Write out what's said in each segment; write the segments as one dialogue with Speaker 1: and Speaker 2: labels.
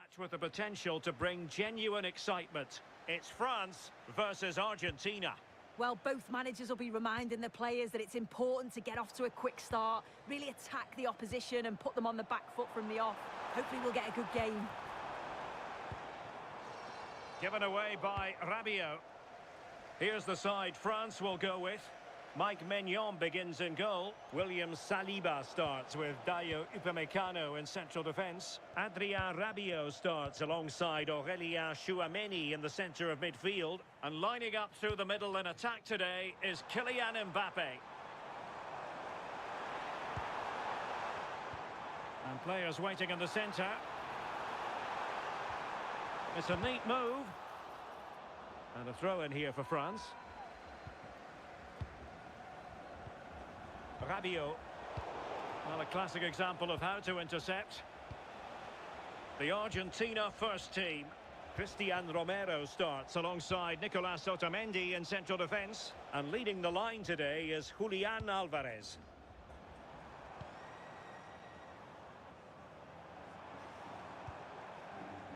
Speaker 1: match with the potential to bring genuine excitement. It's France versus Argentina.
Speaker 2: Well, both managers will be reminding the players that it's important to get off to a quick start, really attack the opposition and put them on the back foot from the off. Hopefully we'll get a good game.
Speaker 1: Given away by Rabiot. Here's the side France will go with. Mike Maignan begins in goal. William Saliba starts with Dayo Upamecano in central defence. Adrien Rabiot starts alongside Aurélien Tchouameni in the centre of midfield. And lining up through the middle in attack today is Kylian Mbappe. And players waiting in the centre. It's a neat move. And a throw in here for France. Rabiot. Well, a classic example of how to intercept. The Argentina first team. Christian Romero starts alongside Nicolas Otamendi in central defence. And leading the line today is Julian Alvarez.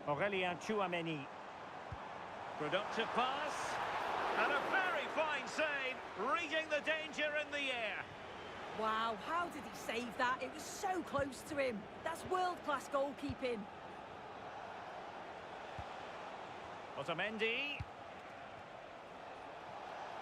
Speaker 1: Aurélien Tchouameni. Productive pass. And a very fine save, reading the danger in the air.
Speaker 2: Wow, how did he save that? It was so close to him. That's world-class goalkeeping.
Speaker 1: Otamendi.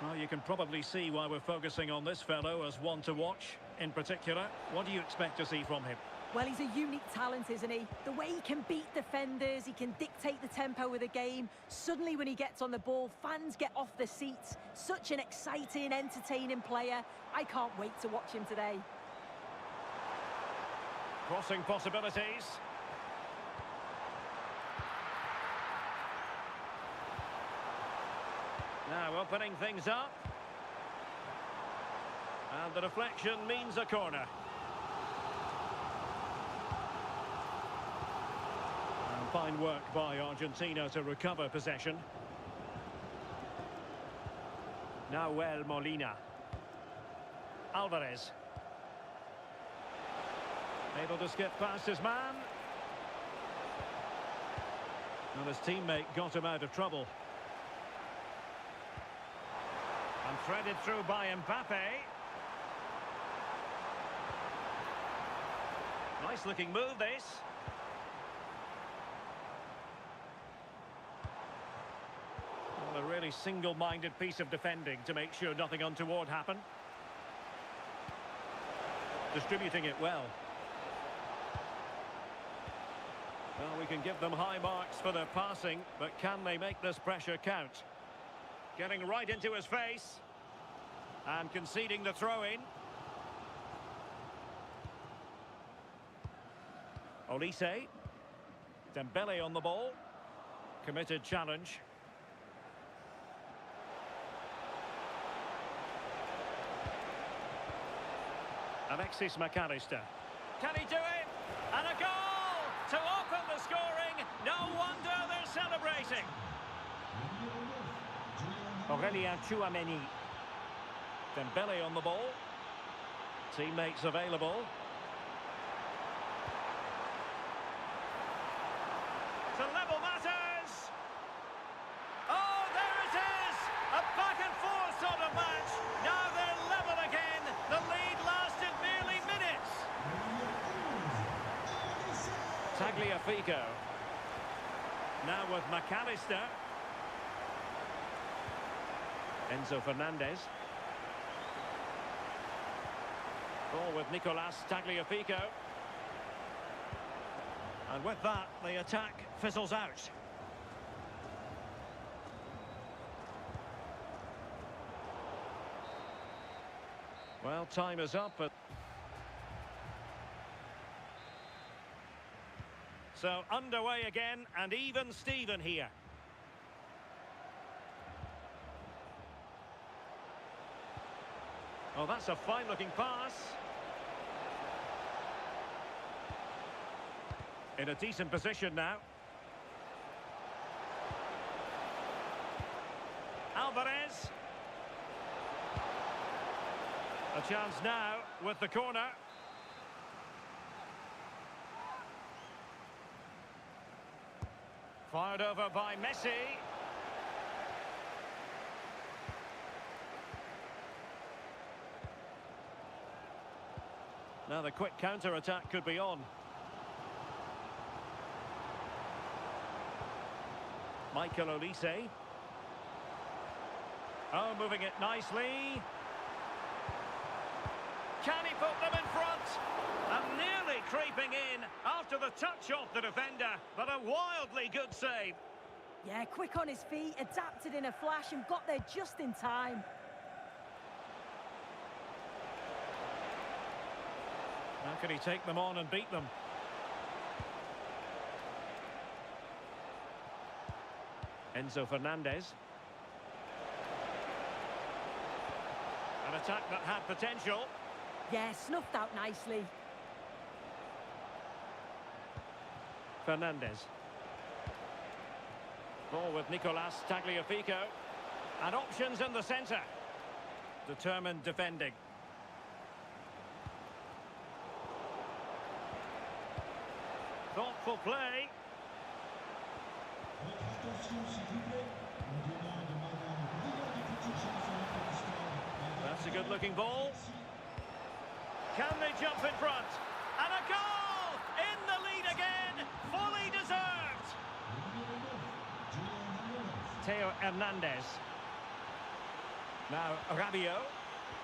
Speaker 1: Well, you can probably see why we're focusing on this fellow as one to watch. In particular, what do you expect to see from him?
Speaker 2: Well, he's a unique talent, isn't he? The way he can beat defenders, he can dictate the tempo of the game. Suddenly, when he gets on the ball, fans get off their seats. Such an exciting, entertaining player. I can't wait to watch him today.
Speaker 1: Crossing possibilities. Now opening things up. And the deflection means a corner. Fine work by Argentina to recover possession. Nahuel Molina. Alvarez. Able to skip past his man. And his teammate got him out of trouble. And threaded through by Mbappe. Nice looking move this. A really single-minded piece of defending to make sure nothing untoward happened. Distributing it well. Well, we can give them high marks for their passing, but can they make this pressure count? Getting right into his face. And conceding the throw-in. Olise. Dembele on the ball. Committed challenge. Alexis McAllister. Can he do it? And a goal to open the scoring. No wonder they're celebrating. Aurélien Tchouameni. Dembele on the ball. Teammates available. To level matters. Oh, there it is. A back and forth sort of match. Now they're level again. The lead lasted merely minutes. Tagliafico. Now with McAllister. Enzo Fernandez. Ball with Nicolas Tagliafico. And with that, the attack fizzles out. Well, time is up. So underway again, and even Steven here. Oh, that's a fine-looking pass. In a decent position now. Alvarez. A chance now with the corner. Fired over by Messi. Now the quick counter-attack could be on. Michael Olise. Oh, moving it nicely. Can he put them in front? And nearly creeping in after the touch off the defender, but a wildly good save.
Speaker 2: Yeah, quick on his feet, adapted in a flash and got there just in time.
Speaker 1: How can he take them on and beat them? Enzo Fernandez. An attack that had potential.
Speaker 2: Yeah, snuffed out nicely.
Speaker 1: Fernandez. Ball with Nicolas Tagliafico. And options in the centre. Determined defending. Thoughtful play. That's a good-looking ball. Can they jump in front? And a goal! In the lead again! Fully deserved! Theo Hernandez. Now Rabiot.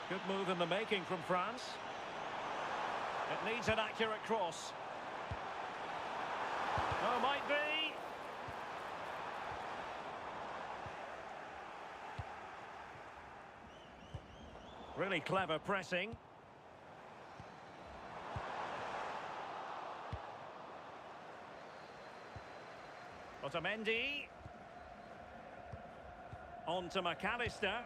Speaker 1: Good move in the making from France. It needs an accurate cross. Oh, might be. Really clever pressing. Otamendi. On to McAllister.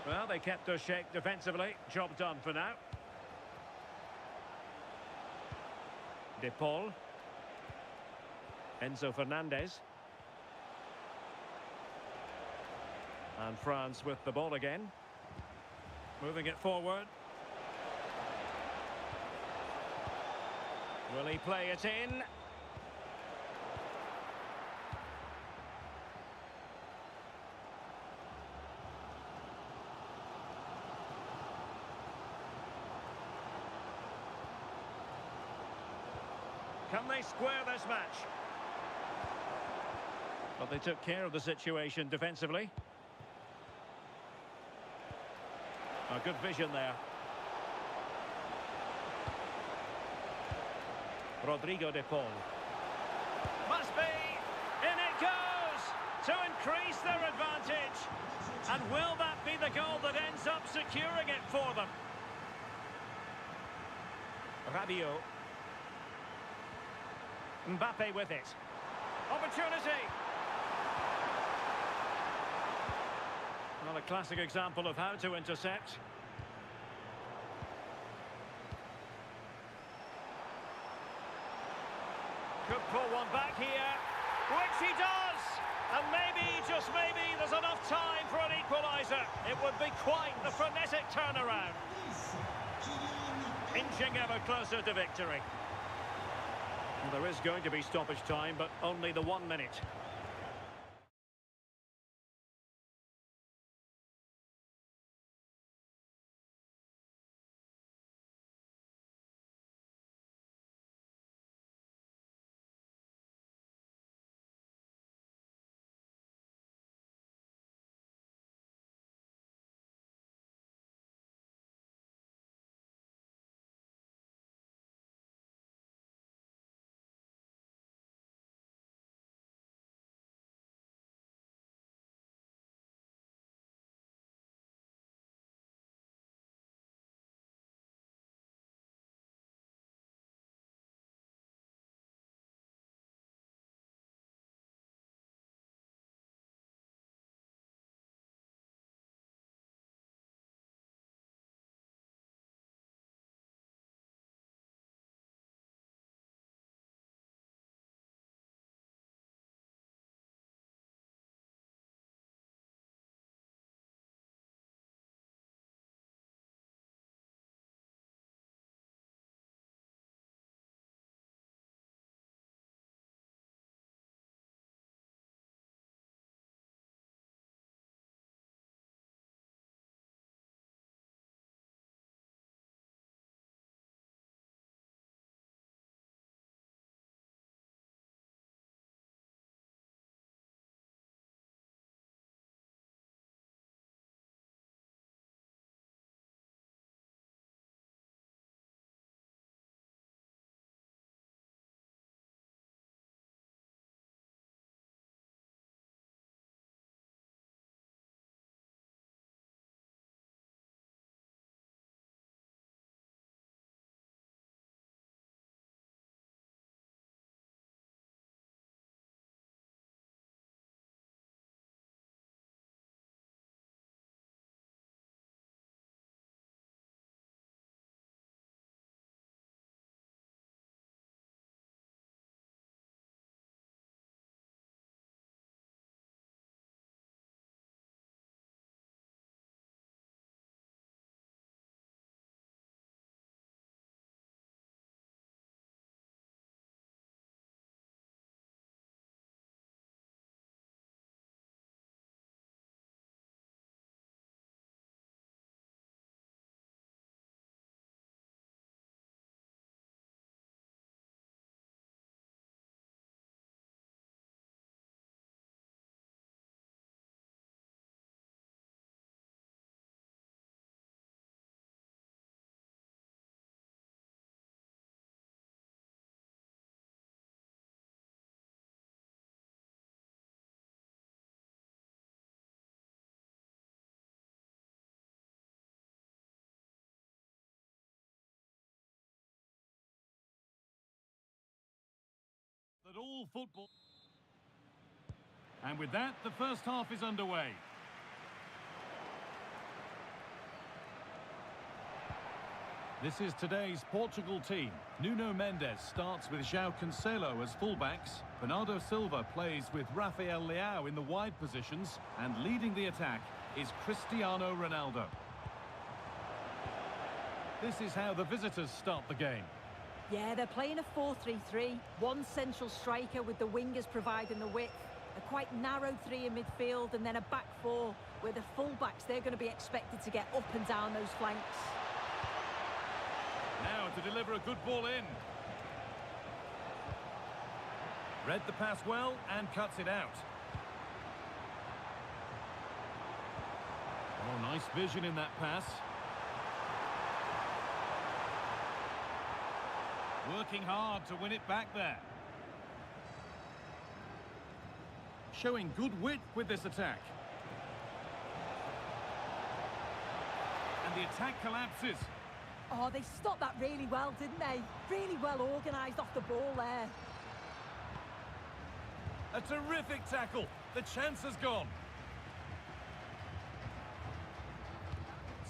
Speaker 1: Well, they kept their shape defensively. Job done for now. De Paul. Enzo Fernandez. And France with the ball again. Moving it forward. Will he play it in? Can they square this match? But they took care of the situation defensively. A good vision there. Rodrigo de Paul. Must be! In it goes! To increase their advantage. And will that be the goal that ends up securing it for them? Rabiot. Mbappe with it. Opportunity! Well, a classic example of how to intercept. Could pull one back here, which he does! And maybe, just maybe, there's enough time for an equaliser. It would be quite the frenetic turnaround. Inching ever closer to victory. Well, there is going to be stoppage time, but only the 1 minute.
Speaker 3: That all football... And with that, the first half is underway. This is today's Portugal team. Nuno Mendes starts with João Cancelo as fullbacks. Bernardo Silva plays with Rafael Leao in the wide positions. And leading the attack is Cristiano Ronaldo. This is how the visitors start the game.
Speaker 2: Yeah, they're playing a 4-3-3. One central striker with the wingers providing the width. A quite narrow three in midfield and then a back four where the fullbacks, they're going to be expected to get up and down those flanks.
Speaker 3: Now to deliver a good ball in. Read the pass well and cuts it out. Oh, nice vision in that pass. Working hard to win it back there. Showing good width with this attack. And the attack collapses.
Speaker 2: Oh, they stopped that really well, didn't they? Really well organised off the ball there.
Speaker 3: A terrific tackle. The chance has gone.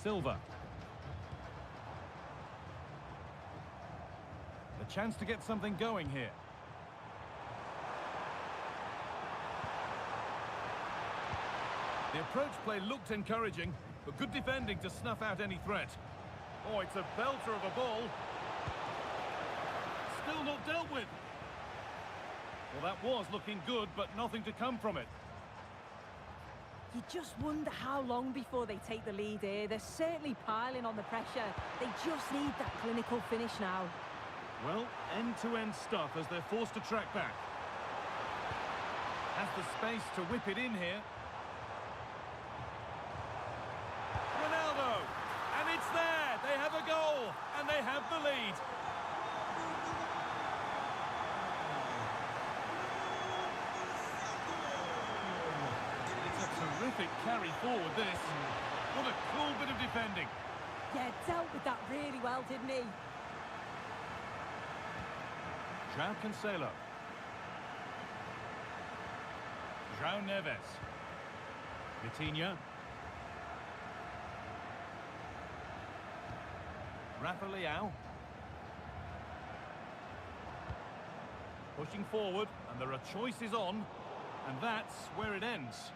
Speaker 3: Silva. The chance to get something going here. The approach play looked encouraging, but good defending to snuff out any threat. Oh, it's a belter of a ball. Still not dealt with. Well, that was looking good, but nothing to come from it.
Speaker 2: You just wonder how long before they take the lead here. They're certainly piling on the pressure. They just need that clinical finish now.
Speaker 3: Well, end-to-end stuff as they're forced to track back. Has the space to whip it in here. Ronaldo! And it's there! They have a goal! And they have the lead! It's a terrific carry forward, this. What a cool bit of defending.
Speaker 2: Yeah, dealt with that really well, didn't he?
Speaker 3: João Cancelo. João Neves. Vitinha. Rafa Leao. Pushing forward, and there are choices on, and that's where it ends.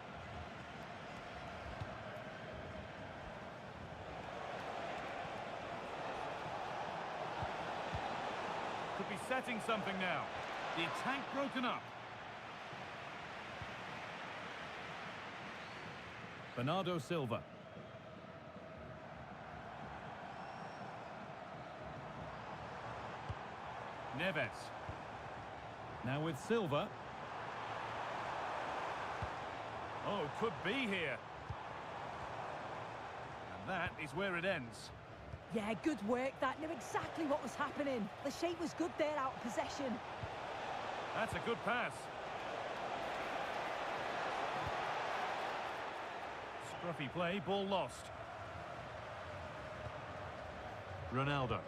Speaker 3: Could be setting something now. The attack broken up. Bernardo Silva. Neves. Now with Silva. Oh, could be here. And that is where it ends.
Speaker 2: Yeah, good work. That knew exactly what was happening. The shape was good there out of possession.
Speaker 3: That's a good pass. Scruffy play, ball lost. Ronaldo.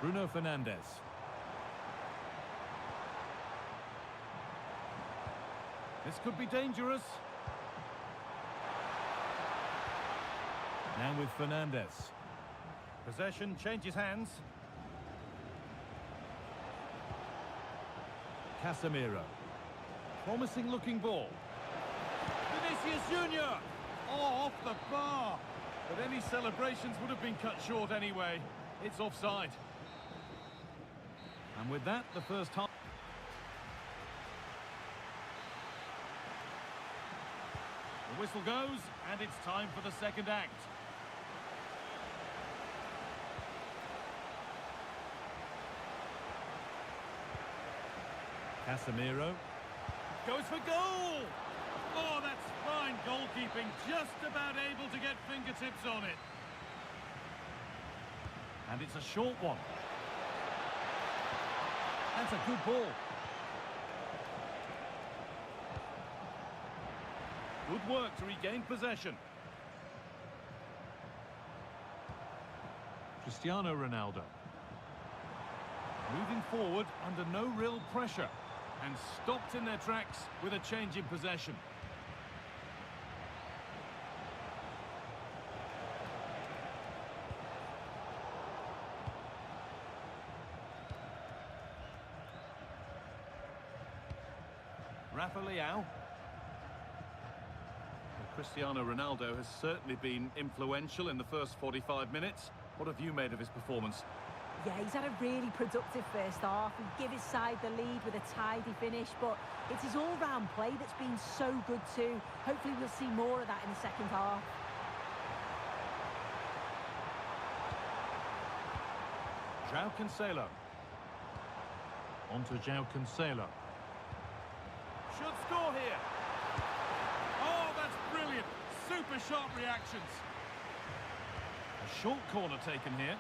Speaker 3: Bruno Fernandes. This could be dangerous. Now with Fernandes. Possession changes hands. Casemiro. Promising looking ball. Vinicius Junior. Oh, off the bar. But any celebrations would have been cut short anyway. It's offside. And with that, the first half. The whistle goes, and it's time for the second act. Casemiro goes for goal! Oh, that's fine goalkeeping, just about able to get fingertips on it. And it's a short one. That's a good ball. Good work to regain possession. Cristiano Ronaldo. Moving forward under no real pressure. And stopped in their tracks with a change in possession. Rafa Leao. Cristiano Ronaldo has certainly been influential in the first 45 minutes. What have you made of his performance?
Speaker 2: Yeah, he's had a really productive first half. He gave his side the lead with a tidy finish, but it's his all-round play that's been so good too. Hopefully we'll see more of that in the second half.
Speaker 3: João Cancelo. On to João Cancelo. Should score here. Oh, that's brilliant. Super sharp reactions. A short corner taken here.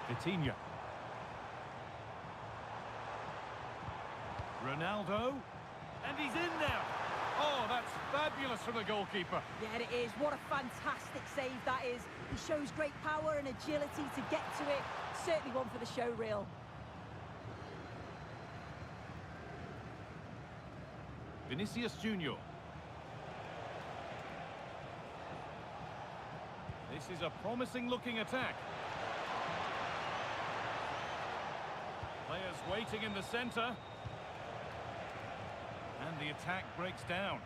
Speaker 3: Vitinha. Ronaldo. And he's in now. Oh, that's fabulous from the goalkeeper.
Speaker 2: Yeah, it is. What a fantastic save that is. He shows great power and agility to get to it. Certainly one for the show reel.
Speaker 3: Vinicius Junior. This is a promising looking attack. Players waiting in the centre. And the attack breaks down.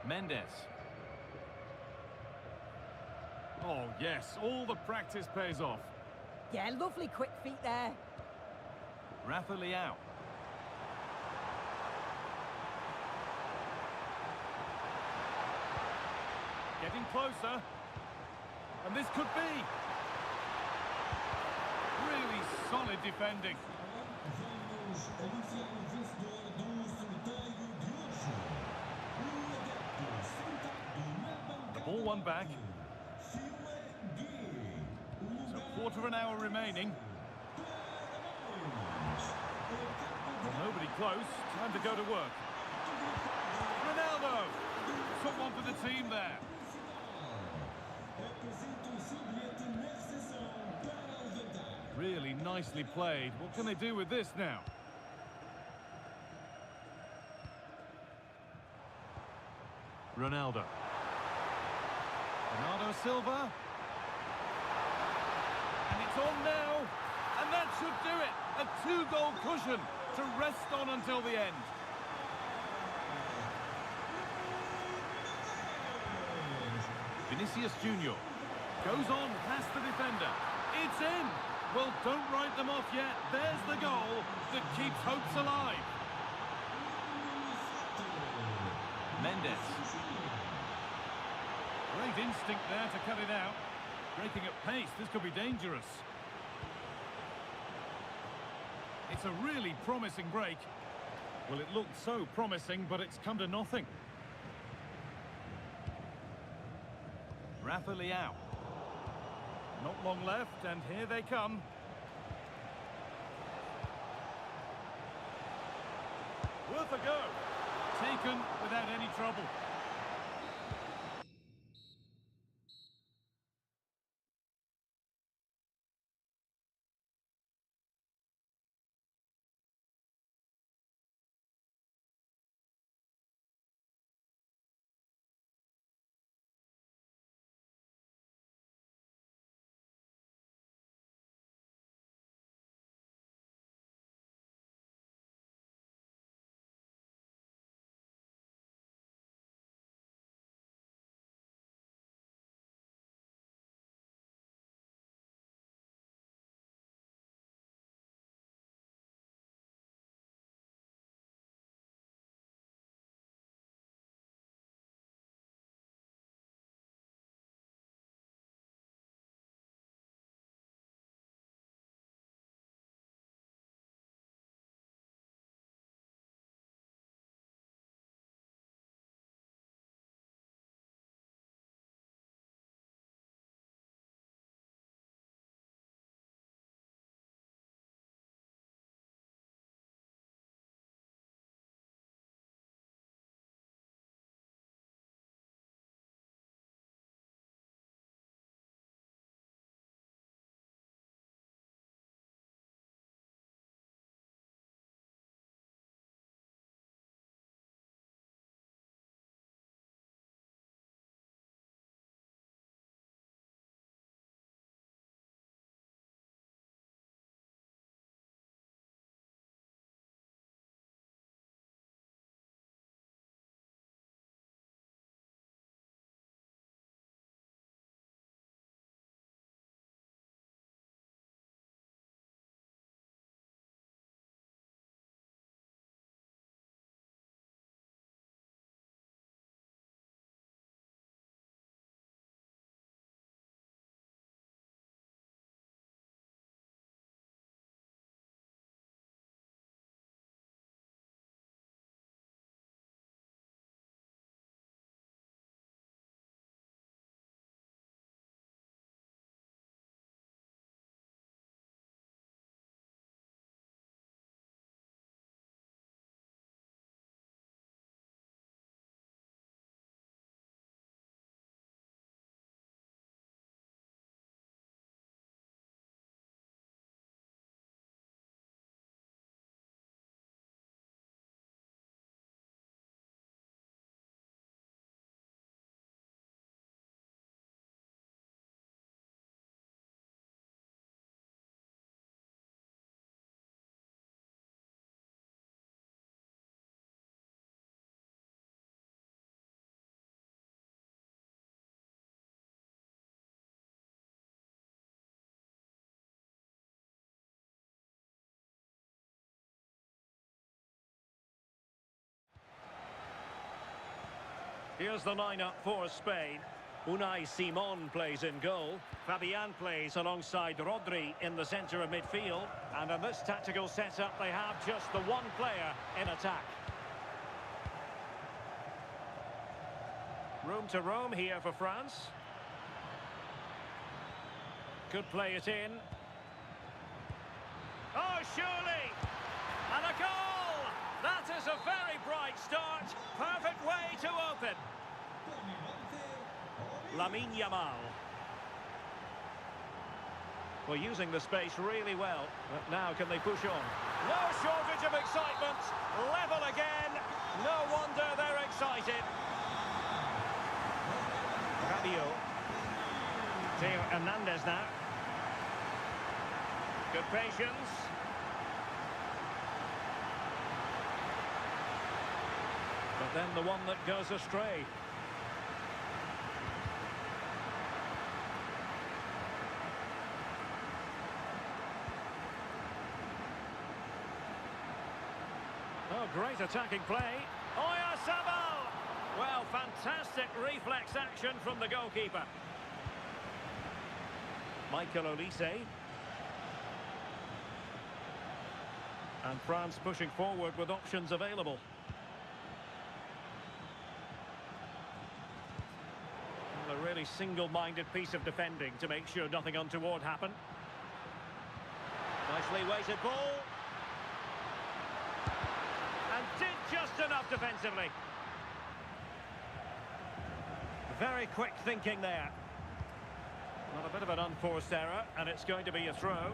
Speaker 3: Mendes. Oh, yes, all the practice pays off.
Speaker 2: Yeah, lovely quick feet there.
Speaker 3: Rafa Leao. Getting closer. And this could be. Really solid defending. The ball won back. So quarter of an hour remaining. Well, nobody close. Time to go to work. Ronaldo! Took one for the team there. Really nicely played. What can they do with this now? Ronaldo. Bernardo Silva. And it's on now. And that should do it. A two-goal cushion to rest on until the end. Vinicius Junior goes on past the defender. It's in. Well, don't write them off yet. There's the goal that keeps hopes alive. Mendes. Great instinct there to cut it out. Breaking at pace, this could be dangerous. It's a really promising break. Well, it looked so promising, but it's come to nothing. Rafa Leao. Not long left, and here they come. Worth a go. Taken without any trouble.
Speaker 1: Here's the lineup for Spain. Unai Simon plays in goal. Fabian plays alongside Rodri in the centre of midfield. And in this tactical setup, they have just the one player in attack. Room to roam here for France. Could play it in. Oh, surely! And a goal! That is a very bright start. Perfect way to open. Lamine Yamal. Well, using the space really well. But now can they push on? No shortage of excitement. Level again. No wonder they're excited. Rabiot. Theo Hernandez now. Good patience. But then the one that goes astray. Oh, great attacking play. Oyarzabal! Well, fantastic reflex action from the goalkeeper. Michael Olise. And France pushing forward with options available. Well, a really single-minded piece of defending to make sure nothing untoward happened. Nicely weighted ball. And did just enough defensively. Very quick thinking there. Well, a bit of an unforced error, and it's going to be a throw.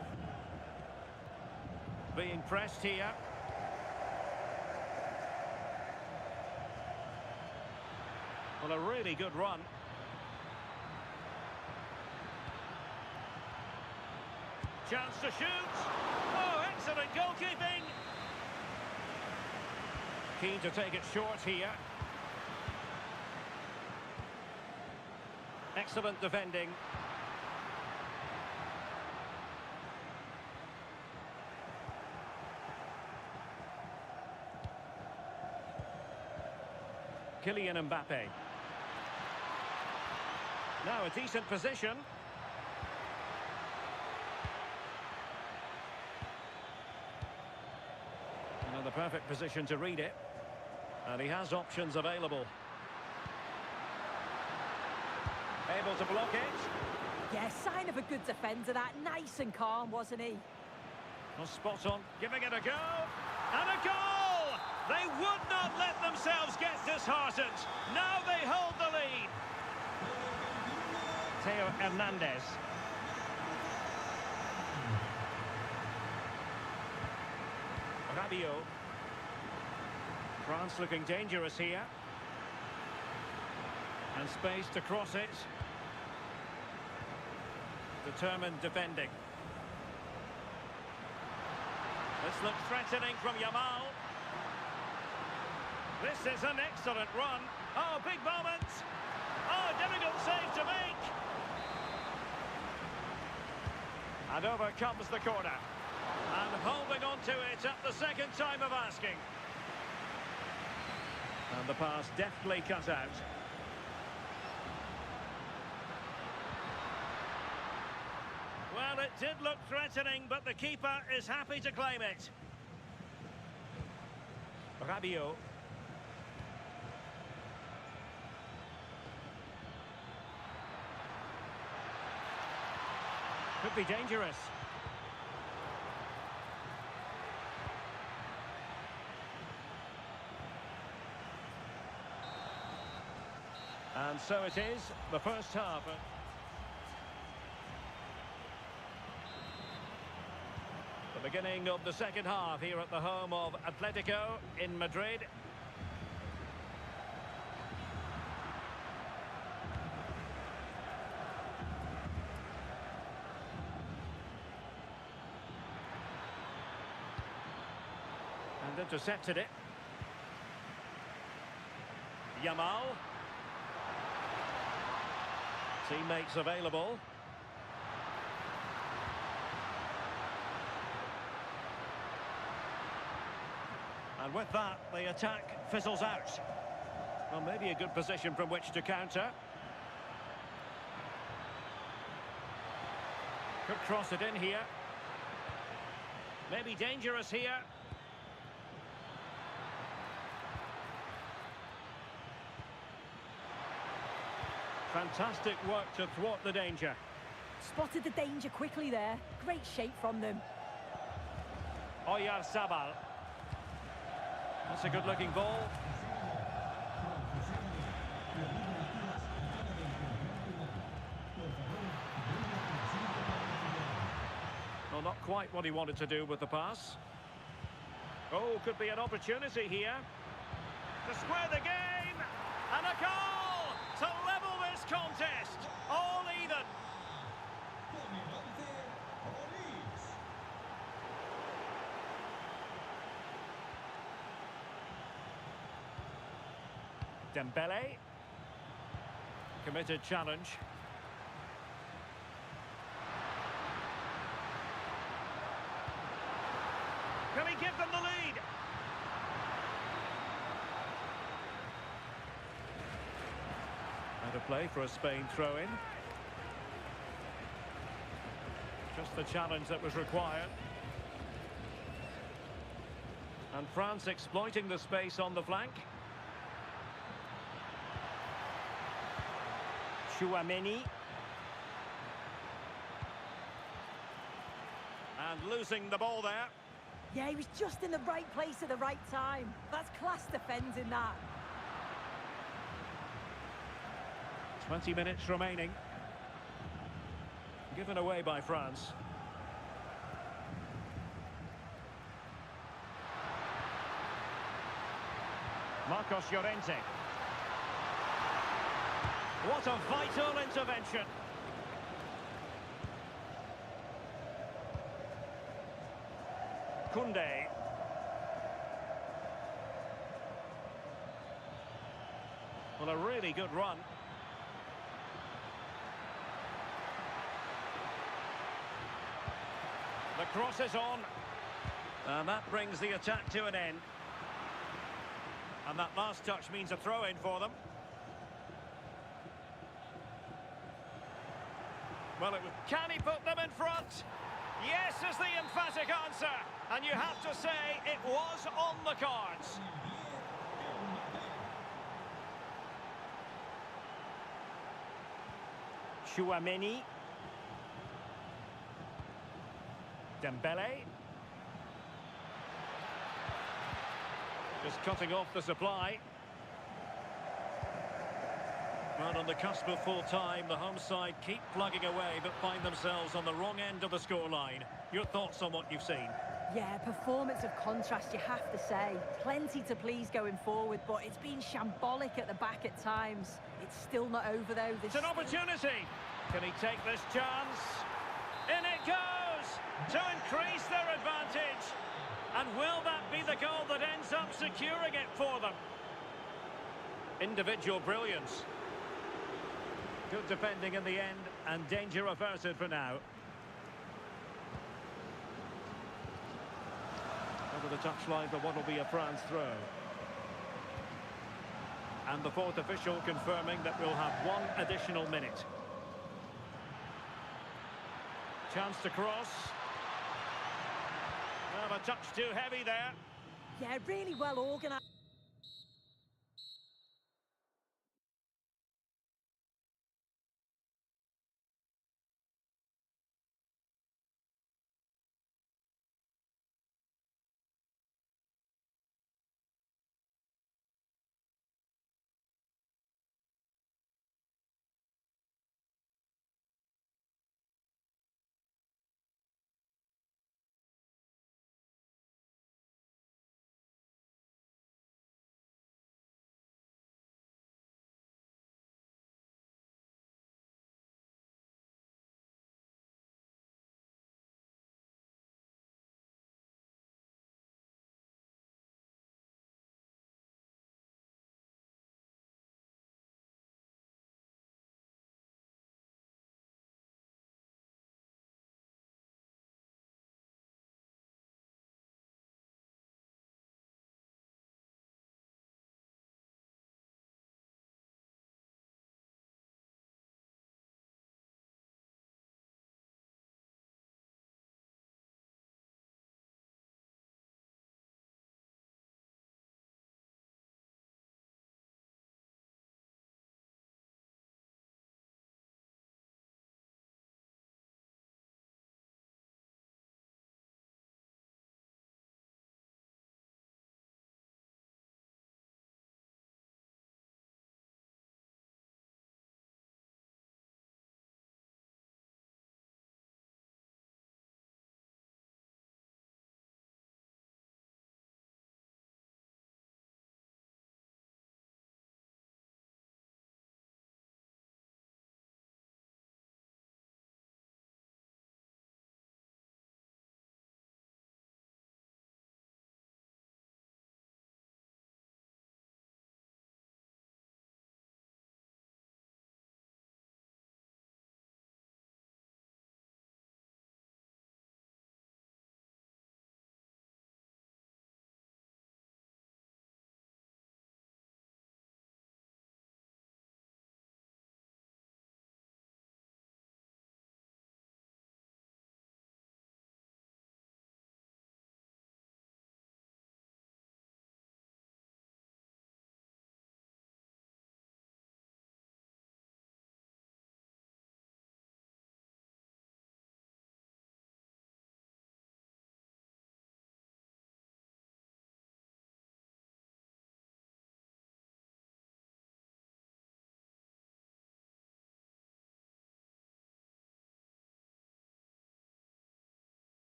Speaker 1: Being pressed here. Well, a really good run. Chance to shoot. Oh, excellent goalkeeping. Keen to take it short here. Excellent defending. Kylian Mbappe. Now a decent position. Another perfect position to read it. And he has options available. Able to block it.
Speaker 2: Yeah, sign of a good defender, that. Nice and calm, wasn't he?
Speaker 1: Well, spot on. Giving it a go. And a goal! They would not let themselves get disheartened. Now they hold the lead. Theo Hernandez. Rabiot. France looking dangerous here. And space to cross it. Determined defending. This looks threatening from Yamal. This is an excellent run. Oh, big moment. Oh, difficult save to make. And over comes the corner. And holding on to it at the second time of asking. And the pass deftly cut out. Well, it did look threatening, but the keeper is happy to claim it. Rabiot. Could be dangerous. And so it is, the first half. The beginning of the second half here at the home of Atletico in Madrid. And intercepted it. Yamal. Teammates available. And with that, the attack fizzles out. Well, maybe a good position from which to counter. Could cross it in here. Maybe dangerous here. Fantastic work to thwart the danger.
Speaker 2: Spotted the danger quickly there. Great shape from them.
Speaker 1: Oyarzabal. That's a good-looking ball. Well, not quite what he wanted to do with the pass. Oh, could be an opportunity here to square the game. And a goal to level this contest. All even. Dembele. Committed challenge. Can he give them the lead? Out of play for a Spain throw-in. Just the challenge that was required. And France exploiting the space on the flank. Chouameni. And losing the ball there.
Speaker 2: Yeah, he was just in the right place at the right time. That's class defending, that.
Speaker 1: 20 minutes remaining. Given away by France. Marcos Llorente. What a vital intervention. Koundé. Well, a really good run. The cross is on. And that brings the attack to an end. And that last touch means a throw-in for them. Well, can he put them in front? Yes is the emphatic answer. And you have to say it was on the cards. Chouameni. Dembele. Just cutting off the supply. Well, on the cusp of full time, the home side keep plugging away but find themselves on the wrong end of the scoreline. Your thoughts on what you've seen?
Speaker 2: Yeah, performance of contrast, you have to say. Plenty to please going forward, but it's been shambolic at the back at times. It's still not over, though.
Speaker 1: It's an opportunity. Can he take this chance? In it goes to increase their advantage. And will that be the goal that ends up securing it for them? Individual brilliance. Good defending in the end, and danger averted for now. Over the touchline for what will be a France throw. And the fourth official confirming that we'll have one additional minute. Chance to cross. Well, a touch too heavy there.
Speaker 2: Yeah, really well organised.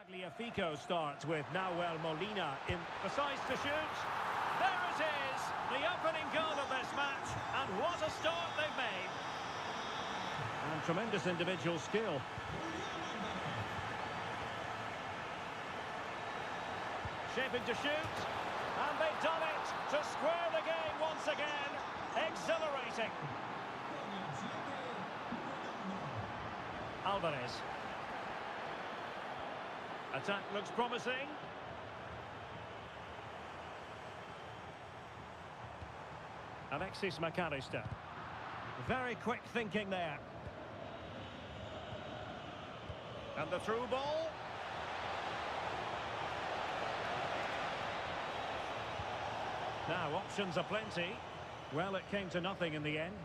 Speaker 1: Tagliafico starts with Nahuel Molina in decides to shoot. There it is, the opening goal of this match, and what a start they've made. And tremendous individual skill. Shaping to shoot, and they've done it to square the game once again. Exhilarating. Alvarez. Attack looks promising. Alexis McAllister. Very quick thinking there. And the through ball. Now, options are plenty. Well, it came to nothing in the end.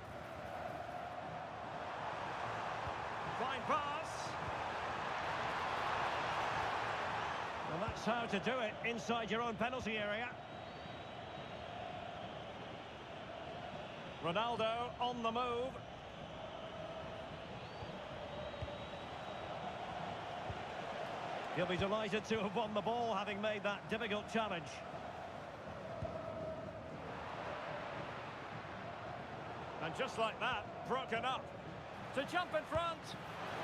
Speaker 1: Fine pass. Well, that's how to do it inside your own penalty area. Ronaldo on the move. He'll be delighted to have won the ball, having made that difficult challenge. And just like that, broken up. To jump in front.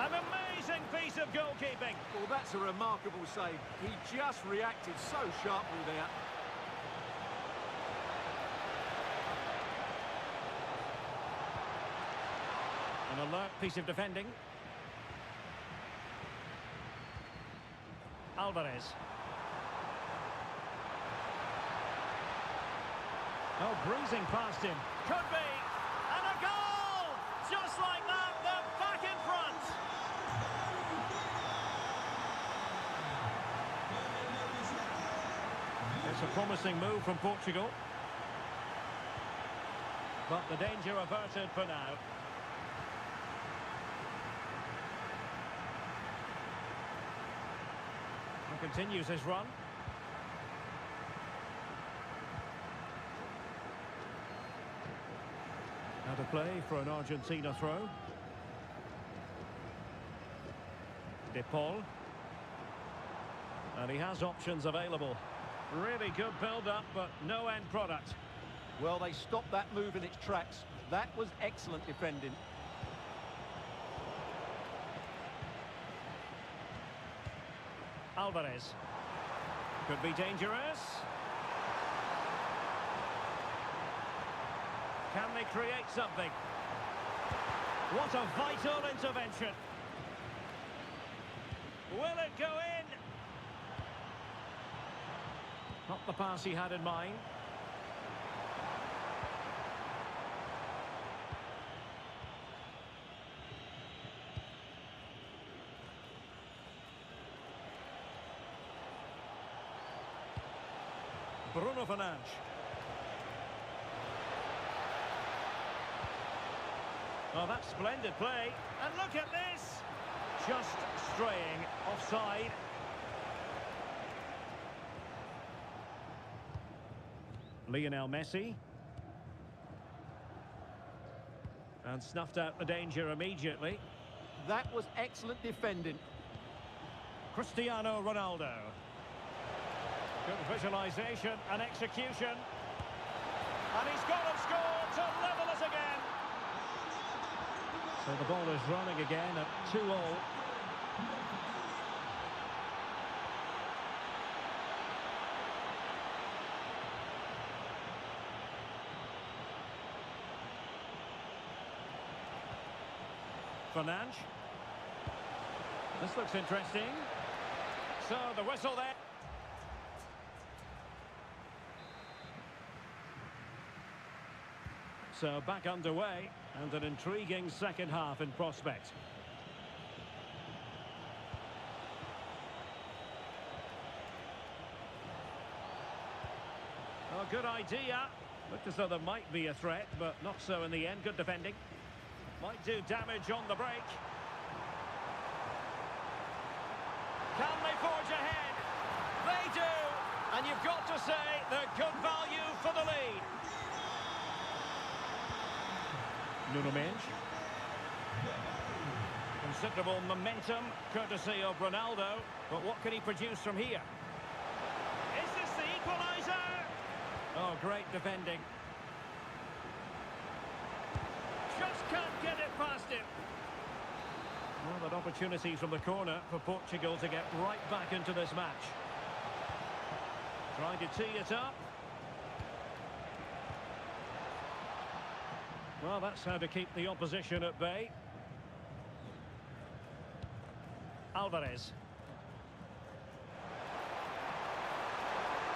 Speaker 1: An amazing piece of goalkeeping.
Speaker 4: Well, that's a remarkable save. He just reacted so sharply there.
Speaker 1: An alert piece of defending. Alvarez. Oh, breezing past him. Could be. And a goal! Just like that, they're back in front. It's a promising move from Portugal. But the danger averted for now. And continues his run. Now to play for an Argentina throw. De Paul. And he has options available. Really good build-up, but no end product.
Speaker 4: Well, they stopped that move in its tracks. That was excellent defending.
Speaker 1: Alvarez. Could be dangerous. Can they create something? What a vital intervention. Will it go in? Not the pass he had in mind. Bruno Fernandes. Oh, that's splendid play. And look at this! Just straying offside. Lionel Messi. And snuffed out the danger immediately.
Speaker 4: That was excellent defending.
Speaker 1: Cristiano Ronaldo. Good visualisation and execution. And he's gone and scored to level us again. So the ball is running again at 2-2. Fernandes. This looks interesting. So the whistle there. So back underway, and an intriguing second half in prospect. Oh, good idea. Looked as though there might be a threat, but not so in the end. Good defending. Might do damage on the break. Can they forge ahead? They do! And you've got to say they're good value for the lead. Nuno Mendes. Considerable momentum, courtesy of Ronaldo. But what can he produce from here? Is this the equaliser? Oh, great defending. Just can't get it past him. Well, an opportunity from the corner for Portugal to get right back into this match. Trying to tee it up. Well, that's how to keep the opposition at bay. Alvarez.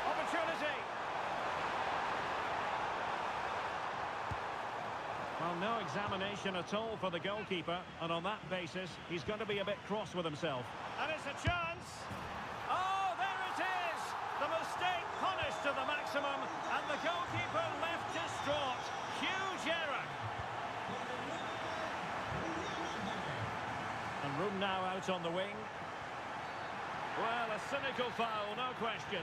Speaker 1: Opportunity. Well, no examination at all for the goalkeeper, and on that basis, he's going to be a bit cross with himself. And it's a chance. Oh, there it is! The mistake punished to the maximum, and the goalkeeper left distraught. Huge error. And room now out on the wing. Well, a cynical foul, no question.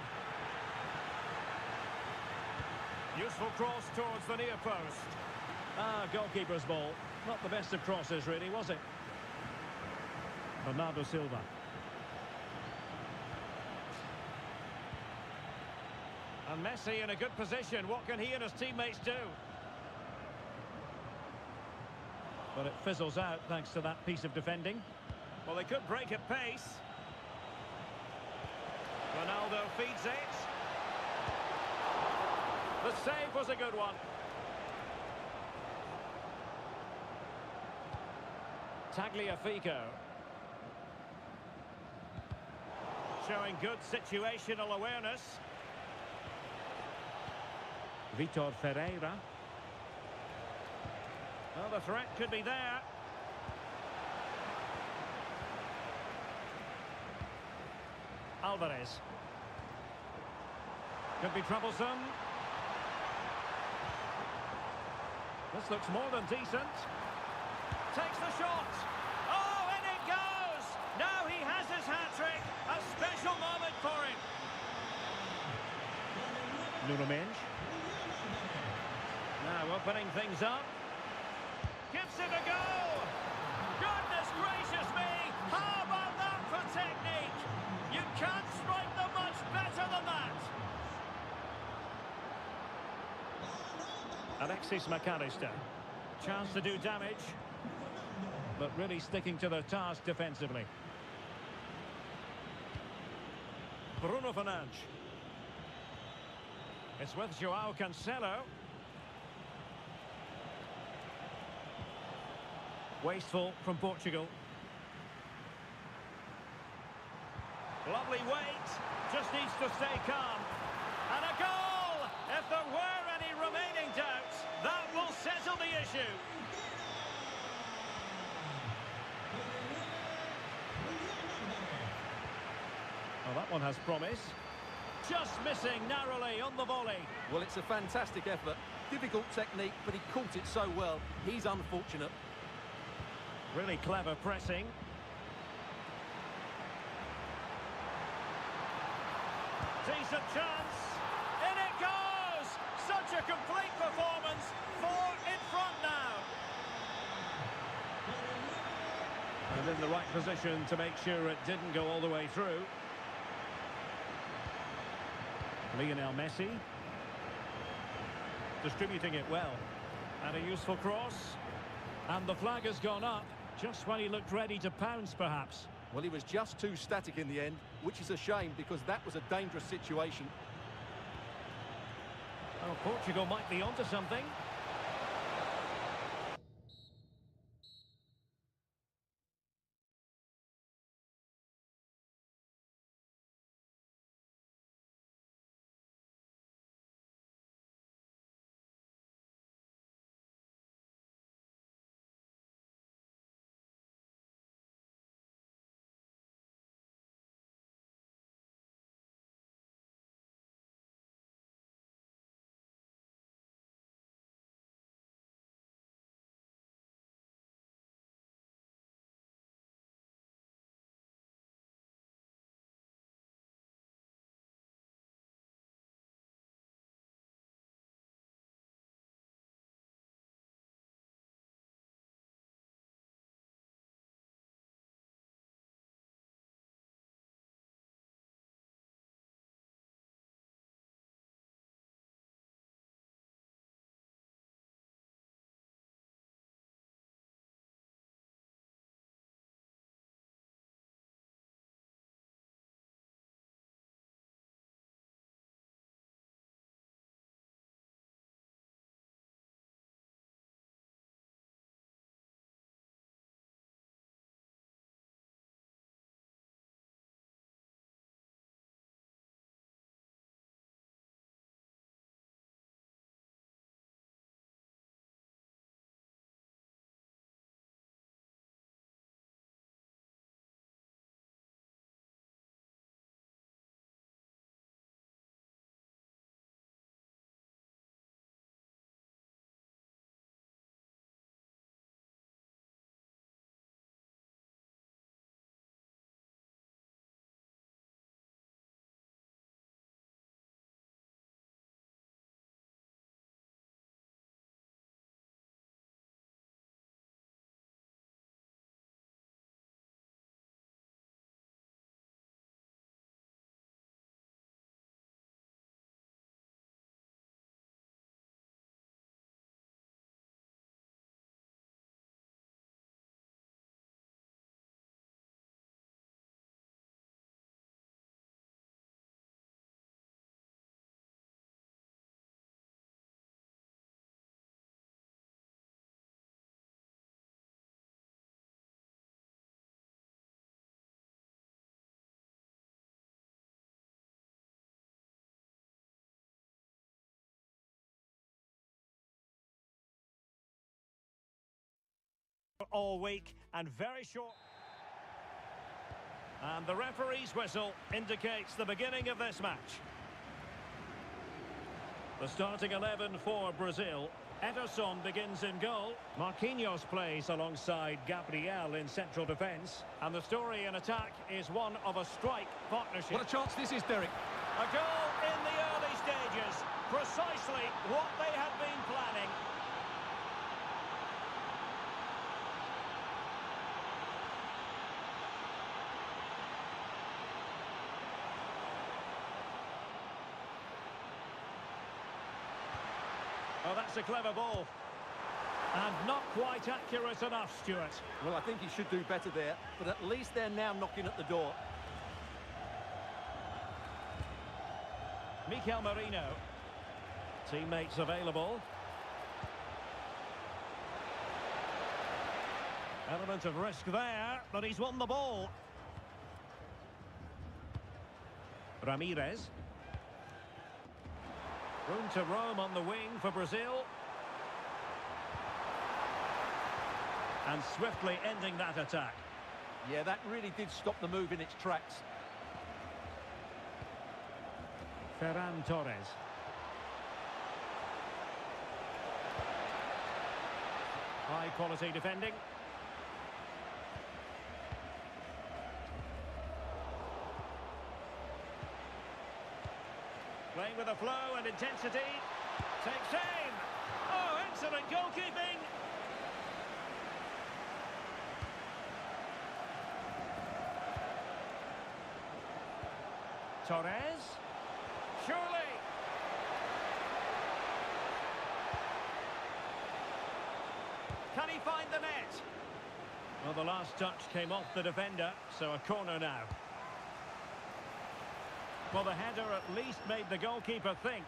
Speaker 1: Useful cross towards the near post. Ah, goalkeeper's ball. Not the best of crosses, really, was it? Bernardo Silva. And Messi in a good position. What can he and his teammates do? But it fizzles out thanks to that piece of defending. Well, they could break at pace. Ronaldo feeds it. The save was a good one. Tagliafico. Showing good situational awareness. Vitor Ferreira. Well, the threat could be there. Alvarez. Could be troublesome. This looks more than decent. Takes the shot. Oh, and it goes! Now he has his hat-trick. A special moment for him. Nuno Mendes. Now opening things up. Gives it a go! Goodness gracious me! How about that for technique? You can't strike them much better than that! Alexis McAllister. Chance to do damage. But really sticking to their task defensively. Bruno Fernandes. It's with Joao Cancelo. Wasteful from Portugal. Lovely weight. Just needs to stay calm. And a goal! If there were any remaining doubts, that will settle the issue. Well, that one has promise. Just missing narrowly on the volley.
Speaker 4: Well, it's a fantastic effort. Difficult technique, but he caught it so well. He's unfortunate.
Speaker 1: Really clever pressing. Decent chance. In it goes! Such a complete performance. 4 in front now. And in the right position to make sure it didn't go all the way through. Lionel Messi. Distributing it well. And a useful cross. And the flag has gone up, just when he looked ready to pounce, perhaps.
Speaker 4: Well, he was just too static in the end, which is a shame because that was a dangerous situation.
Speaker 1: Well, Portugal might be onto something. all week and very short. And the referee's whistle indicates the beginning of this match. The starting 11 for Brazil. Ederson begins in goal. Marquinhos plays alongside Gabriel in central defence. And the story in attack is one of a strike partnership.
Speaker 4: What a chance this is, Derek.
Speaker 1: A goal in the early stages. Precisely what they had been planning. Oh, that's a clever ball. And not quite accurate enough, Stuart.
Speaker 4: Well, I think he should do better there, but at least they're now knocking at the door.
Speaker 1: Mikel Merino. Teammates available. Element of risk there, but he's won the ball. Ramirez. Room to roam on the wing for Brazil. And swiftly ending that attack.
Speaker 4: Yeah, that really did stop the move in its tracks.
Speaker 1: Ferran Torres. High quality defending. Playing with a flow and intensity. Takes aim. Oh, excellent goalkeeping. Torres. Surely. Can he find the net? Well, the last touch came off the defender, so a corner now. Well, the header at least made the goalkeeper think.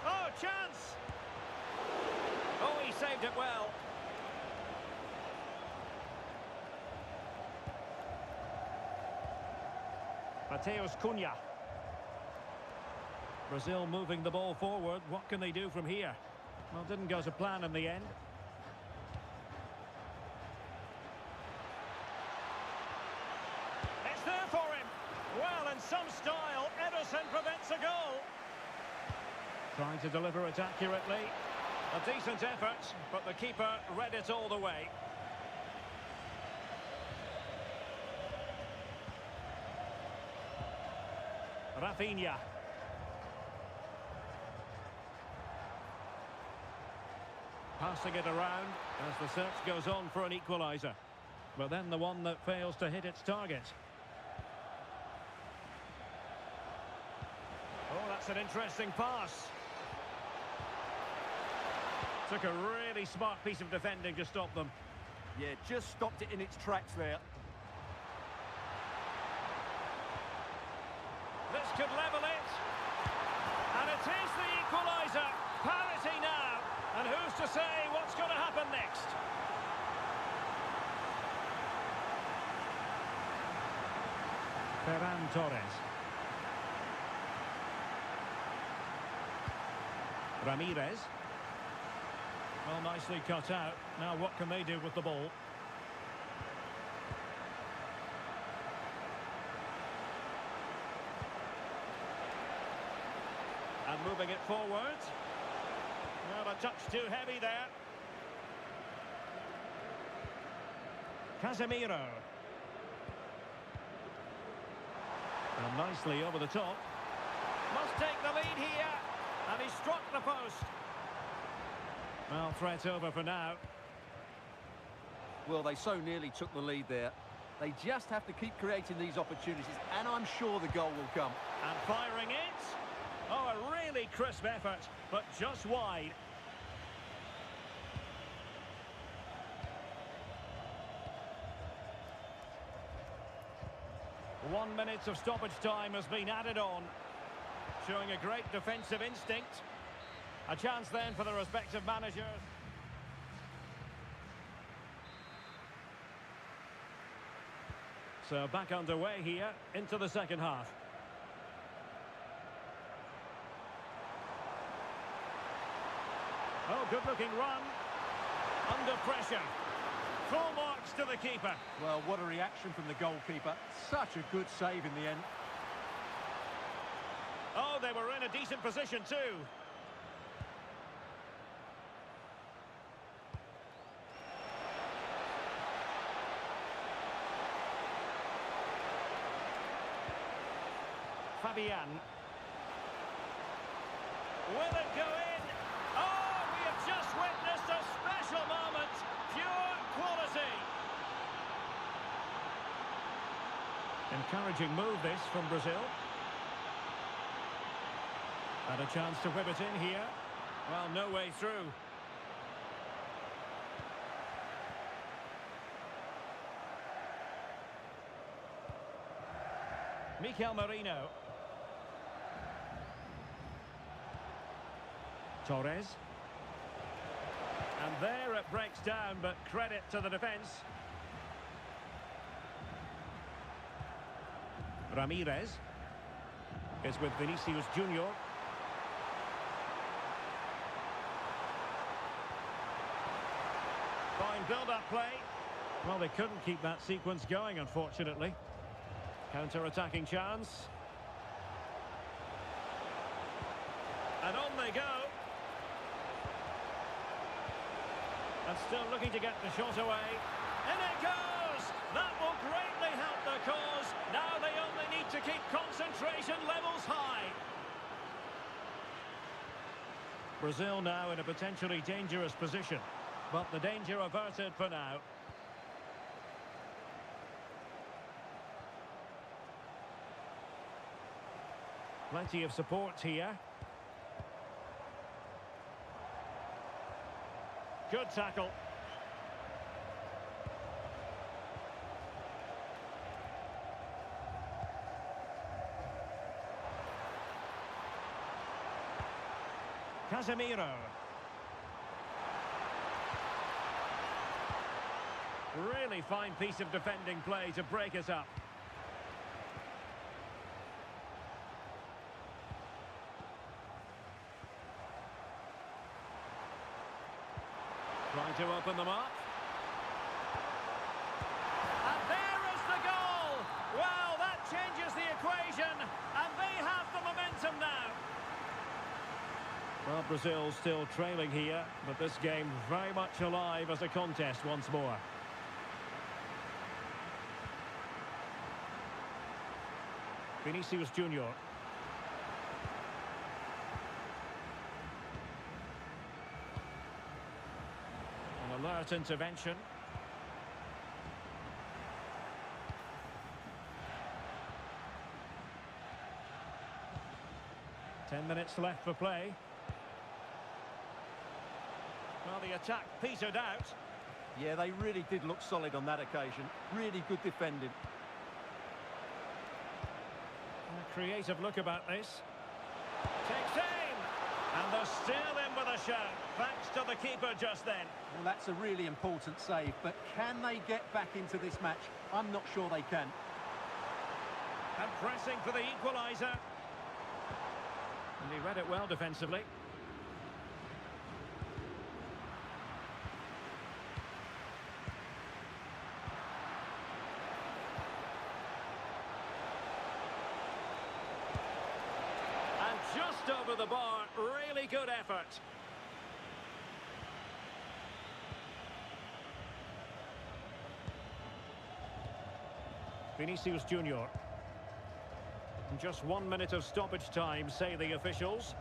Speaker 1: Oh, chance! Oh, he saved it well. Matheus Cunha. Brazil moving the ball forward. What can they do from here? Well, didn't go to plan in the end. It's there for him. Well, in some style, Ederson prevents a goal. Trying to deliver it accurately. A decent effort, but the keeper read it all the way. Rafinha. Passing it around as the search goes on for an equaliser. But then the one that fails to hit its target. Oh, that's an interesting pass. Took a really smart piece of defending to stop them.
Speaker 4: Yeah, just stopped it in its tracks there.
Speaker 1: This could level it. And it is the equaliser. Parity now. And who's to say what's going to happen next? Ferran Torres. Ramirez. Well, nicely cut out. Now what can they do with the ball? And moving it forward. Well, a touch too heavy there. Casemiro. And nicely over the top. Must take the lead here. And he struck the post. Well, threat over for now.
Speaker 4: Well, they so nearly took the lead there. They just have to keep creating these opportunities, and I'm sure the goal will come.
Speaker 1: And firing it. Oh, a really crisp effort, but just wide. One minute of stoppage time has been added on, showing a great defensive instinct. A chance then for the respective managers. So back underway here into the second half. Oh, good looking run. Under pressure. Full marks to the keeper.
Speaker 4: Well, what a reaction from the goalkeeper. Such a good save in the end.
Speaker 1: Oh, they were in a decent position too. Fabian. Will it go in? Oh, we have just witnessed a special moment. Pure quality. Encouraging move this from Brazil. Had a chance to whip it in here. Well, no way through. Mikel Merino. Torres. And there it breaks down, but credit to the defence. Ramirez is with Vinicius Junior. Fine build-up play. Well, they couldn't keep that sequence going, unfortunately. Counter-attacking chance. And on they go. And still looking to get the shot away. In it goes! That will greatly help the cause. Now they only need to keep concentration levels high. Brazil now in a potentially dangerous position. But the danger averted for now. Plenty of support here. Good tackle. Casemiro. Really fine piece of defending play to break us up. Trying to open them up. And there is the goal! Well, that changes the equation, and they have the momentum now. Well, Brazil still trailing here, but this game very much alive as a contest once more. Vinicius Junior. An alert intervention. Ten minutes left for play. Well, the attack petered out.
Speaker 4: Yeah, they really did look solid on that occasion. Really good defending.
Speaker 1: A creative look about this. Takes aim! And they're still in with a shout, thanks to the keeper just then.
Speaker 4: Well, that's a really important save, but can they get back into this match? I'm not sure they can.
Speaker 1: And pressing for the equaliser. And he read it well defensively. Just over the bar, really good effort. Vinicius Junior. Just 1 minute of stoppage time, say the officials.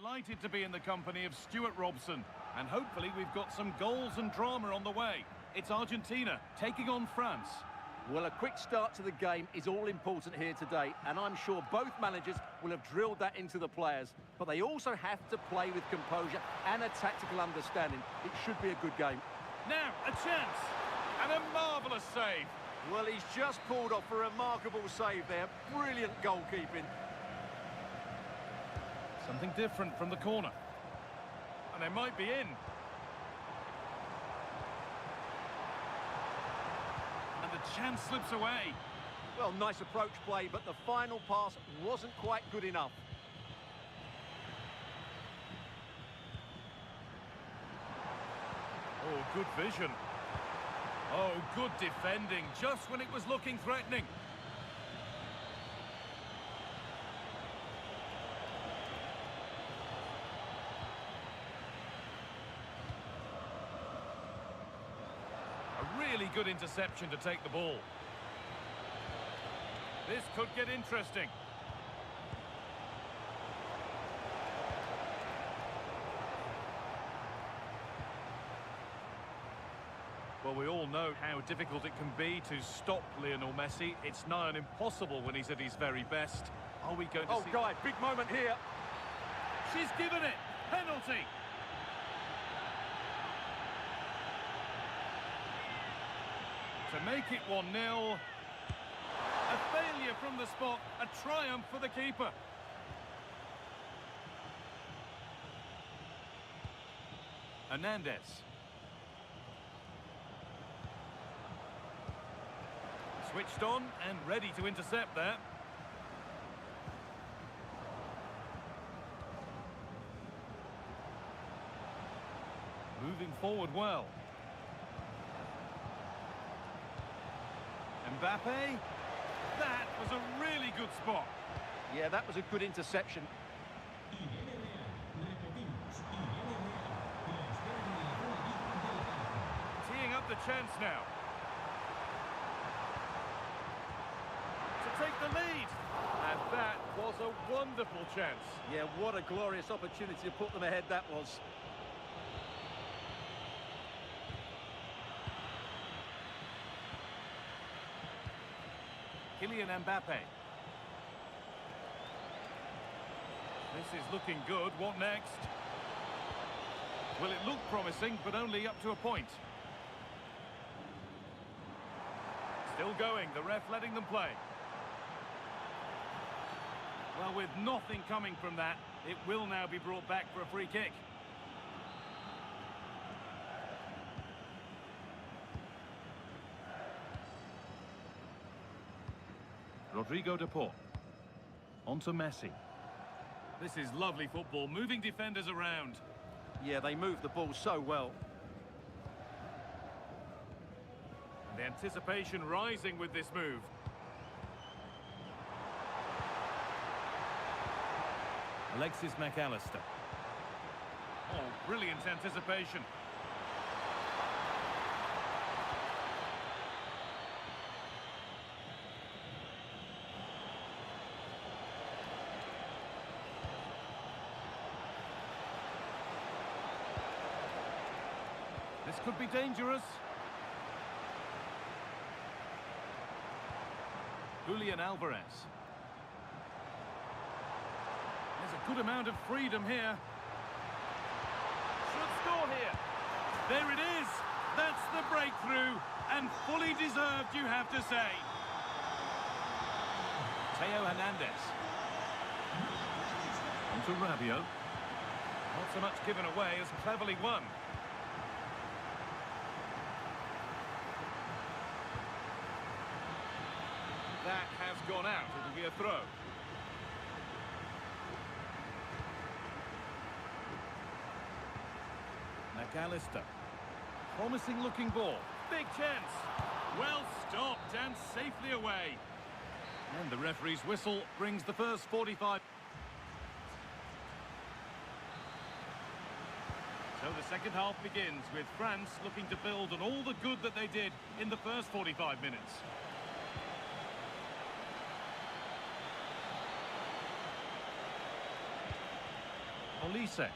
Speaker 3: delighted to be in the company of Stuart Robson. And hopefully we've got some goals and drama on the way. It's Argentina taking on France.
Speaker 4: Well, a quick start to the game is all important here today, and I'm sure both managers will have drilled that into the players. But they also have to play with composure and a tactical understanding. It should be a good game.
Speaker 3: Now, a chance, and a marvellous save.
Speaker 4: Well, he's just pulled off a remarkable save there. Brilliant goalkeeping.
Speaker 3: Something different from the corner. And they might be in. And the chance slips away.
Speaker 4: Well, nice approach play, but the final pass wasn't quite good enough.
Speaker 3: Oh, good vision. Oh, good defending, just when it was looking threatening. A really good interception to take the ball. This could get interesting. Well, we all know how difficult it can be to stop Lionel Messi. It's nigh on impossible when he's at his very best. Are we going to see...
Speaker 4: Oh, Guy, big moment here.
Speaker 3: She's given it. Penalty. To make it 1-0. A failure from the spot. A triumph for the keeper. Hernandez. Switched on and ready to intercept there. Moving forward well. Mbappe. That was a really good spot.
Speaker 4: Yeah, that was a good interception.
Speaker 3: Teeing up the chance now. Take the lead, and that was a wonderful chance.
Speaker 4: Yeah, what a glorious opportunity to put them ahead that was.
Speaker 3: Kylian Mbappe. This is looking good. What next? Well, it looked promising, but only up to a point. Still going, the ref letting them play. Well, with nothing coming from that, it will now be brought back for a free kick. Rodrigo de Paul. On to Messi. This is lovely football, moving defenders around.
Speaker 4: Yeah, they moved the ball so well.
Speaker 3: The anticipation rising with this move. Alexis McAllister. Oh, brilliant anticipation. This could be dangerous. Julian Alvarez. There's a good amount of freedom here. Should score here. There it is. That's the breakthrough. And fully deserved, you have to say. Theo Hernandez. On to Rabiot. Not so much given away as cleverly won. That has gone out. It'll be a throw. McAllister. Promising looking ball. Big chance. Well stopped and safely away. And the referee's whistle brings the first 45. So the second half begins with France looking to build on all the good that they did in the first 45 minutes. Olise.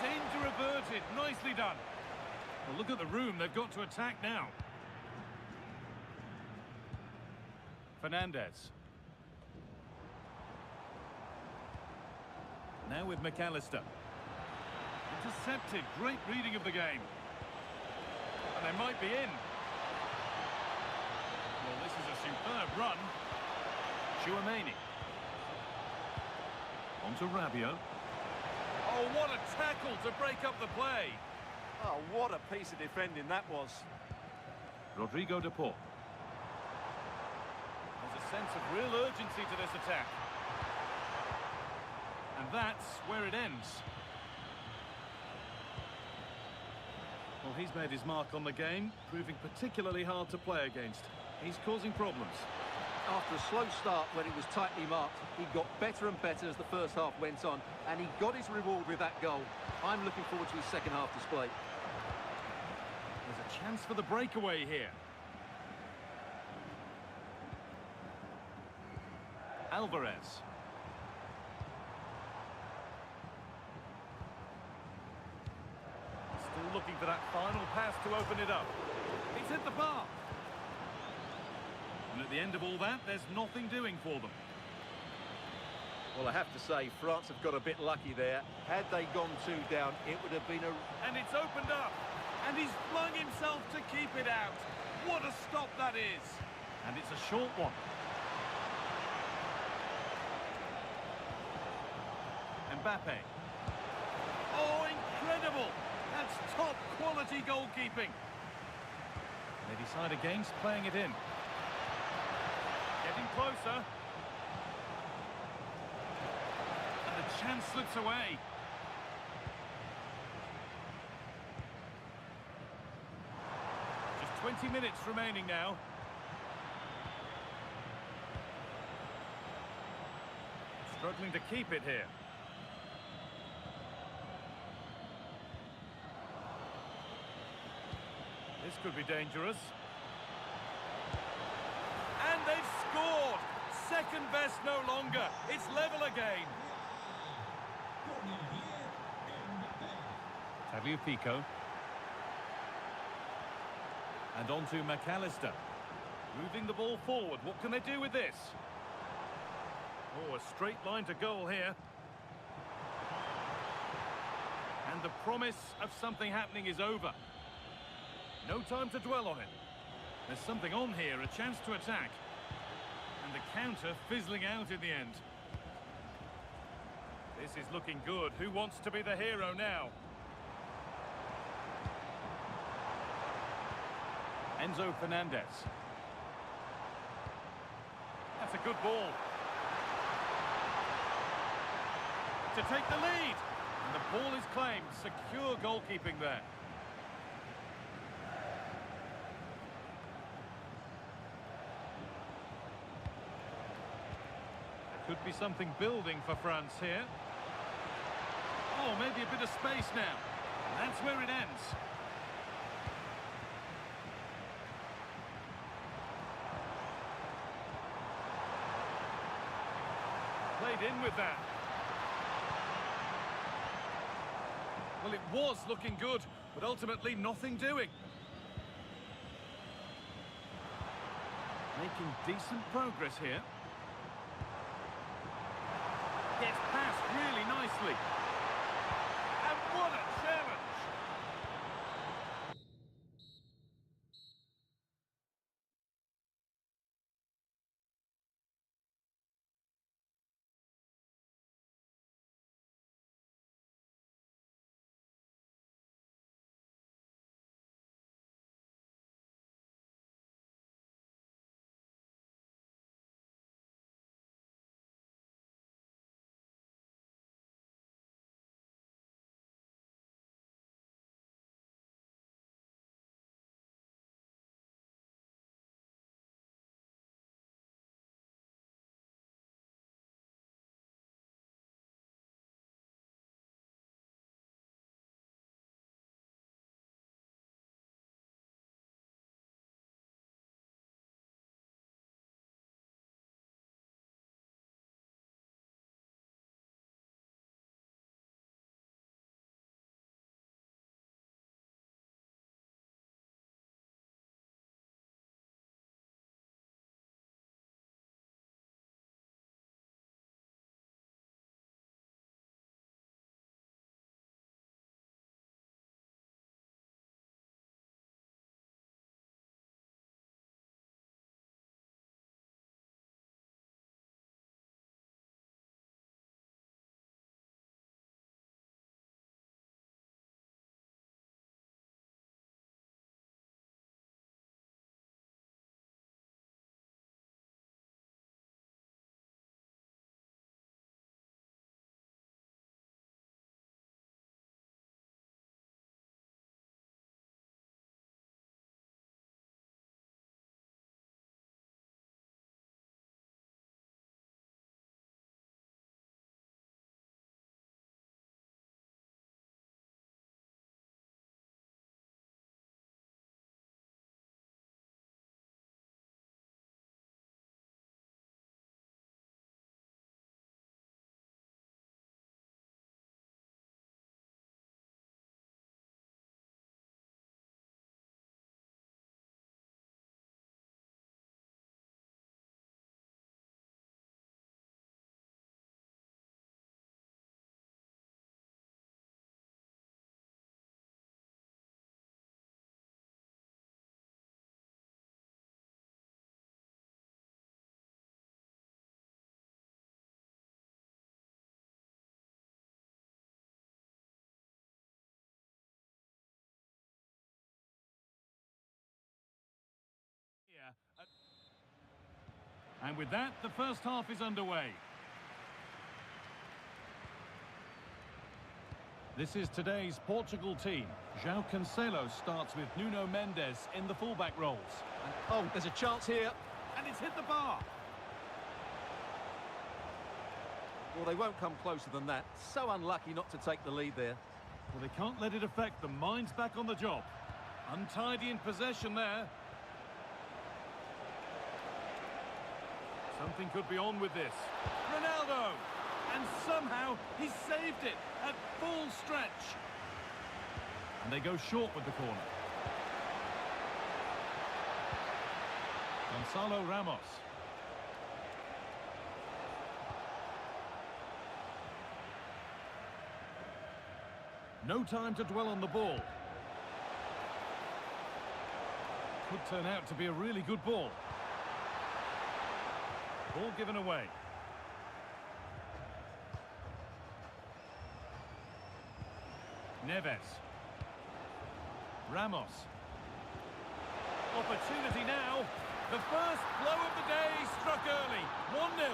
Speaker 3: Danger averted. Nicely done. Well, look at the room they've got to attack now. Fernandez. Now with McAllister. Intercepted. Great reading of the game. And they might be in. Well, this is a superb run. Chouameni. On to Rabiot. Oh, what a tackle to break up the play.
Speaker 4: Oh, what a piece of defending that was.
Speaker 3: Rodrigo de Paul. There's a sense of real urgency to this attack. And that's where it ends. Well, he's made his mark on the game, proving particularly hard to play against. He's causing problems.
Speaker 4: After a slow start when he was tightly marked, he got better and better as the first half went on, and he got his reward with that goal. I'm looking forward to his second half display.
Speaker 3: There's a chance for the breakaway here. Alvarez. Still looking for that final pass to open it up. He's hit the bar. And at the end of all that, there's nothing doing for them.
Speaker 4: Well, I have to say, France have got a bit lucky there. Had they gone 2 down, it would have been a...
Speaker 3: And it's opened up. And he's flung himself to keep it out. What a stop that is. And it's a short one. Mbappe. Oh, incredible. That's top quality goalkeeping. They decide against playing it in. Getting closer. And the chance slips away. Just 20 minutes remaining now. Struggling to keep it here. This could be dangerous. And they've scored! Second best no longer. It's level again. Tagliafico. And on to McAllister. Moving the ball forward. What can they do with this? Oh, a straight line to goal here. And the promise of something happening is over. No time to dwell on it. There's something on here, a chance to attack. And the counter fizzling out in the end. This is looking good. Who wants to be the hero now? Enzo Fernandez. That's a good ball. To take the lead. And the ball is claimed. Secure goalkeeping there. Could be something building for France here. Oh, maybe a bit of space now. That's where it ends. Played in with that. Well, it was looking good, but ultimately nothing doing. Making decent progress here. Gets past really nicely. And what a And with that, the first half is underway. This is today's Portugal team. João Cancelo starts with Nuno Mendes in the fullback roles.
Speaker 4: Oh, there's a chance here.
Speaker 3: And it's hit the bar.
Speaker 4: Well, they won't come closer than that. So unlucky not to take the lead there.
Speaker 3: Well, they can't let it affect them. Mind's back on the job. Untidy in possession there. Something could be on with this. Ronaldo! And somehow he saved it at full stretch. And they go short with the corner. Gonzalo Ramos. No time to dwell on the ball. Could turn out to be a really good ball. Ball given away. Neves. Ramos. Opportunity now. The first blow of the day struck early. 1-0.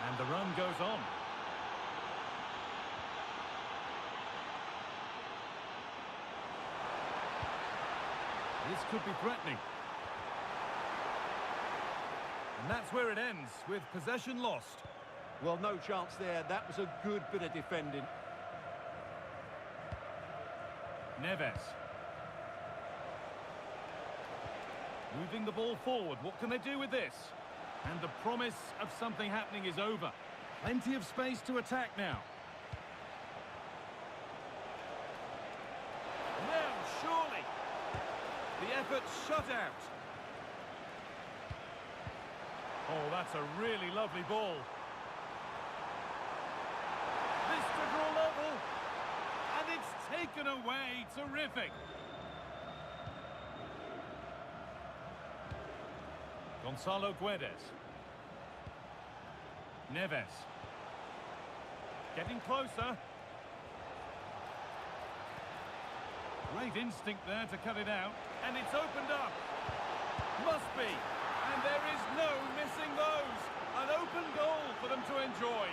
Speaker 3: And the run goes on. This could be threatening. And that's where it ends, with possession lost.
Speaker 4: Well, no chance there. That was a good bit of defending.
Speaker 3: Neves. Moving the ball forward. What can they do with this? And the promise of something happening is over. Plenty of space to attack now. Now, surely. The effort shut out. Oh, that's a really lovely ball. This to draw level. And it's taken away. Terrific. Gonzalo Guedes. Neves. Getting closer. Great instinct there to cut it out. And it's opened up. Must be. And there is no missing those. An open goal for them to enjoy.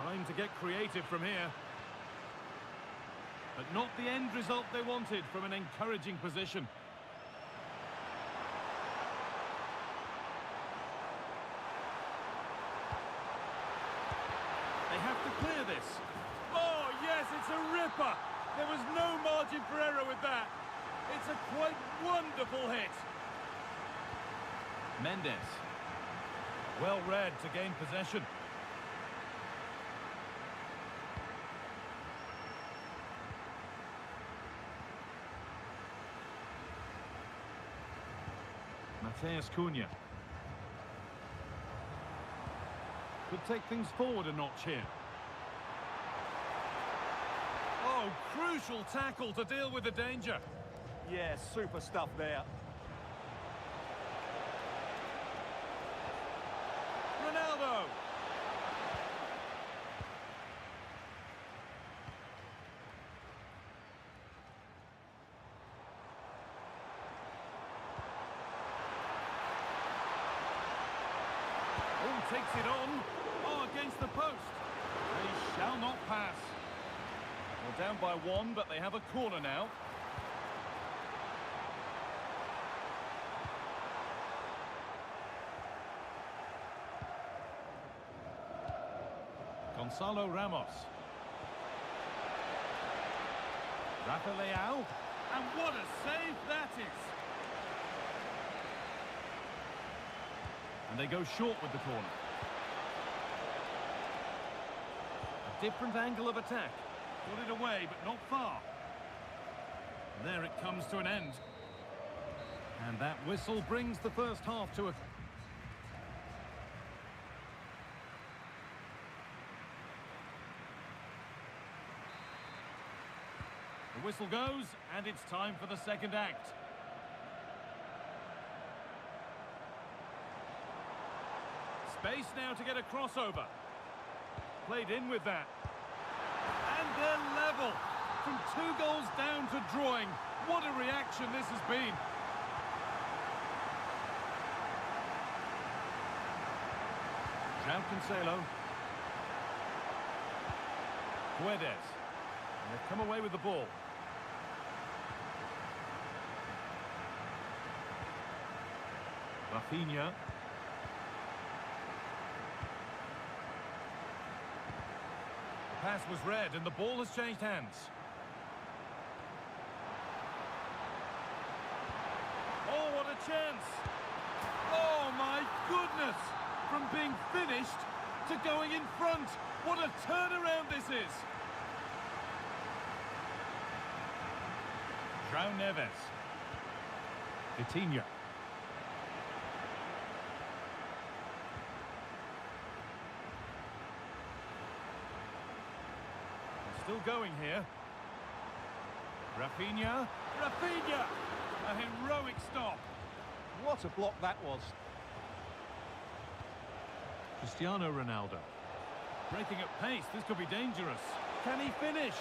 Speaker 3: Time to get creative from here. But not the end result they wanted from an encouraging position. They have to clear this. Oh, yes, it's a ripper. There was no margin for error with that. It's a quite wonderful hit. Mendes. Well read to gain possession. Mateus Cunha. Could take things forward a notch here. Oh, crucial tackle to deal with the danger.
Speaker 4: Yeah, super stuff there.
Speaker 3: Ronaldo. Oh, takes it on. Oh, against the post. They shall not pass. Well, down by one, but they have a corner now. Gonzalo Ramos. Rafa. And what a save that is! And they go short with the corner. A different angle of attack. Put it away, but not far. There it comes to an end. And that whistle brings the first half to a... The whistle goes, and it's time for the second act. Space now to get a crossover. Played in with that. And they're level. From 2 goals down to drawing. What a reaction this has been. João Cancelo. Guedes. And they've come away with the ball. Rafinha. The pass was read and the ball has changed hands. Oh, what a chance! Oh, my goodness! From being finished to going in front. What a turnaround this is! João Neves. Vitinha. Still going here. Rafinha. Rafinha! A heroic stop.
Speaker 4: What a block that was.
Speaker 3: Cristiano Ronaldo. Breaking at pace, this could be dangerous. Can he finish?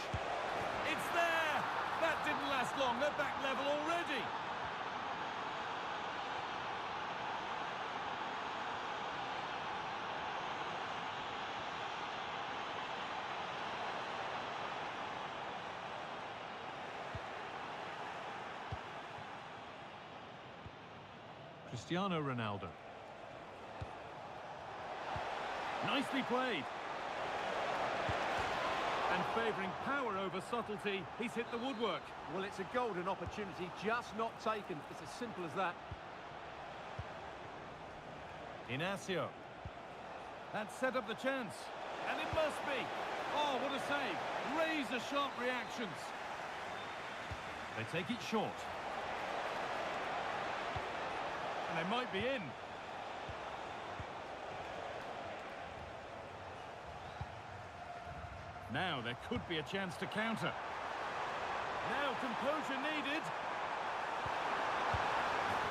Speaker 3: It's there! That didn't last long, they're back level already. Cristiano Ronaldo. Nicely played. And favouring power over subtlety, he's hit the woodwork.
Speaker 4: Well, it's a golden opportunity, just not taken. It's as simple as that.
Speaker 3: Inacio. That set up the chance. And it must be. Oh, what a save. Razor-sharp reactions. They take it short. And they might be in. Now there could be a chance to counter. Now composure needed.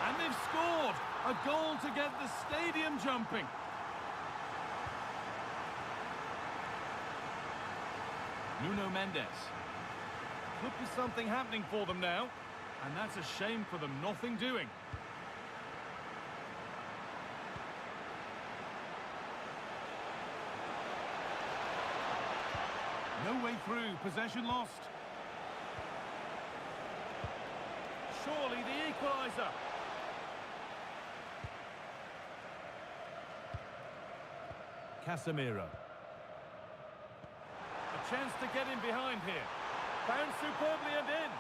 Speaker 3: And they've scored. A goal to get the stadium jumping. Nuno Mendes. Could be something happening for them now. And that's a shame for them, nothing doing. No way through, possession lost. Surely the equaliser. Casemiro. A chance to get in behind here. Found superbly and in.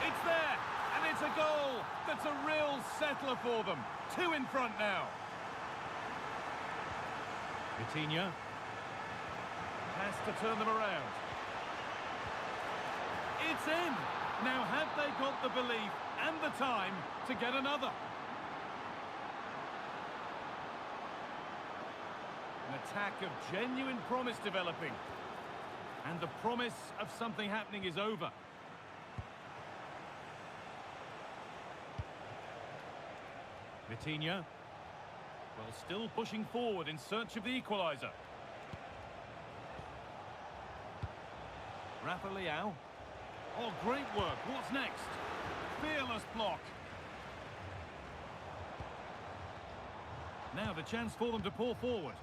Speaker 3: It's there, and it's a goal. That's a real settler for them. 2 in front now. Vitinha. Has to turn them around. It's in! Now have they got the belief and the time to get another? An attack of genuine promise developing. And the promise of something happening is over. Vitinha. Well, still pushing forward in search of the equaliser. Rafa Leao. Oh, great work. What's next? Fearless block. Now the chance for them to pull forward.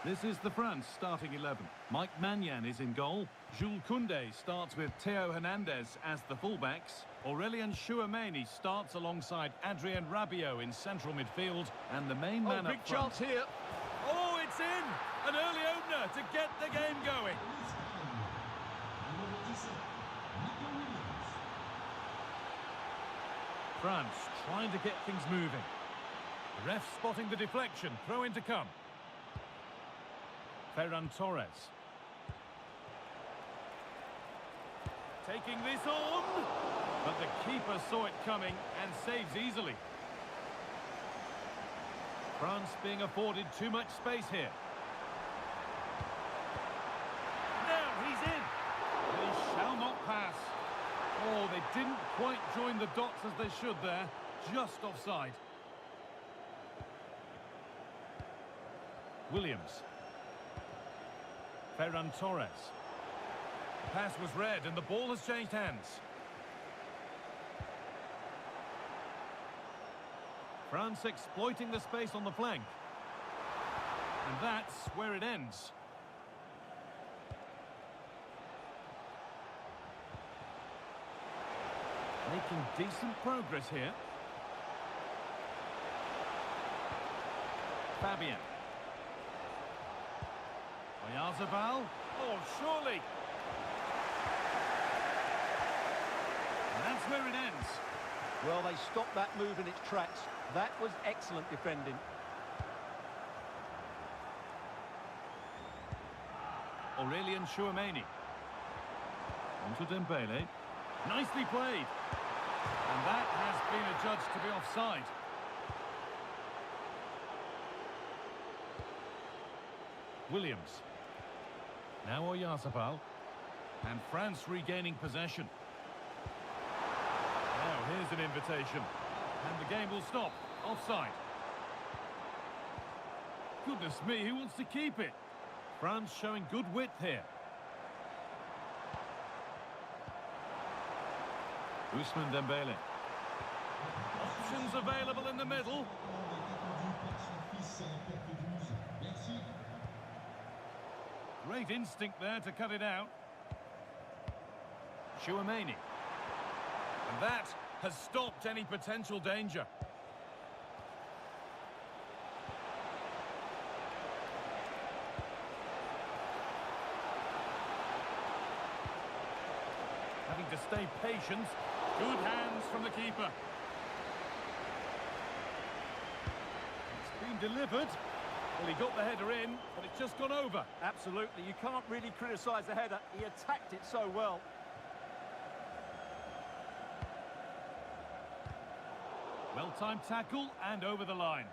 Speaker 3: This is the France starting 11. Mike Maignan is in goal. Jules Koundé starts with Theo Hernandez as the fullbacks. Aurélien Tchouameni starts alongside Adrien Rabiot in central midfield. And the main man
Speaker 4: big
Speaker 3: up front.
Speaker 4: chance here.
Speaker 3: Oh, it's in! An early opener to get the game going. France trying to get things moving. The ref spotting the deflection. Throw in to come. Ferran Torres. Taking this on. But the keeper saw it coming and saves easily. France being afforded too much space here. Now he's in. He shall not pass. Oh, they didn't quite join the dots as they should there. Just offside. Williams. Ferran Torres. The pass was read and the ball has changed hands. France exploiting the space on the flank. And that's where it ends. Making decent progress here. Fabian. Oyarzabal. Oh, surely. And that's where it ends.
Speaker 4: Well, they stopped that move in its tracks. That was excellent defending.
Speaker 3: Aurélien Tchouameni. On to Dembele. Nicely played. And that has been adjudged to be offside. Williams. Now Oyarzabal. And France regaining possession. Now here's an invitation. And the game will stop. Offside. Goodness me, who wants to keep it? France showing good width here. Ousmane Dembele. Options available in the middle. Great instinct there to cut it out. Tchouameni. And that has stopped any potential danger. Having to stay patient. Good hands from the keeper. It's been delivered. Well, he got the header in, but it's just gone over.
Speaker 4: Absolutely. You can't really criticise the header. He attacked it so well.
Speaker 3: Well-timed tackle and over the line.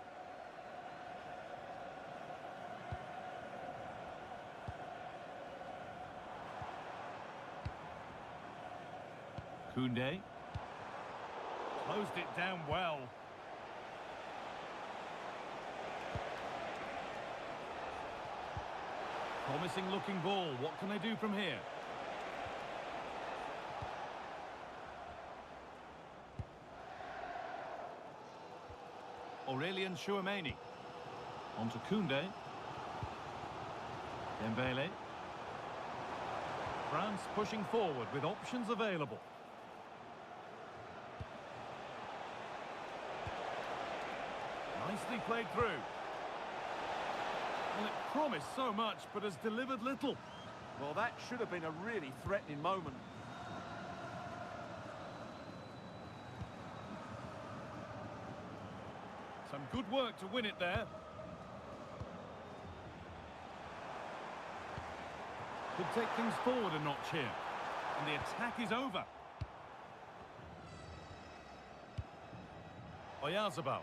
Speaker 3: Koundé. Closed it down well. Promising looking ball. What can they do from here? Aurélien Tchouameni. On to Koundé. Dembele. France pushing forward with options available. Nicely played through. Well, it promised so much, but has delivered little.
Speaker 4: Well, that should have been a really threatening moment.
Speaker 3: Some good work to win it there. Could take things forward a notch here. And the attack is over. Oyarzabal.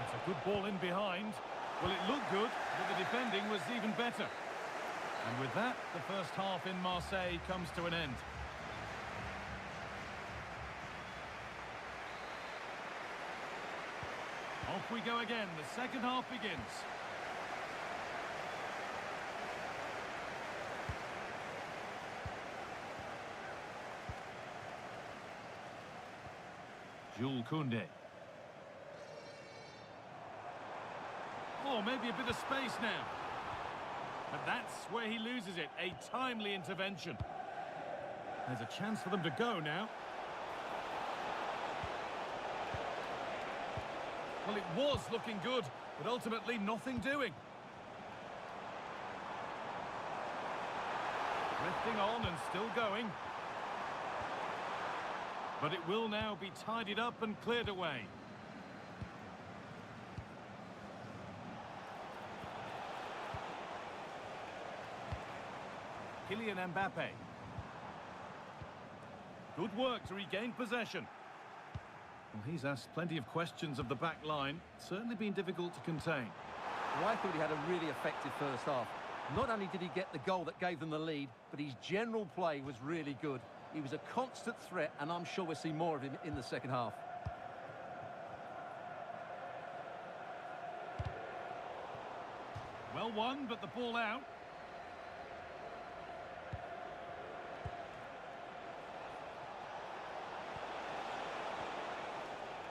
Speaker 3: It's a good ball in behind. Well, it looked good, but the defending was even better. And with that, the first half in Marseille comes to an end. Off we go again. The second half begins. Jules Koundé. Oh, maybe a bit of space now. But that's where he loses it. A timely intervention. There's a chance for them to go now. Well, it was looking good, but ultimately nothing doing. Drifting on and still going. But it will now be tidied up and cleared away. Kylian Mbappe. Good work to regain possession. Well, he's asked plenty of questions of the back line. Certainly been difficult to contain.
Speaker 4: Well, I thought he had a really effective first half. Not only did he get the goal that gave them the lead, but his general play was really good. He was a constant threat, and I'm sure we'll see more of him in the second half.
Speaker 3: Well won, but the ball out.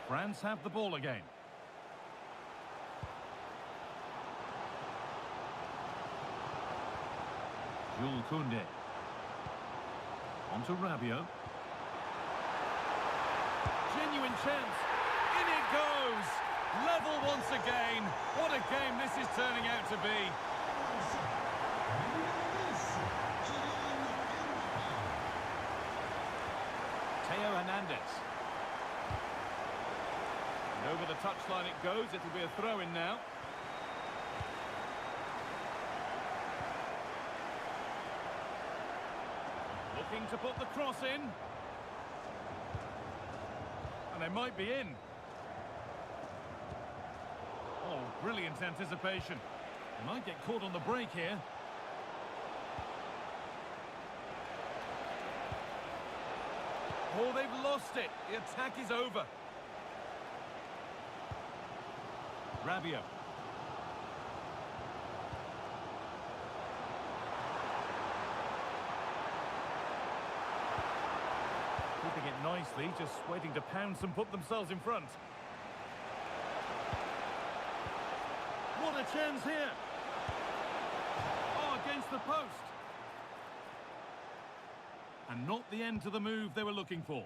Speaker 3: France have the ball again. Jules Koundé. On to Rabiot. Genuine chance. In it goes. Level once again. What a game this is turning out to be. Theo Hernandez. And over the touchline it goes. It'll be a throw-in now. Looking to put the cross in. And they might be in. Oh, brilliant anticipation. They might get caught on the break here. Oh, they've lost it. The attack is over. Rabiot. Keeping it nicely, just waiting to pounce and put themselves in front. What a chance here! Oh, against the post! And not the end to the move they were looking for.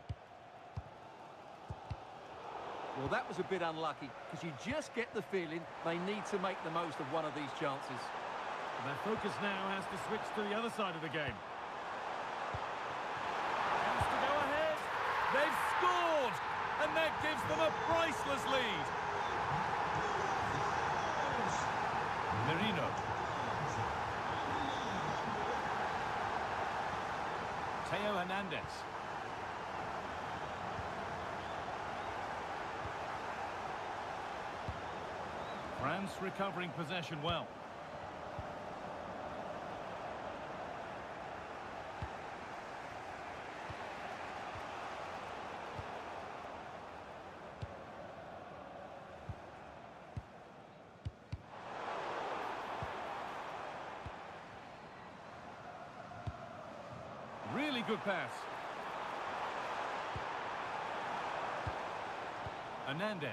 Speaker 4: Well, that was a bit unlucky, because you just get the feeling they need to make the most of one of these chances.
Speaker 3: Their focus now has to switch to the other side of the game. Chance to go ahead. They've scored! And that gives them a priceless lead. Merino. Theo Hernandez. France recovering possession well. Really good pass. Hernandez.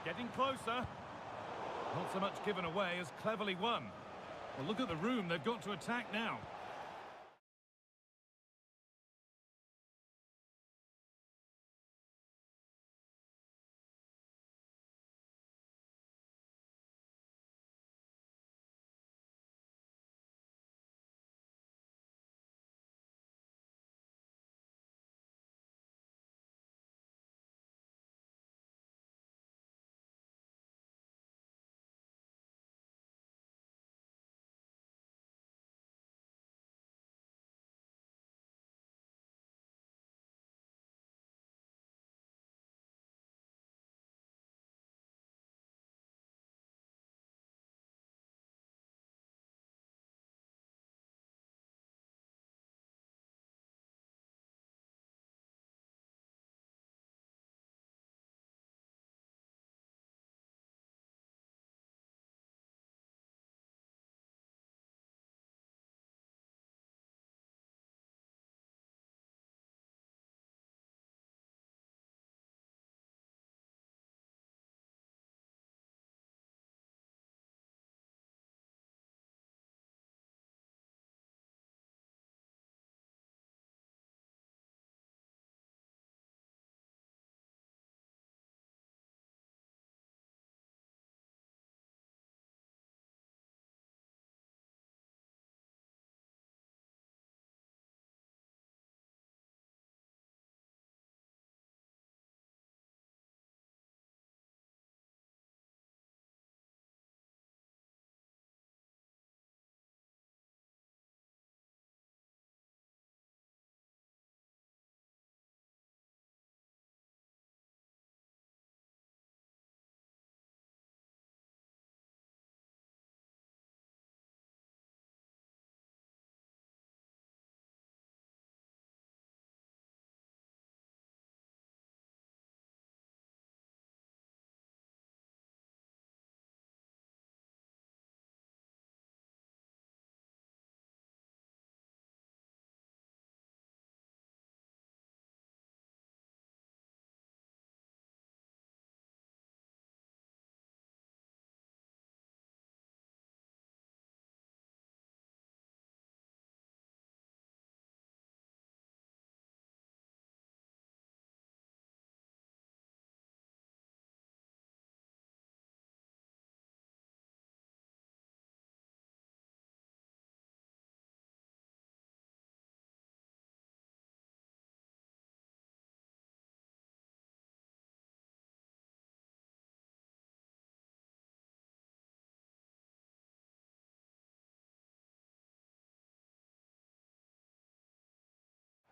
Speaker 3: Getting closer. Not so much given away as cleverly won. Well, look at the room they've got to attack now.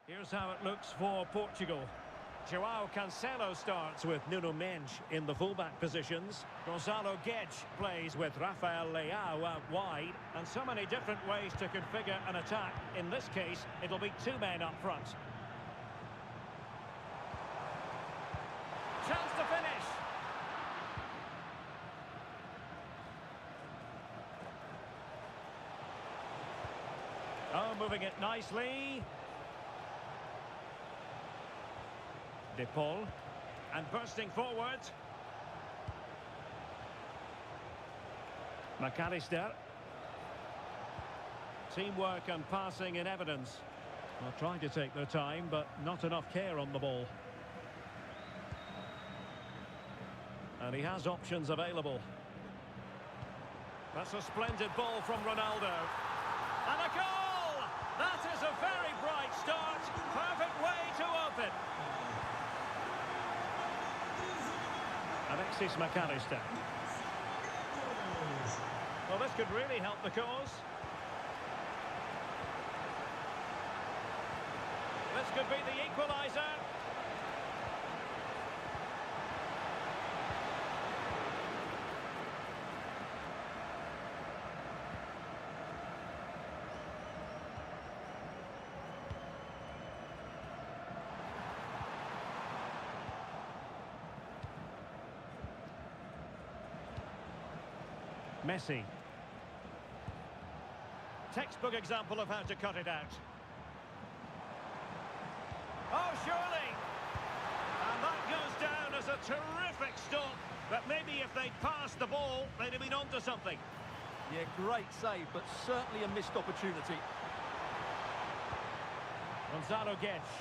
Speaker 1: Here's how it looks for Portugal. João Cancelo starts with Nuno Mendes in the fullback positions. Gonzalo Guedes plays with Rafael Leao out wide. And so many different ways to configure an attack. In this case, it'll be two men up front. Chance to finish. Oh, moving it nicely. De Paul, and bursting forward. McAllister. Teamwork and passing in evidence. Well, trying to take their time, but not enough care on the ball. And he has options available. That's a splendid ball from Ronaldo. And a goal! That is a very bright start. Perfect way to open. Alexis McAllister. Well, this could really help the cause. This could be the equaliser. Messi. Textbook example of how to cut it out. Oh, surely! And that goes down as a terrific stop. But maybe if they'd passed the ball, they'd have been onto something.
Speaker 4: Yeah, great save, but certainly a missed opportunity.
Speaker 1: Gonzalo Guedes.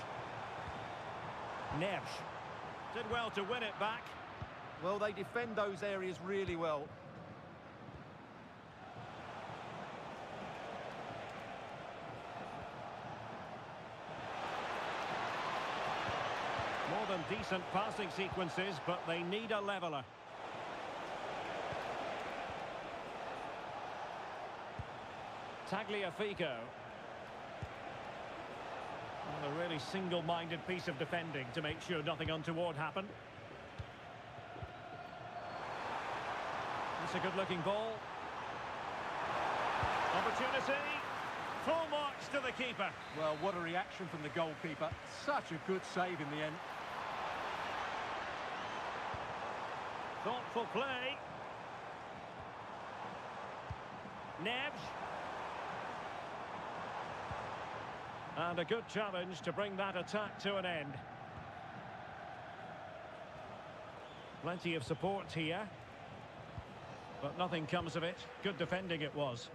Speaker 1: Neves. Did well to win it back.
Speaker 4: Well, they defend those areas really well.
Speaker 1: More than decent passing sequences, but they need a leveller. Tagliafico. Well, a really single-minded piece of defending to make sure nothing untoward happened. It's a good-looking ball. Opportunity. Full marks to the keeper.
Speaker 4: Well, what a reaction from the goalkeeper. Such a good save in the end.
Speaker 1: Thoughtful play. Neves. And a good challenge to bring that attack to an end. Plenty of support here. But nothing comes of it. Good defending it was.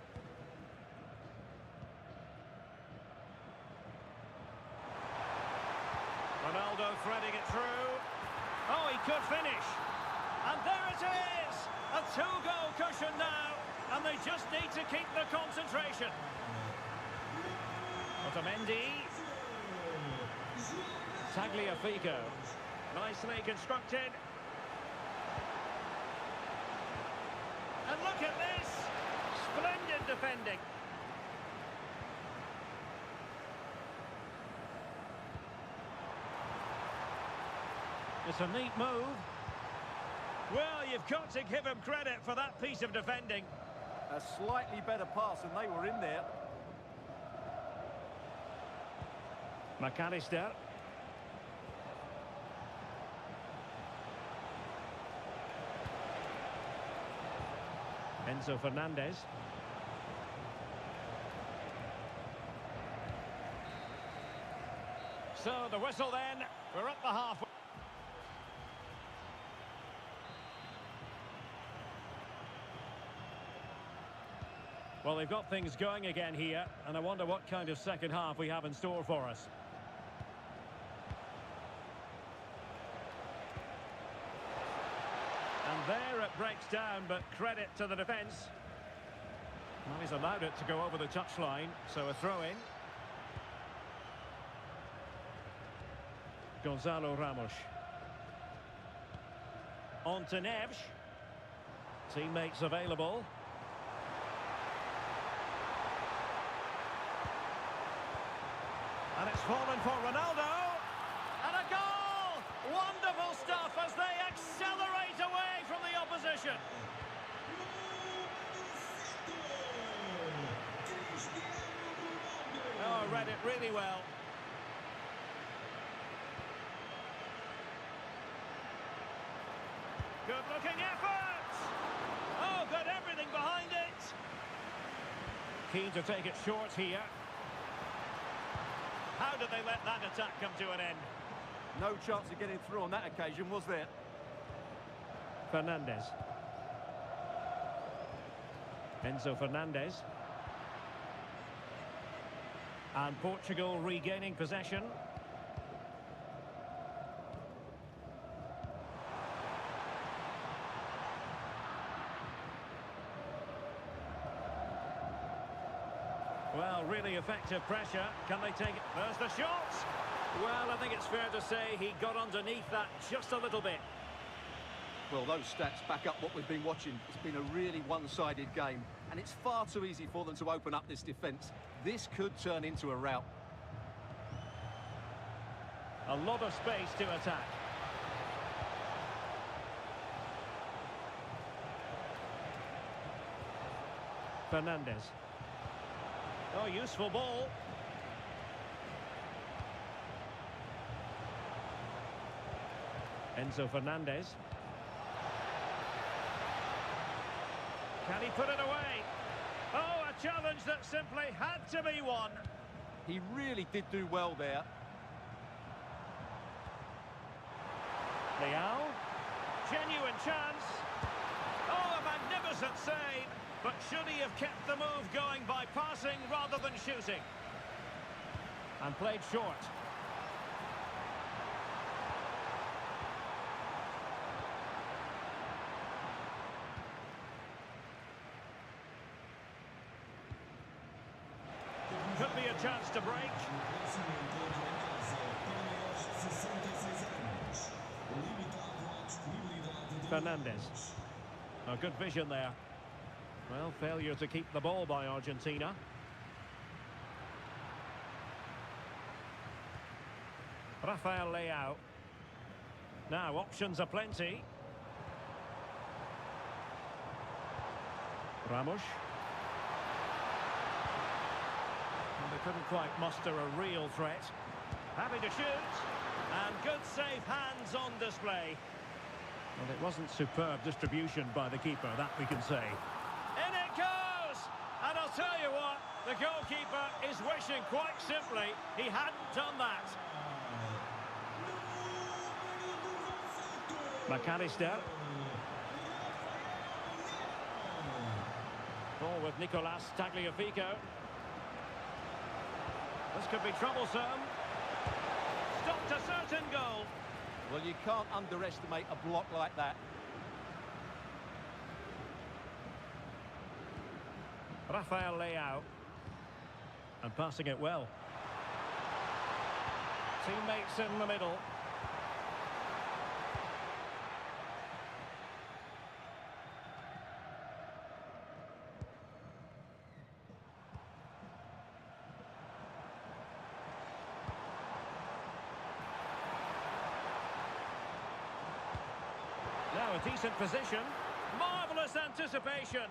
Speaker 1: Ronaldo threading it through. Oh, he could finish. And there it is! A two-goal cushion now. And they just need to keep the concentration. Otamendi. Tagliafico. Nicely constructed. And look at this! Splendid defending. It's a neat move. Well, you've got to give him credit for that piece of defending.
Speaker 4: A slightly better pass and they were in there.
Speaker 1: McAllister. Enzo Fernandez. So the whistle then. We're at the half. Well, they've got things going again here, and I wonder what kind of second half we have in store for us. And there it breaks down, but credit to the defence. Well, he's allowed it to go over the touchline, so a throw-in. Gonzalo Ramos. On to Neves. Teammates available. And And it's fallen for Ronaldo. And a goal! Wonderful stuff as they accelerate away from the opposition. Oh, read it really well. Good-looking effort! Oh, got everything behind it. Keen to take it short here. How did they let that attack come to an end?
Speaker 4: No chance of getting through on that occasion, was there?
Speaker 1: Fernandez. Enzo Fernandez. And Portugal regaining possession. Well, really effective pressure. Can they take it? There's the shot! Well, I think it's fair to say he got underneath that just a little bit.
Speaker 4: Well, those stats back up what we've been watching. It's been a really one-sided game, and it's far too easy for them to open up this defence. This could turn into a rout.
Speaker 1: A lot of space to attack. Fernandez. Oh, useful ball. Enzo Fernandez. Can he put it away? Oh, a challenge that simply had to be won.
Speaker 4: He really did do well there.
Speaker 1: Leao. Genuine chance. Oh, a magnificent save. But should he have kept the move going by passing rather than shooting? And played short. Could be a chance to break. Fernandez. A good vision there. Well, failure to keep the ball by Argentina. Rafael Leao. Now, options are plenty. Ramos. And they couldn't quite muster a real threat. Happy to shoot. And good safe hands on display. Well, it wasn't superb distribution by the keeper, that we can say. In it goes! And I'll tell you what, the goalkeeper is wishing quite simply he hadn't done that. McAllister. Ball with Nicolas Tagliafico. This could be troublesome. Stopped a certain goal.
Speaker 4: Well, you can't underestimate a block like that.
Speaker 1: Rafael Leao. And passing it well. Teammates in the middle. Now a decent position. Marvellous anticipation.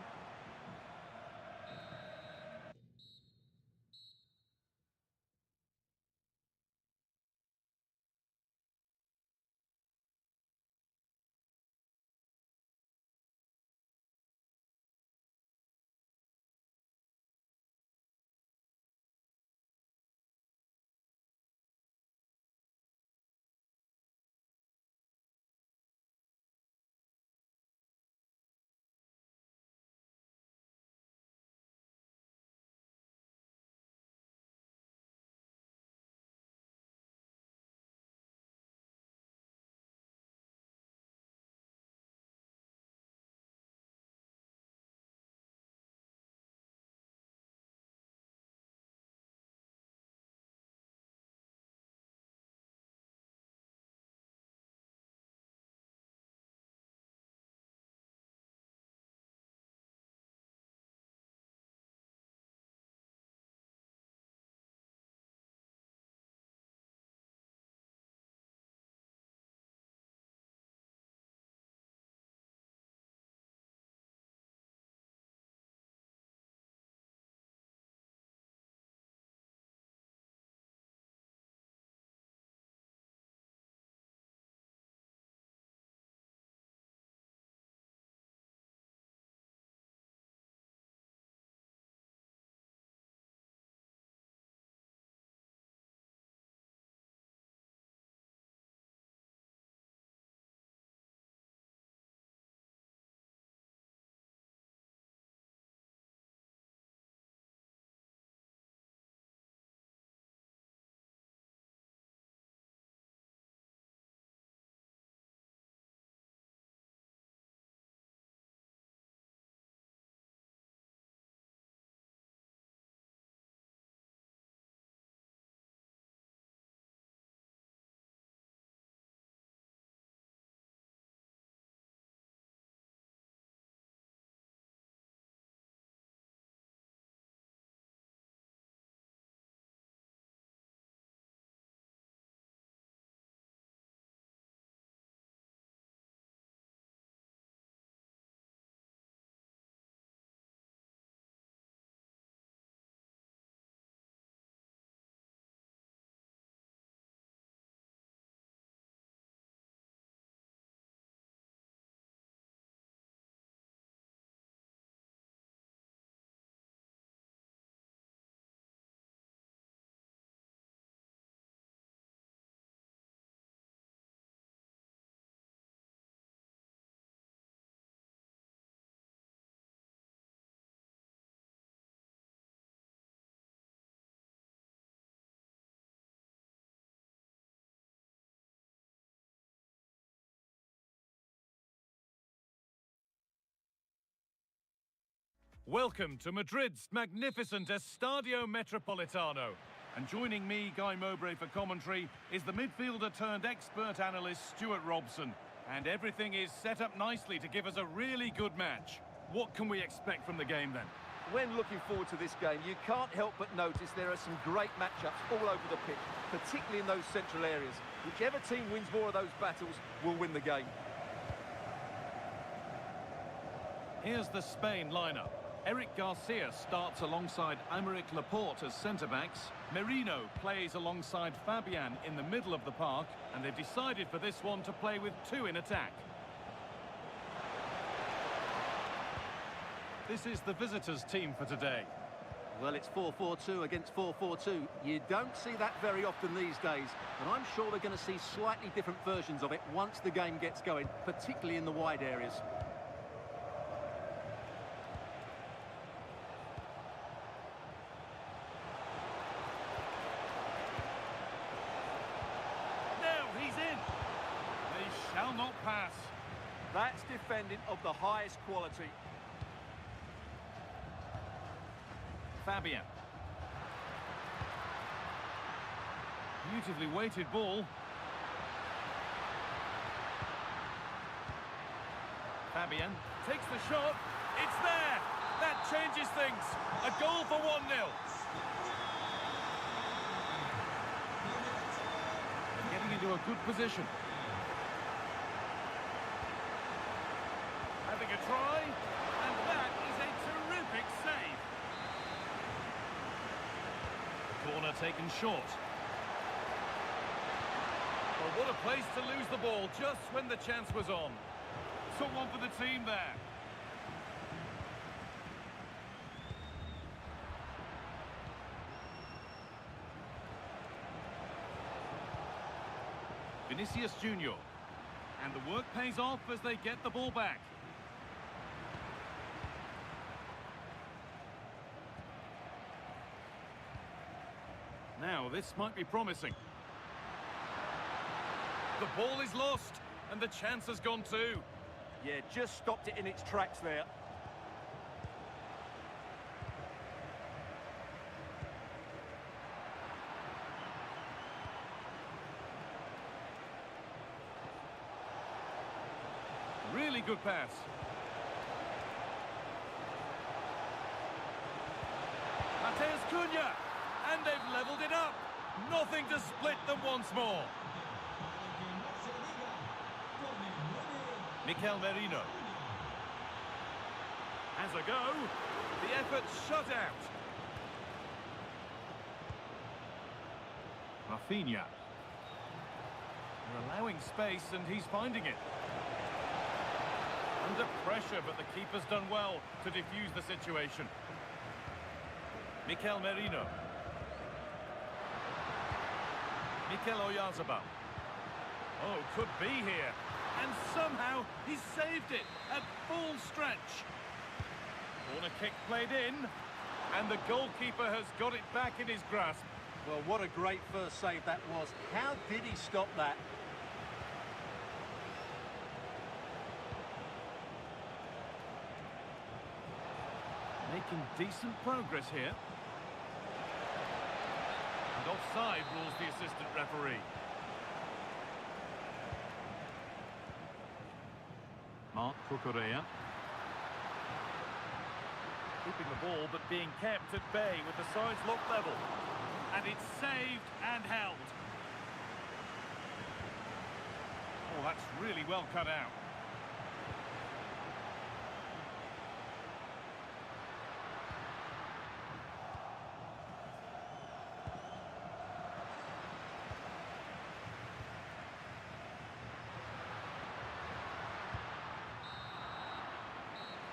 Speaker 3: Welcome to Madrid's magnificent Estadio Metropolitano. And joining me, Guy Mowbray, for commentary is the midfielder turned expert analyst Stuart Robson. And everything is set up nicely to give us a really good match. What can we expect from the game then?
Speaker 4: When looking forward to this game, you can't help but notice there are some great matchups all over the pitch, particularly in those central areas. Whichever team wins more of those battles will win the game.
Speaker 3: Here's the Spain lineup. Eric Garcia starts alongside Aymeric Laporte as centre-backs. Merino plays alongside Fabian in the middle of the park, and they've decided for this one to play with two in attack. This is the visitors' team for today.
Speaker 4: Well, it's 4-4-2 against 4-4-2. You don't see that very often these days, and I'm sure we're going to see slightly different versions of it once the game gets going, particularly in the wide areas.
Speaker 3: Shall not pass.
Speaker 4: That's defending of the highest quality.
Speaker 3: Fabian. Beautifully weighted ball. Fabian takes the shot. It's there. That changes things. A goal for 1-0. Getting into a good position. Having a try, and that is a terrific save. Corner taken short. Well, what a place to lose the ball just when the chance was on. Took one for the team there. Vinicius Junior. And the work pays off as they get the ball back. Now, this might be promising. The ball is lost, and the chance has gone too.
Speaker 4: Yeah, just stopped it in its tracks there.
Speaker 3: Really good pass. Mateus Cunha! And they've levelled it up. Nothing to split them once more. Mikel Merino. Has a go. The effort shut out. Rafinha. They're allowing space and he's finding it. Under pressure, but the keeper's done well to defuse the situation. Mikel Merino. Mikel Oyarzabal. Oh, could be here. And somehow he's saved it at full stretch. Corner kick played in. And the goalkeeper has got it back in his grasp.
Speaker 4: Well, what a great first save that was. How did he stop that?
Speaker 3: Making decent progress here. And offside rules the assistant referee. Marc Cucurella. Keeping the ball but being kept at bay with the sides locked level. And it's saved and held. Oh, that's really well cut out.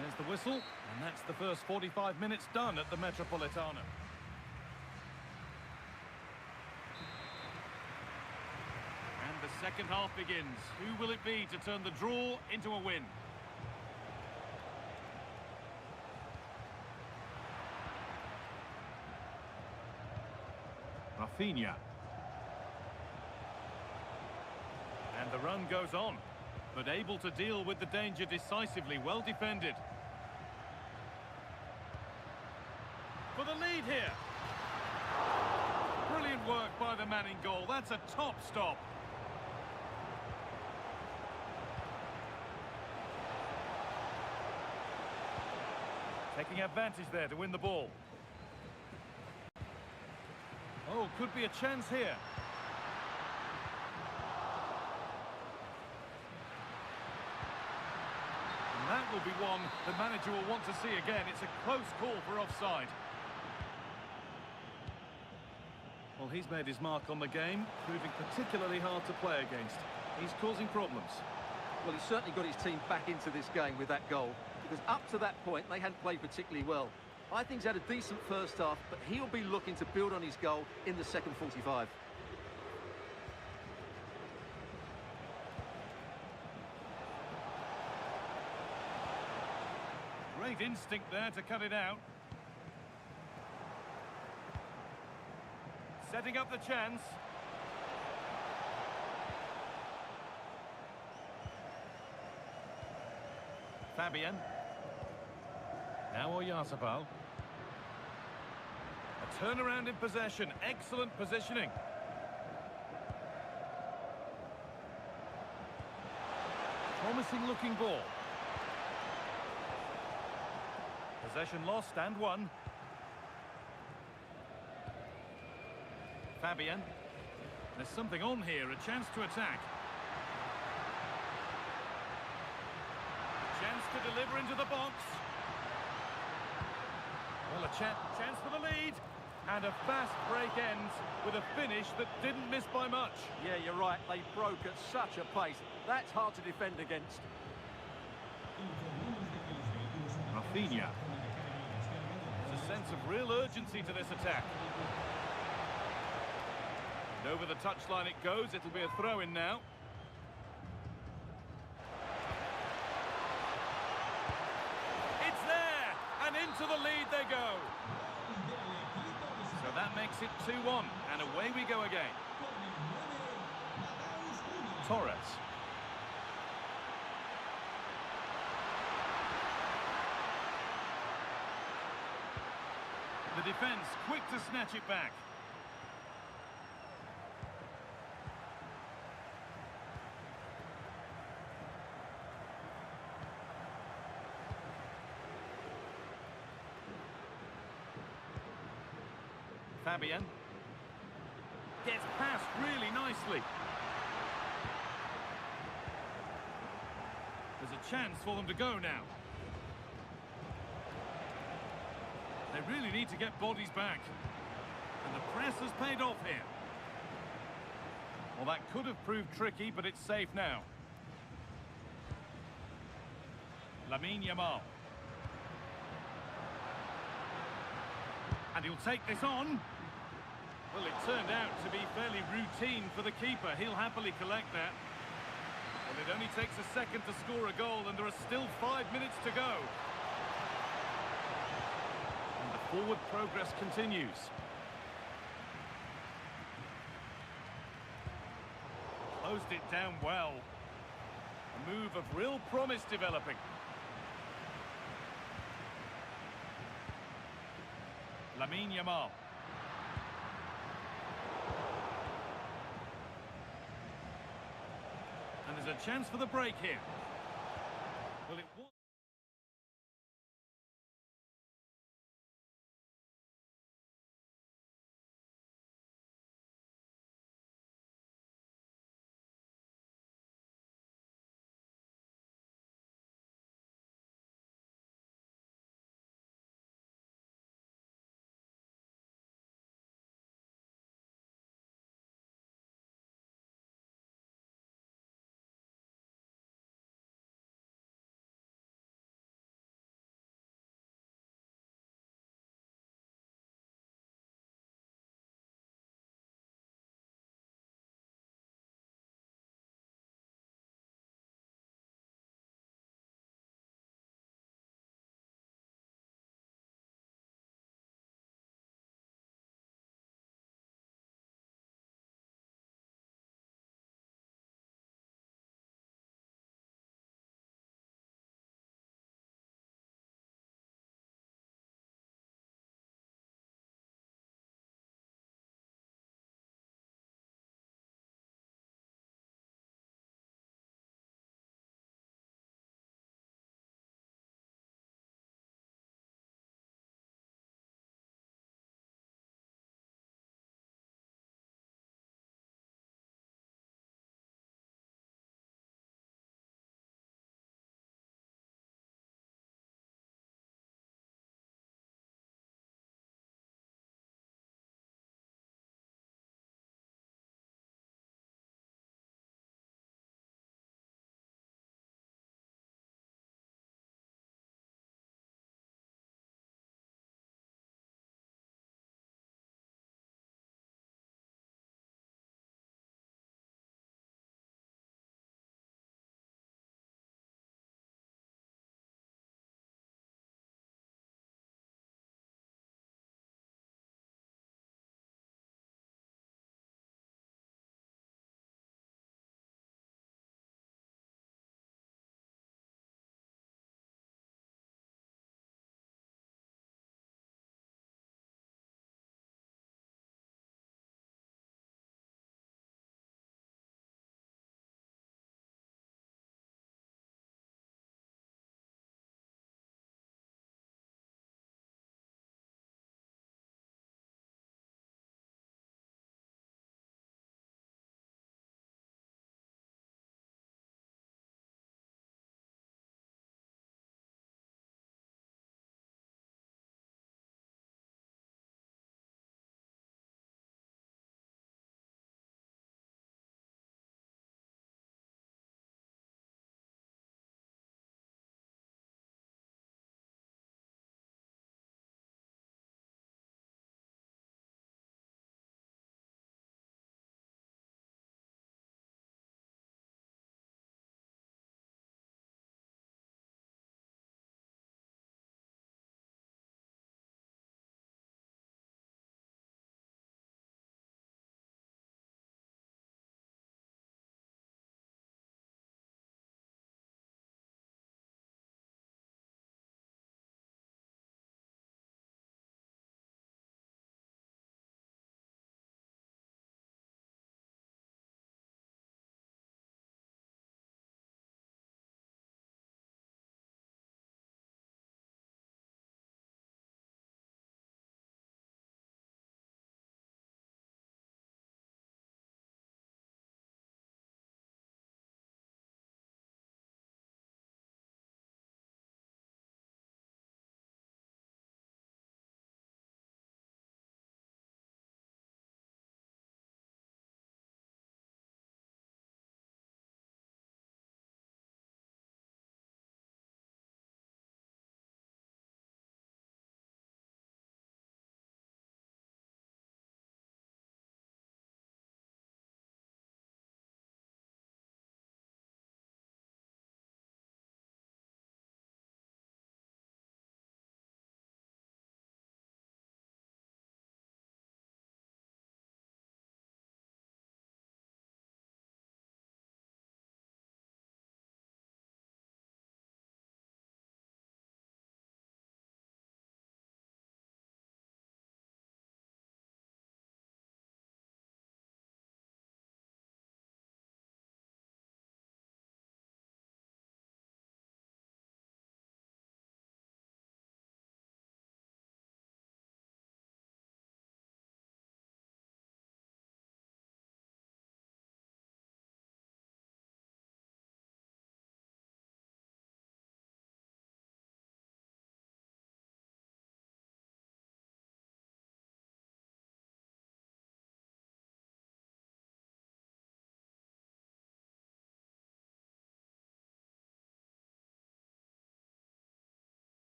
Speaker 3: There's the whistle, and that's the first 45 minutes done at the Metropolitano. And the second half begins. Who will it be to turn the draw into a win? Rafinha. And the run goes on, but able to deal with the danger decisively, well defended. for the lead here. Brilliant work by the man in goal. That's a top stop. Taking advantage there to win the ball. Oh, could be a chance here. And that will be one the manager will want to see again. It's a close call for offside. Well, he's made his mark on the game, proving particularly hard to play against. He's causing problems.
Speaker 4: Well, he's certainly got his team back into this game with that goal, because up to that point, they hadn't played particularly well. I think he's had a decent first half, but he'll be looking to build on his goal in the second 45.
Speaker 3: Great instinct there to cut it out. Setting up the chance. Fabian. Now Oyarzabal. A turnaround in possession. Excellent positioning. Promising looking ball. Possession lost and won. Fabian. There's something on here, a chance to attack. Chance to deliver into the box. Well, a chance for the lead. And a fast break ends with a finish that didn't miss by much.
Speaker 4: Yeah, you're right. They broke at such a pace. That's hard to defend against.
Speaker 3: Rafinha. There's a sense of real urgency to this attack. And over the touchline it goes. It'll be a throw-in now. It's there! And into the lead they go. So that makes it 2-1. And away we go again. Torres. The defence quick to snatch it back. Fabian gets past really nicely. There's a chance for them to go now. They really need to get bodies back. And the press has paid off here. Well, that could have proved tricky, but it's safe now. Lamine Yamal. And he'll take this on. Well, it turned out to be fairly routine for the keeper. He'll happily collect that. Well, it only takes a second to score a goal, and there are still 5 minutes to go. And the forward progress continues. Closed it down well. A move of real promise developing. Lamine Yamal. And there's a chance for the break here. Well, it was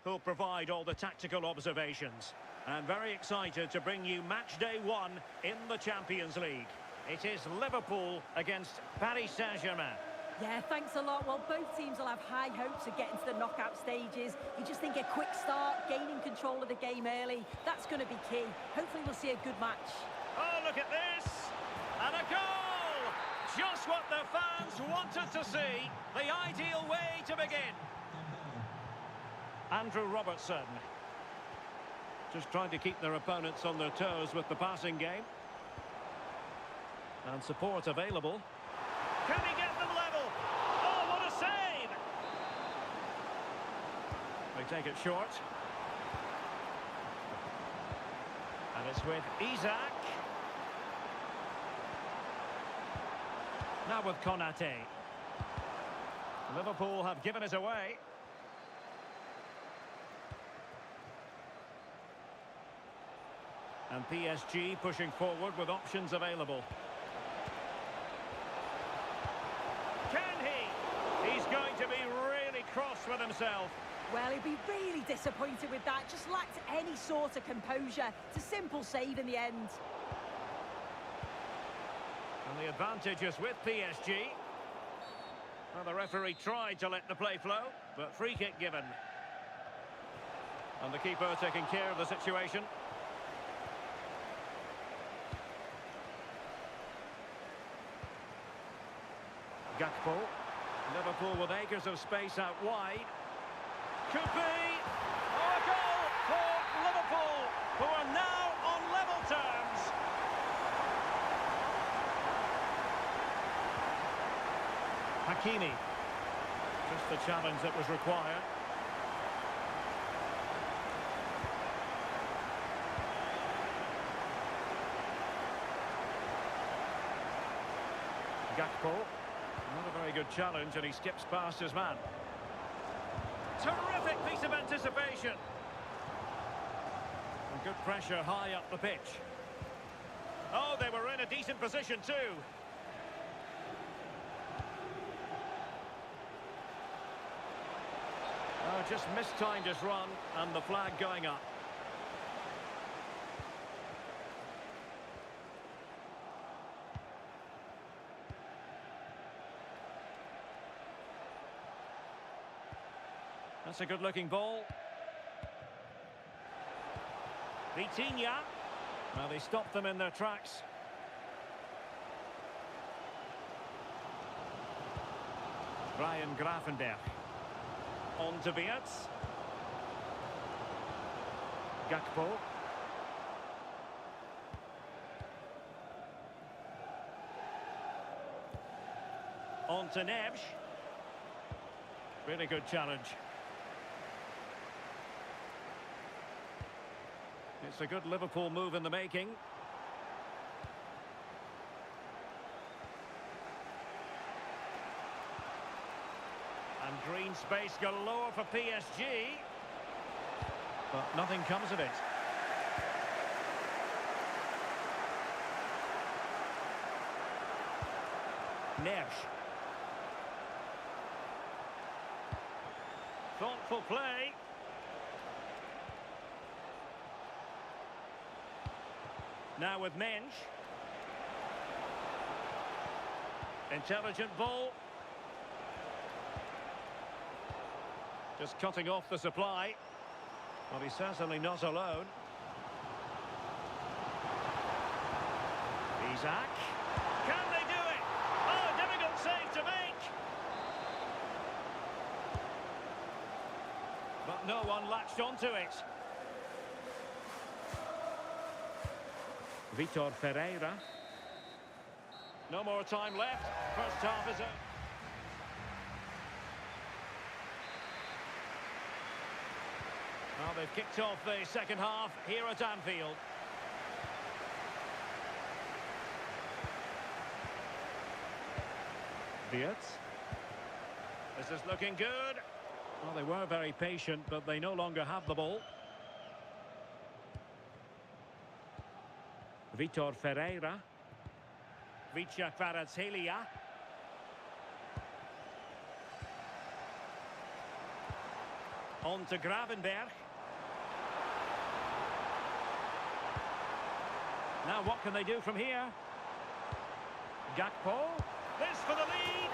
Speaker 1: who'll provide all the tactical observations. And very excited to bring you match day 1 in the Champions League. It is Liverpool against Paris Saint-Germain.
Speaker 2: Yeah, thanks a lot. Well, both teams will have high hopes of getting to the knockout stages. You just think a quick start, gaining control of the game early, that's going to be key. Hopefully we'll see a good match.
Speaker 1: Oh, look at this! And a goal! Just what the fans wanted to see. The ideal way to begin. Andrew Robertson. Just trying to keep their opponents on their toes with the passing game. And support available. Can he get them level? Oh, what a save! They take it short. And it's with Isak. Now with Konate. Liverpool have given it away. And PSG pushing forward with options available. Can he? He's going to be really cross with himself.
Speaker 2: Well, he'd be really disappointed with that. Just lacked any sort of composure. It's a simple save in the end.
Speaker 1: And the advantage is with PSG. Well, the referee tried to let the play flow, but free kick given. And the keeper taking care of the situation. Gakpo. Liverpool with acres of space out wide. Could be. Oh, a goal for Liverpool, who are now on level terms. Hakimi. Just the challenge that was required. Gakpo. Not a very good challenge, and he skips past his man. Terrific piece of anticipation. And good pressure high up the pitch. Oh, they were in a decent position too. Oh, just mistimed his run, and the flag going up. That's a good-looking ball. Vitinha. Well, they stopped them in their tracks. Brian Grafenberg. On to Wirtz. Gakpo. On to Neves. Really good challenge. It's a good Liverpool move in the making. And green space galore for PSG. But nothing comes of it. Neves. Thoughtful play. Now with Mensch. Intelligent ball. Just cutting off the supply. Well, he's certainly not alone. Isak. Can they do it? Oh, difficult save to make. But no one latched onto it. Vitor Ferreira. No more time left. First half is over. Well, they've kicked off the second half here at Anfield. Wirtz. This is looking good. Well, they were very patient, but they no longer have the ball. Vitor Ferreira. Vicha Kvaratskhelia. On to Gravenberg. Now what can they do from here? Gakpo. This for the lead.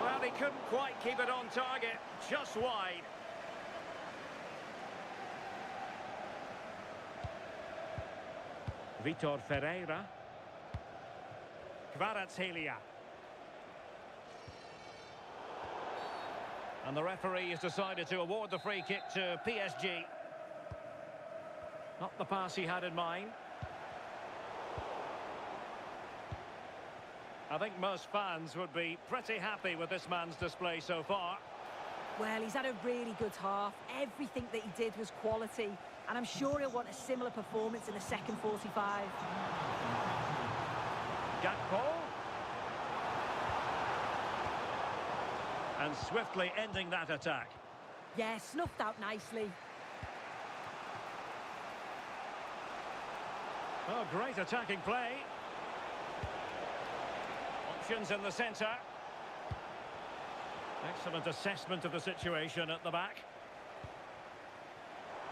Speaker 1: Well, he couldn't quite keep it on target. Just wide. Vitor Ferreira. Kvaratskhelia. And the referee has decided to award the free kick to PSG. Not the pass he had in mind. I think most fans would be pretty happy with this man's display so far.
Speaker 2: Well, he's had a really good half. Everything that he did was quality. And I'm sure he'll want a similar performance in the second 45.
Speaker 1: Gakpo. And swiftly ending that attack.
Speaker 2: Yeah, snuffed out nicely.
Speaker 1: Oh, great attacking play. Options in the centre. Excellent assessment of the situation at the back.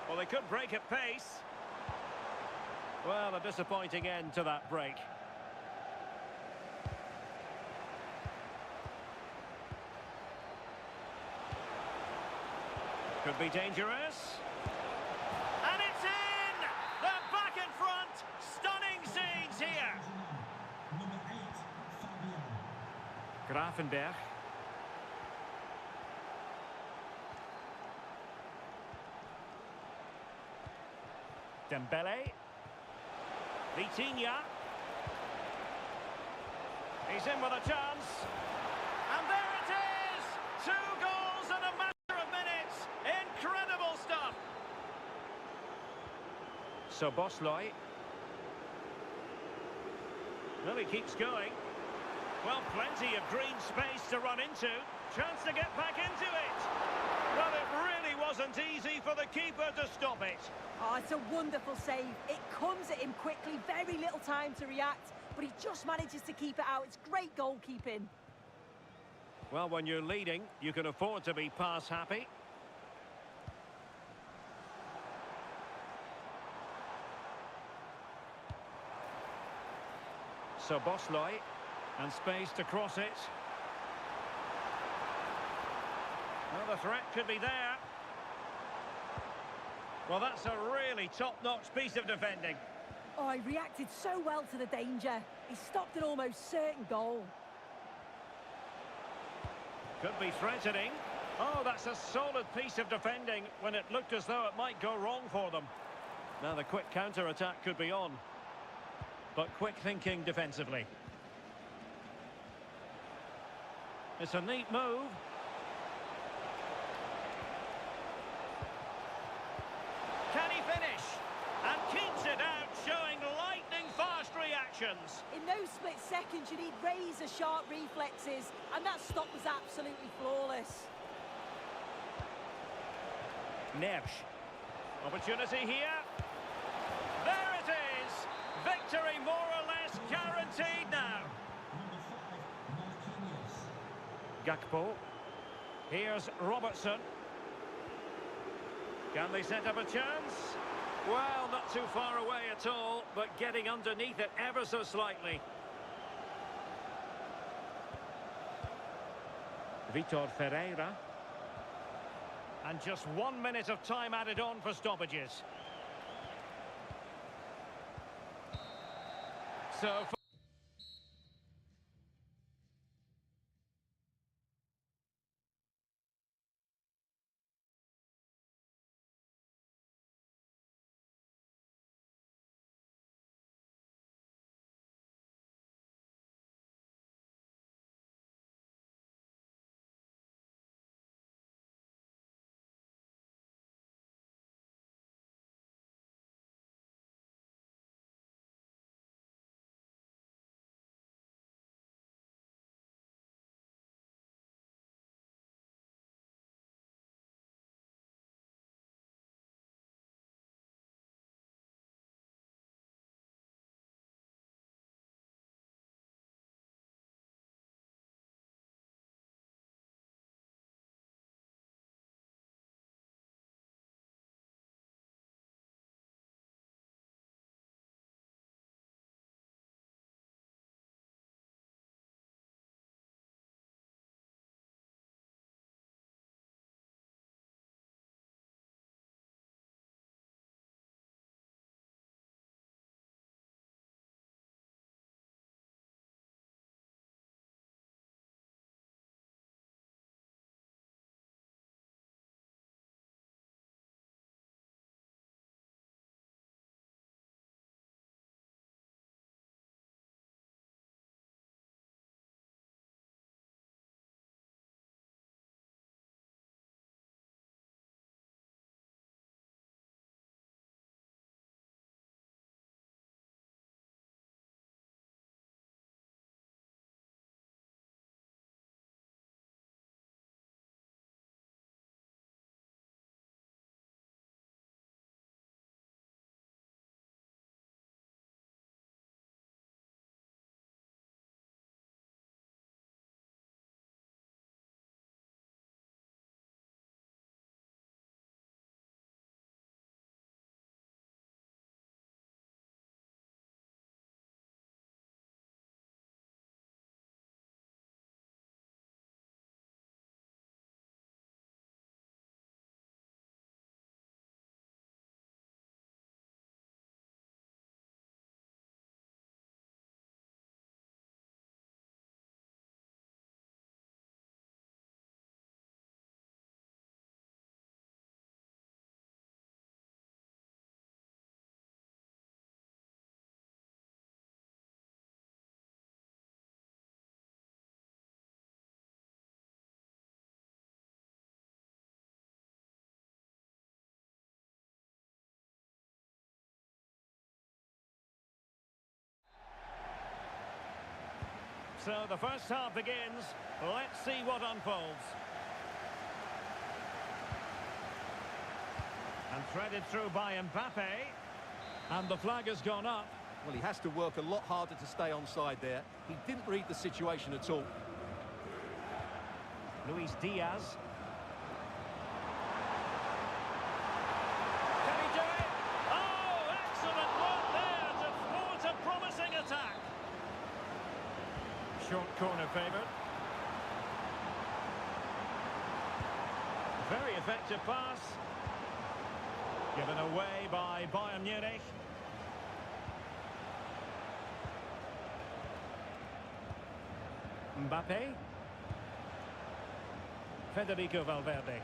Speaker 1: Well, they could break at pace. Well, a disappointing end to that break. Could be dangerous. And it's in! They're back in front! Stunning scenes here! Gravenberg. Dembele. Vitinha. He's in with a chance. And there it is! 2 goals in a matter of minutes! Incredible stuff! So Bosley. Well, he keeps going. Well, plenty of green space to run into. Chance to get back into it. Well, it really wasn't easy for the keeper to stop it.
Speaker 2: Oh, it's a wonderful save. It comes at him quickly, very little time to react, but he just manages to keep it out. It's great goalkeeping.
Speaker 1: Well, when you're leading, you can afford to be pass happy. So Bosley, and space to cross it. Well, the threat could be there. Well, that's a really top-notch piece of defending.
Speaker 2: Oh, he reacted so well to the danger. He stopped an almost certain goal.
Speaker 1: Could be threatening. Oh, that's a solid piece of defending when it looked as though it might go wrong for them. Now the quick counter-attack could be on. But quick thinking defensively. It's a neat move. Can he finish? And keeps it out, showing lightning-fast reactions.
Speaker 2: In those split seconds, you need razor-sharp reflexes, and that stop was absolutely flawless.
Speaker 1: Neves. Opportunity here. There it is! Victory more or less guaranteed now. Gakpo. Here's Robertson. Can they set up a chance? Well, not too far away at all, but getting underneath it ever so slightly. Vitor Ferreira. And just 1 minute of time added on for stoppages. So... So the first half begins. Let's see what unfolds. And threaded through by Mbappe. And the flag has gone up.
Speaker 4: Well, he has to work a lot harder to stay onside there. He didn't read the situation at all.
Speaker 1: Luis Diaz. Can he do it? Oh, excellent work there to thwart a promising attack. Short corner favoured. Very effective pass. Given away by Bayern Munich. Mbappe. Federico Valverde.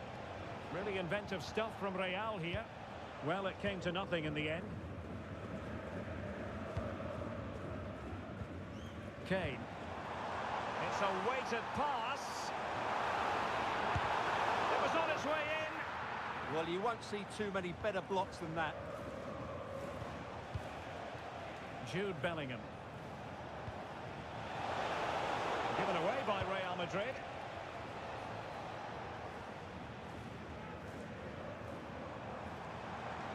Speaker 1: Really inventive stuff from Real here. Well, it came to nothing in the end. Kane. It's a weighted pass. It was on its way in.
Speaker 4: Well, you won't see too many better blocks than that.
Speaker 1: Jude Bellingham. Given away by Real Madrid.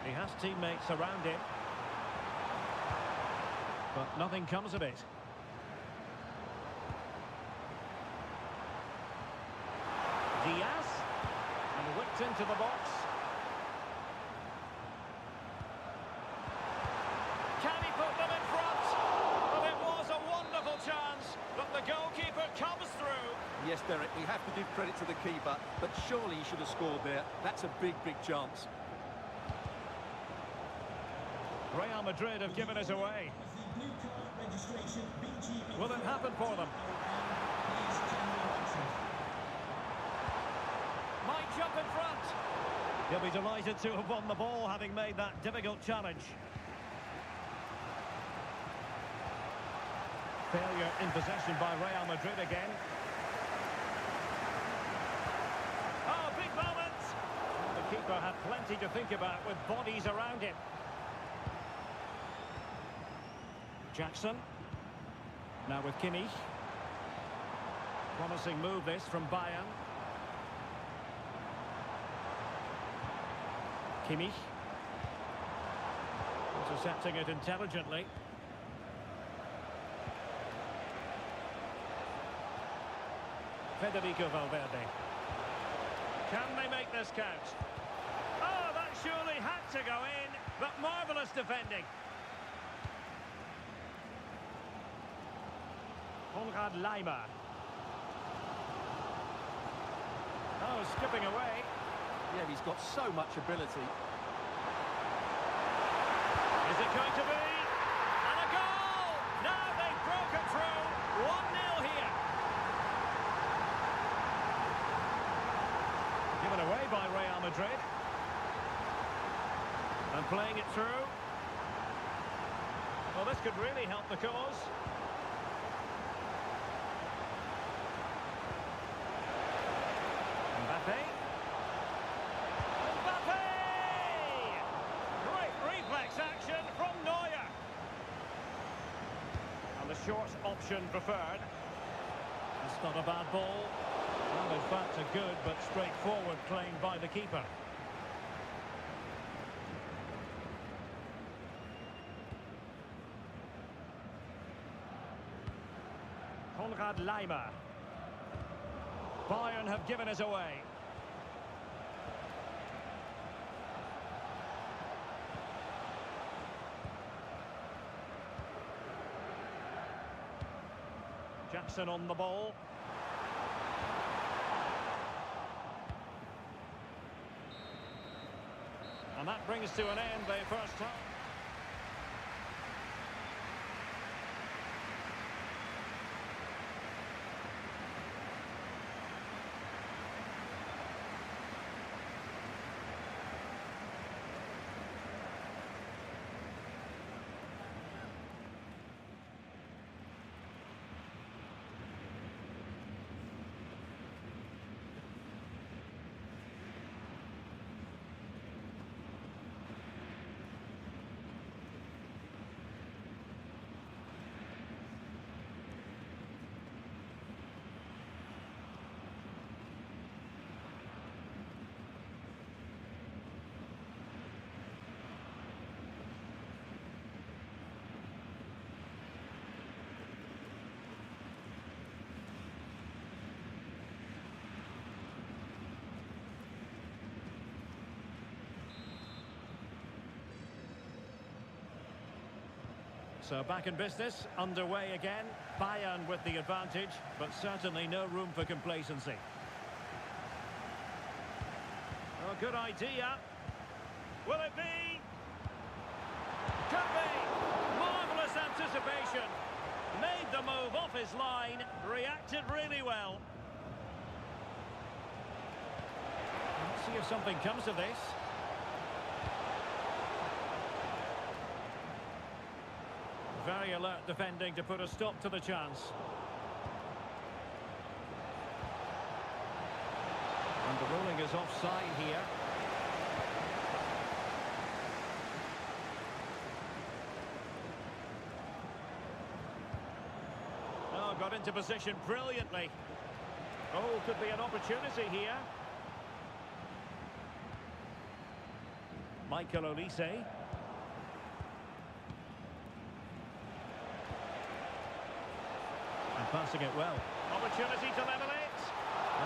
Speaker 1: He has teammates around him. But nothing comes of it. Diaz. And whipped into the box. Can he put them in front? Well, it was a wonderful chance, but the goalkeeper comes through.
Speaker 4: Yes, Derek, we have to give credit to the keeper, but surely he should have scored there. That's a big, big chance.
Speaker 1: Real Madrid have given us away. Will it happen for them? Might jump in front. He'll be delighted to have won the ball, having made that difficult challenge. Failure in possession by Real Madrid again. Oh, big moment! The keeper had plenty to think about with bodies around him. Jackson. Now with Kimmich. Promising move this from Bayern. Kimmich. Intercepting it intelligently. Federico Valverde. Can they make this count? Oh, that surely had to go in, but marvellous defending. Konrad Laimer. Oh, skipping away.
Speaker 4: Yeah, he's got so much ability.
Speaker 1: Is it going to be? And a goal! Now they've broken through. 1-0 here. Given away by Real Madrid. And playing it through. Well, this could really help the cause. Mbappe. Mbappe! Great reflex action from Neuer. And the short option preferred. It's not a bad ball. Well, in fact, a good but straightforward claim by the keeper. Konrad Laimer. Bayern have given us away. Jackson on the ball. And that brings to an end the first half. So back in business, underway again. Bayern with the advantage, but certainly no room for complacency. Oh, good idea. Will it be? Could be. Marvellous anticipation. Made the move off his line. Reacted really well. Let's see if something comes of this. Very alert defending to put a stop to the chance. And the ruling is offside here. Oh, got into position brilliantly. Oh, could be an opportunity here. Michael Olise. And passing it well. Opportunity to level it.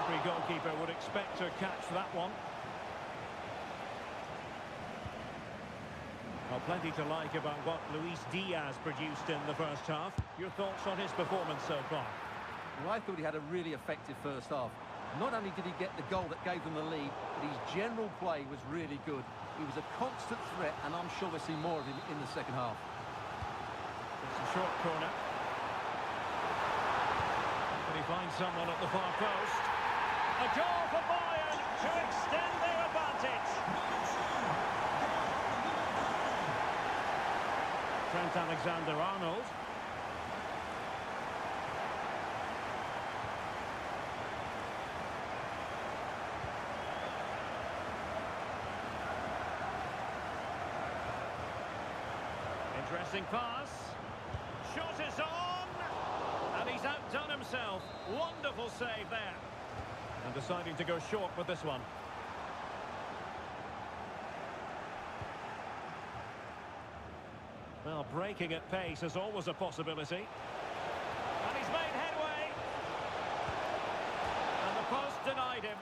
Speaker 1: Every goalkeeper would expect to catch that one. Well, plenty to like about what Luis Diaz produced in the first half. Your thoughts on his performance so far?
Speaker 4: Well, I thought he had a really effective first half. Not only did he get the goal that gave them the lead, but his general play was really good. He was a constant threat, and I'm sure we'll see more of him in the second half.
Speaker 1: It's a short corner. Can he find someone at the far post? A goal for Bayern to extend their advantage. Trent Alexander-Arnold. Interesting pass. Shot is on. And he's outdone himself. Wonderful save there. And deciding to go short with this one. Well, breaking at pace is always a possibility. And he's made headway. And the post denied him.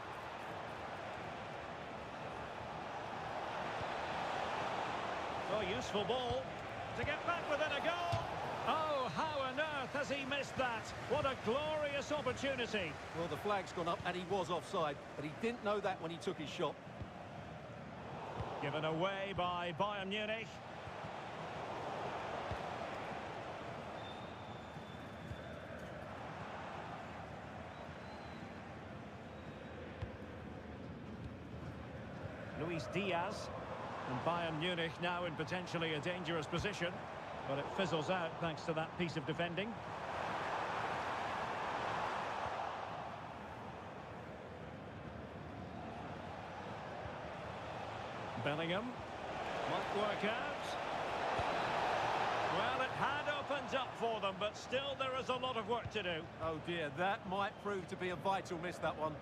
Speaker 1: Oh, useful ball. To get back within a goal. Oh, how on earth has he missed that? What a glorious opportunity.
Speaker 4: Well, the flag's gone up and he was offside, but he didn't know that when he took his shot.
Speaker 1: Given away by Bayern Munich. Luis Diaz. And Bayern Munich now in potentially a dangerous position. But it fizzles out thanks to that piece of defending. Bellingham. Might work out. Well, it had opened up for them, but still there is a lot of work to do.
Speaker 4: Oh dear, that might prove to be a vital miss, that one.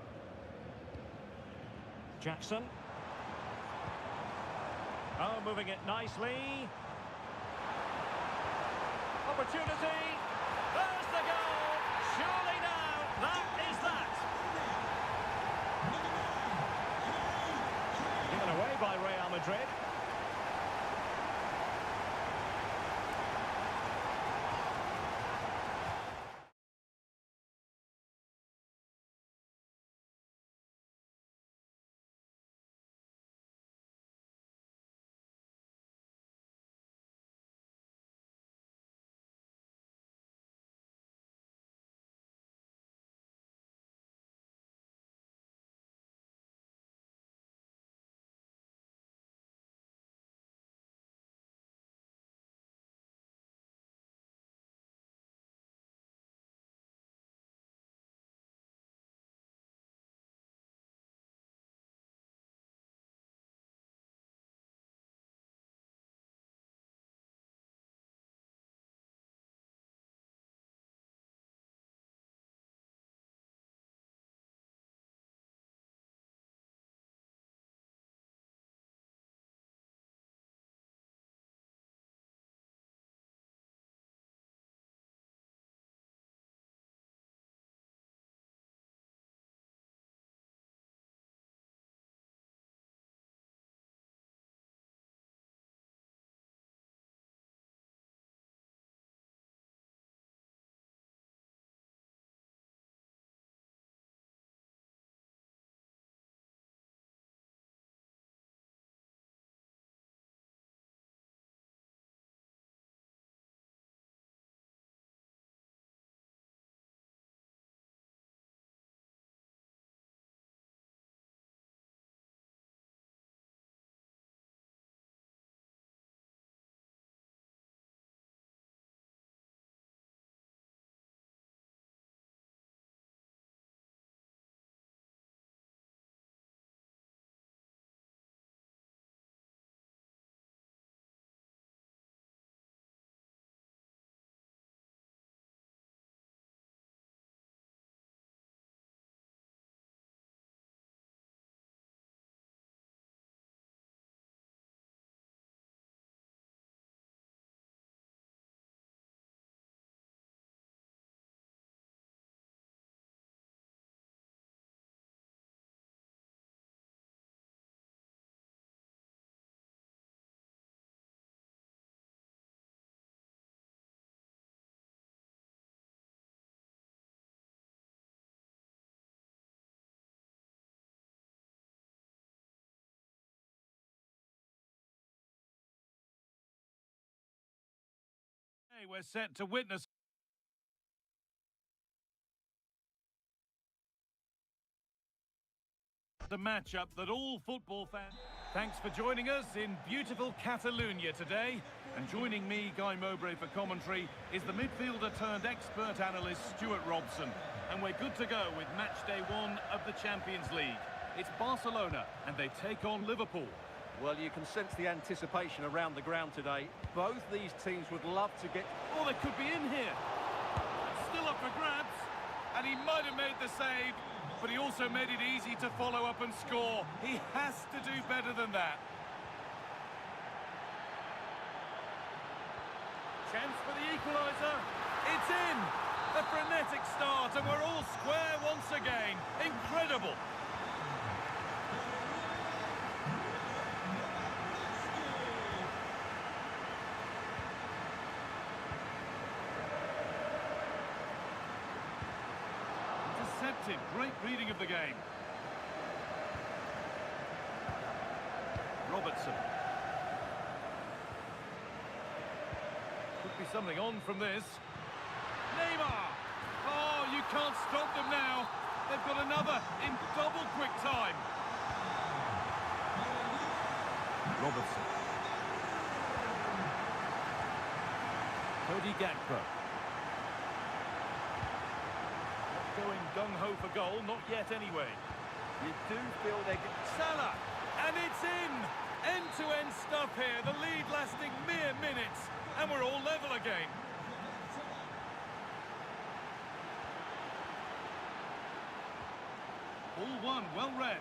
Speaker 1: Jackson. Oh, moving it nicely. Opportunity. There's the goal. Surely now, that is that. Given away by Real Madrid.
Speaker 3: We're set to witness the matchup that all football fans... Thanks for joining us in beautiful Catalonia today. And joining me, Guy Mowbray, for commentary is the midfielder-turned-expert analyst Stuart Robson. And we're good to go with match day 1 of the Champions League. It's Barcelona, and they take on Liverpool.
Speaker 4: Well, you can sense the anticipation around the ground today. Both these teams would love to get...
Speaker 3: Oh, they could be in here. Still up for grabs. And he might have made the save, but he also made it easy to follow up and score. He has to do better than that. Chance for the equaliser. It's in. A frenetic start, and we're all square once again. Incredible. Intercepted. Great reading of the game. Robertson. Could be something on from this. Neymar! Oh, you can't stop them now. They've got another in double quick time. Robertson. Cody Gakpo. Not going gung-ho for goal, not yet anyway.
Speaker 4: You do feel they're...
Speaker 3: Salah! And it's in! End-to-end stuff here, the lead lasting mere minutes. And we're all level again. All one, well read.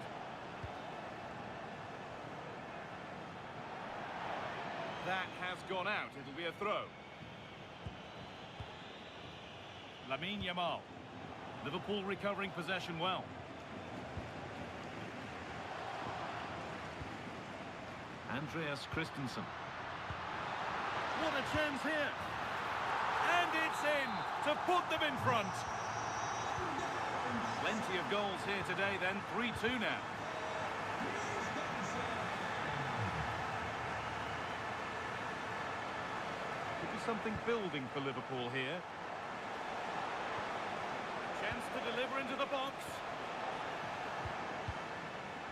Speaker 3: That has gone out. It'll be a throw. Lamine Yamal. Liverpool recovering possession well. Andreas Christensen. What a chance here. And it's in to put them in front. Plenty of goals here today then. 3-2 now. Could be something building for Liverpool here. Chance to deliver into the box.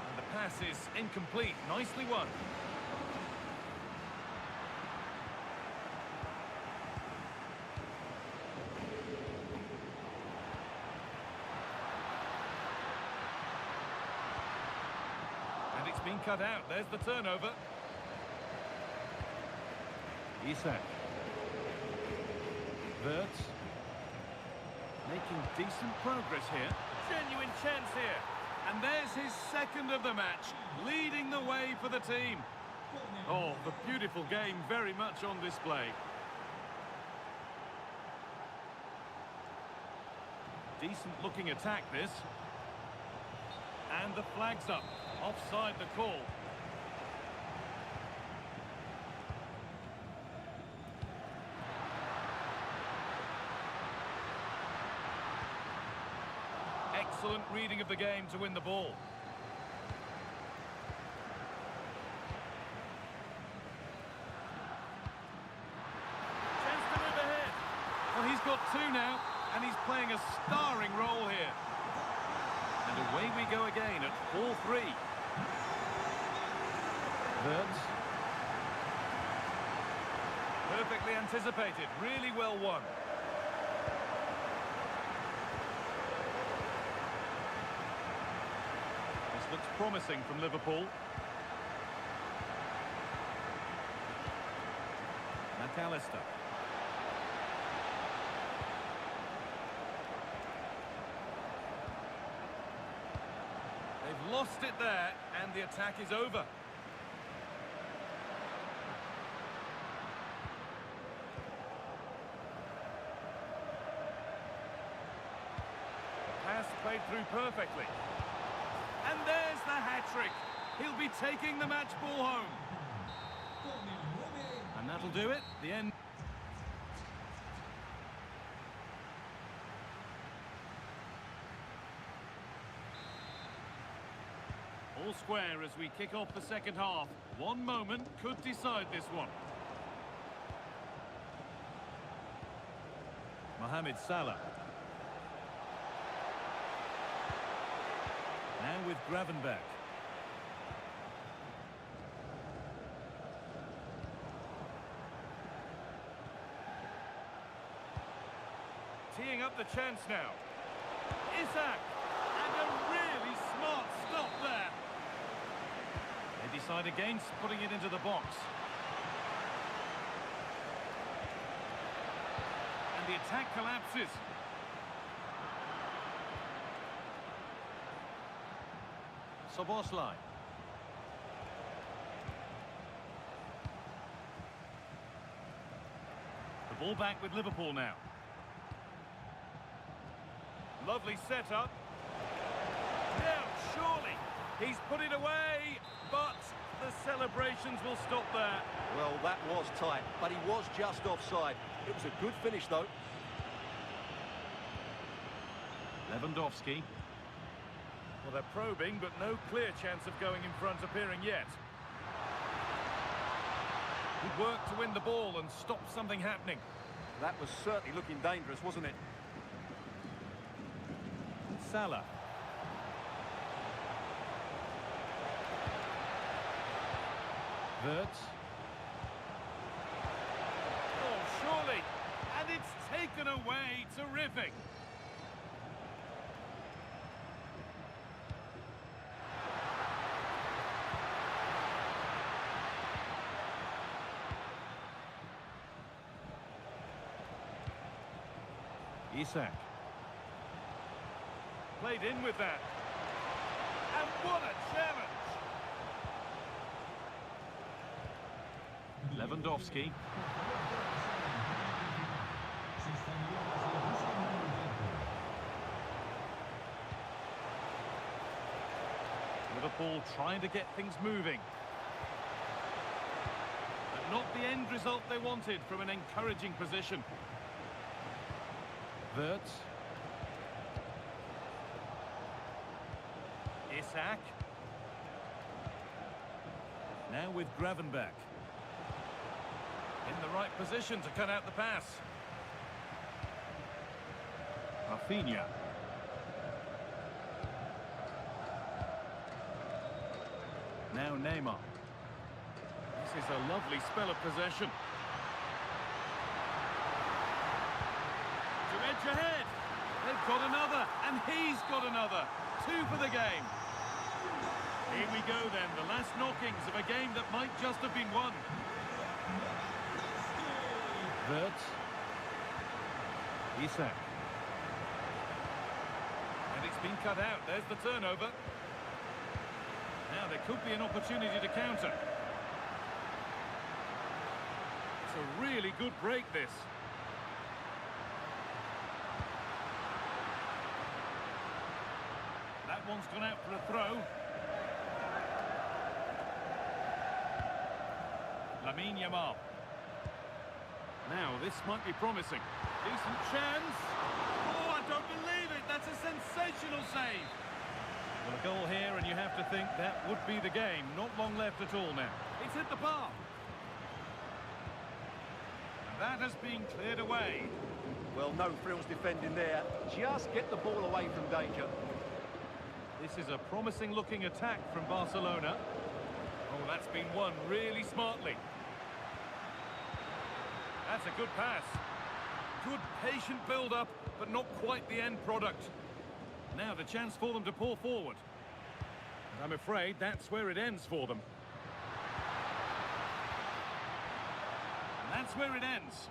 Speaker 3: And the pass is incomplete. Nicely won. And it's been cut out. There's the turnover. Isak. Wirtz. Making decent progress here. Genuine chance here. And there's his second of the match, leading the way for the team. Oh, the beautiful game very much on display. Decent looking attack this. And the flag's up. Offside the call. Excellent reading of the game to win the ball. Chance to move ahead. Well, he's got two now, and he's playing a starring role here. And away we go again at 4-3. Wirtz. Perfectly anticipated, really well won. This looks promising from Liverpool. McAllister. They've lost it there, and the attack is over. Pass played through perfectly. And there's the hat-trick. He'll be taking the match ball home. And that'll do it. The end. All square as we kick off the second half. One moment could decide this one. Mohamed Salah. Now with Gravenberch. Teeing up the chance now. Isak! And a really smart stop there. They decide against putting it into the box. And the attack collapses. Soboslai. The ball back with Liverpool now. Lovely setup. Now, surely, he's put it away, but the celebrations will stop there.
Speaker 4: Well, that was tight, but he was just offside. It was a good finish, though.
Speaker 3: Lewandowski. Well, they're probing, but no clear chance of going in front appearing yet. Good work to win the ball and stop something happening.
Speaker 4: That was certainly looking dangerous, wasn't it?
Speaker 3: Salah. Wirtz. Oh, surely. And it's taken away. Terrific. Isak. Played in with that. And what a challenge! Lewandowski. Liverpool trying to get things moving. But not the end result they wanted from an encouraging position. Wirtz. Isak. Now with Gravenberch. In the right position to cut out the pass. Rafinha. Now Neymar. This is a lovely spell of possession. To edge ahead. They've got another, and he's got another. 2 for the game. Here we go then, the last knockings of a game that might just have been won. Wirtz. Isak. And it's been cut out, there's the turnover. Now there could be an opportunity to counter. It's a really good break, this. That one's gone out for a throw. Lamine Yamal. Now, this might be promising. Decent chance. Oh, I don't believe it. That's a sensational save. Well, a goal here, and you have to think that would be the game. Not long left at all now. It's hit the bar. And that has been cleared away.
Speaker 4: Well, no frills defending there. Just get the ball away from danger.
Speaker 3: This is a promising-looking attack from Barcelona. Oh, that's been won really smartly. That's a good pass. Good patient build-up, but not quite the end product. Now the chance for them to pull forward. And I'm afraid that's where it ends for them. And that's where it ends.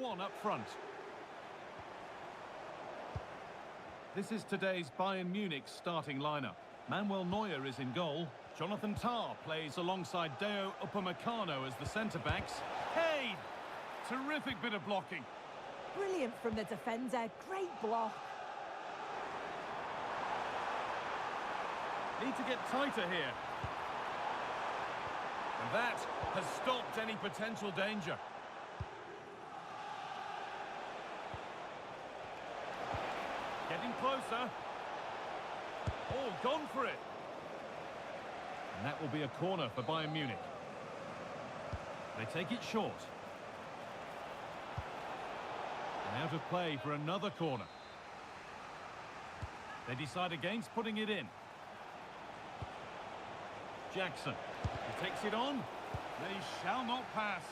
Speaker 3: one up front. This is today's Bayern Munich starting lineup. Manuel Neuer is in goal. Jonathan Tah plays alongside Dayot Upamecano as the centre-backs. Hey! Terrific bit of blocking.
Speaker 2: Brilliant from the defender. Great block.
Speaker 3: Need to get tighter here. And that has stopped any potential danger. Getting closer. Oh, gone for it. And that will be a corner for Bayern Munich. They take it short. And out of play for another corner. They decide against putting it in. Jackson. He takes it on. They shall not pass.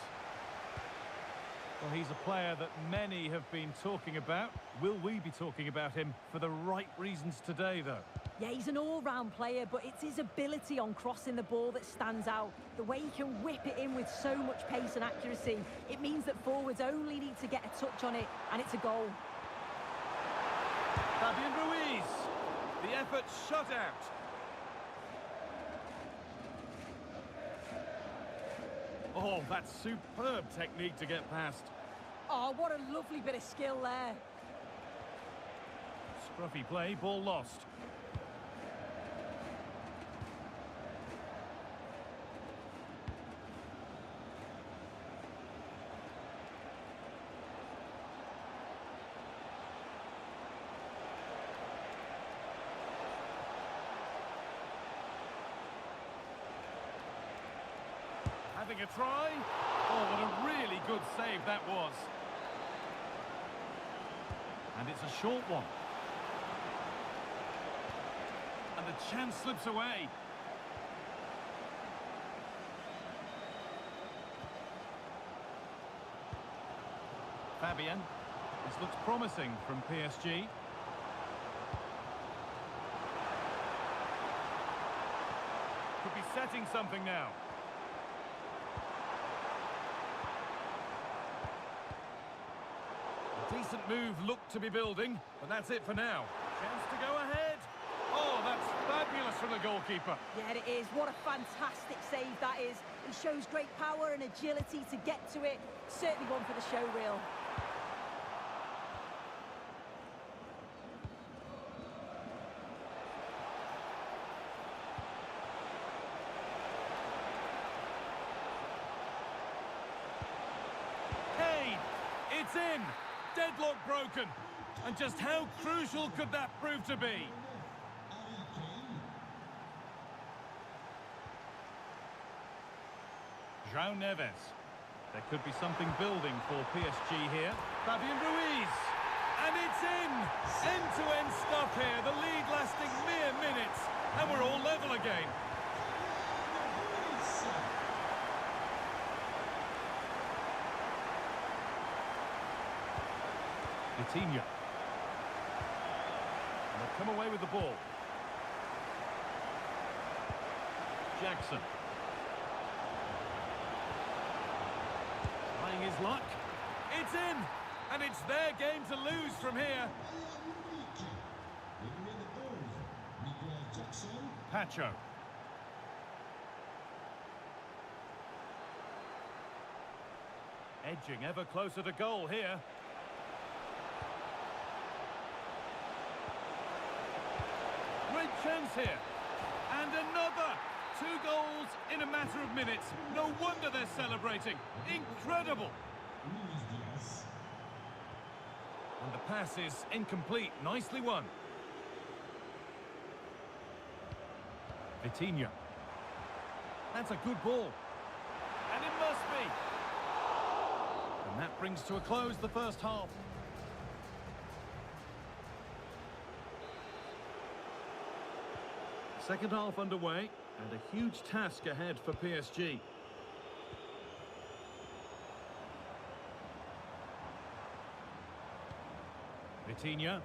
Speaker 3: Well, he's a player that many have been talking about. Will we be talking about him for the right reasons today, though?
Speaker 2: Yeah, he's an all-round player, but it's his ability on crossing the ball that stands out. The way he can whip it in with so much pace and accuracy. It means that forwards only need to get a touch on it, and it's a goal.
Speaker 3: Fabian Ruiz. The effort shut out. Oh, that's superb technique to get past.
Speaker 2: Oh, what a lovely bit of skill there.
Speaker 3: Scruffy play, ball lost. Having a try. Oh, what a really good save that was. And it's a short one. And the chance slips away. Fabian. This looks promising from PSG. Could be setting something now. Decent move looked to be building, but that's it for now. Chance to go ahead. Oh, that's fabulous from the goalkeeper.
Speaker 2: Yeah, it is. What a fantastic save that is. He shows great power and agility to get to it. Certainly one for the show reel.
Speaker 3: Hey, it's in. Deadlock broken. And just how crucial could that prove to be? João Neves. There could be something building for PSG here. Fabian Ruiz. And it's in. End-to-end stuff here. The lead lasting mere minutes. And we're all level again. Vitinha. And they'll come away with the ball. Jackson. Trying his luck. It's in! And it's their game to lose from here. Pacho. Edging ever closer to goal here. Great chance here. And another. 2 goals in a matter of minutes. No wonder they're celebrating. Incredible. And the pass is incomplete. Nicely won. Vitinha. That's a good ball. And it must be. And that brings to a close the first half. Second half underway, and a huge task ahead for PSG. Vitinha.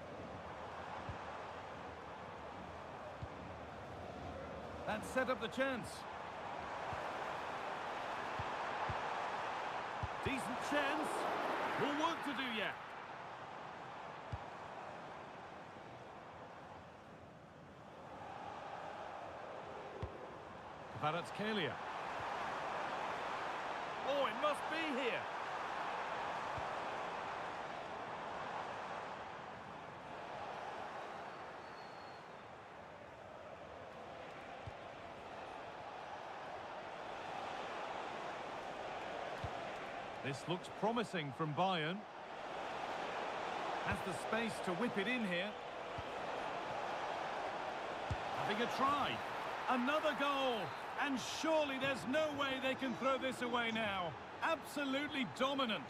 Speaker 3: That set up the chance. Decent chance. More work to do yet. Kvaratskhelia. Oh, it must be here. This looks promising from Bayern. Has the space to whip it in here. Having a try. Another goal. And surely there's no way they can throw this away now. Absolutely dominant.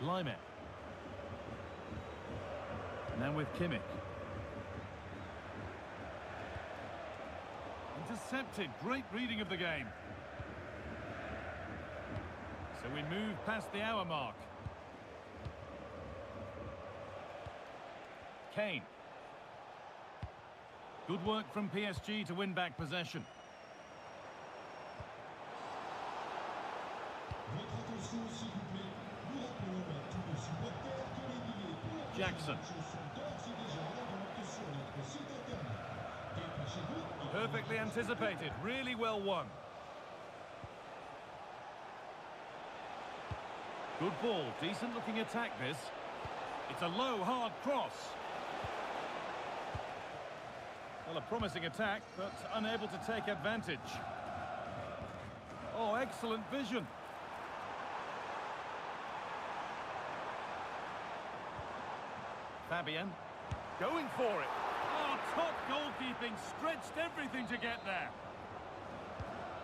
Speaker 3: Lime. Now with Kimmich. Intercepted. Great reading of the game. So we move past the hour mark. Kane. Good work from PSG to win back possession. Jackson. Perfectly anticipated, really well won. Good ball, decent looking attack this. It's a low, hard cross. Well, a promising attack, but unable to take advantage. Oh, excellent vision. Fabian, going for it. Oh, top goalkeeping, stretched everything to get there.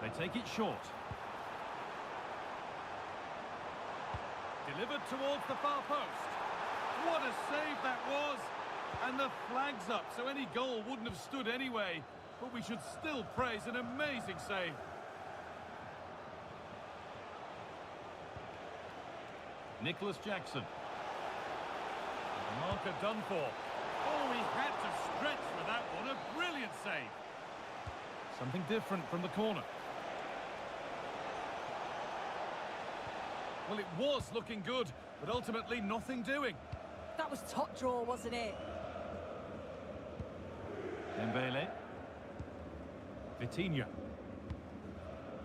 Speaker 3: They take it short. Delivered towards the far post. What a save that was. And the flag's up, so any goal wouldn't have stood anyway. But we should still praise an amazing save. Nicholas Jackson. The marker done for. Oh, he had to stretch for that one. A brilliant save. Something different from the corner. Well, it was looking good, but ultimately nothing doing.
Speaker 2: That was top draw, wasn't it?
Speaker 3: Dembele. Vitinha.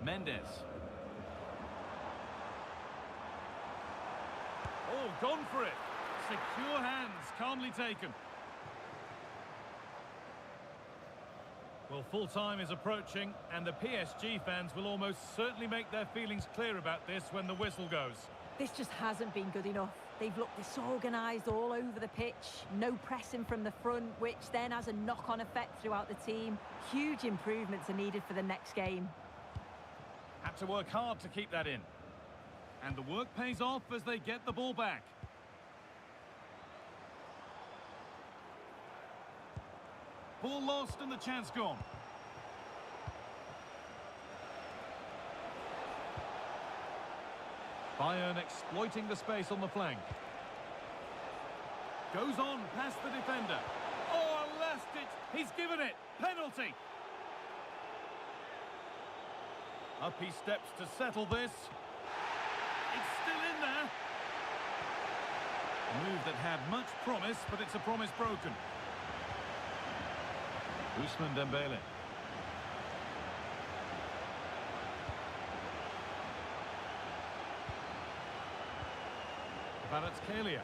Speaker 3: Mendes. Oh, gone for it. Secure hands, calmly taken. Well, full-time is approaching, and the PSG fans will almost certainly make their feelings clear about this when the whistle goes.
Speaker 2: This just hasn't been good enough. They've looked disorganised all over the pitch. No pressing from the front, which then has a knock-on effect throughout the team. Huge improvements are needed for the next game.
Speaker 3: Had to work hard to keep that in. And the work pays off as they get the ball back. Ball lost and the chance gone. Bayern exploiting the space on the flank. Goes on past the defender. Oh, a last ditch. He's given it. Penalty. Up he steps to settle this. It's still in there. A move that had much promise, but it's a promise broken. Ousmane Dembele. Kvaratskhelia.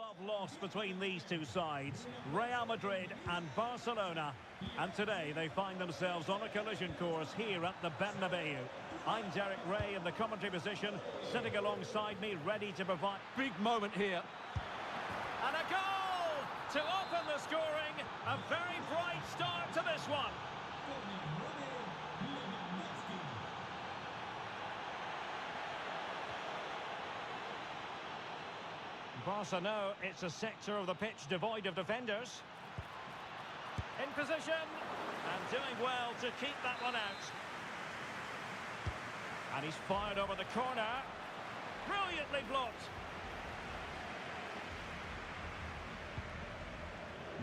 Speaker 1: love lost between these two sides, Real Madrid and Barcelona. And today they find themselves on a collision course here at the Bernabeu. I'm Derek Ray in the commentary position, sitting alongside me, ready to provide...
Speaker 4: Big moment here.
Speaker 1: And a goal to open the scoring. A very bright start to this one. Barca know it's a sector of the pitch devoid of defenders. In position and doing well to keep that one out. And he's fired over the corner. Brilliantly blocked.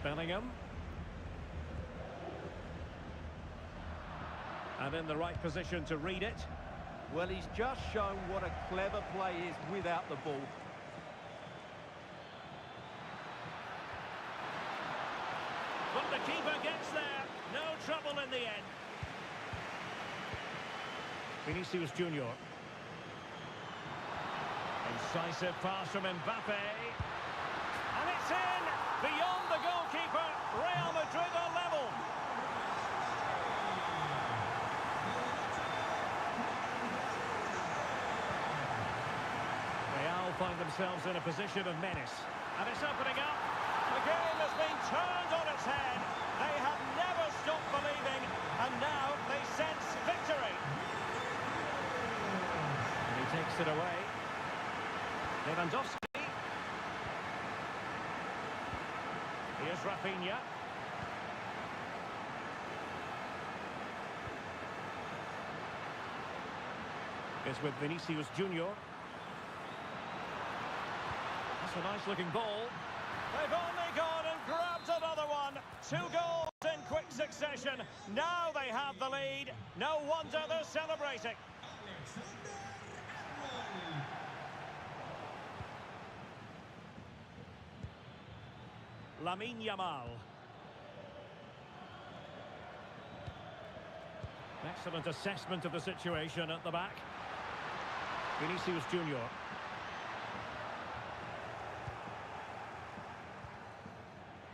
Speaker 1: Bellingham. And in the right position to read it.
Speaker 4: Well, he's just shown what a clever play is without the ball.
Speaker 1: But the keeper gets there. No trouble in the end. Vinicius Junior. Incisive pass from Mbappe. And it's in! Beyond the goalkeeper. Real Madrid are level. Real find themselves in a position of menace. And it's opening up. The game has been turned on its head. They have never stopped believing, and now they sense victory. And he takes it away. Lewandowski. Here's Rafinha. It's with Vinicius Junior. That's a nice-looking ball. They've only gone and grabbed another one. 2 goals in quick succession. Now they have the lead. No wonder they're celebrating. Lamine Yamal. Excellent assessment of the situation at the back. Vinicius Junior.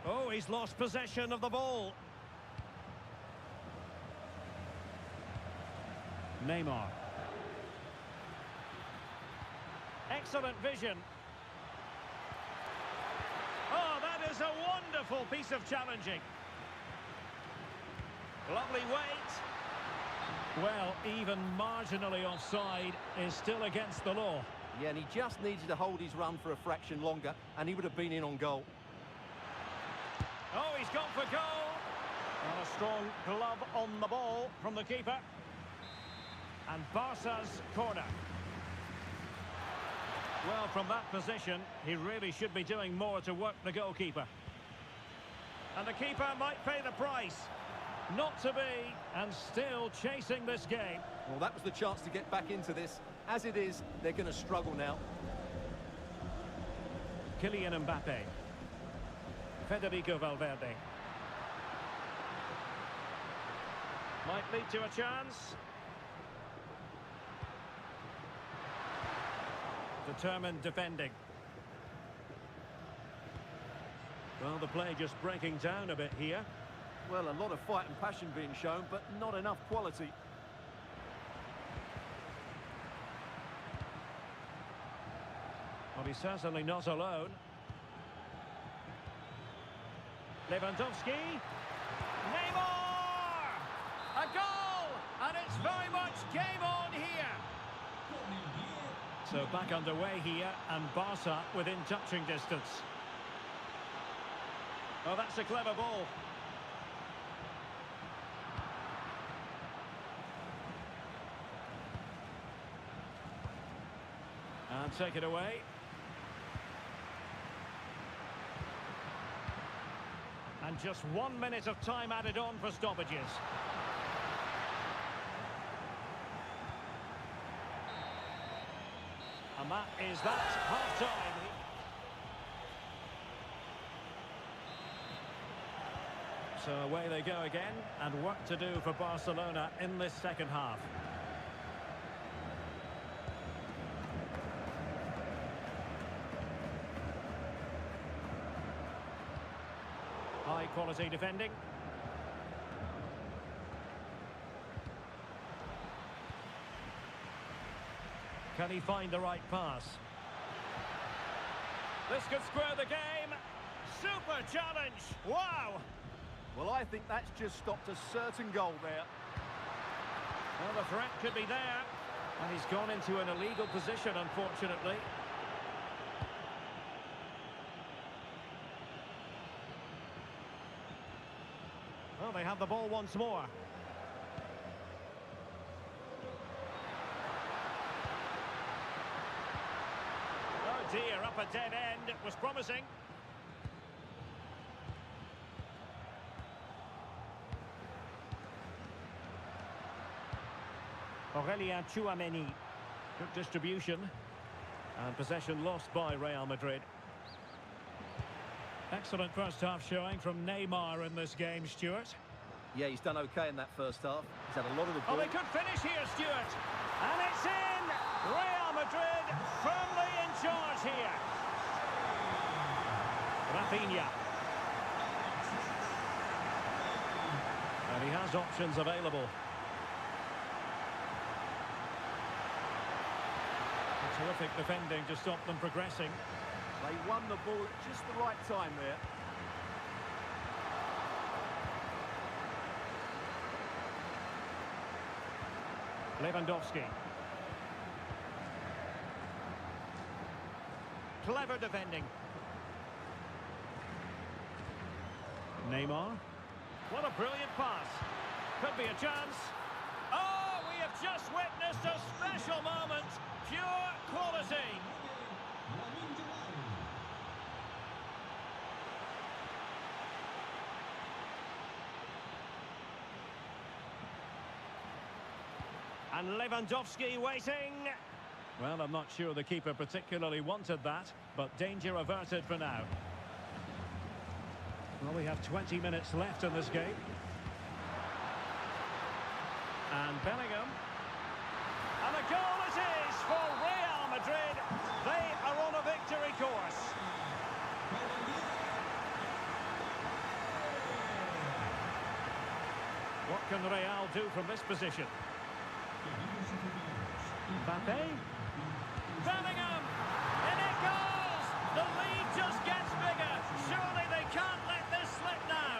Speaker 1: Oh, he's lost possession of the ball. Neymar. Excellent vision. Oh, that is a wonderful piece of challenging. Lovely weight. Well, even marginally offside is still against the law.
Speaker 4: Yeah, and he just needed to hold his run for a fraction longer, and he would have been in on goal.
Speaker 1: Oh, he's gone for goal. And a strong glove on the ball from the keeper. And Barca's corner. Well, from that position, he really should be doing more to work the goalkeeper. And the keeper might pay the price. Not to be, and still chasing this game.
Speaker 4: Well, that was the chance to get back into this. As it is, they're going to struggle now.
Speaker 1: Kylian Mbappe. Federico Valverde. Might lead to a chance. Determined defending. Well, the play just breaking down a bit here.
Speaker 4: Well, a lot of fight and passion being shown, but not enough quality.
Speaker 1: Well, he's certainly not alone. Lewandowski. Neymar! A goal! And it's very much game on here. So back underway here, and Barca within touching distance. Oh, that's a clever ball. And take it away. And just 1 minute of time added on for stoppages. And that is that, half-time. So away they go again, and work to do for Barcelona in this second half. High quality defending. Can he find the right pass? This could square the game. Super challenge. Wow.
Speaker 4: Well, I think that's just stopped a certain goal there.
Speaker 1: Well, the threat could be there. And he's gone into an illegal position, unfortunately. Well, they have the ball once more. Oh dear, up a dead end. It was promising. Aurelien Tchouameni. Good distribution. And possession lost by Real Madrid. Excellent first half showing from Neymar in this game, Stuart.
Speaker 4: Yeah, he's done okay in that first half. He's had a lot of the ball.
Speaker 1: Oh, they could finish here, Stuart. And it's in! Real Madrid firmly in charge here. Rafinha. And he has options available. Terrific defending to stop them progressing.
Speaker 4: They won the ball at just the right time there.
Speaker 1: Lewandowski. Clever defending. Neymar. What a brilliant pass. Could be a chance. Oh, we have just witnessed a special moment. Pure quality. And Lewandowski waiting. Well, I'm not sure the keeper particularly wanted that, but danger averted for now. Well, we have 20 minutes left in this game. And Bellingham. And a goal it is for Real Madrid. They are on a victory course. What can Real do from this position? Mbappe. Bellingham. In it goes. The lead just gets bigger. Surely they can't let this slip now.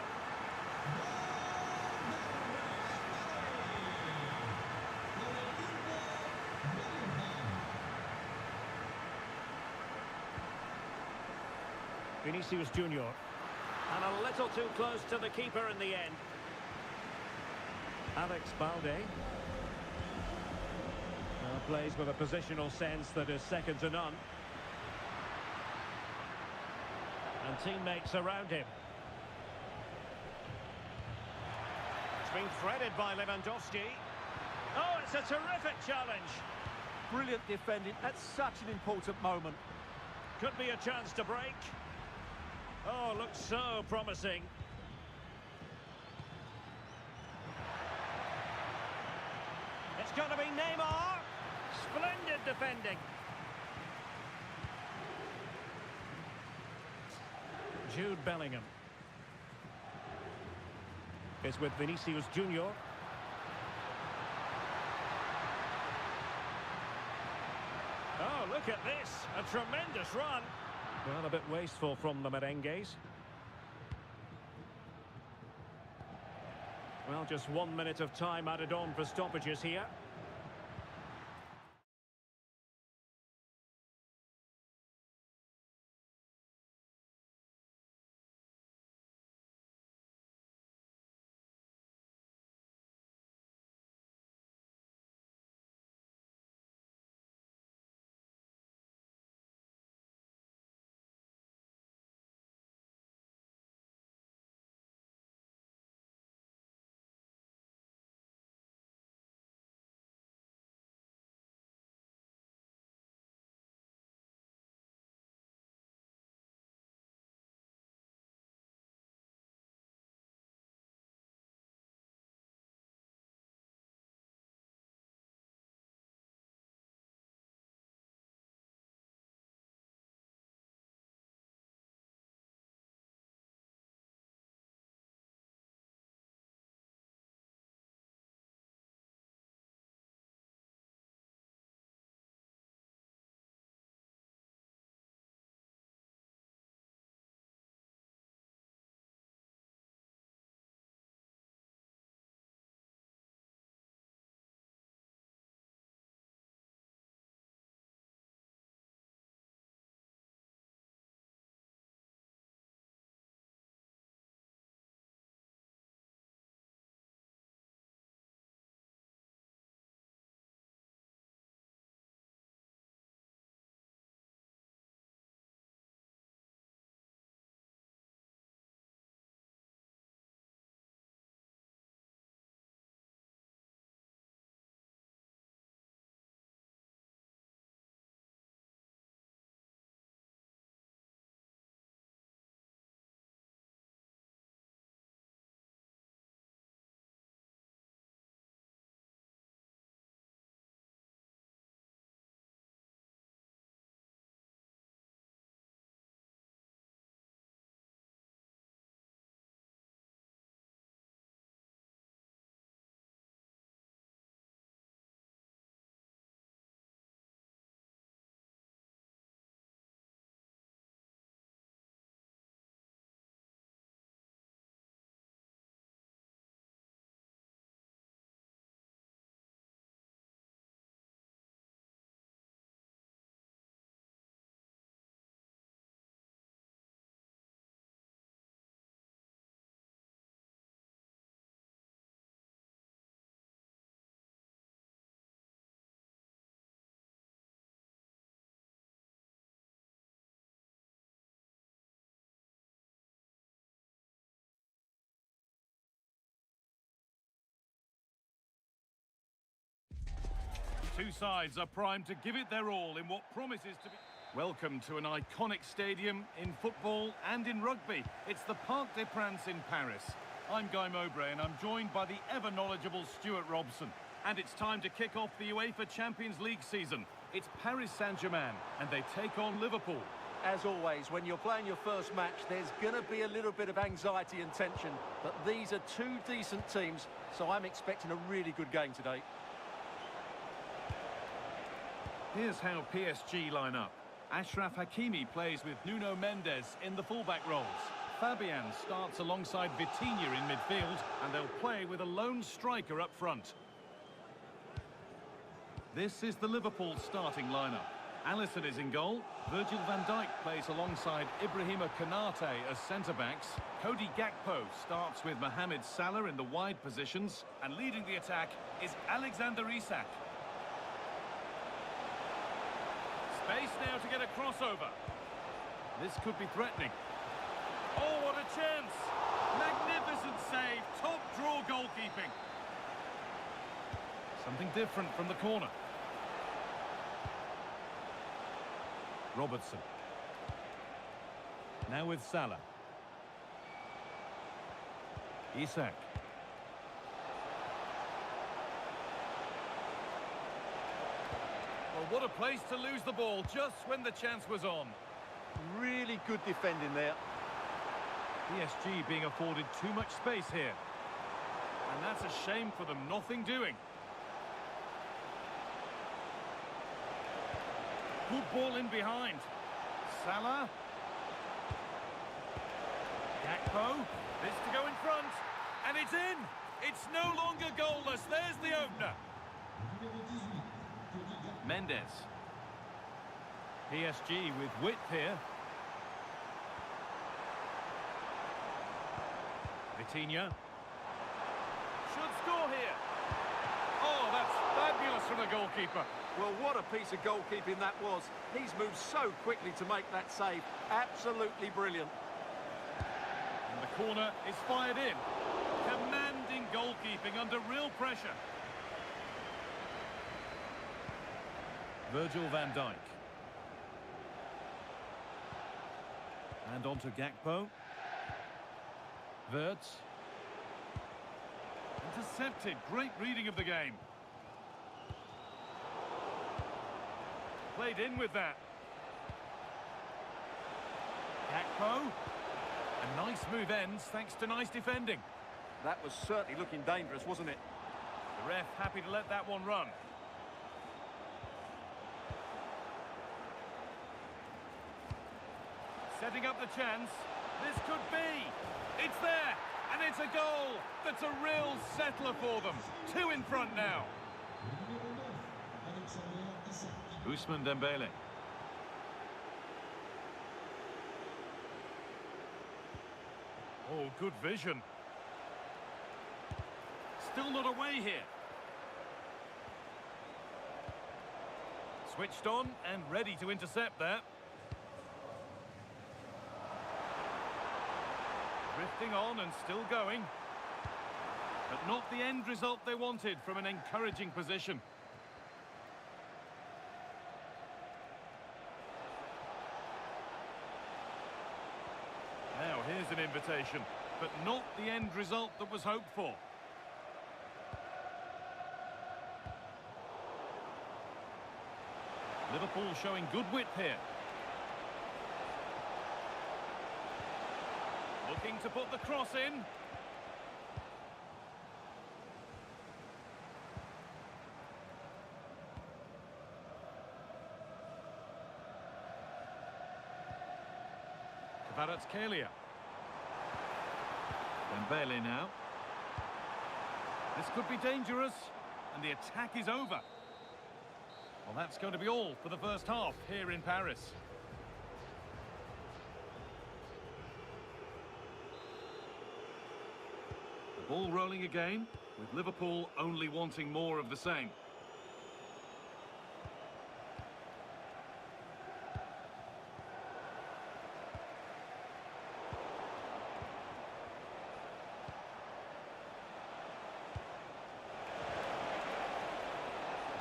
Speaker 1: Vinicius Junior. And a little too close to the keeper in the end. Alex Balde. Plays with a positional sense that is second to none. And teammates around him. It's been threaded by Lewandowski. Oh, it's a terrific challenge.
Speaker 4: Brilliant defending at such an important moment.
Speaker 1: Could be a chance to break. Oh, looks so promising. It's going to be Neymar. Splendid defending. Jude Bellingham. It's with Vinicius Junior. Oh, look at this. A tremendous run. Well, a bit wasteful from the merengues. Well, just 1 minute of time added on for stoppages here.
Speaker 3: Two sides are primed to give it their all in what promises to be... Welcome to an iconic stadium in football and in rugby. It's the Parc des Princes in Paris. I'm Guy Mowbray and I'm joined by the ever-knowledgeable Stuart Robson. And it's time to kick off the UEFA Champions League season. It's Paris Saint-Germain and they take on Liverpool.
Speaker 4: As always, when you're playing your first match, there's going to be a little bit of anxiety and tension. But these are two decent teams, so I'm expecting a really good game today.
Speaker 3: Here's how PSG line up. Achraf Hakimi plays with Nuno Mendes in the fullback roles. Fabian starts alongside Vitinha in midfield, and they'll play with a lone striker up front. This is the Liverpool starting lineup. Alisson is in goal. Virgil van Dijk plays alongside Ibrahima Konate as centre-backs. Cody Gakpo starts with Mohamed Salah in the wide positions. And leading the attack is Alexander Isak. Space now to get a crossover. This could be threatening. Oh, what a chance! Magnificent save, top draw goalkeeping. Something different from the corner. Robertson. Now with Salah. Isak. Well, what a place to lose the ball just when the chance was on.
Speaker 4: Really good defending there.
Speaker 3: PSG being afforded too much space here. And that's a shame for them, nothing doing. Good ball in behind. Salah. Gakpo. This to go in front. And it's in. It's no longer goalless. There's the opener. Mendes. PSG with width here. Vitinha. Should score here. Oh, that's fabulous from the goalkeeper.
Speaker 4: Well, what a piece of goalkeeping that was. He's moved so quickly to make that save. Absolutely brilliant.
Speaker 3: And the corner is fired in. Commanding goalkeeping under real pressure. Virgil van Dijk. And on to Gakpo. Wirtz. Intercepted. Great reading of the game. Played in with that. Gakpo. A nice move ends thanks to nice defending.
Speaker 4: That was certainly looking dangerous, wasn't it?
Speaker 3: The ref happy to let that one run. Setting up the chance. This could be. It's there. And it's a goal. That's a real settler for them. Two in front now. Ousmane Dembele. Oh, good vision. Still not away here. Switched on and ready to intercept that. Drifting on and still going. But not the end result they wanted from an encouraging position. Now here's an invitation, but not the end result that was hoped for. Liverpool showing good width here. Looking to put the cross in. Kvaratskhelia. Dembele now. This could be dangerous, and the attack is over. Well, that's going to be all for the first half here in Paris. The ball rolling again, with Liverpool only wanting more of the same.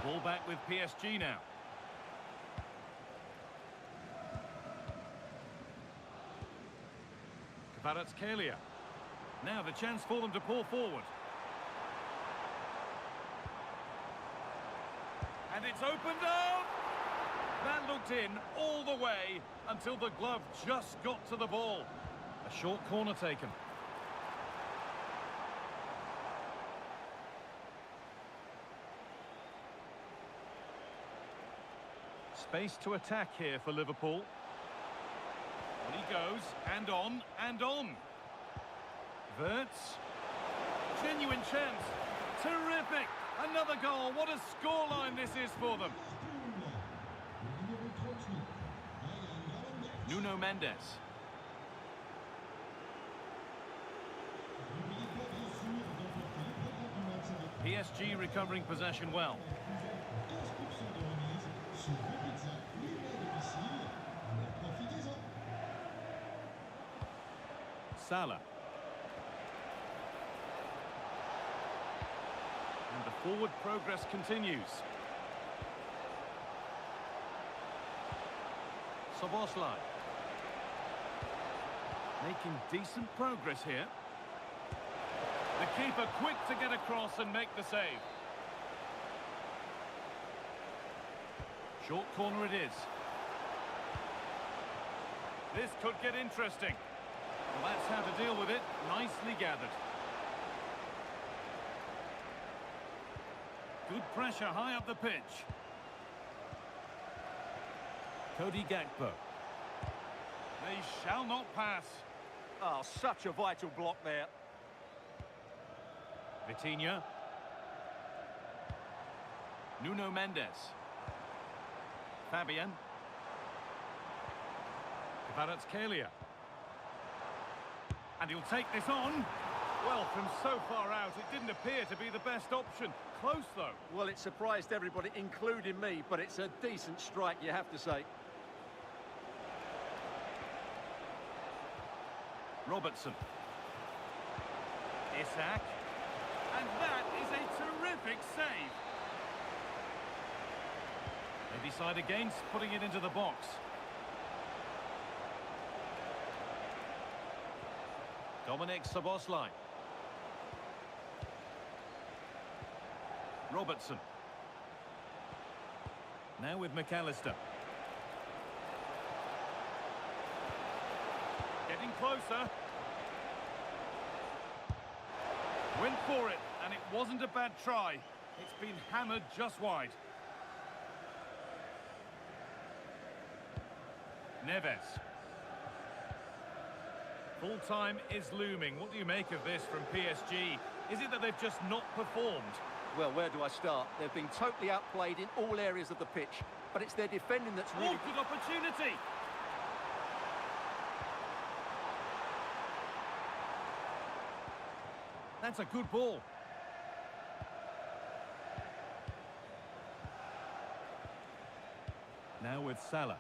Speaker 3: Ball Ball back with PSG now. Kvaratskhelia. Now the chance for them to pull forward. And it's opened up! That looked in all the way until the glove just got to the ball. A short corner taken. Space to attack here for Liverpool. On he goes, and on, and on. Wirtz. Genuine chance. Terrific! Another goal. What a scoreline this is for them. Nuno Mendes. PSG recovering possession well. Salah. And the forward progress continues. Szoboszlai. Making decent progress here. The keeper quick to get across and make the save. Short corner it is. This could get interesting. Well, that's how to deal with it. Nicely gathered. Good pressure high up the pitch. Cody Gakpo. They shall not pass.
Speaker 4: Oh, such a vital block there.
Speaker 3: Vitinha. Nuno Mendes. Fabian. Kvaratskhelia. And he'll take this on. Well, from so far out, it didn't appear to be the best option. Close, though.
Speaker 4: Well, it surprised everybody, including me, but it's a decent strike, you have to say.
Speaker 3: Robertson. Isak. And that is a terrific save. They decide against putting it into the box. Dominik Szoboszlai. Robertson. Now with McAllister. Getting closer. Went for it, and it wasn't a bad try. It's been hammered just wide. Neves. Full time is looming. What do you make of this from PSG? Is it that they've just not performed?
Speaker 4: Well, where do I start? They've been totally outplayed in all areas of the pitch, but it's their defending that's really...
Speaker 3: Oh, good opportunity! That's a good ball. Now with Salah.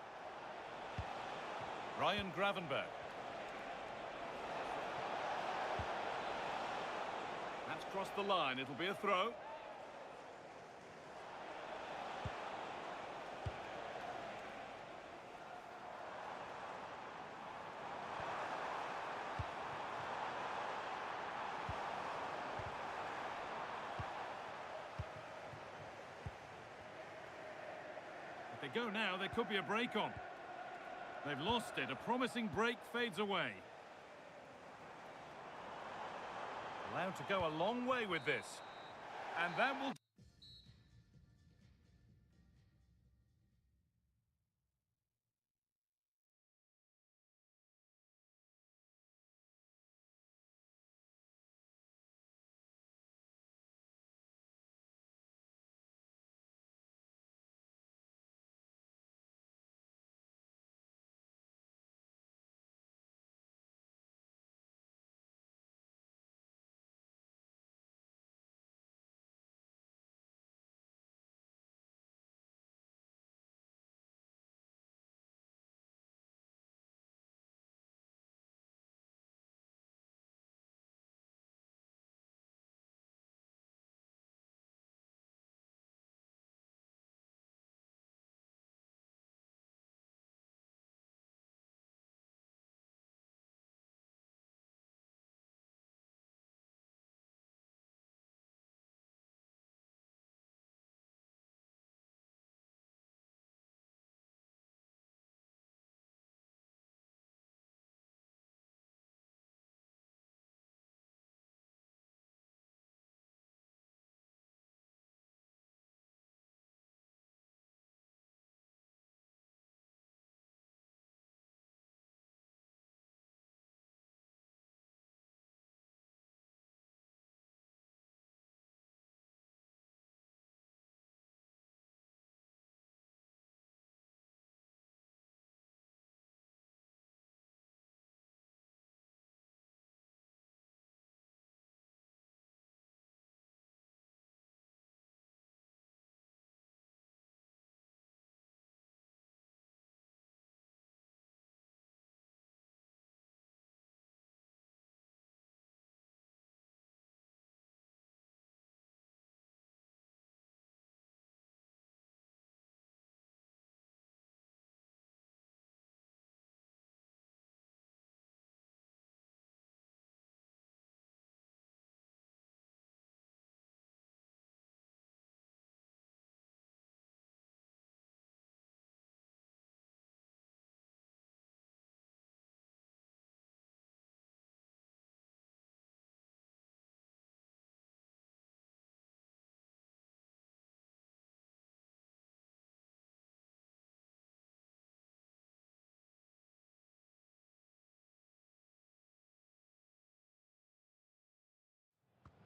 Speaker 3: Ryan Gravenberch. That's crossed the line. It'll be a throw. If they go now, there could be a break on. They've lost it. A promising break fades away. Allowed to go a long way with this. And that will...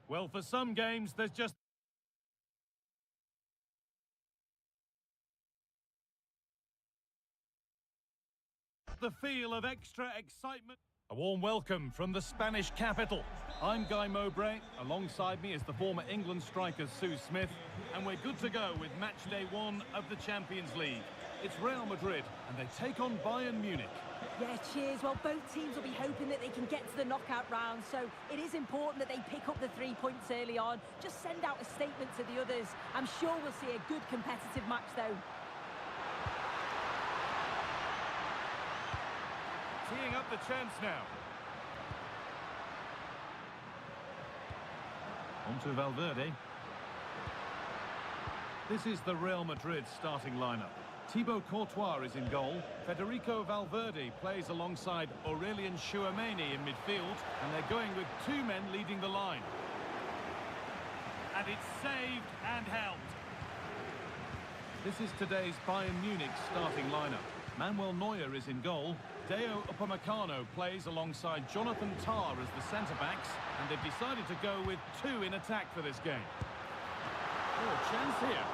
Speaker 3: Well, for some games, there's just the feel of extra excitement. A warm welcome from the Spanish capital. I'm Guy Mowbray. Alongside me is the former England striker Sue Smith. And we're good to go with match day 1 of the Champions League. It's Real Madrid and they take on Bayern Munich.
Speaker 2: Yeah, cheers. Well, both teams will be hoping that they can get to the knockout round, so it is important that they pick up the 3 points early on. Just send out a statement to the others. I'm sure we'll see a good competitive match, though.
Speaker 3: Teeing up the chance now. On to Valverde. This is the Real Madrid starting lineup. Thibaut Courtois is in goal. Federico Valverde plays alongside Aurelien Tchouameni in midfield. And they're going with 2 men leading the line. And it's saved and held. This is today's Bayern Munich starting lineup. Manuel Neuer is in goal. Dayot Upamecano plays alongside Jonathan Tah as the centre-backs. And they've decided to go with 2 in attack for this game. Oh, a chance here.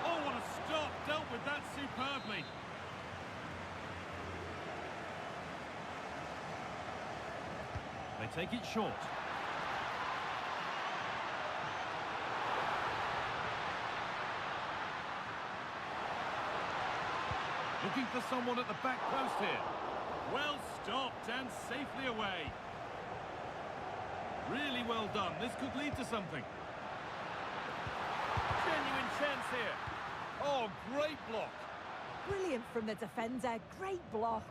Speaker 3: Oh, what a stop! Dealt with that superbly. They take it short. Looking for someone at the back post here. Well stopped and safely away. Really well done. This could lead to something. Genuine chance here. Oh, great block.
Speaker 2: Brilliant from the defender. Great block.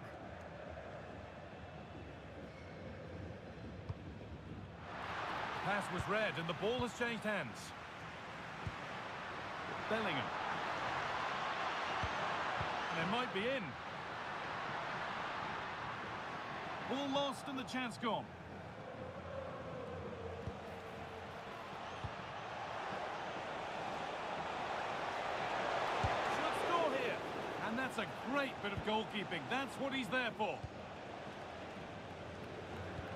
Speaker 3: Pass was read and the ball has changed hands. Bellingham. And they might be in. Ball lost and the chance gone. Should score here. And that's a great bit of goalkeeping. That's what he's there for.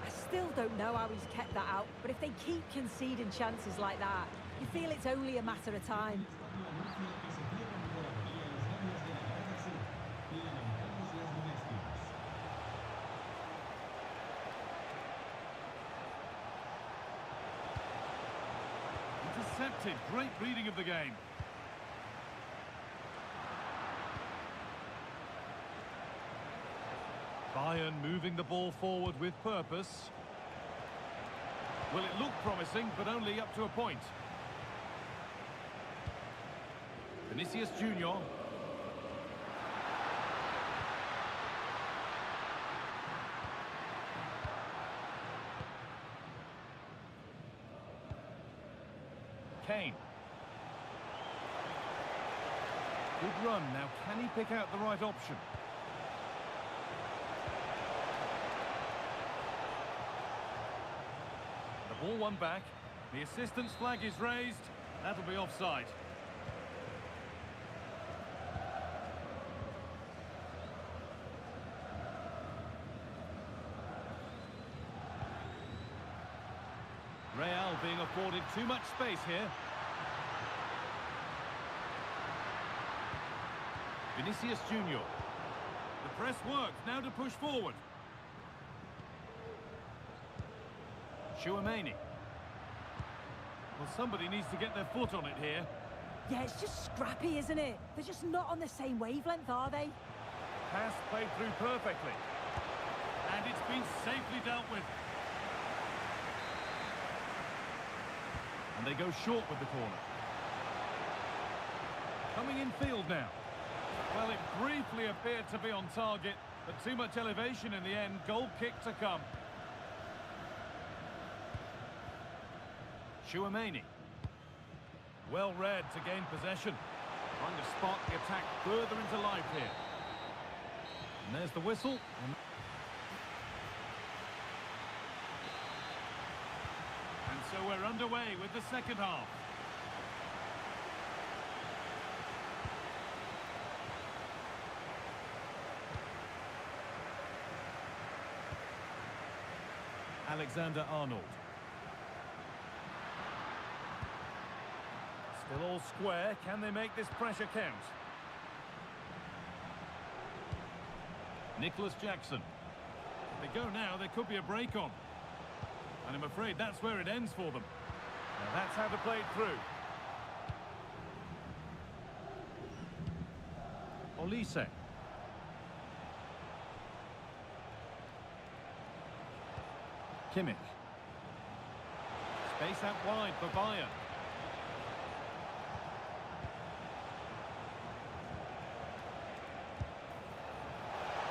Speaker 2: I still don't know how he's kept that out, but if they keep conceding chances like that, you feel it's only a matter of time.
Speaker 3: Intercepted. Great reading of the game. Bayern moving the ball forward with purpose. Well, it looked promising, but only up to a point. Vinicius Junior. Kane. Good run. Now, can he pick out the right option? The ball won back. The assistant's flag is raised. That'll be offside. Real being afforded too much space here. Vinicius Junior. The press works. Now to push forward. Tchouameni. Well, somebody needs to get their foot on it here.
Speaker 2: Yeah, it's just scrappy, isn't it? They're just not on the same wavelength, are they?
Speaker 3: Pass played through perfectly. And it's been safely dealt with. And they go short with the corner. Coming in field now. Well, it briefly appeared to be on target, but too much elevation in the end. Goal kick to come. Tchouameni. Well read to gain possession. Trying to spark the attack further into life here. And there's the whistle. And so we're underway with the second half. Alexander-Arnold. Still all square. Can they make this pressure count? Nicholas Jackson. If they go now, there could be a break on. And I'm afraid that's where it ends for them. Now that's how they played through. Olise. Kimmich. Space out wide for Bayern.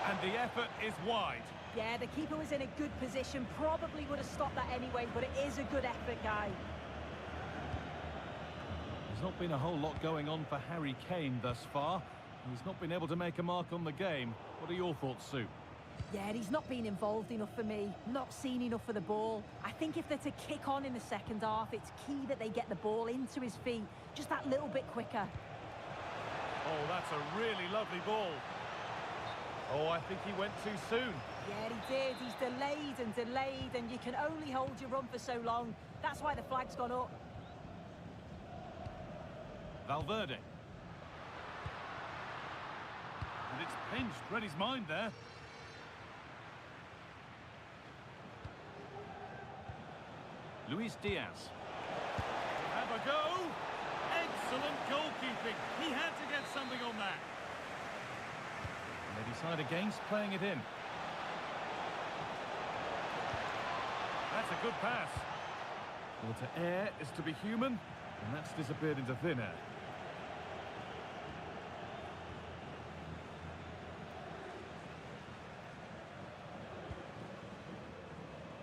Speaker 3: And the effort is wide.
Speaker 2: Yeah, the keeper was in a good position. Probably would have stopped that anyway, but it is a good effort, guy.
Speaker 3: There's not been a whole lot going on for Harry Kane thus far. He's not been able to make a mark on the game. What are your thoughts, Sue?
Speaker 2: Yeah, he's not been involved enough for me. Not seen enough of the ball. I think if they're to kick on in the second half, it's key that they get the ball into his feet just that little bit quicker.
Speaker 3: Oh, that's a really lovely ball. Oh, I think he went too soon.
Speaker 2: Yeah, he did. He's delayed, and you can only hold your run for so long. That's why the flag's gone up.
Speaker 3: Valverde. And it's pinched. Read his mind there. Luis Diaz. Have a go. Excellent goalkeeping. He had to get something on that. And they decide against playing it in. That's a good pass. Well, to err is to be human, and that's disappeared into thin air.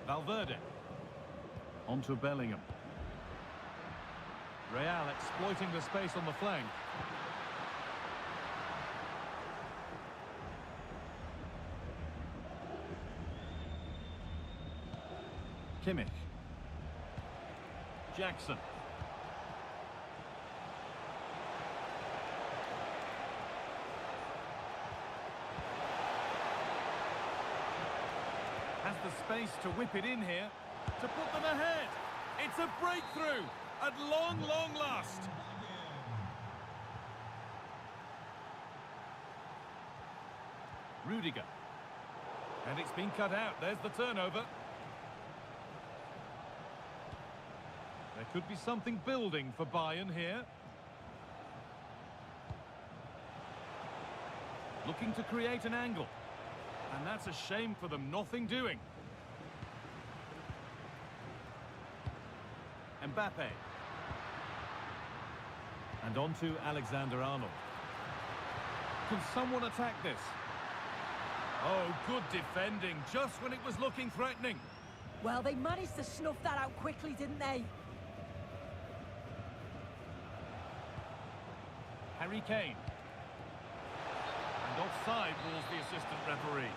Speaker 3: Valverde. On to Bellingham. Real exploiting the space on the flank. Kimmich. Jackson. Has the space to whip it in here to put them ahead. It's a breakthrough at long, long last. Rudiger. And it's been cut out. There's the turnover. There could be something building for Bayern here. Looking to create an angle. And that's a shame for them. Nothing doing. Mbappe. And on to Alexander-Arnold. Can someone attack this? Oh, good defending, just when it was looking threatening.
Speaker 2: Well, they managed to snuff that out quickly, didn't they?
Speaker 3: Harry Kane. And offside rules the assistant referee.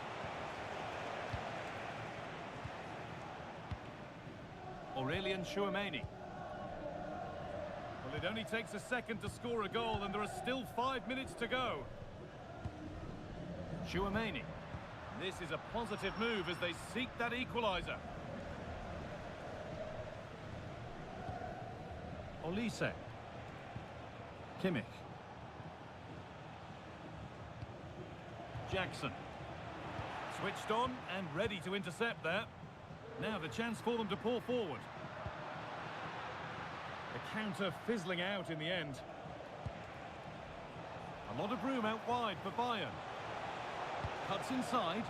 Speaker 3: Aurelian Tchouameni. Well, it only takes a second to score a goal, and there are still 5 minutes to go. Tchouameni. This is a positive move as they seek that equaliser. Olise. Kimmich. Jackson. Switched on and ready to intercept there. Now the chance for them to pour forward. The counter fizzling out in the end. A lot of room out wide for Bayern. Cuts inside.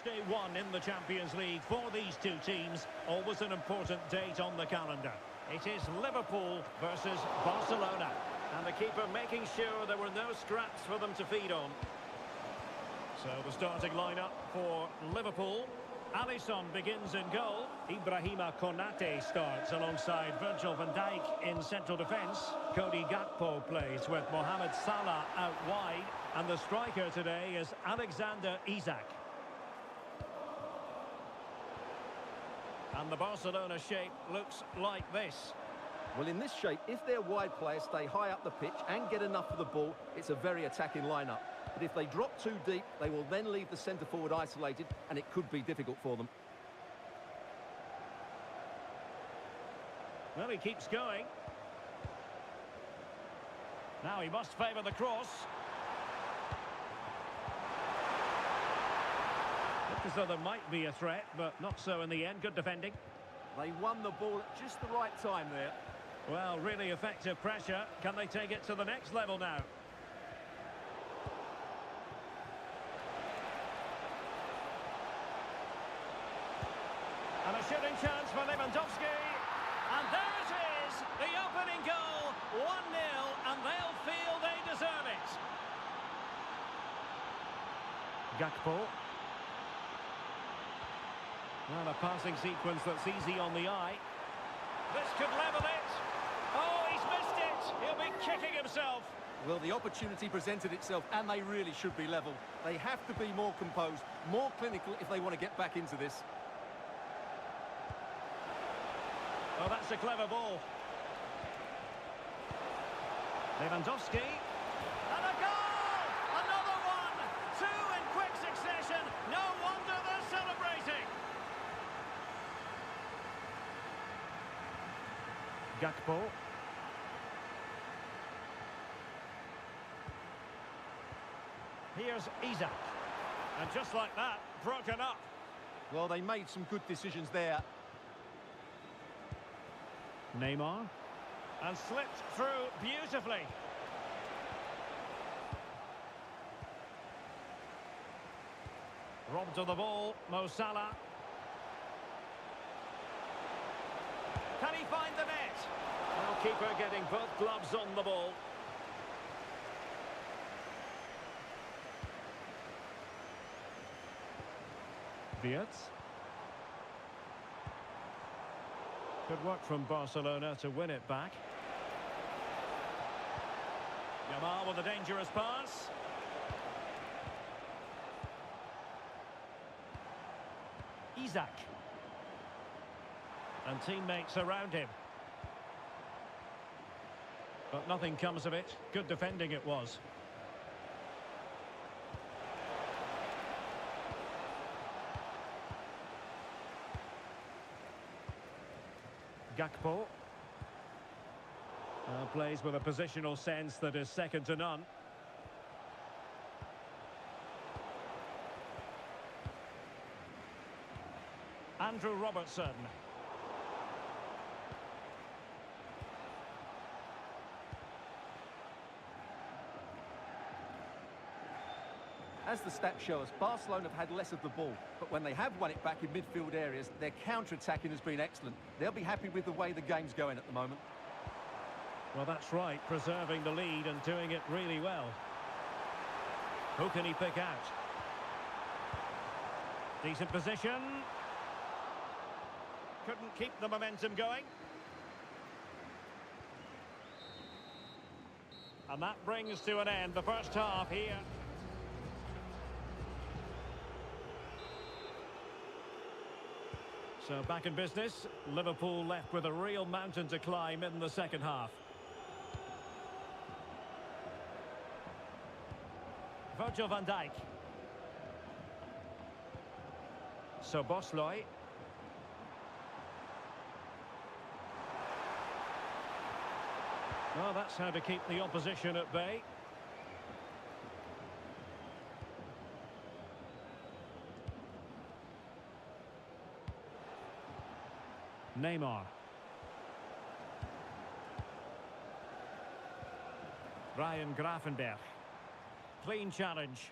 Speaker 1: day one in the Champions League for these two teams. Always an important date on the calendar. It is Liverpool versus Barcelona. And the keeper making sure there were no scraps for them to feed on. So the starting lineup for Liverpool. Alisson begins in goal. Ibrahima Konate starts alongside Virgil van Dijk in central defence. Cody Gakpo plays with Mohamed Salah out wide. And the striker today is Alexander Isak. And the Barcelona shape looks like this.
Speaker 4: Well, in this shape, if their wide players stay high up the pitch and get enough of the ball, it's a very attacking lineup. But if they drop too deep, they will then leave the centre-forward isolated, and it could be difficult for them.
Speaker 1: Well, he keeps going. Now he must favour the cross. Look as though there might be a threat, but not so in the end. Good defending.
Speaker 4: They won the ball at just the right time there.
Speaker 1: Well, really effective pressure. Can they take it to the next level now? And a shooting chance for Lewandowski. And there it is, the opening goal, 1-0, and they'll feel they deserve it. Gakpo. Well, a passing sequence that's easy on the eye. This could level it. Oh, he's missed it. He'll be kicking himself.
Speaker 4: Well, the opportunity presented itself, and they really should be level. They have to be more composed, more clinical if they want to get back into this.
Speaker 1: Oh, that's a clever ball. Lewandowski. And a goal! Another one! Two in quick succession. No wonder they're celebrating. Gakpo. Here's Isak. And just like that, broken up.
Speaker 4: Well, they made some good decisions there.
Speaker 1: Neymar. And slipped through beautifully. Robbed of the ball, Mo Salah. Can he find the net? Well, keeper getting both gloves on the ball. Wirtz. Good work from Barcelona to win it back. Yamal with a dangerous pass. Isak. And teammates around him. But nothing comes of it. Good defending it was. Gakpo. Plays with a positional sense that is second to none. Andrew Robertson.
Speaker 4: As the stats show us, Barcelona have had less of the ball, but when they have won it back in midfield areas, their counter-attacking has been excellent. They'll be happy with the way the game's going at the moment.
Speaker 1: Well, that's right, preserving the lead and doing it really well. Who can he pick out? Decent position. Couldn't keep the momentum going. And that brings to an end the first half here. So back in business, Liverpool left with a real mountain to climb in the second half. Virgil van Dijk. So Bosley. Well, that's how to keep the opposition at bay. Neymar. Ryan Gravenberch. Clean challenge.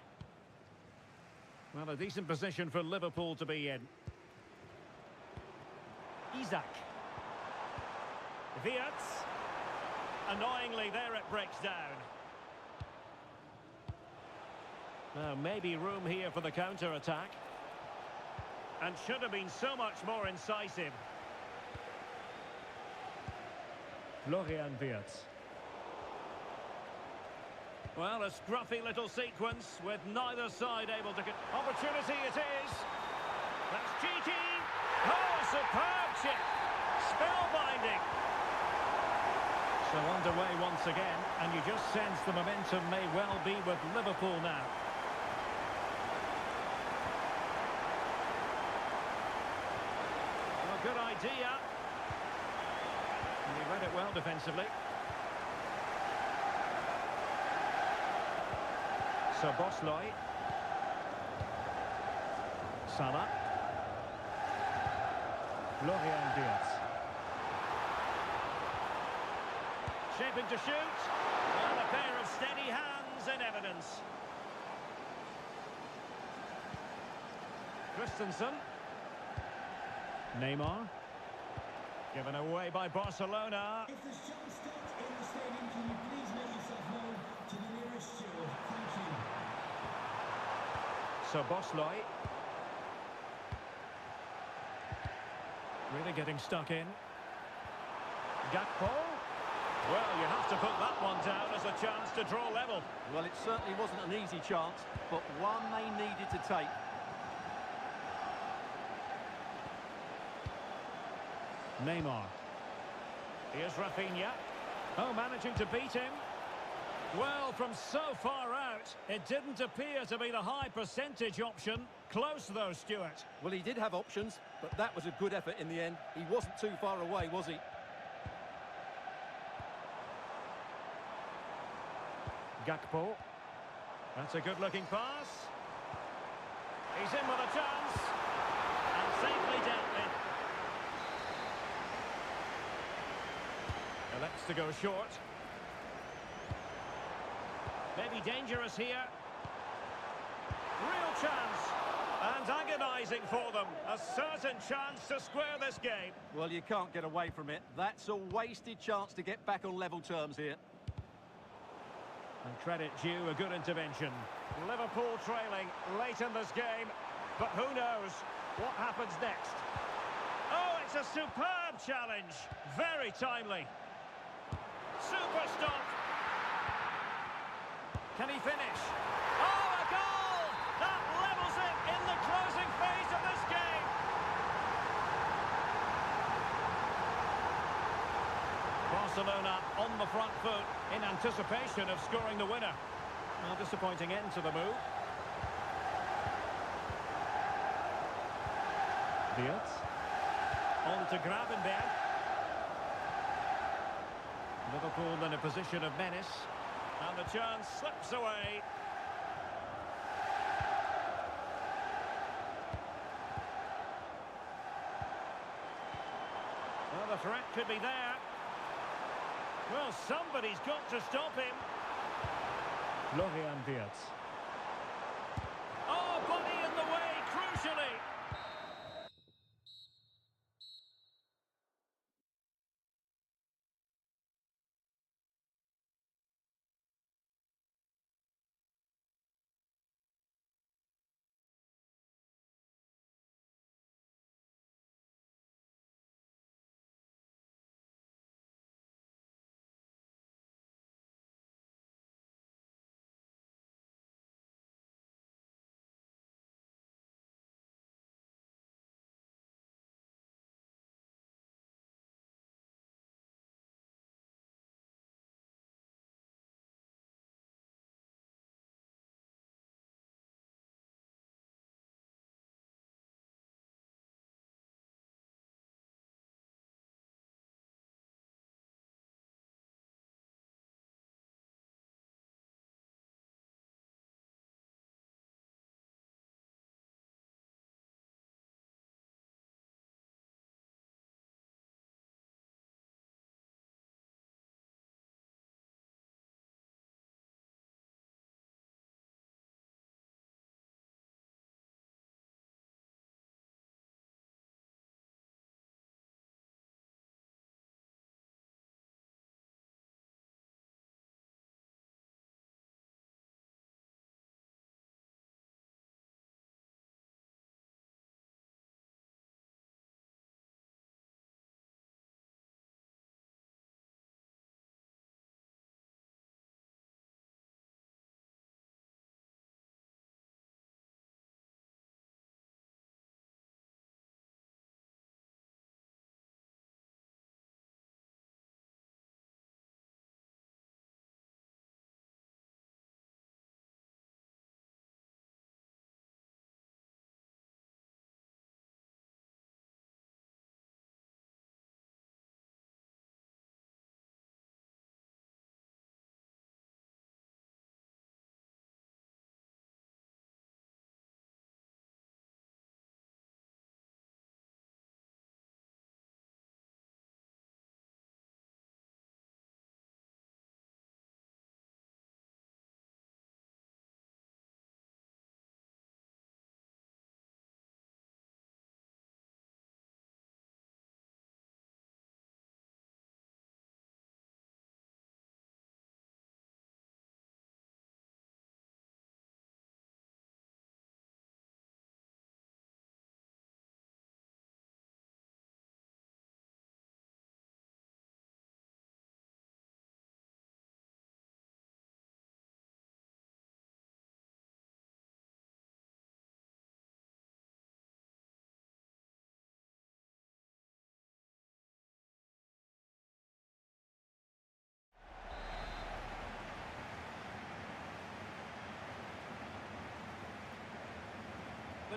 Speaker 1: Well, a decent position for Liverpool to be in. Isak. Wirtz. Annoyingly, there it breaks down. Now, maybe room here for the counter-attack. And should have been so much more incisive. Florian Wirtz. Well, a scruffy little sequence with neither side able to get... Opportunity it is. That's cheeky. Oh, superb chip. Spellbinding. So underway once again, and you just sense the momentum may well be with Liverpool now. Well, good idea. And he read it well defensively. So Bosley. Salah. Florian Wirtz. Shaping to shoot. And a pair of steady hands in evidence. Christensen. Neymar. Given away by Barcelona.
Speaker 5: If there's jump start in the stadium, can you please make yourself known to the nearest steward? Thank you.
Speaker 1: So Bosley. Really getting stuck in. Gakpo. Well, you have to put that one down as a chance to draw level.
Speaker 4: Well, it certainly wasn't an easy chance, but one they needed to take.
Speaker 1: Neymar. Here's Rafinha. Oh, managing to beat him. Well, from so far out, it didn't appear to be the high percentage option. Close, though, Stuart.
Speaker 4: Well, he did have options, but that was a good effort in the end. He wasn't too far away, was he?
Speaker 1: Gakpo. That's a good-looking pass. He's in with a chance. And safely dealt with. Elects to go short. Maybe dangerous here. Real chance. And agonising for them. A certain chance to square this game.
Speaker 4: Well, you can't get away from it. That's a wasted chance to get back on level terms here.
Speaker 1: And credit due, a good intervention. Liverpool trailing late in this game. But who knows what happens next. Oh, it's a superb challenge. Very timely. Super stop. Can he finish? Oh, a goal! That levels it in the closing phase of this game. Barcelona on the front foot in anticipation of scoring the winner. A disappointing end to the move. Wirtz. On to Gravenberg. Liverpool in a position of menace. And the chance slips away. Well, the threat could be there. Well, somebody's got to stop him. Florian Wirtz.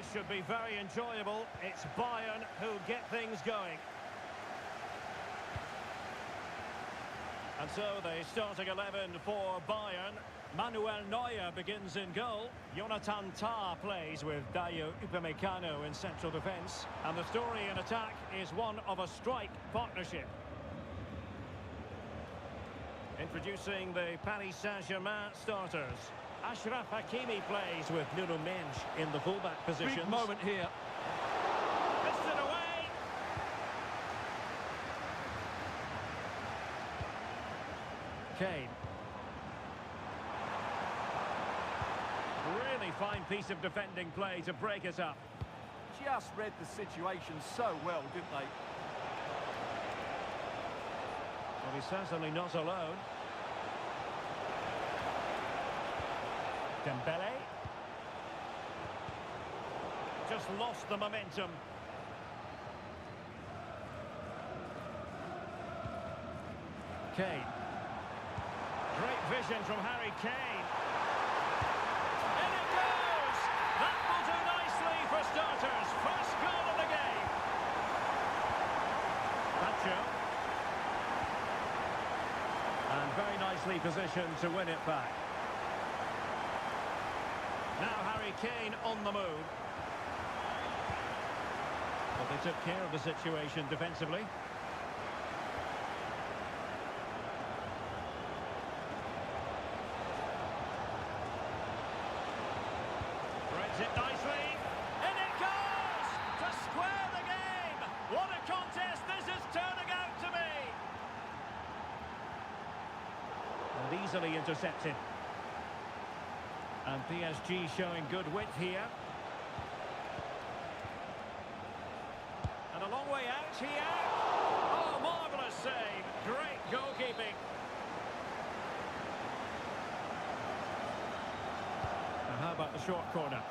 Speaker 1: this should be very enjoyable. It's Bayern who get things going. And so the starting 11 for Bayern. Manuel Neuer begins in goal. Jonathan Tah plays with Dayo Upamecano in central defence. And the story in attack is one of a strike partnership. Introducing the Paris Saint-Germain starters. Achraf Hakimi plays with Nuno Mendes in the fullback position.
Speaker 4: Big moment here.
Speaker 1: Missed it away. Kane. Really fine piece of defending play to break it up.
Speaker 4: Just read the situation so well, didn't they?
Speaker 1: Well, he's certainly not alone. Dembele. Just lost the momentum. Kane. Great vision from Harry Kane. In it goes! That will do nicely for starters. First goal of the game. Nacho. And very nicely positioned to win it back. Now Harry Kane on the move. But they took care of the situation defensively. Threads it nicely. In it goes! To square the game! What a contest this is turning out to be! And easily intercepted. And PSG showing good width here. And a long way out here. Oh, marvellous save. Great goalkeeping. And how about the short corner?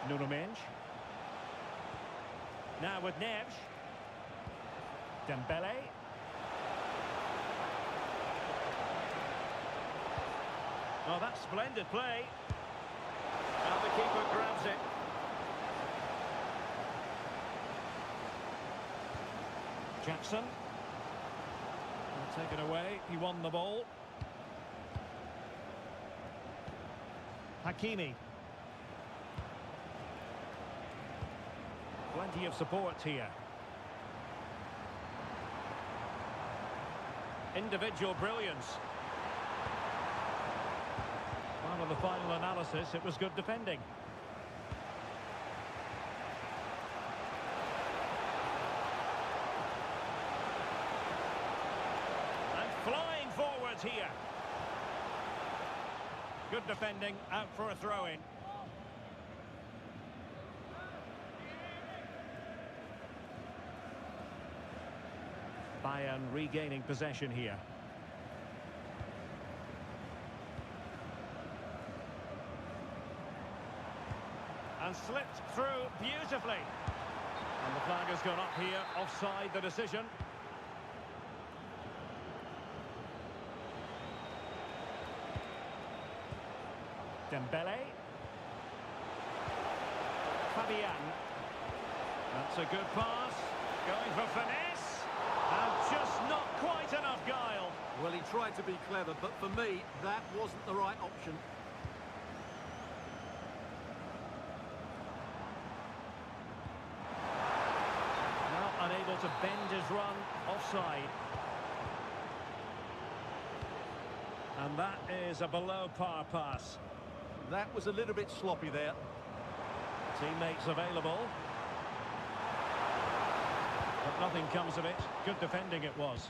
Speaker 1: Nuno Mendes. Now with Neves. Dembele. Oh, that's splendid play. Now the keeper grabs it. Jackson. Taken away. He won the ball. Hakimi. Plenty of support here. Individual brilliance. Well, in the final analysis, it was good defending. And flying forwards here. Good defending, out for a throw-in. Bayern regaining possession here. And slipped through beautifully. And the flag has gone up here, offside the decision. Dembele. Fabian. That's a good pass. Going for finesse. And just not quite enough guile.
Speaker 4: Well, he tried to be clever, but for me, that wasn't the right option.
Speaker 1: Now unable to bend his run, offside. And that is a below-par pass.
Speaker 4: That was a little bit sloppy there.
Speaker 1: Teammates available. But nothing comes of it. Good defending it was.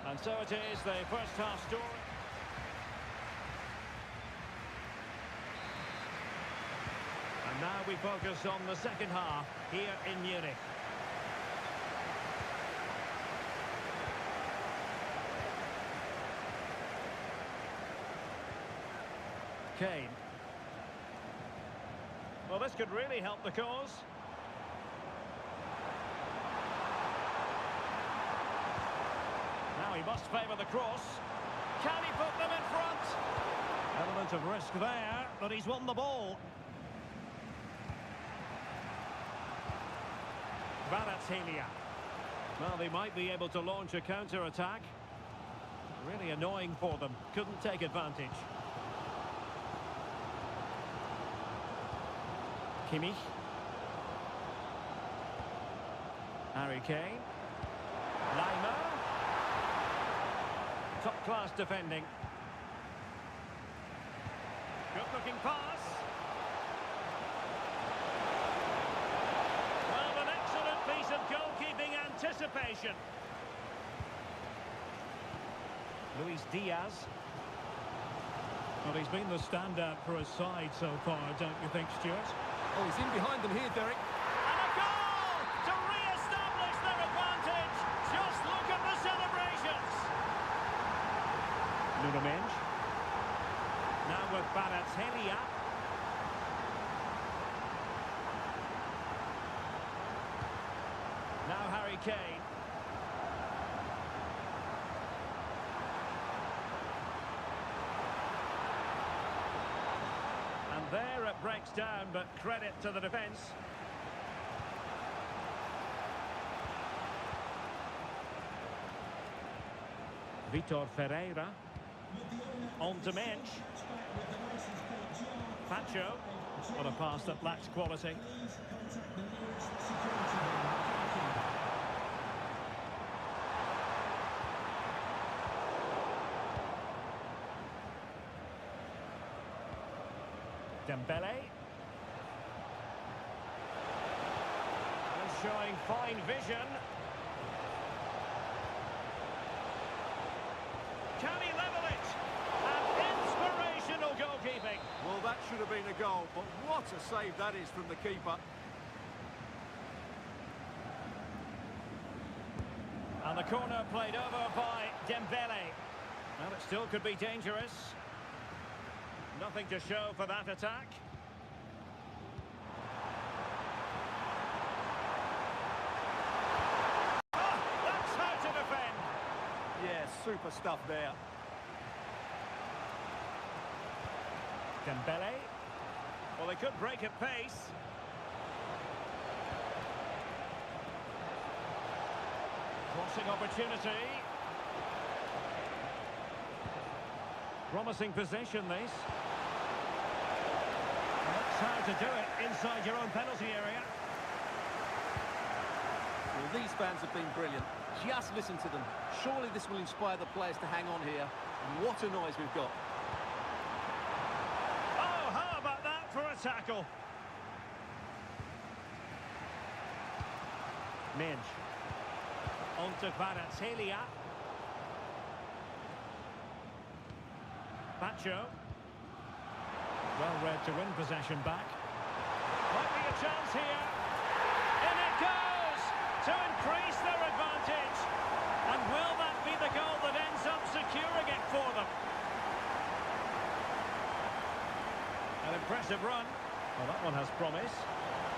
Speaker 1: And so it is, the first half story. And now we focus on the second half here in Munich. Kane. Well, this could really help the cause. Now he must favour the cross. Can he put them in front? Element of risk there, but he's won the ball. Kvaratskhelia. Well, they might be able to launch a counter-attack. Really annoying for them. Couldn't take advantage. Kimmich. Harry Kane. Lima. Top-class defending. Good-looking pass. Well, an excellent piece of goalkeeping anticipation. Luis Diaz. Well, he's been the standout for his side so far, don't you think, Stuart?
Speaker 4: Oh, he's in behind them here, Derek.
Speaker 1: And a goal to re-establish their advantage. Just look at the celebrations. Nuno Mendes. Now with Kvaratskhelia. Now Harry Kane. And there it breaks down, but credit to the defence. Vitor Ferreira. On to Mensch. Pacho. On a pass that lacks quality. Dembele. And showing fine vision. Can he level it? And inspirational goalkeeping.
Speaker 4: Well, that should have been a goal, but what a save that is from the keeper.
Speaker 1: And the corner played over by Dembele. Well, it still could be dangerous. Nothing to show for that attack. Oh, that's how to defend.
Speaker 4: Yeah, super stuff there.
Speaker 1: Dembele. Well, they could break at pace. Crossing opportunity. Promising possession, this. That's how to do it inside your own penalty area.
Speaker 4: Well, these fans have been brilliant. Just listen to them. Surely this will inspire the players to hang on here. And what a noise we've got.
Speaker 1: Oh, how about that for a tackle? Mensch. On to Kvaratskhelia. Pacho. Well read to win possession back. Might be a chance here. In it goes to increase their advantage. And will that be the goal that ends up securing it for them? An impressive run. Well, that one has promise.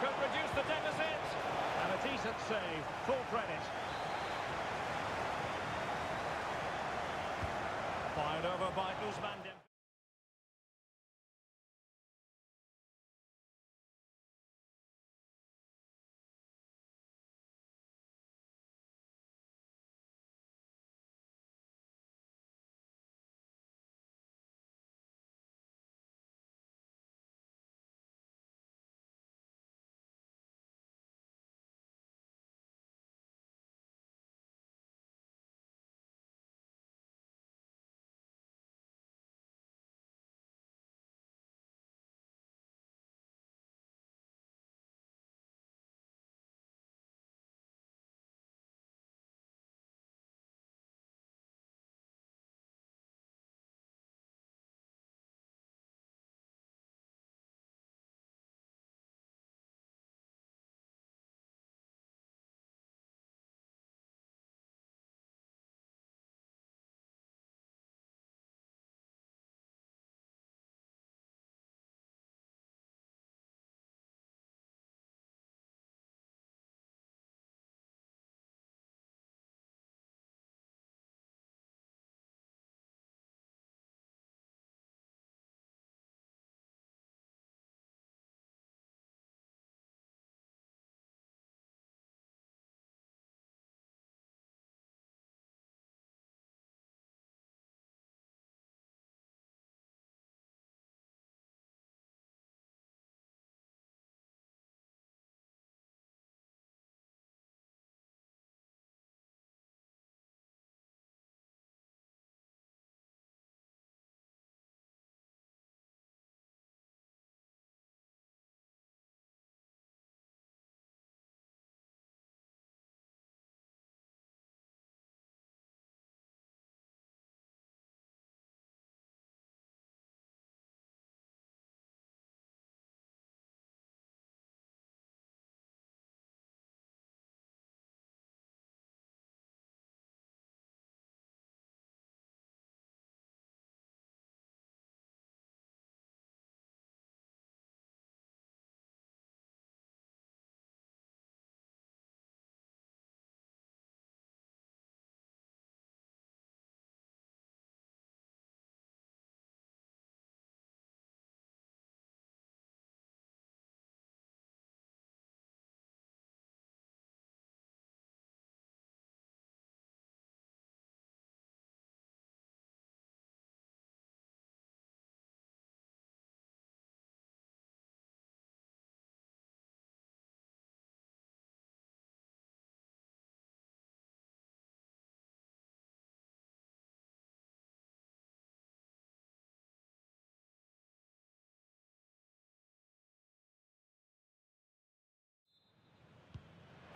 Speaker 1: Could reduce the deficit. And a decent save. Full credit. Fired over by Ousmane Dembele.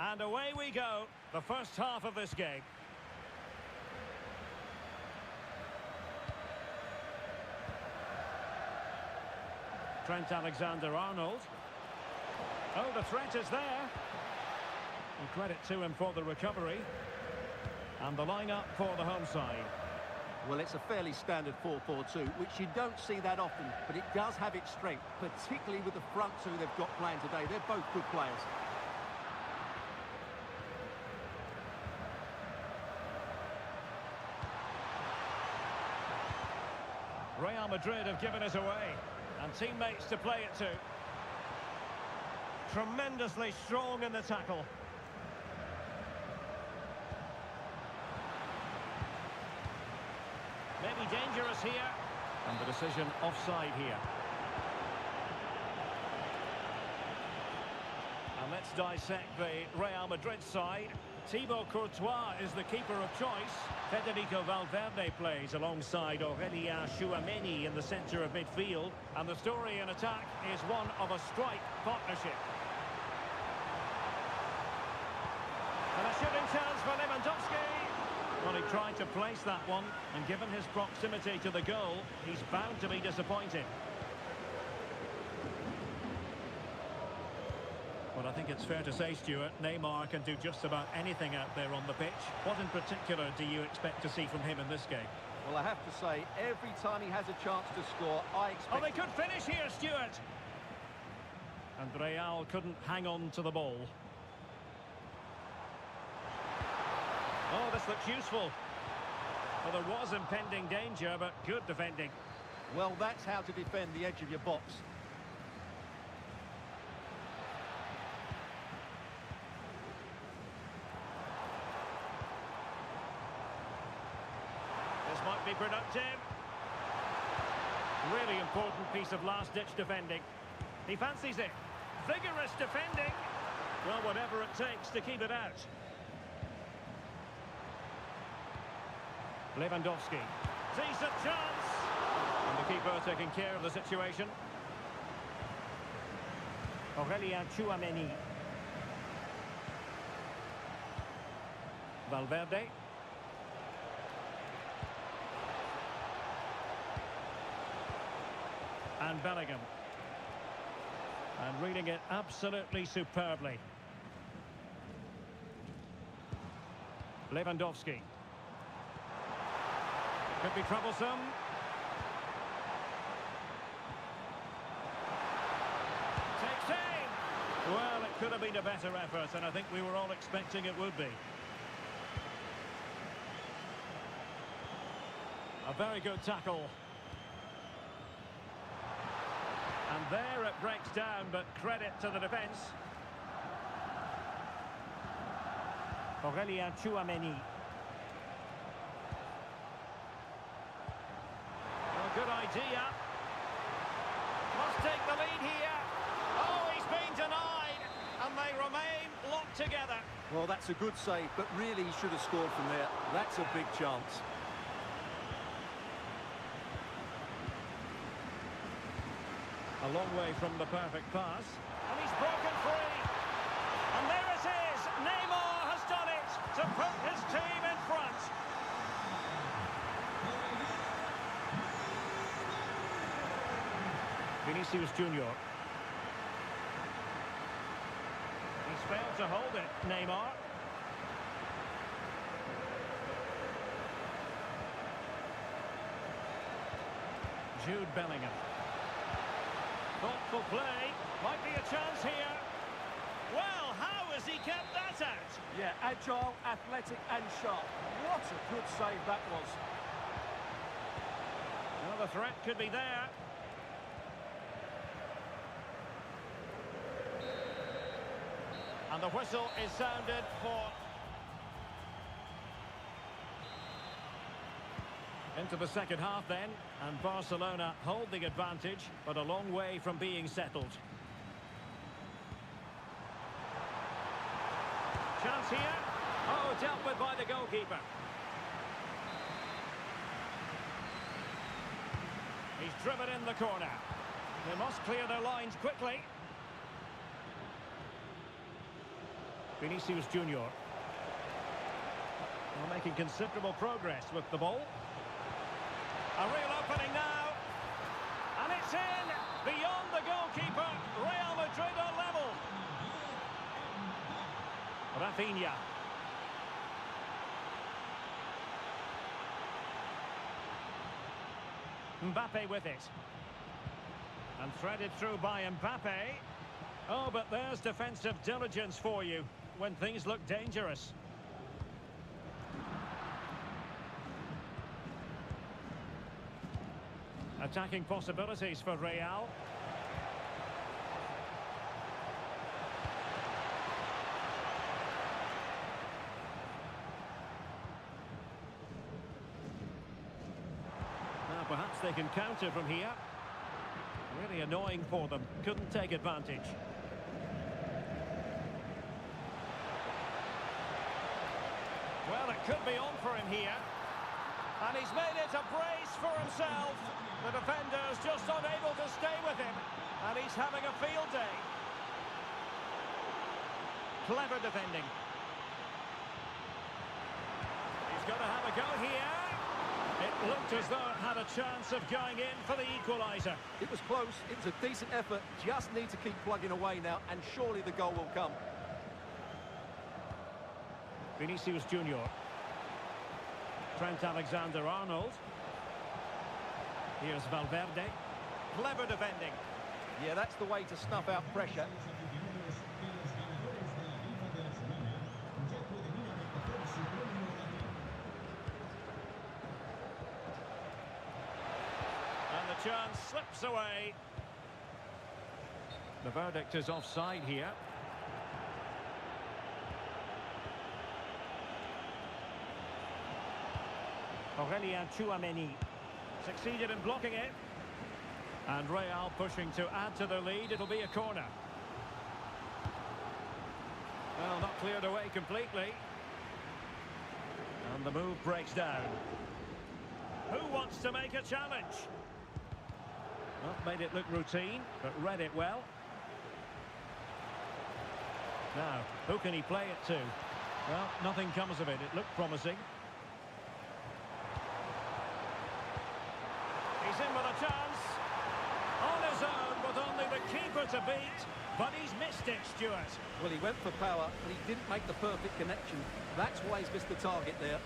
Speaker 1: And away we go, the first half of this game. Trent Alexander-Arnold. Oh, the threat is there. And credit to him for the recovery. And the lineup for the home side.
Speaker 4: Well, it's a fairly standard 4-4-2, which you don't see that often, but it does have its strength, particularly with the front two they've got playing today. They're both good players.
Speaker 1: Real Madrid have given us away, and teammates to play it to. Tremendously strong in the tackle. Maybe dangerous here. And the decision offside here. And let's dissect the Real Madrid side. Thibaut Courtois is the keeper of choice. Federico Valverde plays alongside Aurélien Tchouaméni in the centre of midfield. And the story in attack is one of a strike partnership. And a shooting chance for Lewandowski. Well, he tried to place that one, and given his proximity to the goal, he's bound to be disappointed. Well, I think it's fair to say, Stuart, Neymar can do just about anything out there on the pitch. What in particular do you expect to see from him in this game?
Speaker 4: Well, I have to say, every time he has a chance to score, I expect...
Speaker 1: Oh, they could finish here, Stuart! And Real couldn't hang on to the ball. Oh, this looks useful. Well, there was impending danger, but good defending.
Speaker 4: Well, that's how to defend the edge of your box.
Speaker 1: This might be productive. Really important piece of last-ditch defending. He fancies it. Vigorous defending. Well, whatever it takes to keep it out. Lewandowski. Decent chance. And the keeper taking care of the situation. Aurélien Tchouaméni. Valverde. And Bellingham. And reading it absolutely superbly. Lewandowski. Could be troublesome. Takes aim. Well, it could have been a better effort, and I think we were all expecting it would be. A very good tackle. And there it breaks down, but credit to the defence. Aurélien Tchouaméni. Good idea. Must take the lead here. Oh, he's been denied. And they remain locked together.
Speaker 4: Well, that's a good save, but really he should have scored from there. That's a big chance.
Speaker 1: A long way from the perfect pass. And he's broken free. And there it is. Neymar has done it to put his team in front. Vinicius Junior. He's failed to hold it, Neymar. Jude Bellingham. Thoughtful play. Might be a chance here. Well, how has he kept that out?
Speaker 4: Yeah, agile, athletic and sharp. What a good save that was.
Speaker 1: Well, the threat could be there. And the whistle is sounded for... Into the second half then, and Barcelona hold the advantage, but a long way from being settled. Chance here. Oh, dealt with by the goalkeeper. He's driven in the corner. They must clear their lines quickly. Vinicius Junior. Well, making considerable progress with the ball. A real opening now. And it's in! Beyond the goalkeeper. Real Madrid are level. Rafinha. Mbappe with it. And threaded through by Mbappe. Oh, but there's defensive diligence for you when things look dangerous. Attacking possibilities for Real. Now perhaps they can counter from here. Really annoying for them. Couldn't take advantage. Well, it could be on for him here. And he's made it a brace for himself. The defender's just unable to stay with him. And he's having a field day. Clever defending. He's going to have a go here. It looked as though it had a chance of going in for the equaliser.
Speaker 4: It was close. It was a decent effort. Just need to keep plugging away now, and surely the goal will come.
Speaker 1: Vinicius Junior. Trent Alexander-Arnold. Here's Valverde. Clever defending.
Speaker 4: Yeah, that's the way to snuff out pressure.
Speaker 1: And the chance slips away. The verdict is offside here. Aurelien Tchouameni succeeded in blocking it. And Real pushing to add to their lead. It'll be a corner. Well, not cleared away completely. And the move breaks down. Who wants to make a challenge? Well, made it look routine, but read it well. Now, who can he play it to? Well, nothing comes of it. It looked promising. He's in with a chance. On his own, with only the keeper to beat. But he's missed it, Stuart.
Speaker 4: Well, he went for power, but he didn't make the perfect connection. That's why he's missed the target there.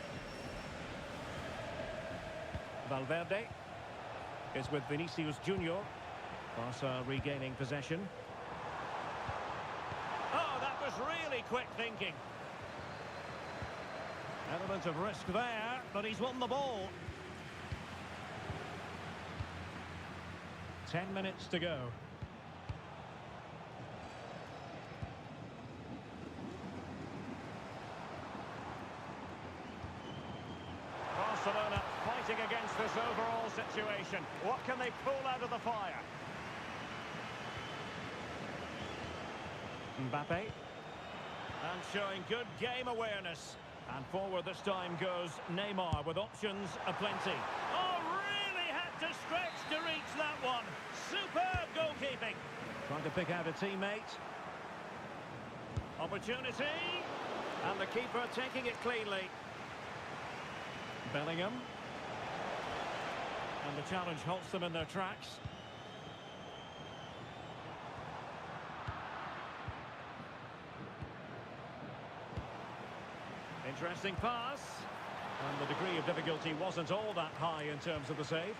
Speaker 1: Valverde is with Vinicius Junior. Barca regaining possession. Oh, that was really quick thinking. Element of risk there, but he's won the ball. 10 minutes to go. Barcelona fighting against this overall situation. What can they pull out of the fire? Mbappe. And showing good game awareness. And forward this time goes Neymar with options aplenty. Oh, really had to stretch to reach that one. Superb goalkeeping. Trying to pick out a teammate. Opportunity. And the keeper taking it cleanly. Bellingham. And the challenge halts them in their tracks. Interesting pass. And the degree of difficulty wasn't all that high in terms of the save.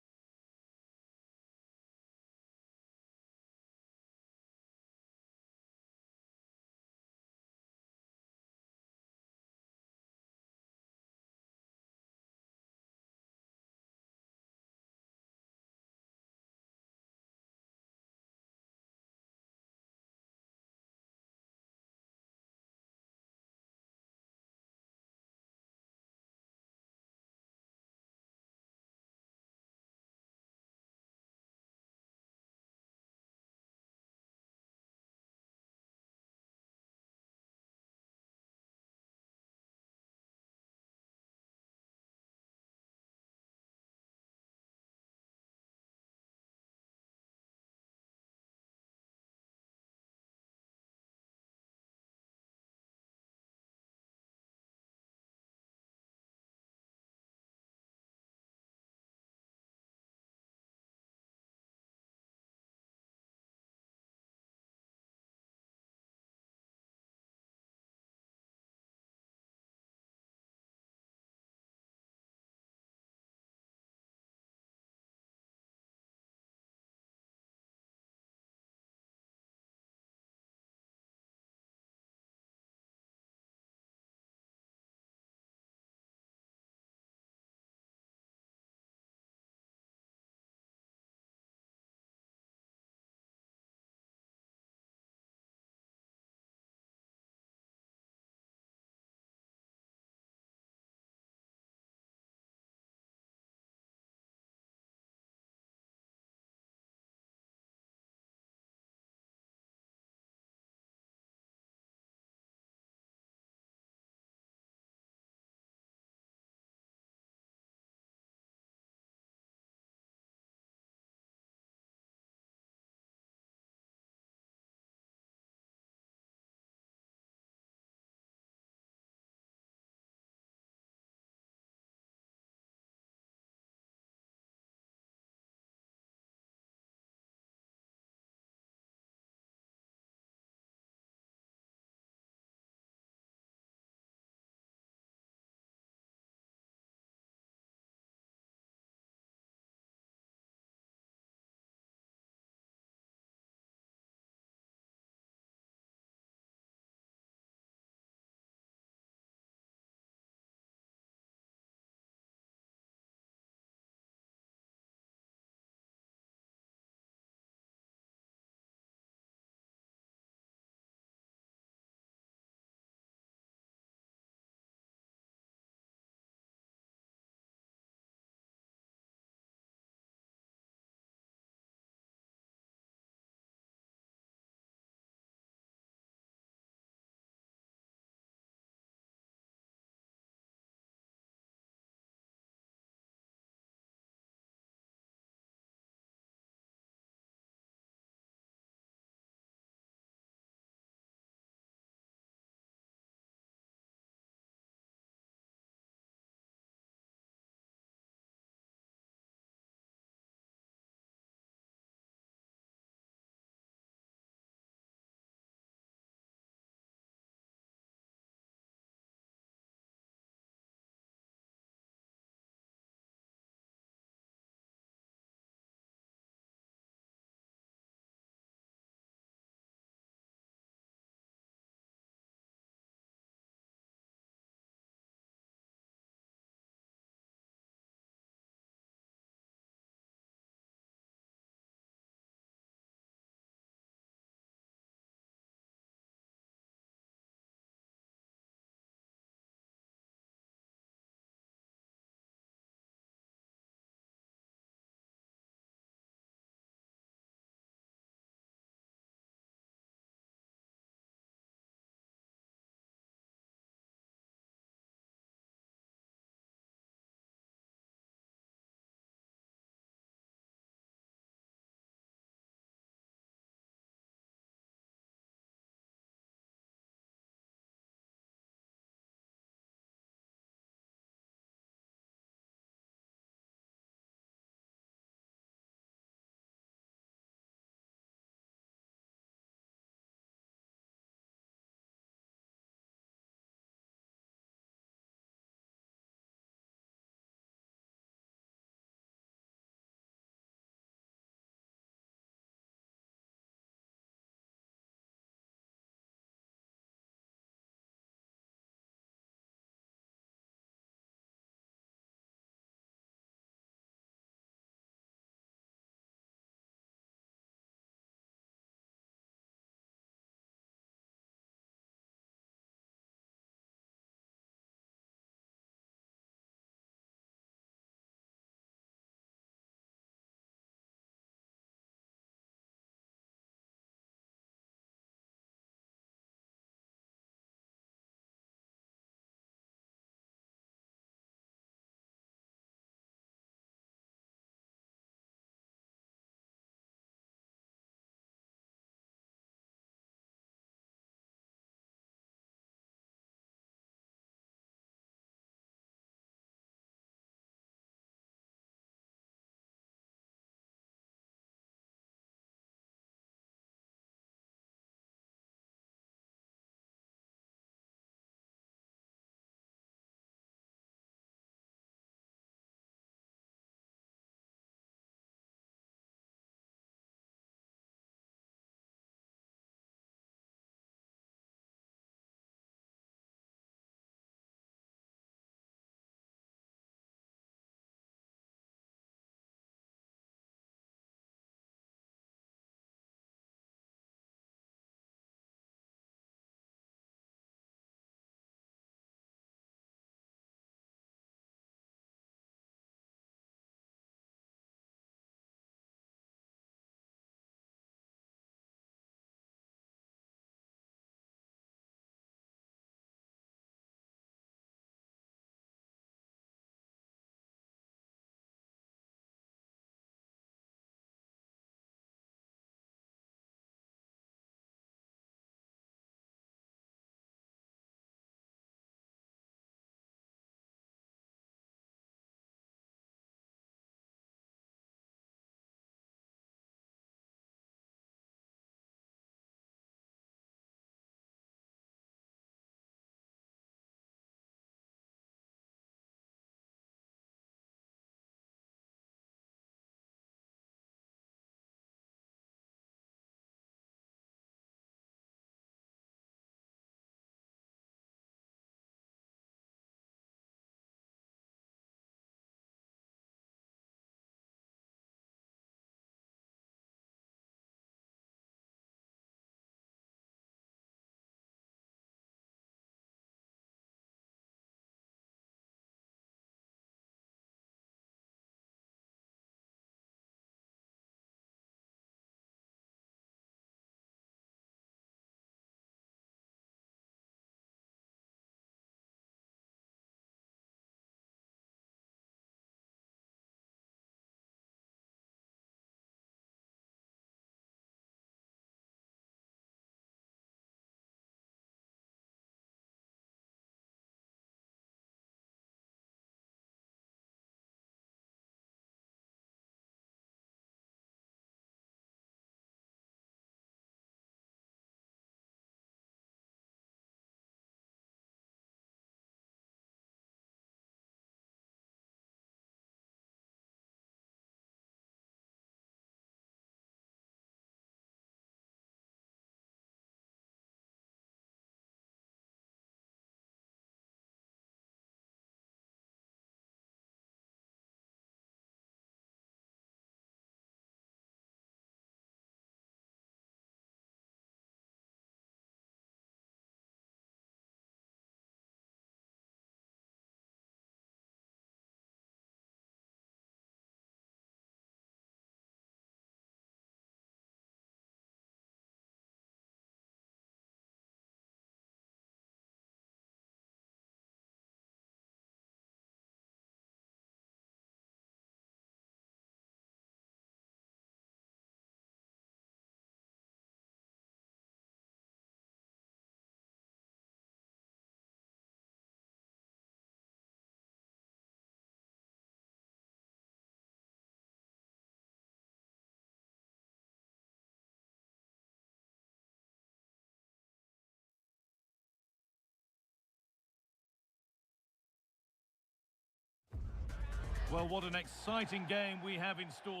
Speaker 3: Well, what an exciting game we have in store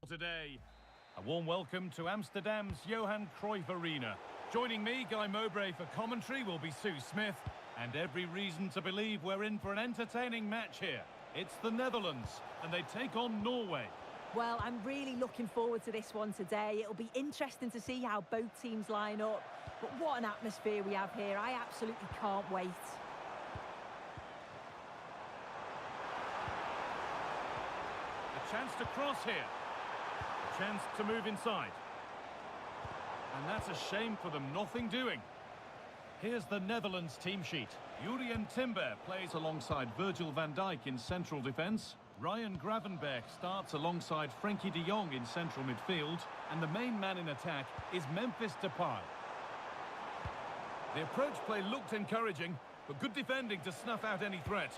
Speaker 3: today. A warm welcome to Amsterdam's Johan Cruyff Arena. Joining me, Guy Mowbray, for commentary will be Sue Smith, and every reason to believe we're in for an entertaining match here. It's the Netherlands, and they take on Norway.
Speaker 2: Well, I'm really looking forward to this one today. It'll be interesting to see how both teams line up. But what an atmosphere we have here. I absolutely can't wait.
Speaker 3: A chance to cross here. A chance to move inside. And that's a shame for them, nothing doing. Here's the Netherlands team sheet. Jurien Timber plays alongside Virgil van Dijk in central defence. Ryan Gravenberch starts alongside Frenkie de Jong in central midfield. And the main man in attack is Memphis Depay. The approach play looked encouraging, but good defending to snuff out any threat.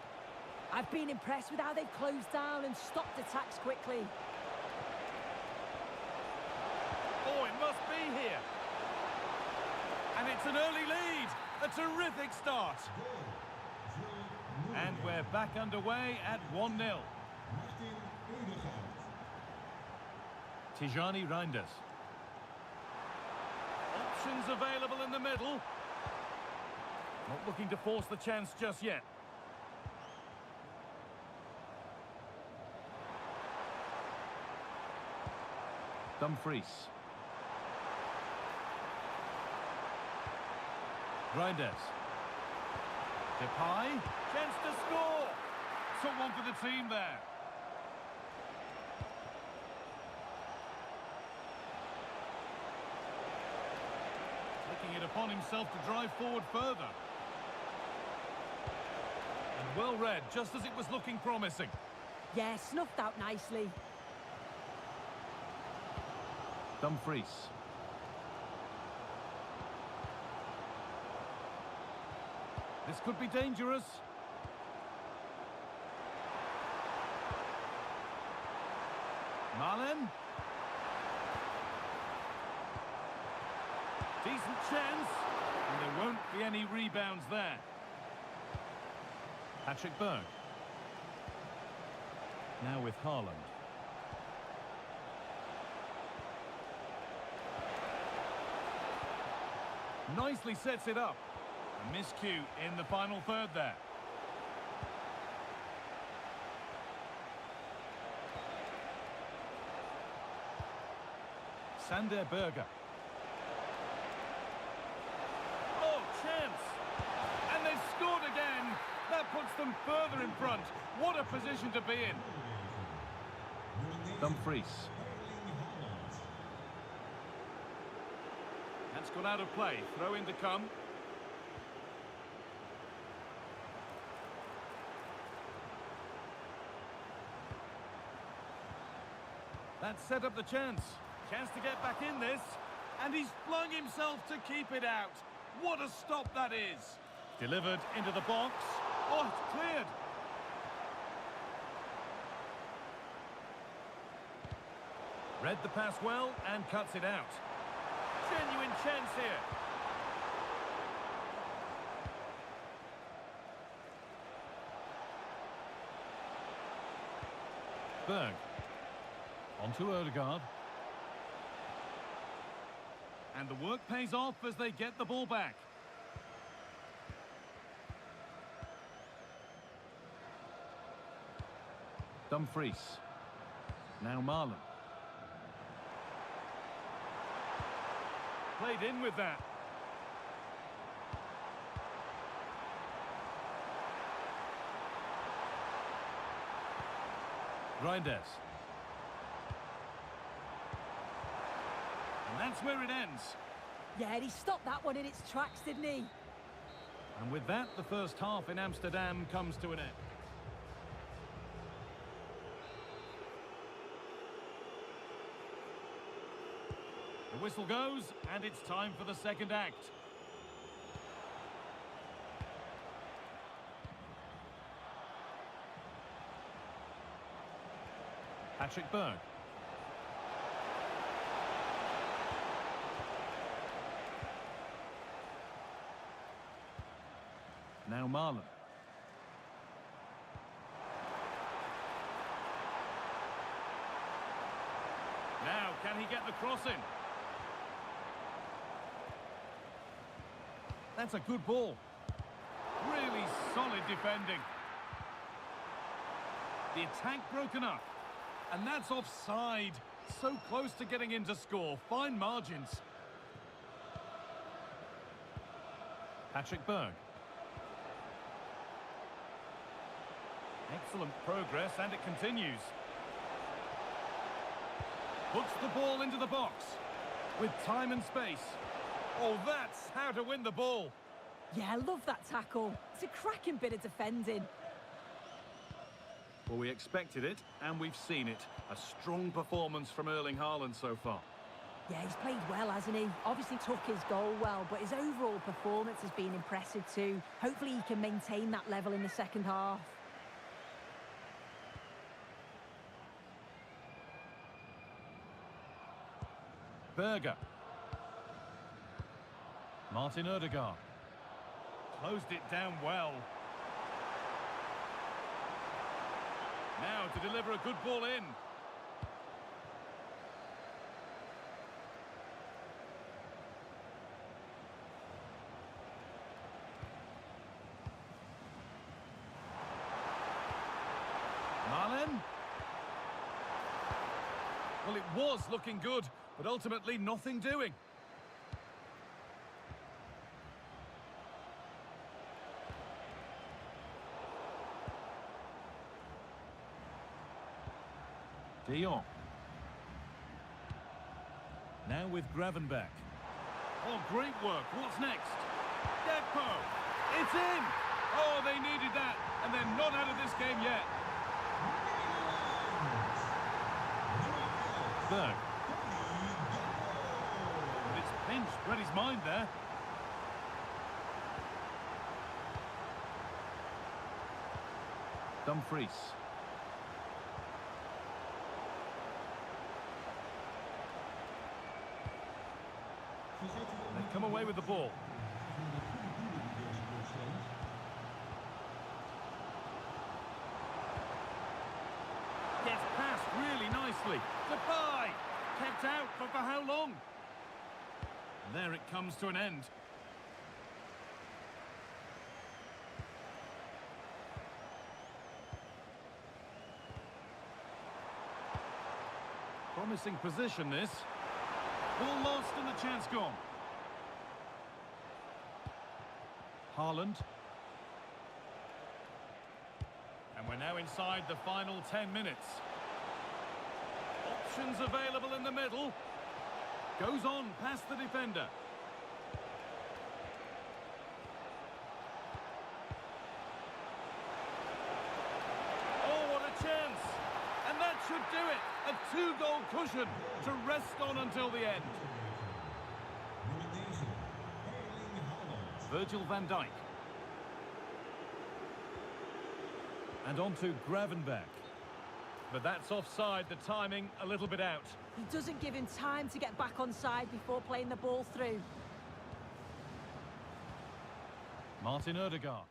Speaker 2: I've been impressed with how they've closed down and stopped attacks quickly.
Speaker 3: Oh, it must be here. And it's an early lead. A terrific start. And we're back underway at 1-0. Tijani Reinders. Options available in the middle. Not looking to force the chance just yet. Dumfries. Reinders. Depay. Chance to score. Took one for the team there. Taking it upon himself to drive forward further. And well read, just as it was looking promising.
Speaker 2: Yeah, snuffed out nicely.
Speaker 3: Dumfries. This could be dangerous. Malen. Decent chance. And there won't be any rebounds there. Patrick Berg. Now with Haaland. Nicely sets it up. A miscue in the final third there. Sander Berger. Oh, chance! And they've scored again! That puts them further in front. What a position to be in. Dumfries. That's gone out of play. Throw in to come. That set up the chance. Chance to get back in this. And he's flung himself to keep it out. What a stop that is. Delivered into the box. Oh, it's cleared. Read the pass well and cuts it out. Genuine chance here. Berg. On to Odegaard. And the work pays off as they get the ball back. Dumfries. Now Marlon. Played in with that. Reinders. And that's where it ends.
Speaker 2: Yeah, he stopped that one in its tracks, didn't he?
Speaker 3: And with that, the first half in Amsterdam comes to an end. The whistle goes, and it's time for the second act. Patrick Berg. Now Marlon. Now, can he get the cross in? That's a good ball. Really solid defending. The attack broken up. And that's offside. So close to getting in to score. Fine margins. Patrick Berg. Excellent progress, and it continues. Puts the ball into the box. With time and space. Oh, that's how to win the ball.
Speaker 2: Yeah, I love that tackle. It's a cracking bit of defending.
Speaker 3: Well, we expected it, and we've seen it. A strong performance from Erling Haaland so far.
Speaker 2: Yeah, he's played well, hasn't he? Obviously took his goal well, but his overall performance has been impressive too. Hopefully he can maintain that level in the second half.
Speaker 3: Berger. Martin Odegaard. Closed it down well. Now to deliver a good ball in. Marlon. Well, it was looking good, but ultimately nothing doing. De Jong. Now with Gravenberch. Oh, great work. What's next? Depo. It's in. Oh, they needed that. And they're not out of this game yet. Berg. But it's pinched. Read his mind there. Dumfries. They come away with the ball. Gets past really nicely. Goodbye. Kept out, but for how long? And there it comes to an end. Promising position, this. Ball lost and the chance gone. Haaland. And we're now inside the final 10 minutes. Options available in the middle. Goes on past the defender. Oh, what a chance! And that should do it. A 2-goal cushion to rest on until the end. Virgil van Dijk. And on to Gravenberch. But that's offside, the timing a little bit out.
Speaker 2: He doesn't give him time to get back on side before playing the ball through.
Speaker 3: Martin Odegaard.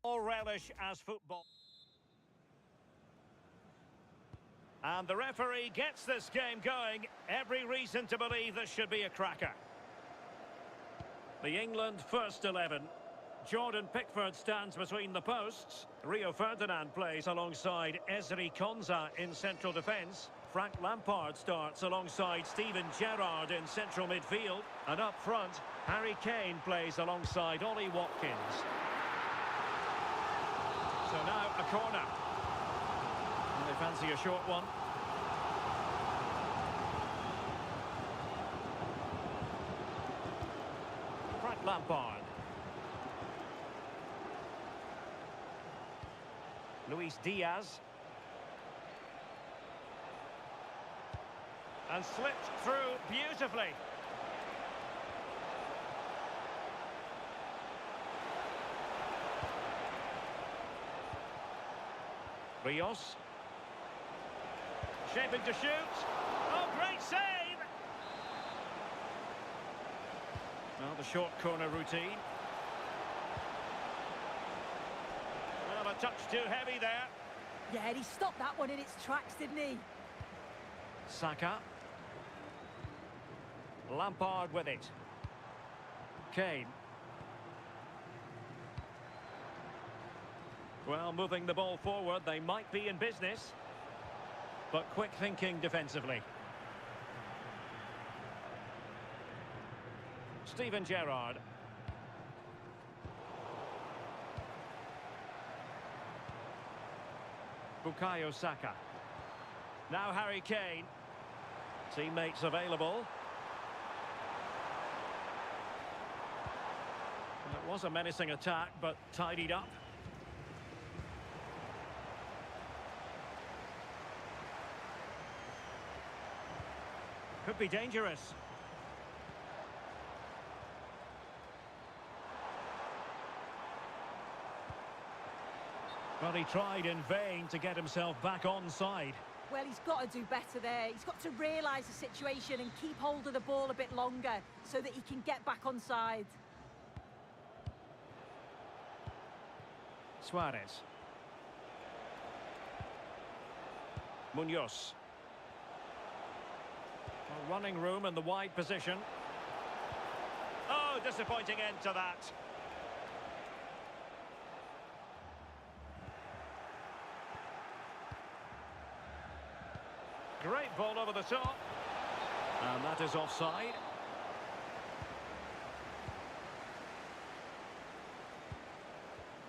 Speaker 1: All relish as football. And the referee gets this game going. Every reason to believe this should be a cracker. The England first 11. Jordan Pickford stands between the posts. Rio Ferdinand plays alongside Ezri Konsa in central defence. Frank Lampard starts alongside Steven Gerrard in central midfield. And up front, Harry Kane plays alongside Ollie Watkins. So now a corner. And they fancy a short one. Frank Lampard. Luis Diaz. And slipped through beautifully. Rios. Shaping to shoot. Oh, great save! Well, the short corner routine. Well, a touch too heavy there.
Speaker 2: Yeah, and he stopped that one in its tracks, didn't he?
Speaker 1: Saka. Lampard with it. Kane. Well, moving the ball forward, they might be in business. But quick thinking defensively. Steven Gerrard. Bukayo Saka. Now Harry Kane. Teammates available. It was a menacing attack, but tidied up. Could be dangerous. Well, he tried in vain to get himself back onside.
Speaker 2: Well, he's got to do better there. He's got to realise the situation and keep hold of the ball a bit longer so that he can get back onside.
Speaker 1: Suarez. Munoz. Running room in the wide position. Oh, disappointing end to that. Great ball over the top. And that is offside.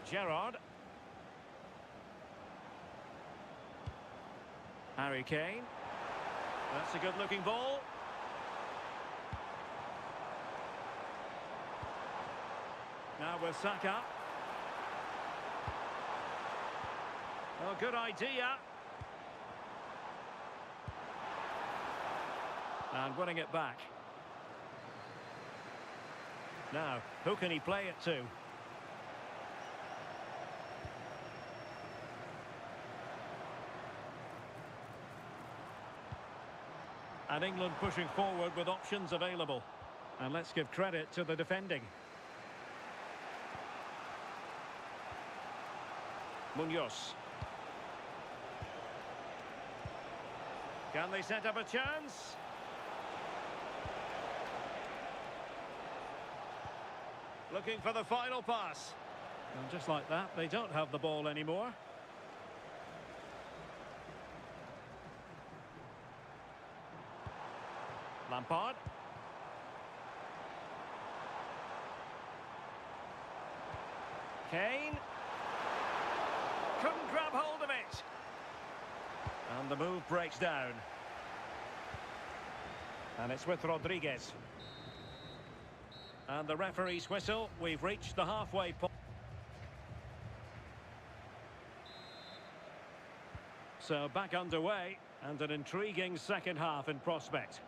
Speaker 1: Gerrard. Harry Kane. That's a good-looking ball. Now with Saka. Oh, good idea. And winning it back. Now, who can he play it to? And England pushing forward with options available. And let's give credit to the defending. Munoz. Can they set up a chance? Looking for the final pass. And just like that, they don't have the ball anymore. Lampard. Kane. Couldn't grab hold of it. And the move breaks down. And it's with Rodriguez. And the referee's whistle. We've reached the halfway point. So back underway, and an intriguing second half in prospect.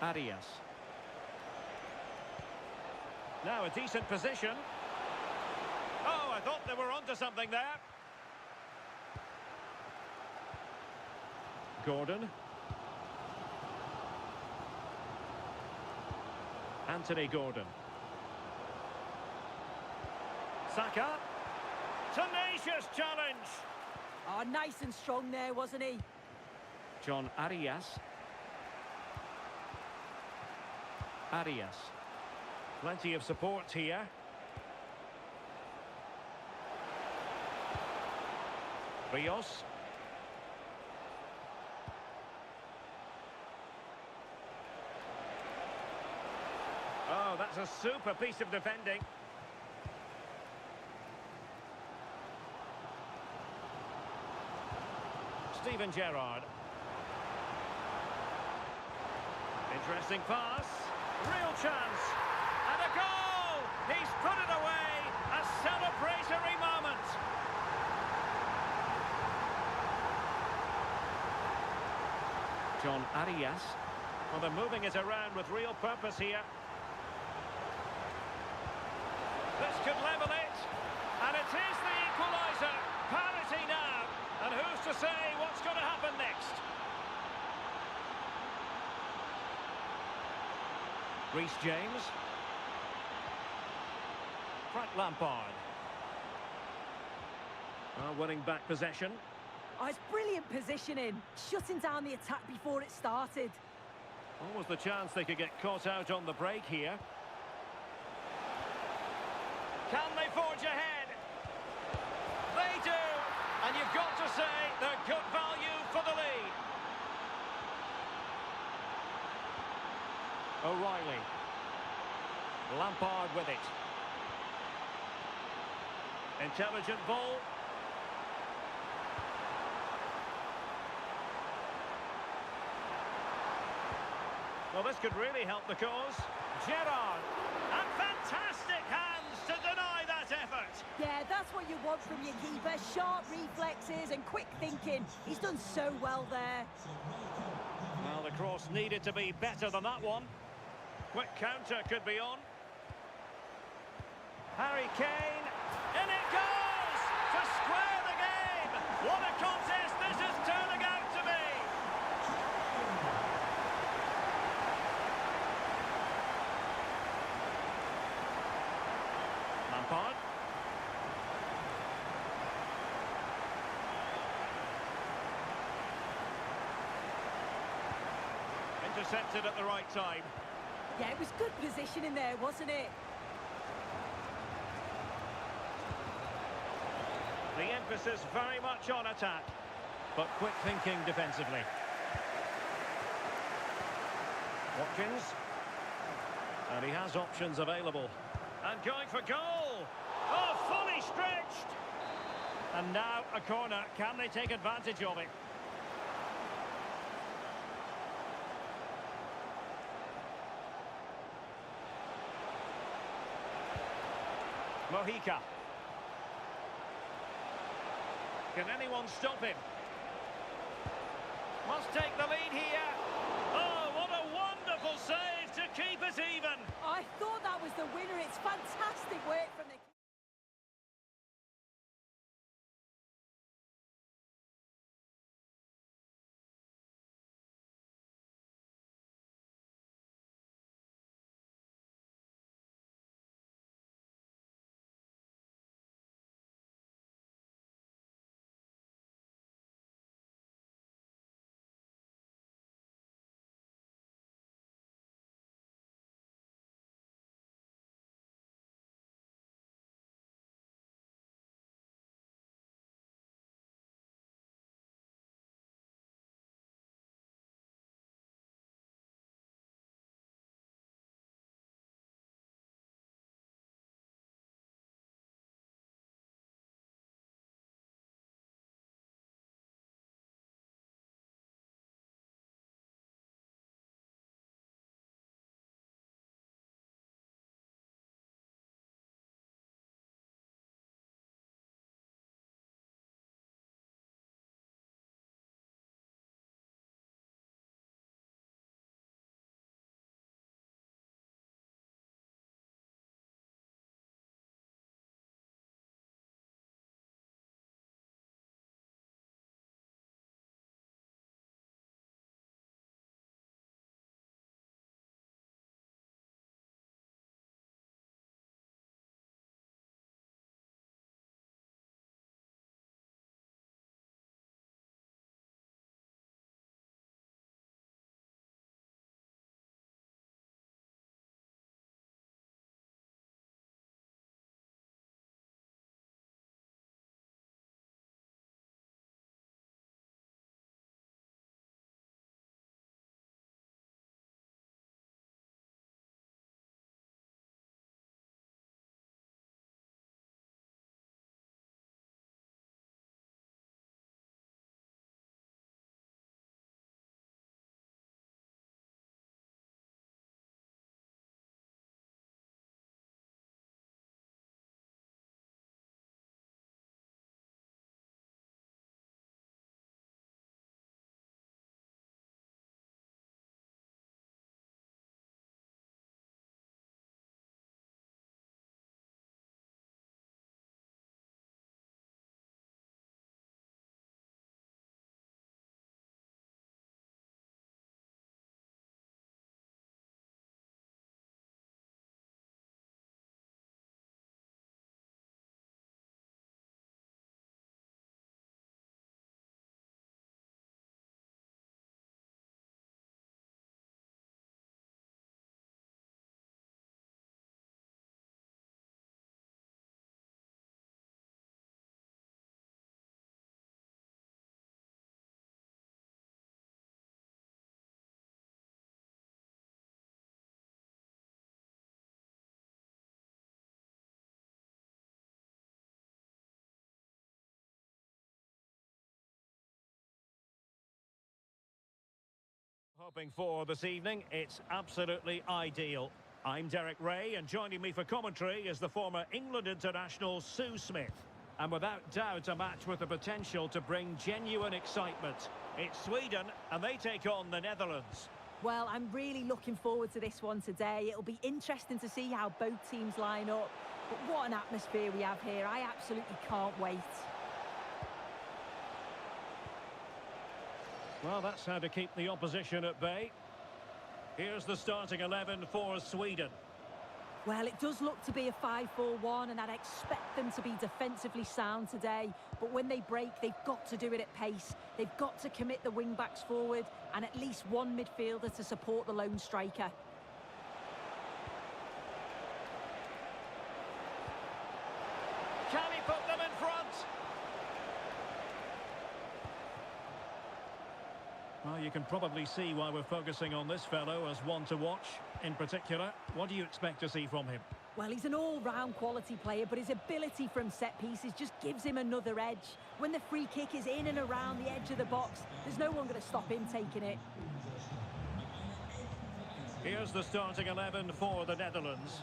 Speaker 1: Arias. Now a decent position. Oh, I thought they were onto something there. Gordon. Anthony Gordon. Saka. Tenacious challenge.
Speaker 2: Oh, nice and strong there, wasn't he?
Speaker 1: John Arias. Arias. Plenty of support here. Rios. Oh, that's a super piece of defending. Steven Gerrard. Interesting pass. Real chance. And a goal! He's put it away. A celebratory moment. John Arias. Well, they're moving it around with real purpose here. This could level it. And it is the equaliser. Parity now. And who's to say what's going to happen next? Reece James. Frank Lampard. Winning back possession.
Speaker 2: Oh, it's brilliant positioning. Shutting down the attack before it started.
Speaker 1: Almost the chance they could get caught out on the break here. Can they forge ahead? They do! And you've got to say they're good value for the lead. O'Reilly. Lampard with it. Intelligent ball. Well, this could really help the cause. Gerrard. And fantastic hands to deny that effort.
Speaker 2: Yeah, that's what you want from your keeper. Sharp reflexes and quick thinking. He's done so well there.
Speaker 1: Well, the cross needed to be better than that one. Quick counter could be on. Harry Kane. In it goes! To square the game! What a contest this is turning out to be! Lampard. Intercepted at the right time.
Speaker 2: Yeah, it was good positioning there, wasn't it?
Speaker 1: The emphasis very much on attack, but quick thinking defensively. Watkins. And he has options available. And going for goal! Oh, fully stretched! And now a corner. Can they take advantage of it? Mojica. Can anyone stop him? Must take the lead here. Oh, what a wonderful save to keep it even.
Speaker 2: I thought that was the winner. It's fantastic work from the
Speaker 1: Hoping for this evening, it's absolutely ideal. I'm Derek Ray, and joining me for commentary is the former England international Sue Smith. And without doubt, a match with the potential to bring genuine excitement. It's Sweden, and they take on the Netherlands.
Speaker 2: Well, I'm really looking forward to this one today. It'll be interesting to see how both teams line up. But what an atmosphere we have here. I absolutely can't wait.
Speaker 1: Well, that's how to keep the opposition at bay. Here's the starting 11 for Sweden.
Speaker 2: Well, it does look to be a 5-4-1, and I'd expect them to be defensively sound today. But when they break, they've got to do it at pace. They've got to commit the wing-backs forward and at least one midfielder to support the lone striker.
Speaker 1: Can he put them in front? Well, you can probably see why we're focusing on this fellow as one to watch. In particular, what do you expect to see from him?
Speaker 2: Well, he's an all-round quality player, but his ability from set pieces just gives him another edge. When the free kick is in and around the edge of the box, there's no one going to stop him taking it.
Speaker 1: Here's the starting 11 for the Netherlands.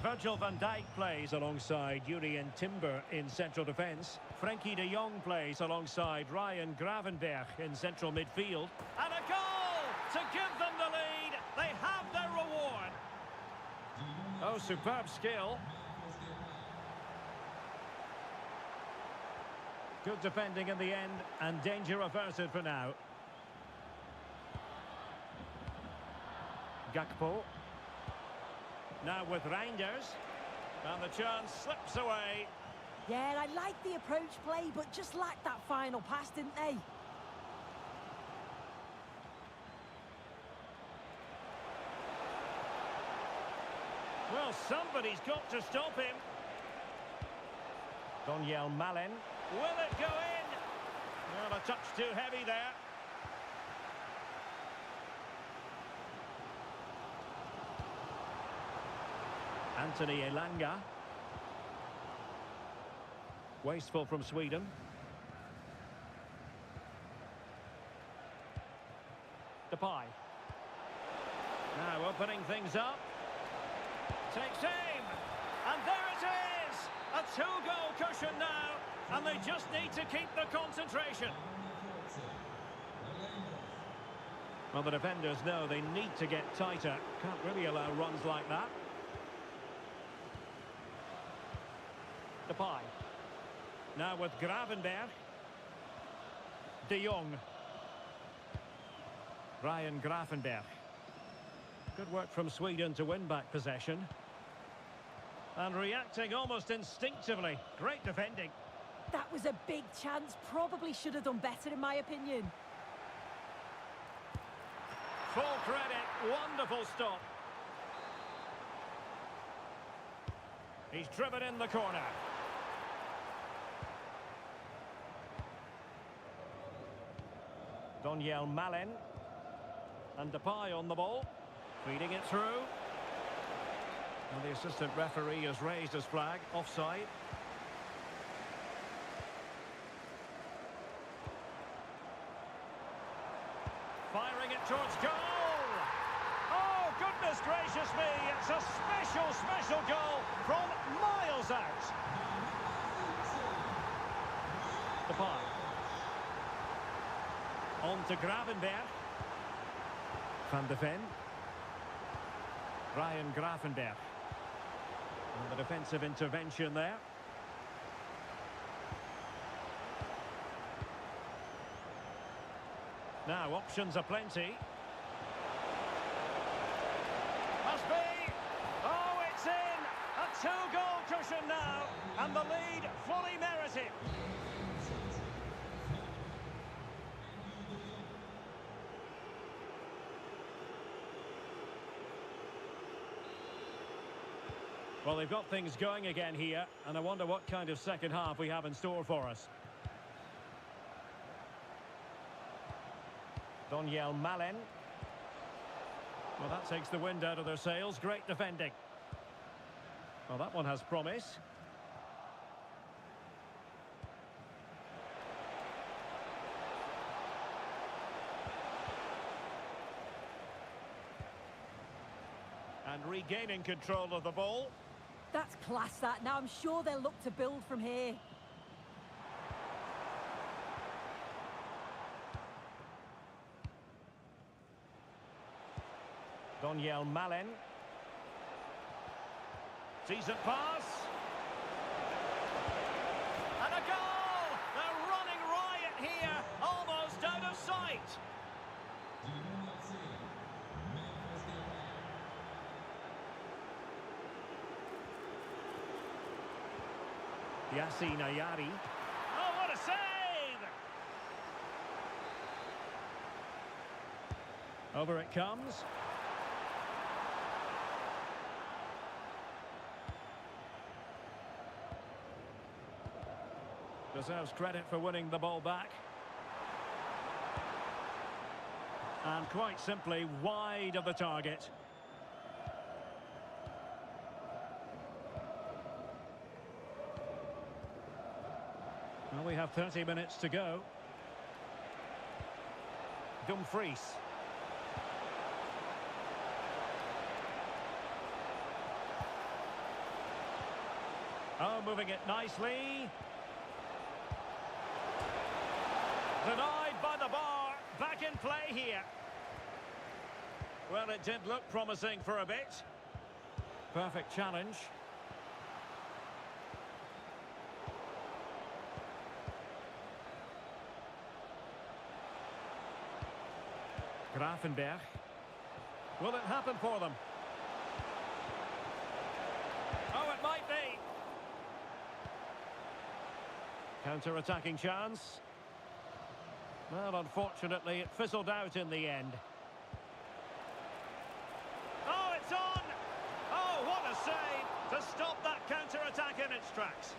Speaker 1: Virgil van Dijk plays alongside Jurien Timber in central defence. Frenkie de Jong plays alongside Ryan Gravenberch in central midfield. And a goal to give them the lead. They have their reward. Oh, superb skill. Good defending in the end, and danger averted for now. Gakpo. Now with Reinders. And the chance slips away.
Speaker 2: Yeah, I like the approach play, but just lacked that final pass, didn't they?
Speaker 1: Well, somebody's got to stop him. Donyell Malen. Will it go in? Well, a touch too heavy there. Anthony Elanga. Wasteful from Sweden. Depay. Now opening things up. Takes aim. And there it is! A two-goal cushion now. And they just need to keep the concentration. Well, the defenders know they need to get tighter. Can't really allow runs like that. Depay. Now with Gravenberch. De Jong. Ryan Gravenberch. Good work from Sweden to win back possession. And reacting almost instinctively. Great defending.
Speaker 2: That was a big chance. Probably should have done better, in my opinion.
Speaker 1: Full credit. Wonderful stop. He's driven in the corner. Donyell Malen. And Depay on the ball. Feeding it through. And the assistant referee has raised his flag. Offside. Firing it towards goal. Oh, goodness gracious me. It's a special goal from miles out. Depay. On to Gravenberch. Van de Ven. Ryan Gravenberch. And the defensive intervention there. Now, options are plenty. Must be. Oh, it's in. A two-goal cushion now. And the lead fully merited. Well, they've got things going again here, and I wonder what kind of second half we have in store for us. Donyell Malen. Well, that takes the wind out of their sails. Great defending. Well, that one has promise. And regaining control of the ball.
Speaker 2: That's class, that. Now I'm sure they'll look to build from here.
Speaker 1: Daniel Malen. Decent pass. And a goal! They're running riot here, almost out of sight. Yassine Ayari. Oh, what a save! Over it comes. Deserves credit for winning the ball back. And quite simply wide of the target. Well, we have 30 minutes to go. Dumfries. Oh, moving it nicely. Denied by the bar. Back in play here. Well, it did look promising for a bit. Perfect challenge. Grafenberg. Will it happen for them? Oh, it might be. Counter-attacking chance. Well, unfortunately, it fizzled out in the end. Oh, it's on! Oh, what a save to stop that counter-attack in its tracks.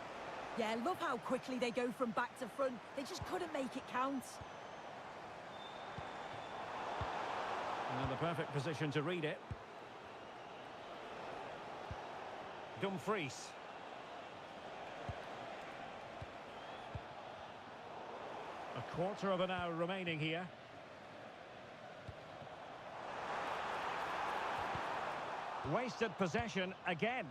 Speaker 2: Yeah, love how quickly they go from back to front. They just couldn't make it count.
Speaker 1: And the perfect position to read it. Dumfries. A quarter of an hour remaining here. Wasted possession again.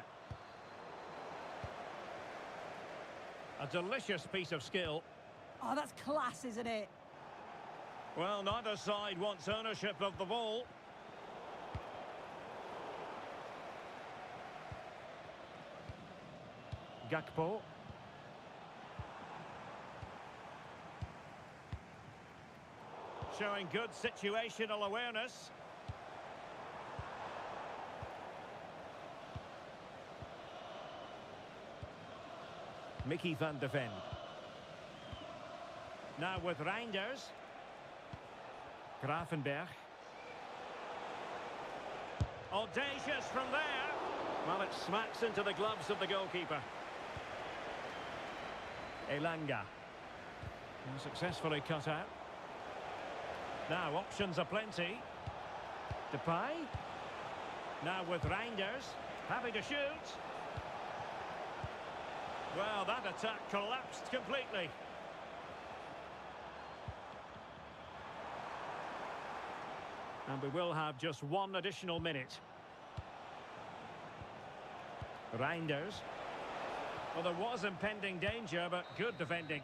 Speaker 1: A delicious piece of skill.
Speaker 2: Oh, that's class, isn't it?
Speaker 1: Well, neither side wants ownership of the ball. Gakpo. Showing good situational awareness. Mickey van de Ven. Now with Reinders. Grafenberg. Audacious from there. Well, it smacks into the gloves of the goalkeeper. Elanga. Successfully cut out. Now options are plenty. Depay. Now with Reinders. Happy to shoot. Well, that attack collapsed completely. And we will have just one additional minute. Reinders. Well, there was impending danger, but good defending.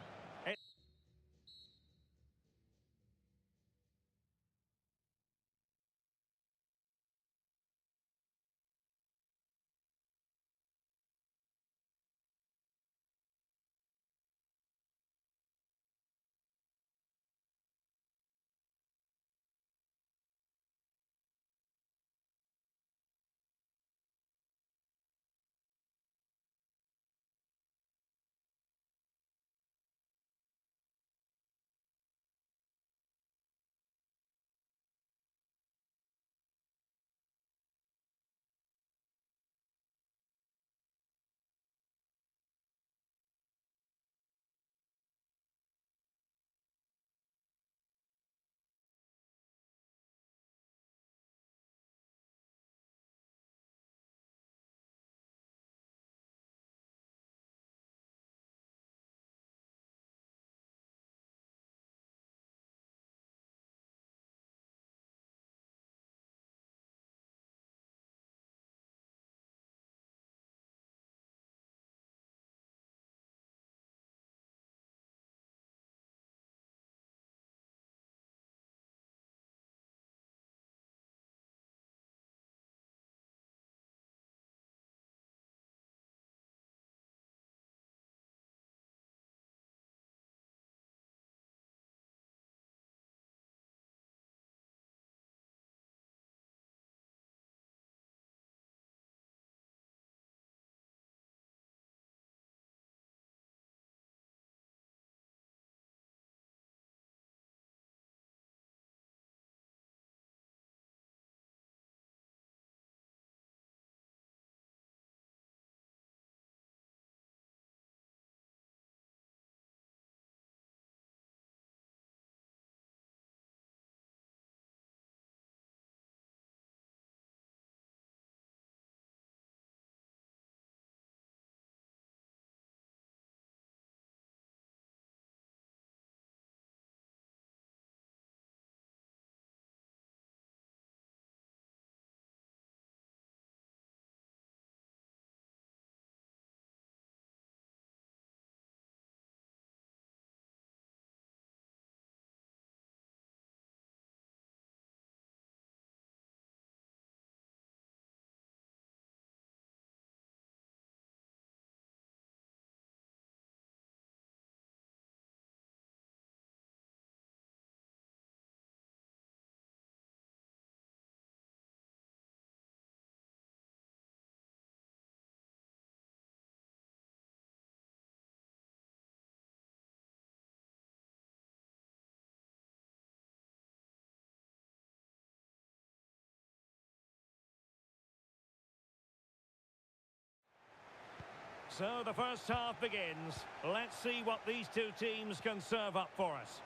Speaker 1: So the first half begins. Let's see what these two teams can serve up for us.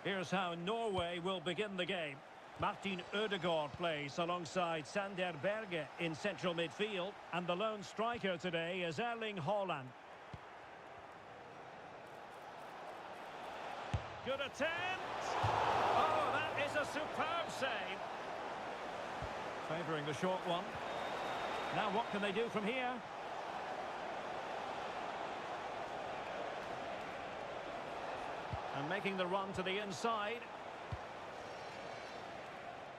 Speaker 1: Here's how Norway will begin the game. Martin Ødegaard plays alongside Sander Berge in central midfield. And the lone striker today is Erling Haaland. Good attempt! Oh, that is a superb save. Favouring the short one. Now what can they do from here? And making the run to the inside.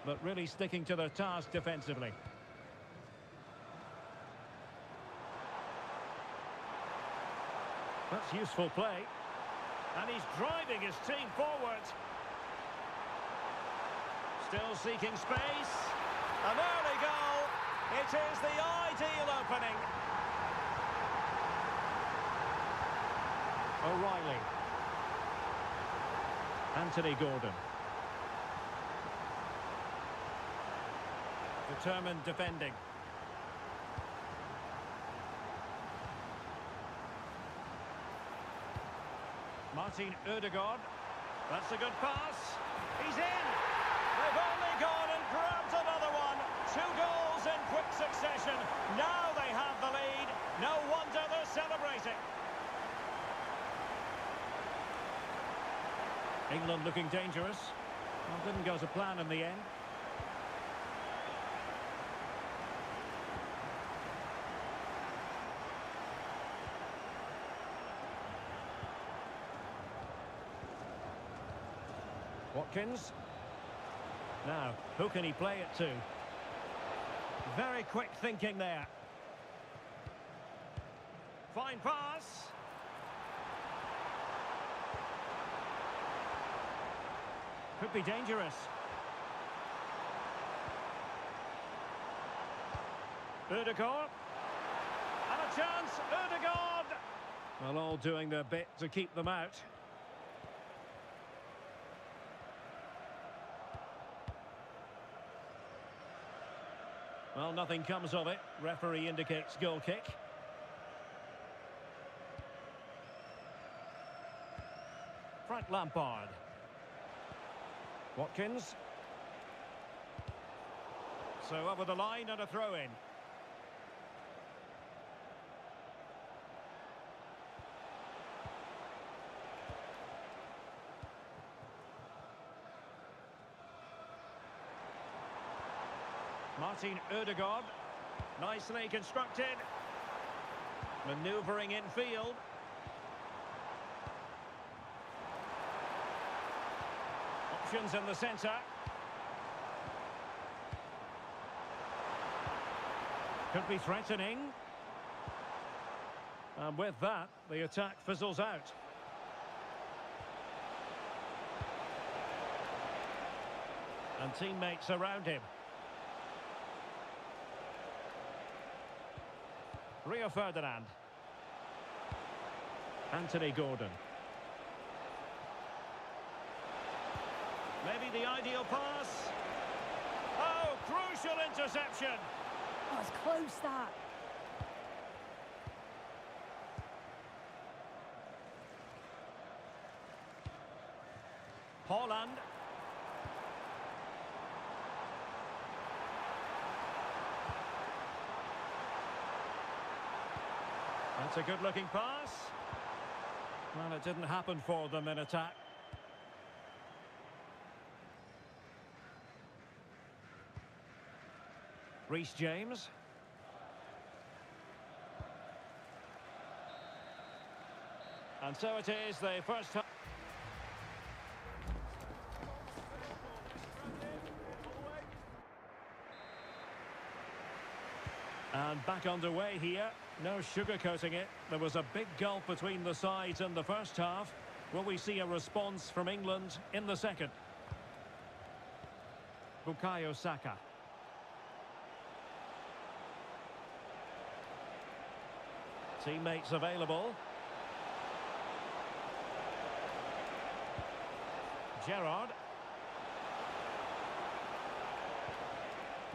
Speaker 1: But really sticking to their task defensively. That's useful play. And he's driving his team forward. Still seeking space. An early goal. It is the ideal opening. O'Reilly. Anthony Gordon. Determined defending. Martin Ødegaard. That's a good pass. He's in. They've only gone and grabbed another one. 2 goals in quick succession. Now they have the lead. No wonder they're celebrating. England looking dangerous. Well, didn't go to plan in the end. Watkins. Now, who can he play it to? Very quick thinking there. Fine pass. Could be dangerous. Ødegaard. And a chance, Ødegaard! Well, all doing their bit to keep them out. Well, nothing comes of it. Referee indicates goal kick. Frank Lampard. Watkins. So over the line and a throw-in. Martin Ødegaard. Nicely constructed. Manoeuvring in field. Options in the centre. Could be threatening. And with that, the attack fizzles out. And teammates around him. Rio Ferdinand. Anthony Gordon. Maybe the ideal pass. Oh, crucial interception.
Speaker 2: Oh, it's close, that.
Speaker 1: Haaland. That's a good-looking pass. Well, it didn't happen for them in attack. Reece James. And so it is, the first time. And back underway here. No sugarcoating it. There was a big gulf between the sides in the first half. Will we see a response from England in the second? Bukayo Saka. Teammates available. Gerrard.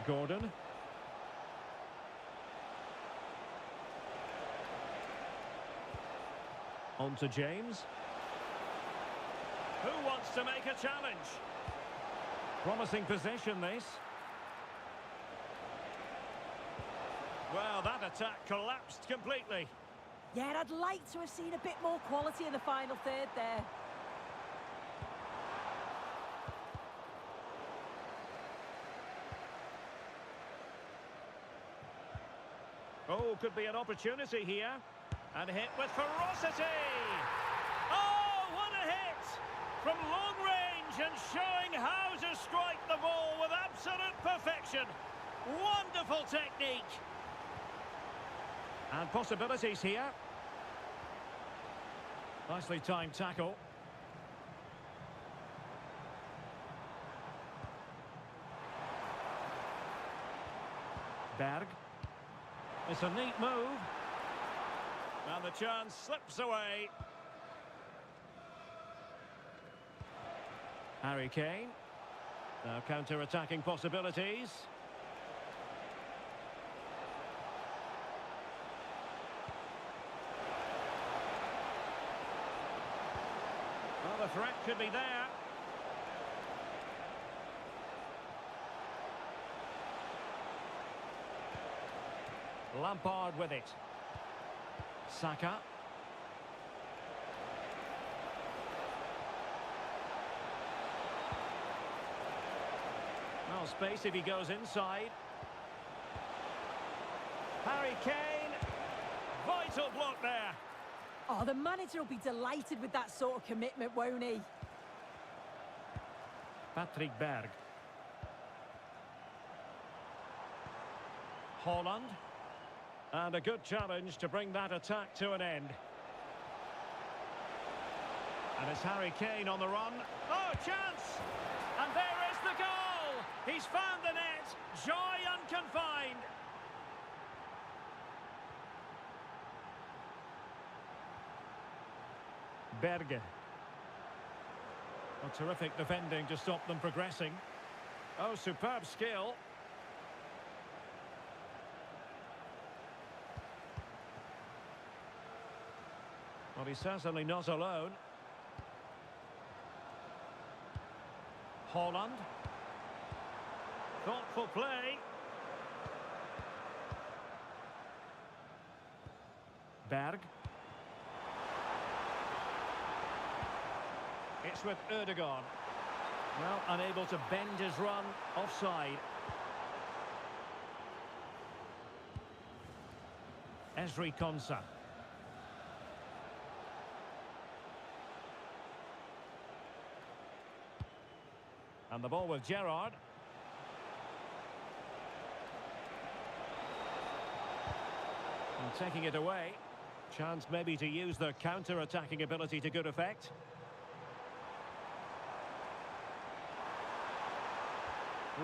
Speaker 1: Gordon. On to James. Who wants to make a challenge? Promising possession, this. Well, that attack collapsed completely.
Speaker 2: Yeah, I'd like to have seen a bit more quality in the final third there.
Speaker 1: Oh, could be an opportunity here. And hit with ferocity! Oh, what a hit! From long range and showing how to strike the ball with absolute perfection. Wonderful technique. And possibilities here. Nicely timed tackle. Berg. It's a neat move. And the chance slips away. Harry Kane. Now counter-attacking possibilities. Well, the threat could be there. Lampard with it. Saka. Well, space if he goes inside. Harry Kane. Vital block there.
Speaker 2: Oh, the manager will be delighted with that sort of commitment, won't he?
Speaker 1: Patrick Berg. Holland. And a good challenge to bring that attack to an end. And it's Harry Kane on the run. Oh, chance! And there is the goal! He's found the net. Joy unconfined. Berge. Oh, terrific defending to stop them progressing. Oh, superb skill. Well, he's certainly not alone. Holland. Thoughtful play. Berg. It's with Erdogan. Well, unable to bend his run. Offside. Ezri Konsa. And the ball with Gerrard. And taking it away. Chance maybe to use their counter-attacking ability to good effect.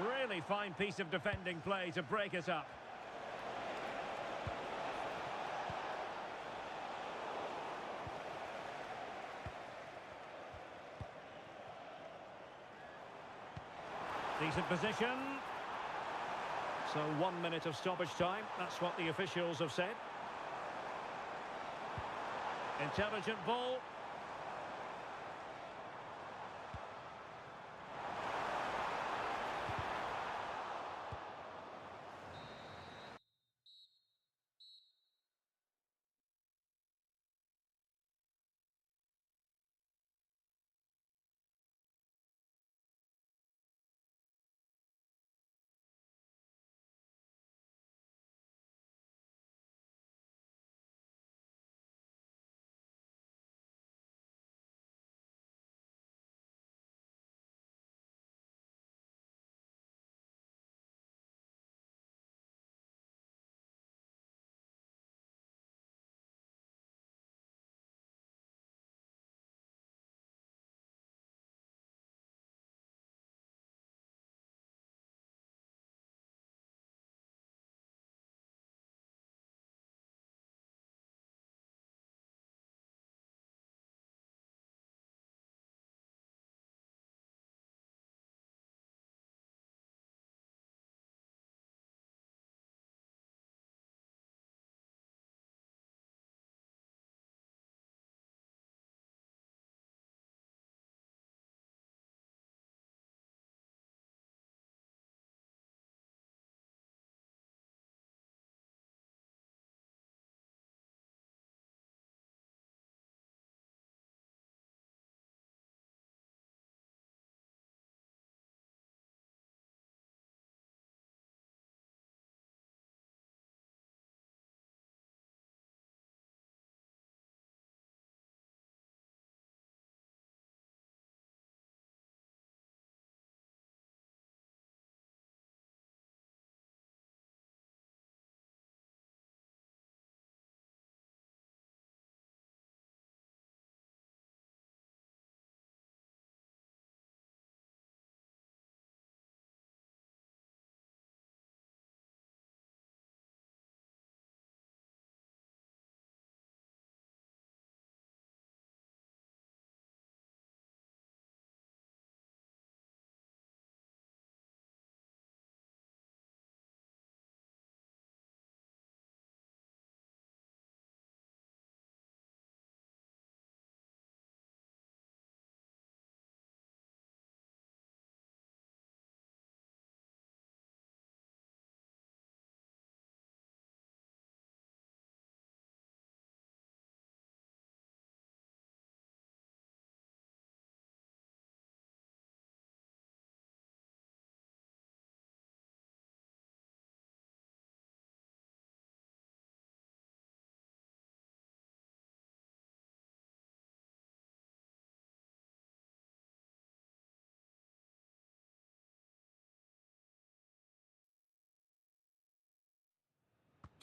Speaker 1: Really fine piece of defending play to break it up. Decent position. So 1 minute of stoppage time. That's what the officials have said. Intelligent ball.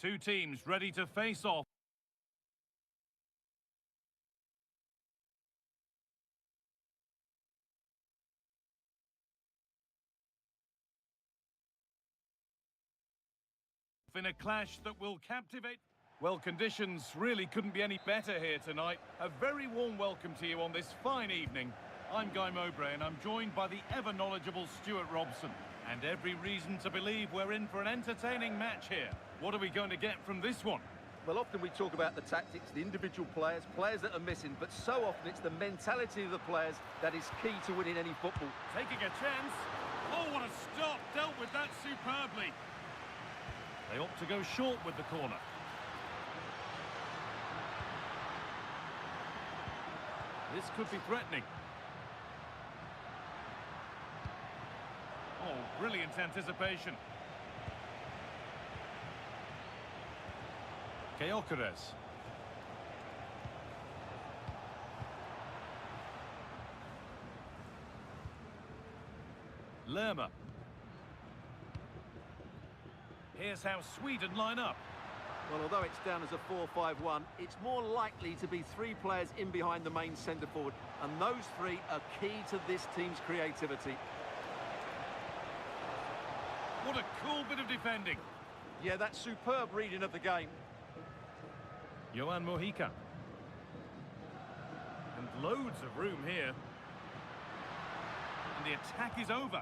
Speaker 3: Two teams ready to face off. In a clash that will captivate. Well, conditions really couldn't be any better here tonight. A very warm welcome to you on this fine evening. I'm Guy Mowbray and I'm joined by the ever-knowledgeable Stuart Robson. And every reason to believe we're in for an entertaining match here. What are we going to get from this one?
Speaker 4: Well, often we talk about the tactics, the individual players that are missing, but so often it's the mentality of the players that is key to winning any football.
Speaker 3: Taking a chance. Oh, what a stop. Dealt with that superbly. They opt to go short with the corner. This could be threatening. Oh, brilliant anticipation. Gyökeres. Lerma. Here's how Sweden line up.
Speaker 4: Well, although it's down as a 4-5-1, it's more likely to be three players in behind the main centre forward, and those three are key to this team's creativity.
Speaker 3: What a cool bit of defending.
Speaker 4: Yeah, that's superb reading of the game.
Speaker 3: Johan Mojica. And loads of room here. And the attack is over.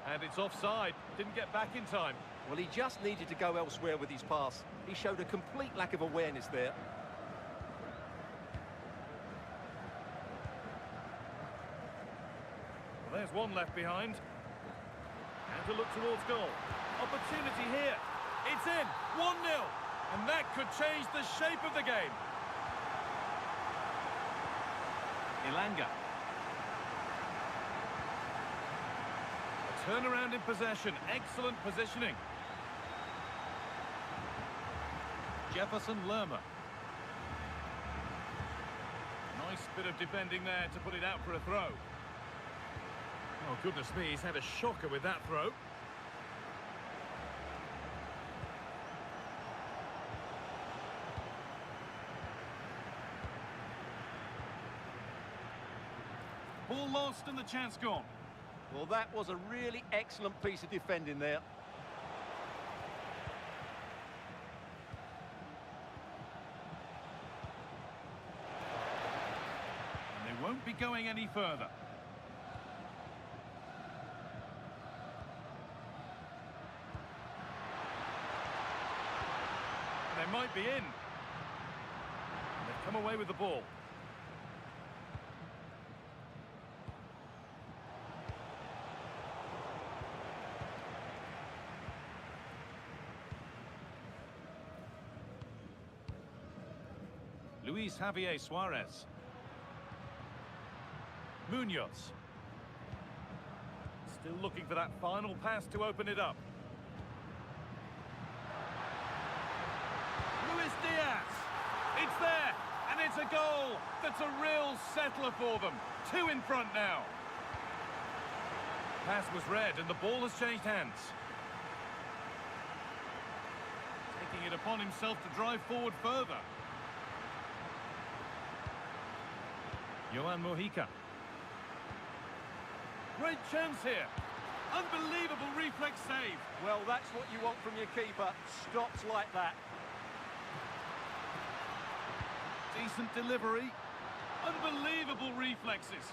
Speaker 3: And it's offside. Didn't get back in time.
Speaker 4: Well, he just needed to go elsewhere with his pass. He showed a complete lack of awareness there.
Speaker 3: Well, there's one left behind. And to look towards goal. Opportunity here. It's in. 1-0. And that could change the shape of the game. Ilanga. A turnaround in possession. Excellent positioning. Jefferson Lerma. Nice bit of defending there to put it out for a throw. Oh, goodness me, he's had a shocker with that throw. Ball lost and the chance gone.
Speaker 4: Well, that was a really excellent piece of defending there.
Speaker 3: And they won't be going any further. They might be in. And they've come away with the ball. Luis Javier Suarez. Munoz. Still looking for that final pass to open it up. Luis Diaz. It's there, and it's a goal. That's a real settler for them. 2 in front now. Pass was read, and the ball has changed hands. Taking it upon himself to drive forward further. Johan Mojica. Great chance here. Unbelievable reflex save.
Speaker 4: Well, that's what you want from your keeper. Stops like that.
Speaker 3: Decent delivery. Unbelievable reflexes.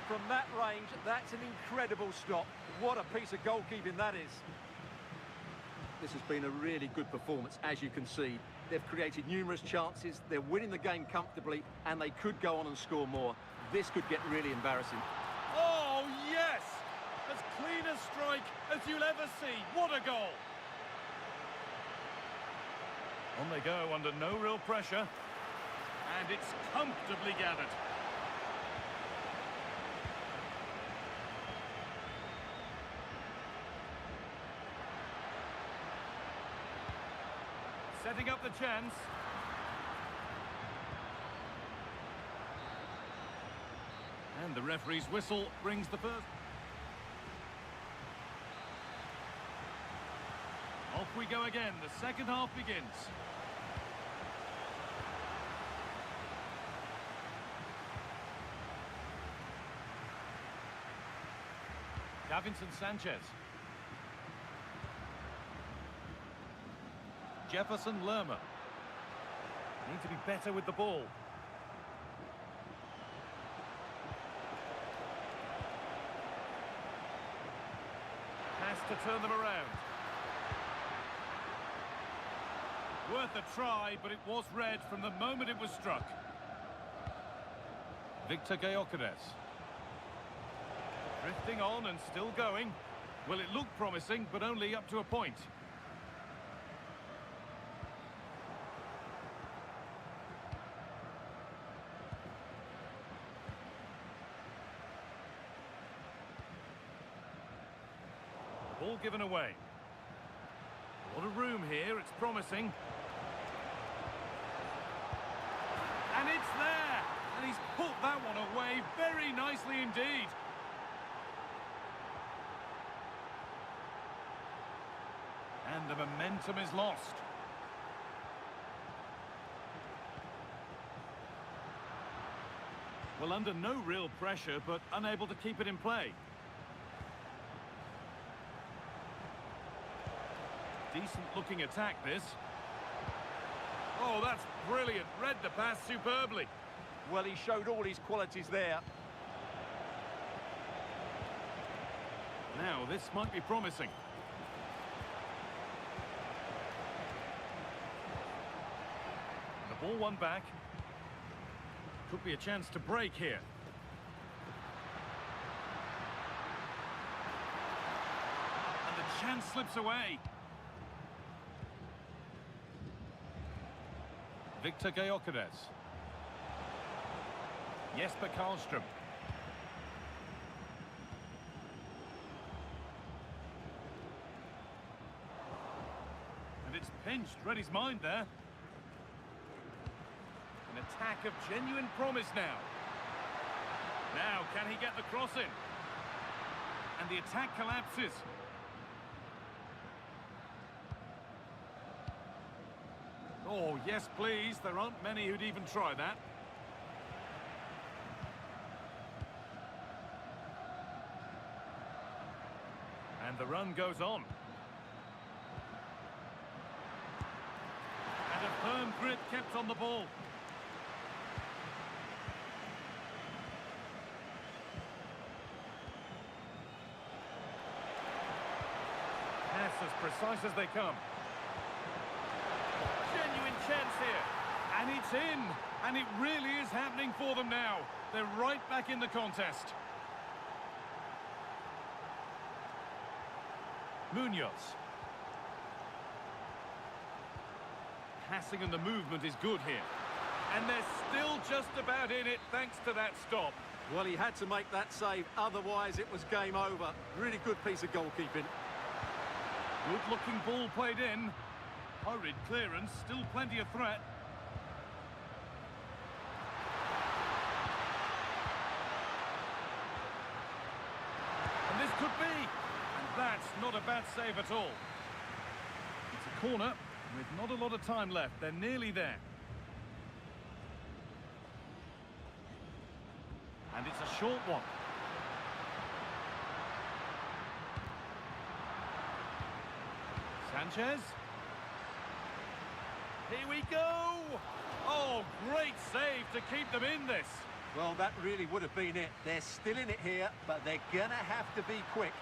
Speaker 4: From that range, that's an incredible stop. What a piece of goalkeeping that is. This has been a really good performance, as you can see. They've created numerous chances, they're winning the game comfortably, and they could go on and score more. This could get really embarrassing.
Speaker 3: Oh, yes! As clean a strike as you'll ever see. What a goal! On they go under no real pressure. And it's comfortably gathered. Setting up the chance. And the referee's whistle brings the first. we go again. The second half begins. Davinson Sanchez. Jefferson Lerma. Need to be better with the ball. Has to turn them around. Worth a try, but it was red from the moment it was struck. Victor Gyökeres. Drifting on and still going. Well, it looked promising, but only up to a point. Ball given away. A lot of room here, it's promising. And it's there! And he's put that one away very nicely indeed. And the momentum is lost. Well, under no real pressure, but unable to keep it in play. Decent looking attack, this. Oh, that's brilliant. Read the pass superbly.
Speaker 4: Well, he showed all his qualities there.
Speaker 3: Now, this might be promising. The ball won back. Could be a chance to break here. And the chance slips away. Victor Gyökeres. Jesper Karlström. And it's pinched, read his mind there. An attack of genuine promise now. Now, can he get the cross in? And the attack collapses. Oh, yes, please. There aren't many who'd even try that. And the run goes on. And a firm grip kept on the ball. Pass as precise as they come. Genuine chance here. And it's in. And it really is happening for them now. They're right back in the contest. Munoz. Passing and the movement is good here. And they're still just about in it thanks to that stop.
Speaker 4: Well, he had to make that save, otherwise it was game over. Really good piece of goalkeeping.
Speaker 3: Good-looking ball played in. Hurried clearance, still plenty of threat. And this could be. And that's not a bad save at all. It's a corner with not a lot of time left. They're nearly there. And it's a short one. Sanchez. Here we go! Oh, great save to keep them in this.
Speaker 4: Well, that really would have been it. They're still in it here, but they're gonna have to be quick.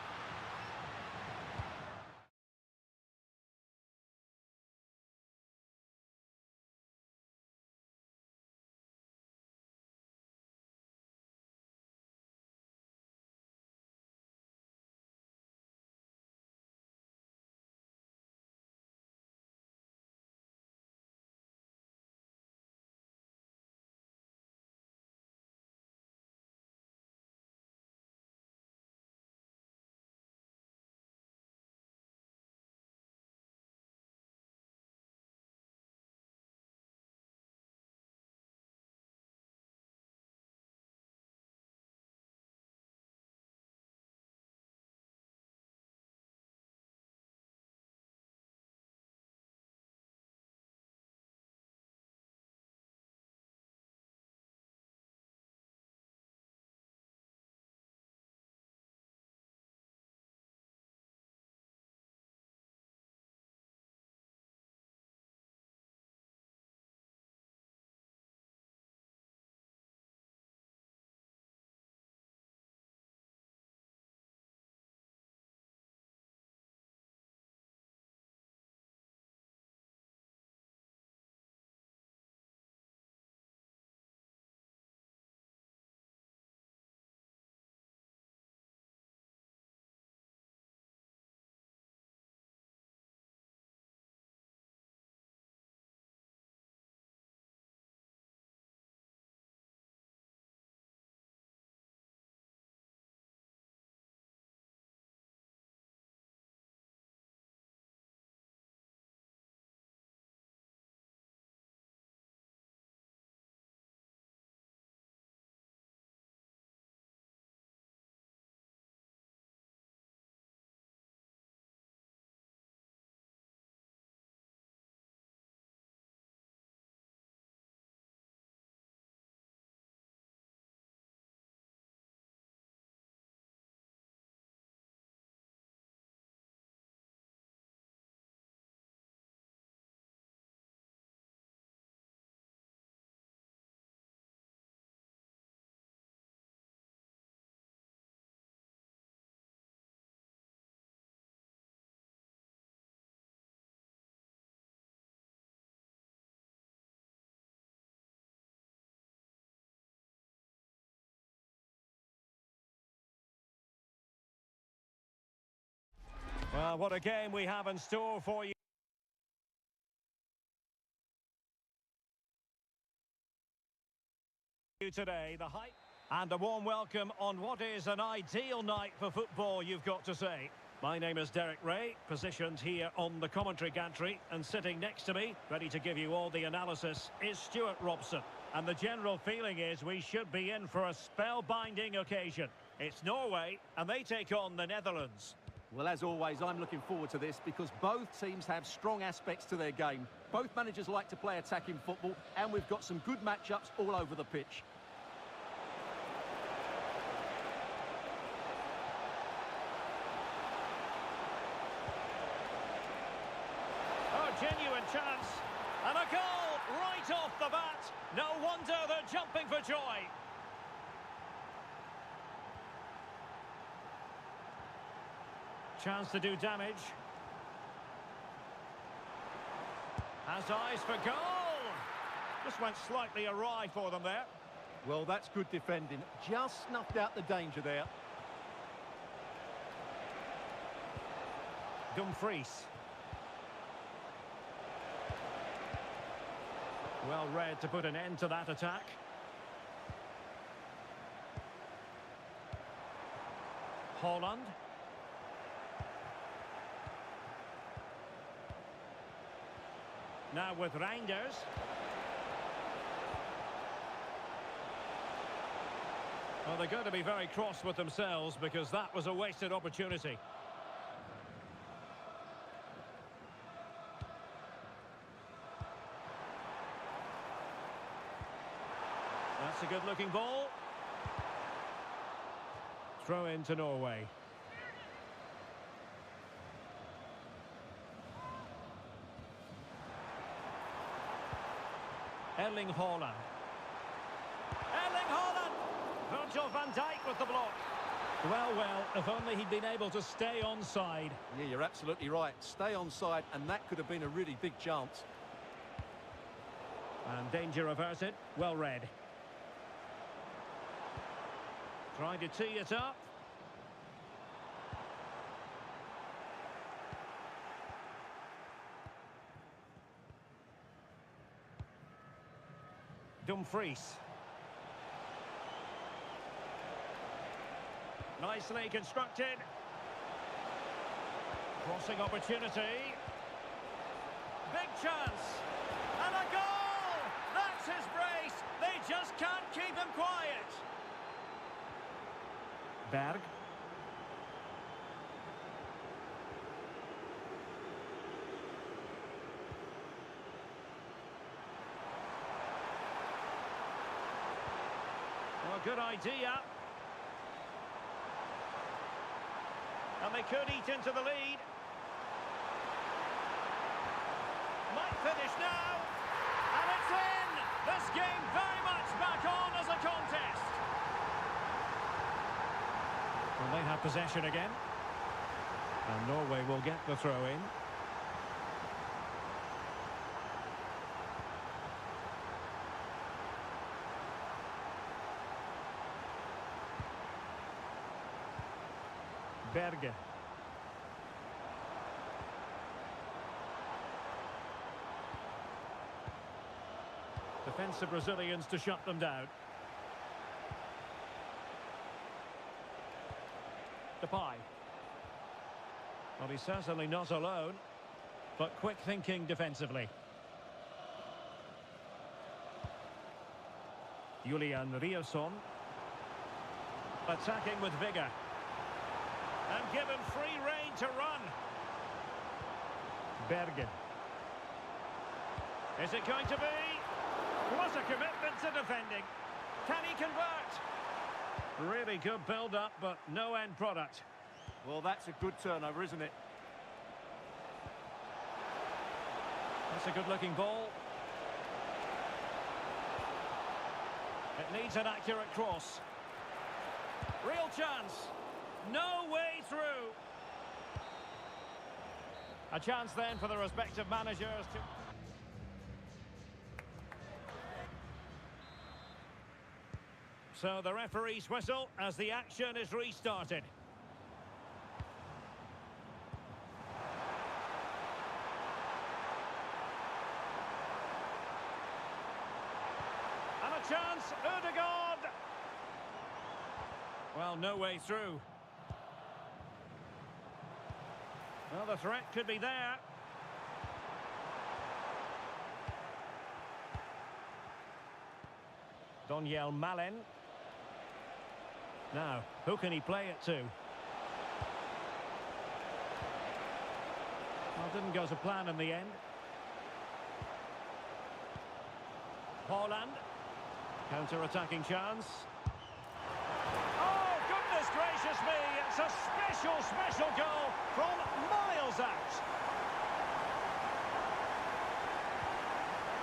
Speaker 1: What a game we have in store for you today. The hype and a warm welcome on what is an ideal night for football, you've got to say. My name is Derek Ray, positioned here on the commentary gantry, and sitting next to me, ready to give you all the analysis, is Stuart Robson. And the general feeling is we should be in for a spellbinding occasion. It's Norway, and they take on the Netherlands.
Speaker 4: Well, as always, I'm looking forward to this because both teams have strong aspects to their game. Both managers like to play attacking football, and we've got some good matchups all over the pitch.
Speaker 1: Oh, genuine chance. And a goal right off the bat. No wonder they're jumping for joy. Chance to do damage. Has eyes for goal. Just went slightly awry for them there.
Speaker 4: Well, that's good defending. Just snuffed out the danger there.
Speaker 1: Dumfries. Well read to put an end to that attack. Holland. Now with Reinders. Well, they're going to be very cross with themselves because that was a wasted opportunity. That's a good-looking ball. Throw in to Norway. Erling Haaland. Erling Haaland! Virgil van Dijk with the block. Well, if only he'd been able to stay onside.
Speaker 4: Yeah, you're absolutely right. Stay onside, and that could have been a really big chance.
Speaker 1: And danger averted. Well read. Trying to tee it up. Dumfries. Nicely constructed. Crossing opportunity. Big chance. And a goal! That's his brace. They just can't keep him quiet. Berg. Well, good idea. And they could eat into the lead. Might finish now. And it's in! This game very much back on as a contest. Well, they have possession again. And Norway will get the throw-in. Berge. Defensive Brazilians to shut them down. Depay. Well, he's certainly not alone, but quick thinking defensively. Julian Riosson. Attacking with vigour. And given free rein to run. Bergen. Is it going to be? What a commitment to defending. Can he convert? Really good build-up, but no end product.
Speaker 4: Well, that's a good turnover, isn't it?
Speaker 1: That's a good-looking ball. It needs an accurate cross. Real chance. No way through. A chance then for the respective managers to... So the referee's whistle as the action is restarted. Well, no way through. Well, the threat could be there. Donyell Malen. Now, who can he play it to? Well, didn't go to plan in the end. Holland. Counter-attacking chance. Oh, goodness gracious me! It's a special goal from miles out.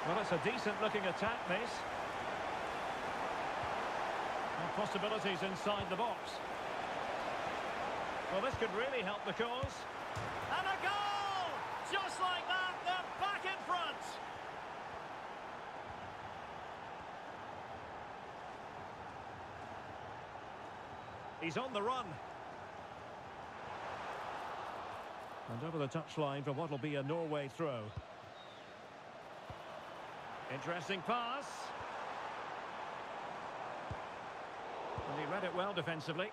Speaker 1: Well, it's a decent-looking attack, this. And possibilities inside the box. Well, this could really help the cause. And a goal! Just like that, they're back in front. He's on the run. And over the touchline for what will be a Norway throw. Interesting pass. And he read it well defensively.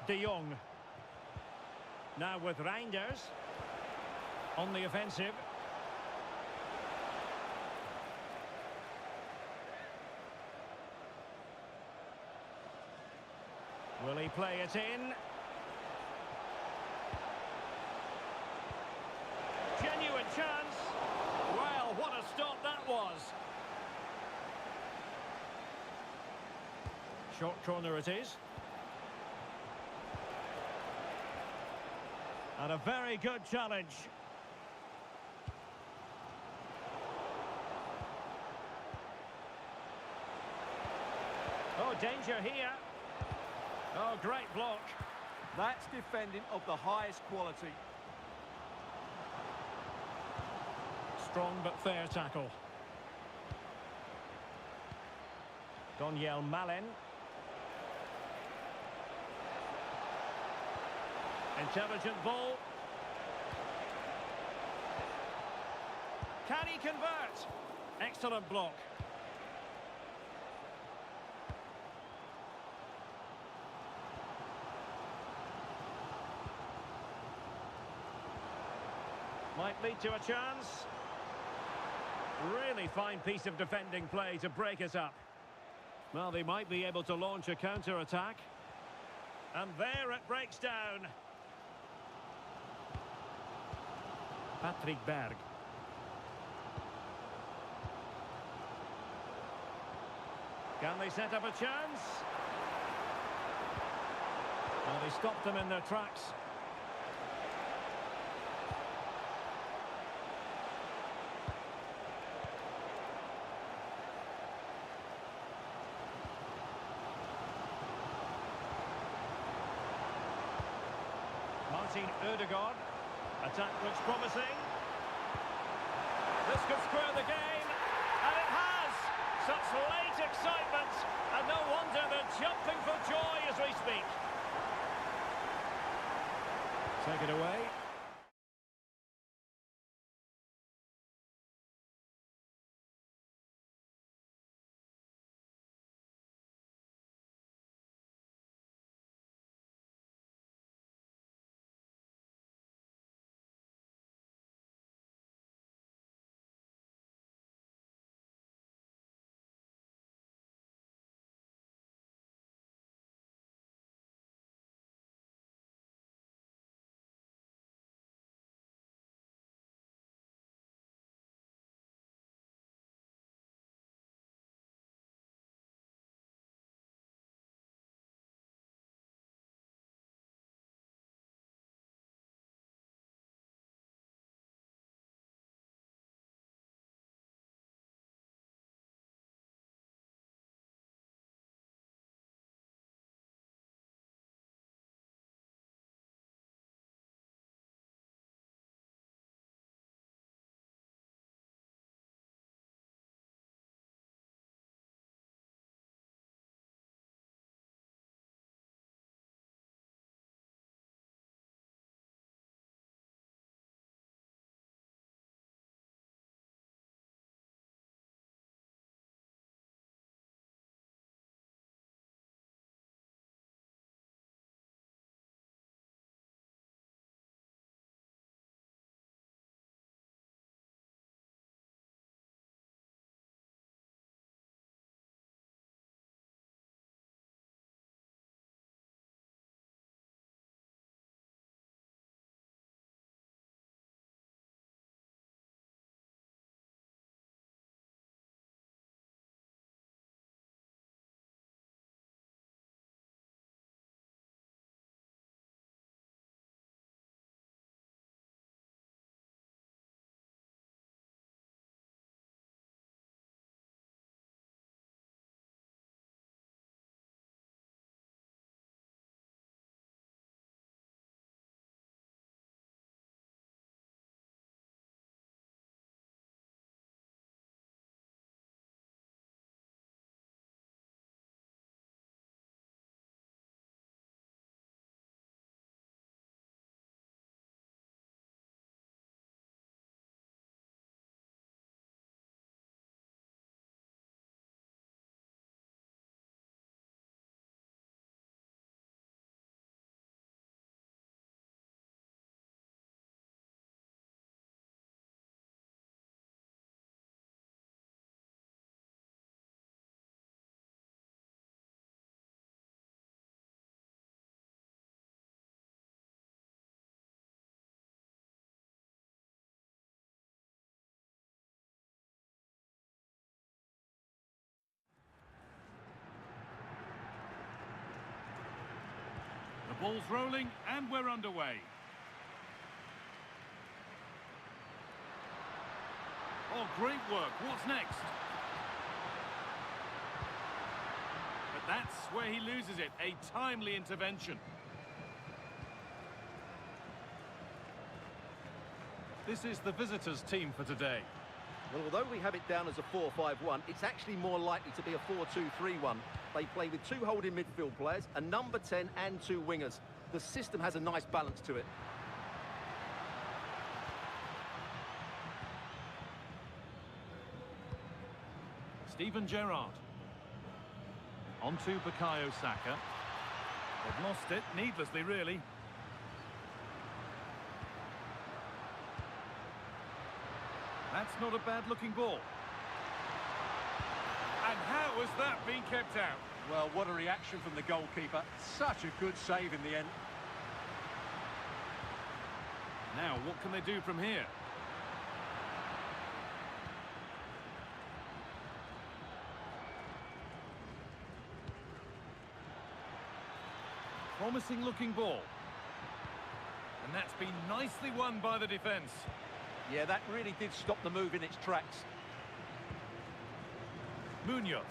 Speaker 1: De Jong. Now with Reinders. On the offensive. Will he play it in? Genuine chance. Well, what a stop that was. Short corner it is. And a very good challenge. Oh, danger here. Oh, great block.
Speaker 4: That's defending of the highest quality.
Speaker 1: Strong but fair tackle. Donyell Malen. Intelligent ball. Can he convert? Excellent block. Might lead to a chance. Really fine piece of defending play to break us up. Well, they might be able to launch a counter-attack. And there it breaks down. Patrick Berg. Can they set up a chance? Well, they stopped them in their tracks. Martin Ødegaard. Attack looks promising. This could square the game. And it has! Such late excitement. And no wonder they're jumping for joy as we speak. Take it away.
Speaker 3: Ball's rolling and we're underway. Oh, great work. What's next? But that's where he loses it. A timely intervention. This is the visitors' team for today.
Speaker 4: Well, although we have it down as a 4-5-1, it's actually more likely to be a 4-2-3-1. They play with 2 holding midfield players, a number 10 and 2 wingers. The system has a nice balance to it.
Speaker 3: Steven Gerrard. On to Bukayo Saka. They've lost it, needlessly really. That's not a bad-looking ball. And how has that been kept out?
Speaker 4: Well, what a reaction from the goalkeeper. Such a good save in the end.
Speaker 3: Now, what can they do from here? Promising-looking ball. And that's been nicely won by the defence.
Speaker 4: Yeah, that really did stop the move in its tracks.
Speaker 3: Munoz.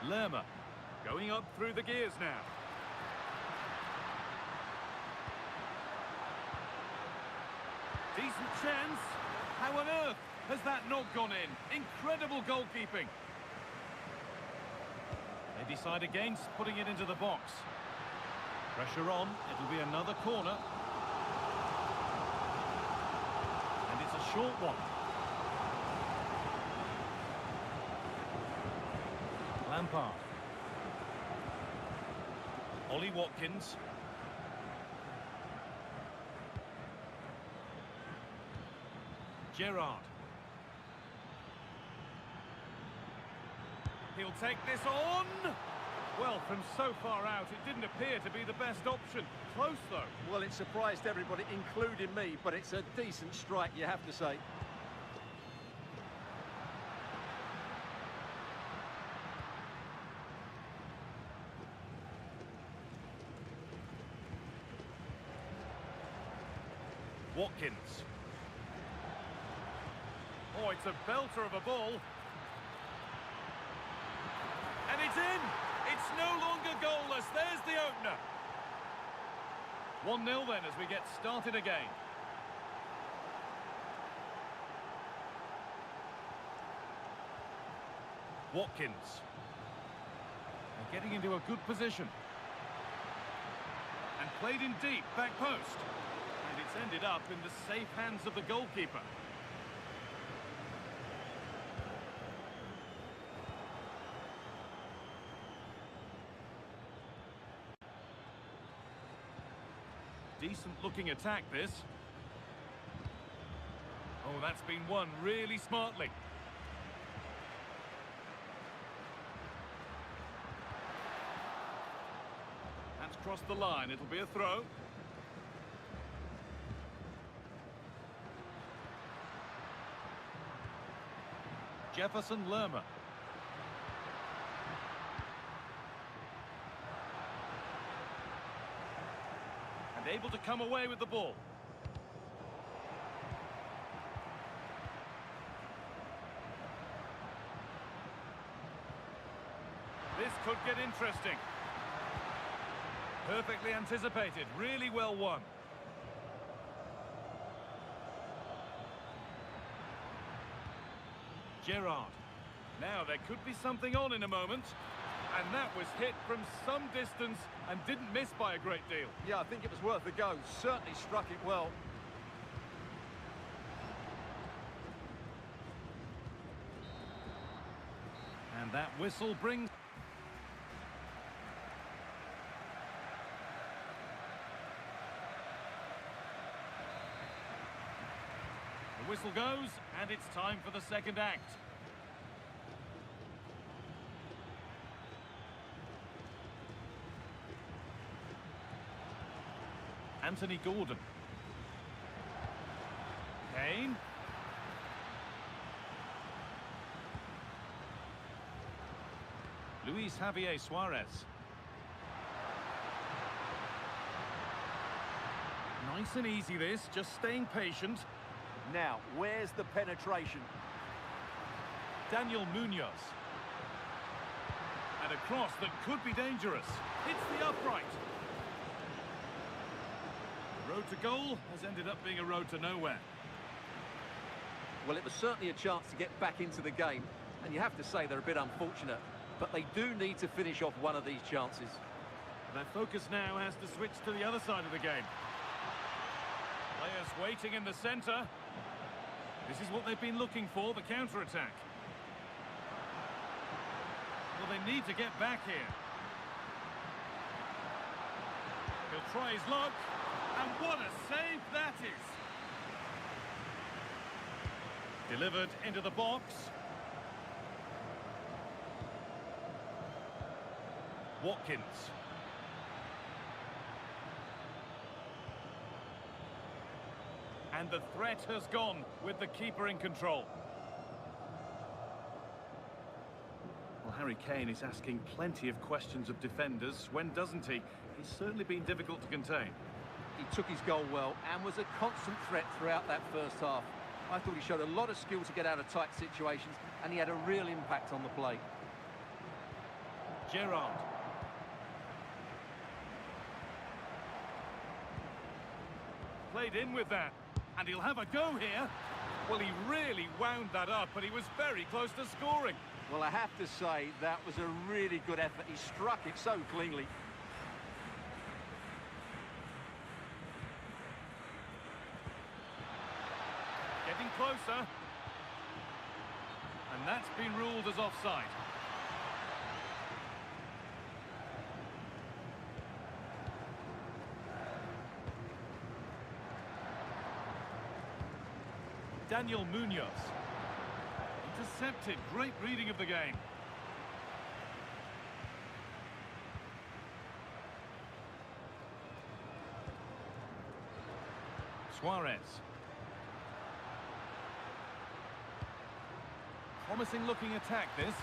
Speaker 3: Lerma. Going up through the gears now. Decent chance. How on earth has that not gone in? Incredible goalkeeping. They decide against putting it into the box. Pressure on. It'll be another corner. And it's a short one. Lampard. Ollie Watkins. Gerrard. He'll take this on. Well, from so far out, it didn't appear to be the best option. Close, though.
Speaker 4: Well, it surprised everybody, including me, but it's a decent strike, you have to say.
Speaker 3: Watkins. Oh, it's a belter of a ball. And it's in! It's no longer goalless. There's the opener. 1-0 then as we get started again. Watkins. They're getting into a good position. And played in deep, back post. And it's ended up in the safe hands of the goalkeeper. Decent looking attack, this. Oh, that's been won really smartly. That's crossed the line. It'll be a throw. Jefferson Lerma. And able to come away with the ball. This could get interesting. Perfectly anticipated, really well won. Gerrard. Now there could be something on in a moment. And that was hit from some distance and didn't miss by a great deal.
Speaker 4: Yeah, I think it was worth a go. Certainly struck it well.
Speaker 3: And that whistle brings... The whistle goes, and it's time for the second act. Anthony Gordon. Kane. Luis Javier Suarez. Nice and easy this, just staying patient.
Speaker 4: Now, where's the penetration?
Speaker 3: Daniel Munoz. And a cross that could be dangerous. Hits the upright. The road to goal has ended up being a road to nowhere.
Speaker 4: Well, it was certainly a chance to get back into the game, and you have to say they're a bit unfortunate, but they do need to finish off one of these chances.
Speaker 3: Their focus now has to switch to the other side of the game. Players waiting in the centre. This is what they've been looking for, the counter-attack. Well, they need to get back here. He'll try his luck, and what a save that is! Delivered into the box. Watkins. And the threat has gone with the keeper in control. Well, Harry Kane is asking plenty of questions of defenders. When doesn't he? He's certainly been difficult to contain.
Speaker 4: He took his goal well and was a constant threat throughout that first half. I thought he showed a lot of skill to get out of tight situations, and he had a real impact on the play.
Speaker 3: Gerrard. Played in with that, and he'll have a go here. Well, he really wound that up, but he was very close to scoring.
Speaker 4: Well, I have to say, that was a really good effort. He struck it so cleanly.
Speaker 3: Getting closer. And that's been ruled as offside. Daniel Munoz. Intercepted. Great reading of the game. Suarez. Promising looking attack this.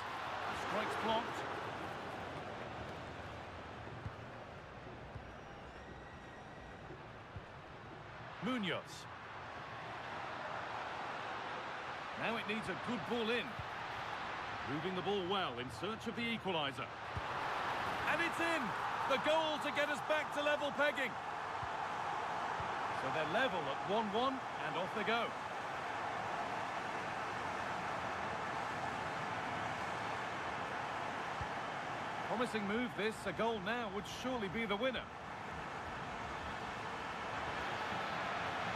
Speaker 3: Strikes blocked. Munoz. Now it needs a good ball in. Moving the ball well in search of the equaliser. And it's in! The goal to get us back to level pegging. So they're level at 1-1 and off they go. Promising move this. A goal now would surely be the winner.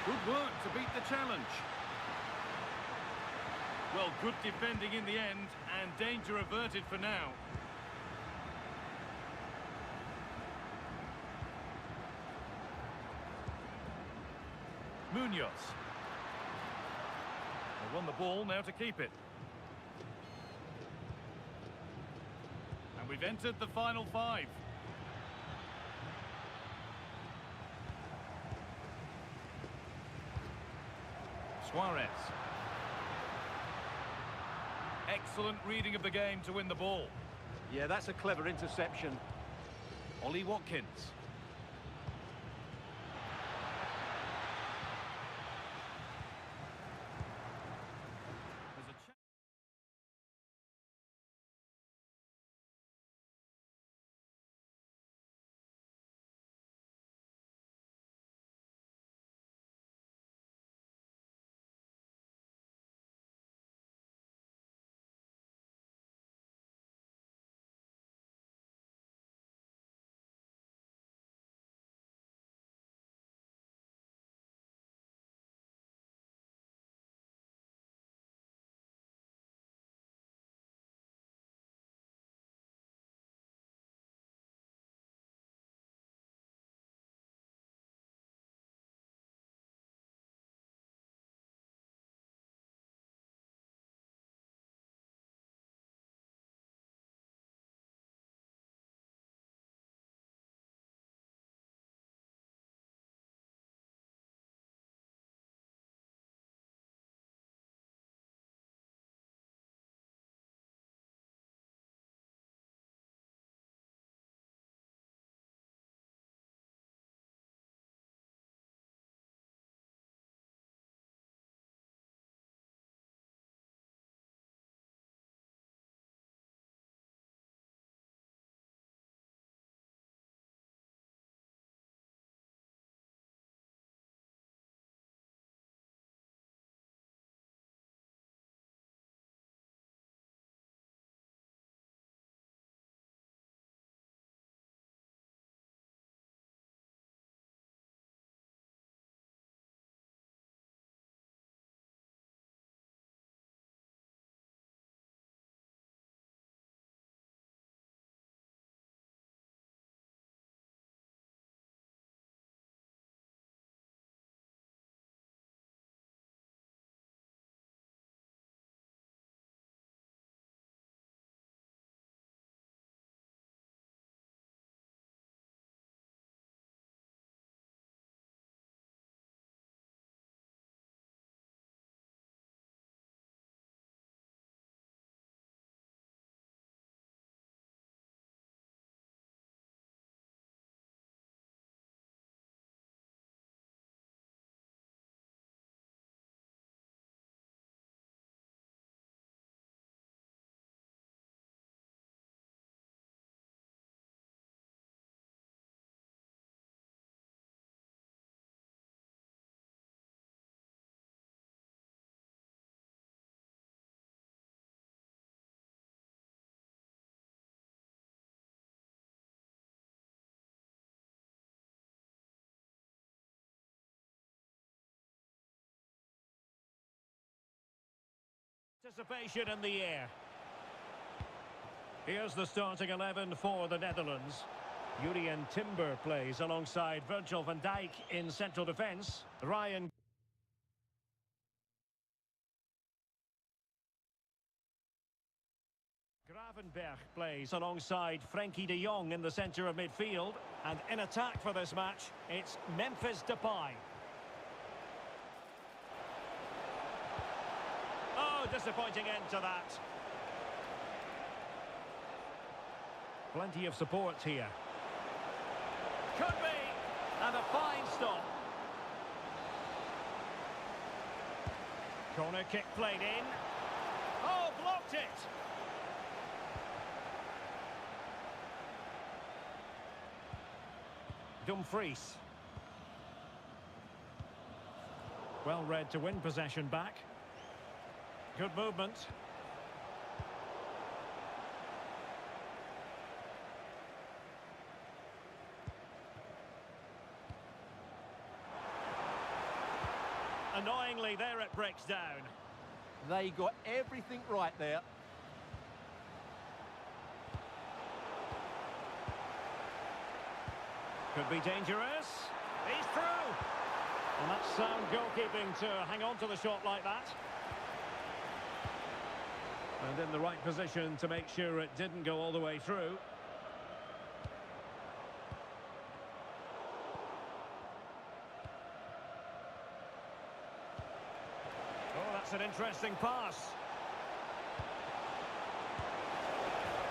Speaker 3: Good work to beat the challenge. Well, good defending in the end, and danger averted for now. Munoz. They won the ball, now to keep it. And we've entered the final five. Suarez. Excellent reading of the game to win the ball.
Speaker 4: Yeah, that's a clever interception.
Speaker 3: Ollie Watkins.
Speaker 1: Anticipation in the air. Here's the starting 11 for the Netherlands. Jurien Timber plays alongside Virgil van Dijk in central defence. Ryan Gravenberch plays alongside Frenkie de Jong in the centre of midfield. And in attack for this match, it's Memphis Depay. Oh, disappointing end to that. Plenty of support here. Could be! And a fine stop. Corner kick played in. Oh, blocked it! Dumfries. Well read to win possession back. Good movement. Annoyingly, there it breaks down.
Speaker 4: They got everything right there.
Speaker 1: Could be dangerous. He's through. And that's sound goalkeeping to hang on to the shot like that. And in the right position to make sure it didn't go all the way through. Oh, that's an interesting pass.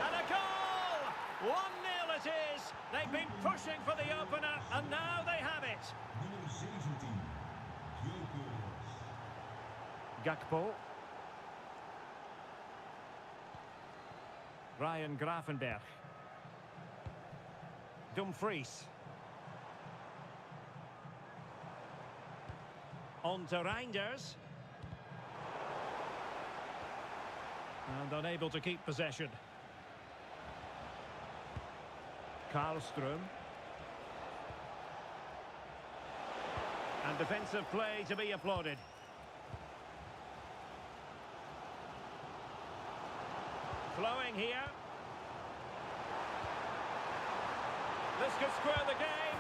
Speaker 1: And a goal! 1-0 it is. They've been pushing for the opener, and now they have it.
Speaker 5: Nummer 17,
Speaker 1: Gakpo. Ryan Gravenberch. Dumfries. On to Reinders. And unable to keep possession. Karlström. And defensive play to be applauded. Flowing here. This could square the game.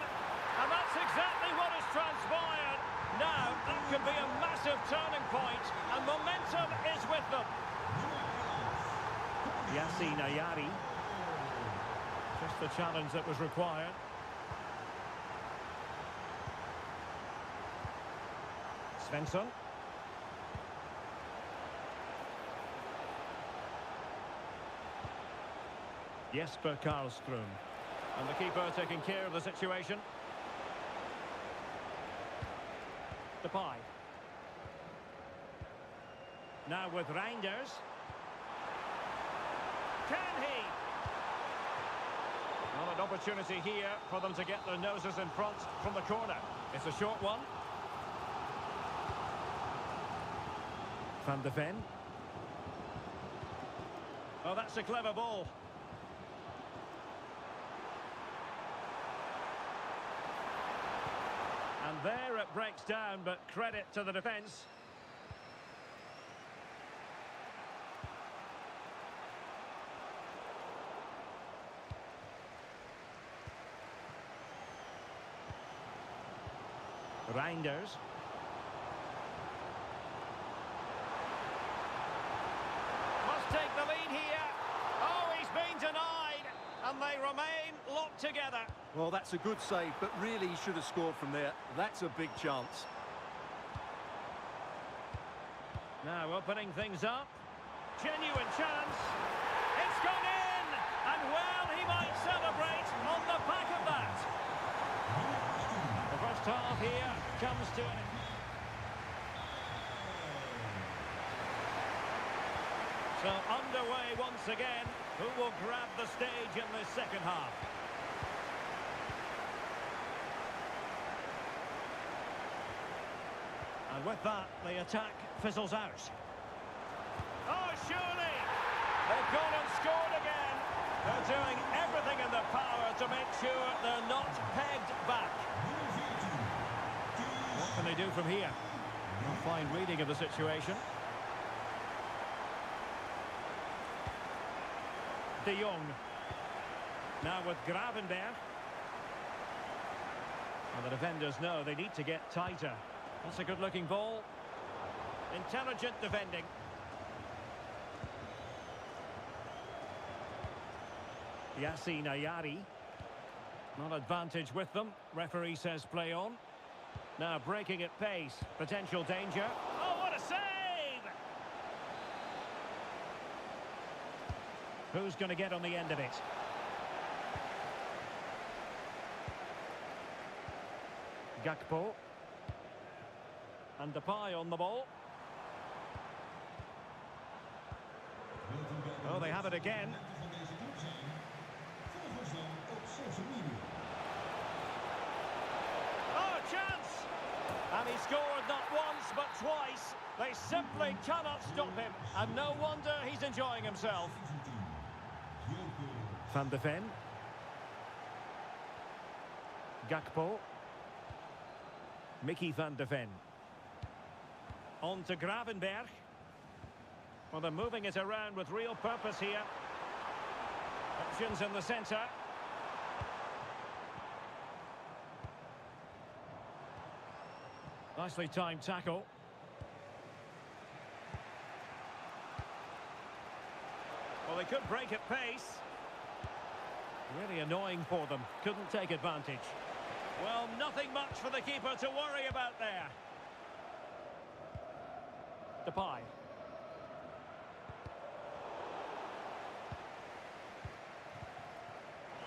Speaker 1: And that's exactly what has transpired. Now, that could be a massive turning point, and momentum is with them. Yassine Ayari. Just the challenge that was required. Svensson. Jesper Karlström. And the keeper taking care of the situation. Depay. Now with Reinders. Can he? Well, an opportunity here for them to get their noses in front from the corner. It's a short one. Van de Ven. Oh, that's a clever ball. And there it breaks down, but credit to the defence. Reinders. Must take the lead here. Oh, he's been denied. And they remain locked together.
Speaker 4: Well, that's a good save, but really he should have scored from there. That's a big chance.
Speaker 1: Now opening things up. Genuine chance. It's gone in. And well, he might celebrate on the back of that. The first half here comes to an end. So underway once again. Who will grab the stage in this second half? And with that, the attack fizzles out. Oh, surely! They've gone and scored again. They're doing everything in their power to make sure they're not pegged back. What can they do from here? A fine reading of the situation. De Jong. Now with Gravenberg. Well, the defenders know they need to get tighter. That's a good-looking ball. Intelligent defending. Yassine Ayari. Not advantage with them. Referee says play on. Now breaking at pace. Potential danger. Oh, what a save! Who's going to get on the end of it? Gakpo. And Depay on the ball. Oh, they have it again. Oh, a chance! And he scored not once, but twice. They simply cannot stop him. And no wonder he's enjoying himself. Van de Ven. Gakpo. Mickey van de Ven. On to Gravenberg. Well, they're moving it around with real purpose here. Options in the centre. Nicely timed tackle. Well, they could break at pace. Really annoying for them. Couldn't take advantage. Well, nothing much for the keeper to worry about there. Depay.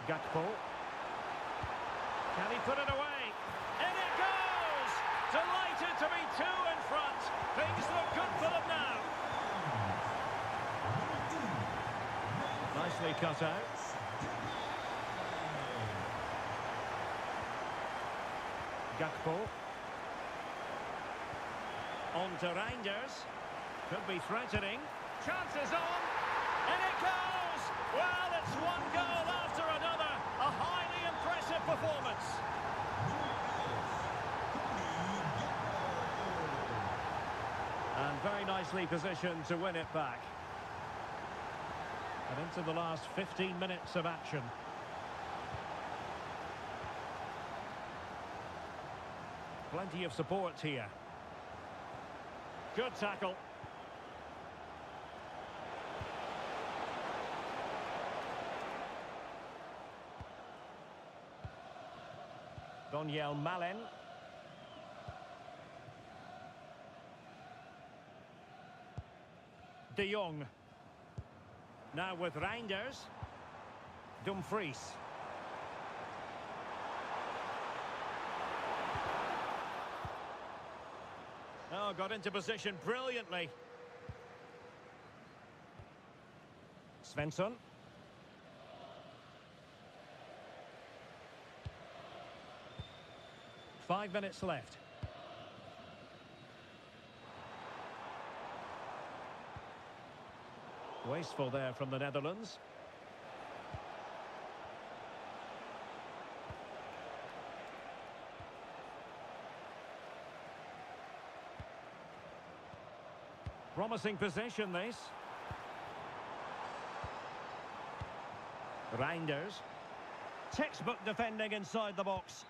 Speaker 1: Gakpo. Can he put it away? In it goes! Delighted to be two in front. Things look good for them now. Nicely cut out. Gakpo. On to Reinders. Could be threatening. Chances on. And it goes! Well, it's one goal after another. A highly impressive performance. And very nicely positioned to win it back. And into the last 15 minutes of action. Plenty of support here. Good tackle. Daniel Malen. De Jong. Now with Reinders. Dumfries. Oh, got into position brilliantly. Svensson. Five minutes left. Wasteful there from the Netherlands. Promising possession, this. Reinders. Textbook defending inside the box.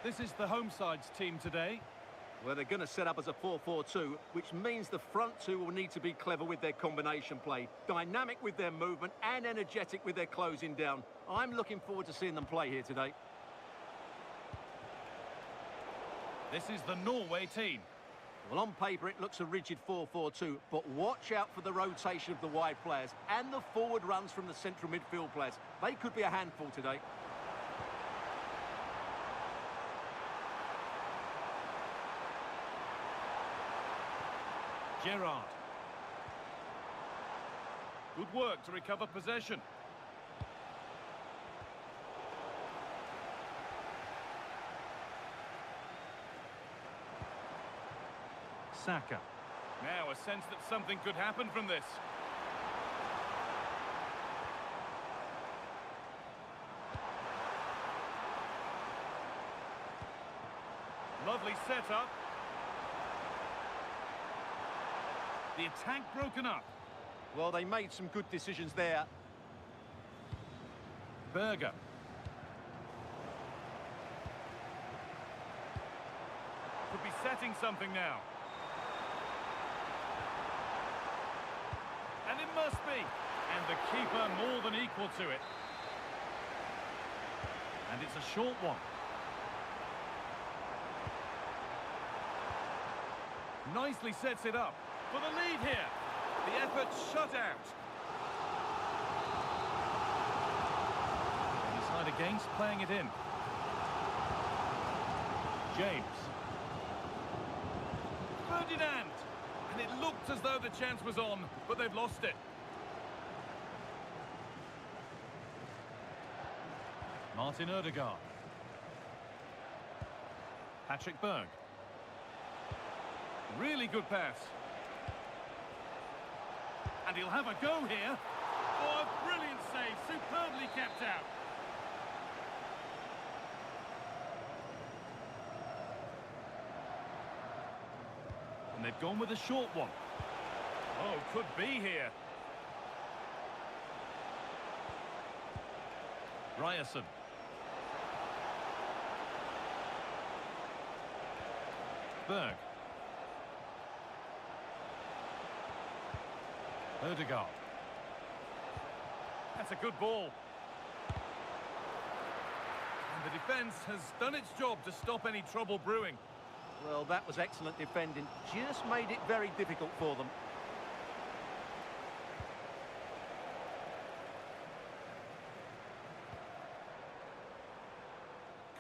Speaker 3: This is the home side's team today.
Speaker 4: Well, they're going to set up as a 4-4-2, which means the front two will need to be clever with their combination play, dynamic with their movement and energetic with their closing down. I'm looking forward to seeing them play here today.
Speaker 3: This is the Norway team.
Speaker 4: Well, on paper, it looks a rigid 4-4-2, but watch out for the rotation of the wide players and the forward runs from the central midfield players. They could be a handful today.
Speaker 3: Gerrard. Good work to recover possession. Saka. Now a sense that something could happen from this. Lovely setup. The attack broken up.
Speaker 4: Well, they made some good decisions there.
Speaker 3: Berger. Could be setting something now. And it must be. And the keeper more than equal to it. And it's a short one. Nicely sets it up for the lead here. The effort shut out. And the side against playing it in. James. Ferdinand. And it looked as though the chance was on, but they've lost it. Martin Odegaard. Patrick Berg. Really good pass. And he'll have a go here. Oh, a brilliant save, superbly kept out. And they've gone with a short one. Oh, could be here. Ryerson. Berg. Odegaard. That's a good ball. And the defence has done its job to stop any trouble brewing.
Speaker 4: Well, that was excellent defending. Just made it very difficult for them.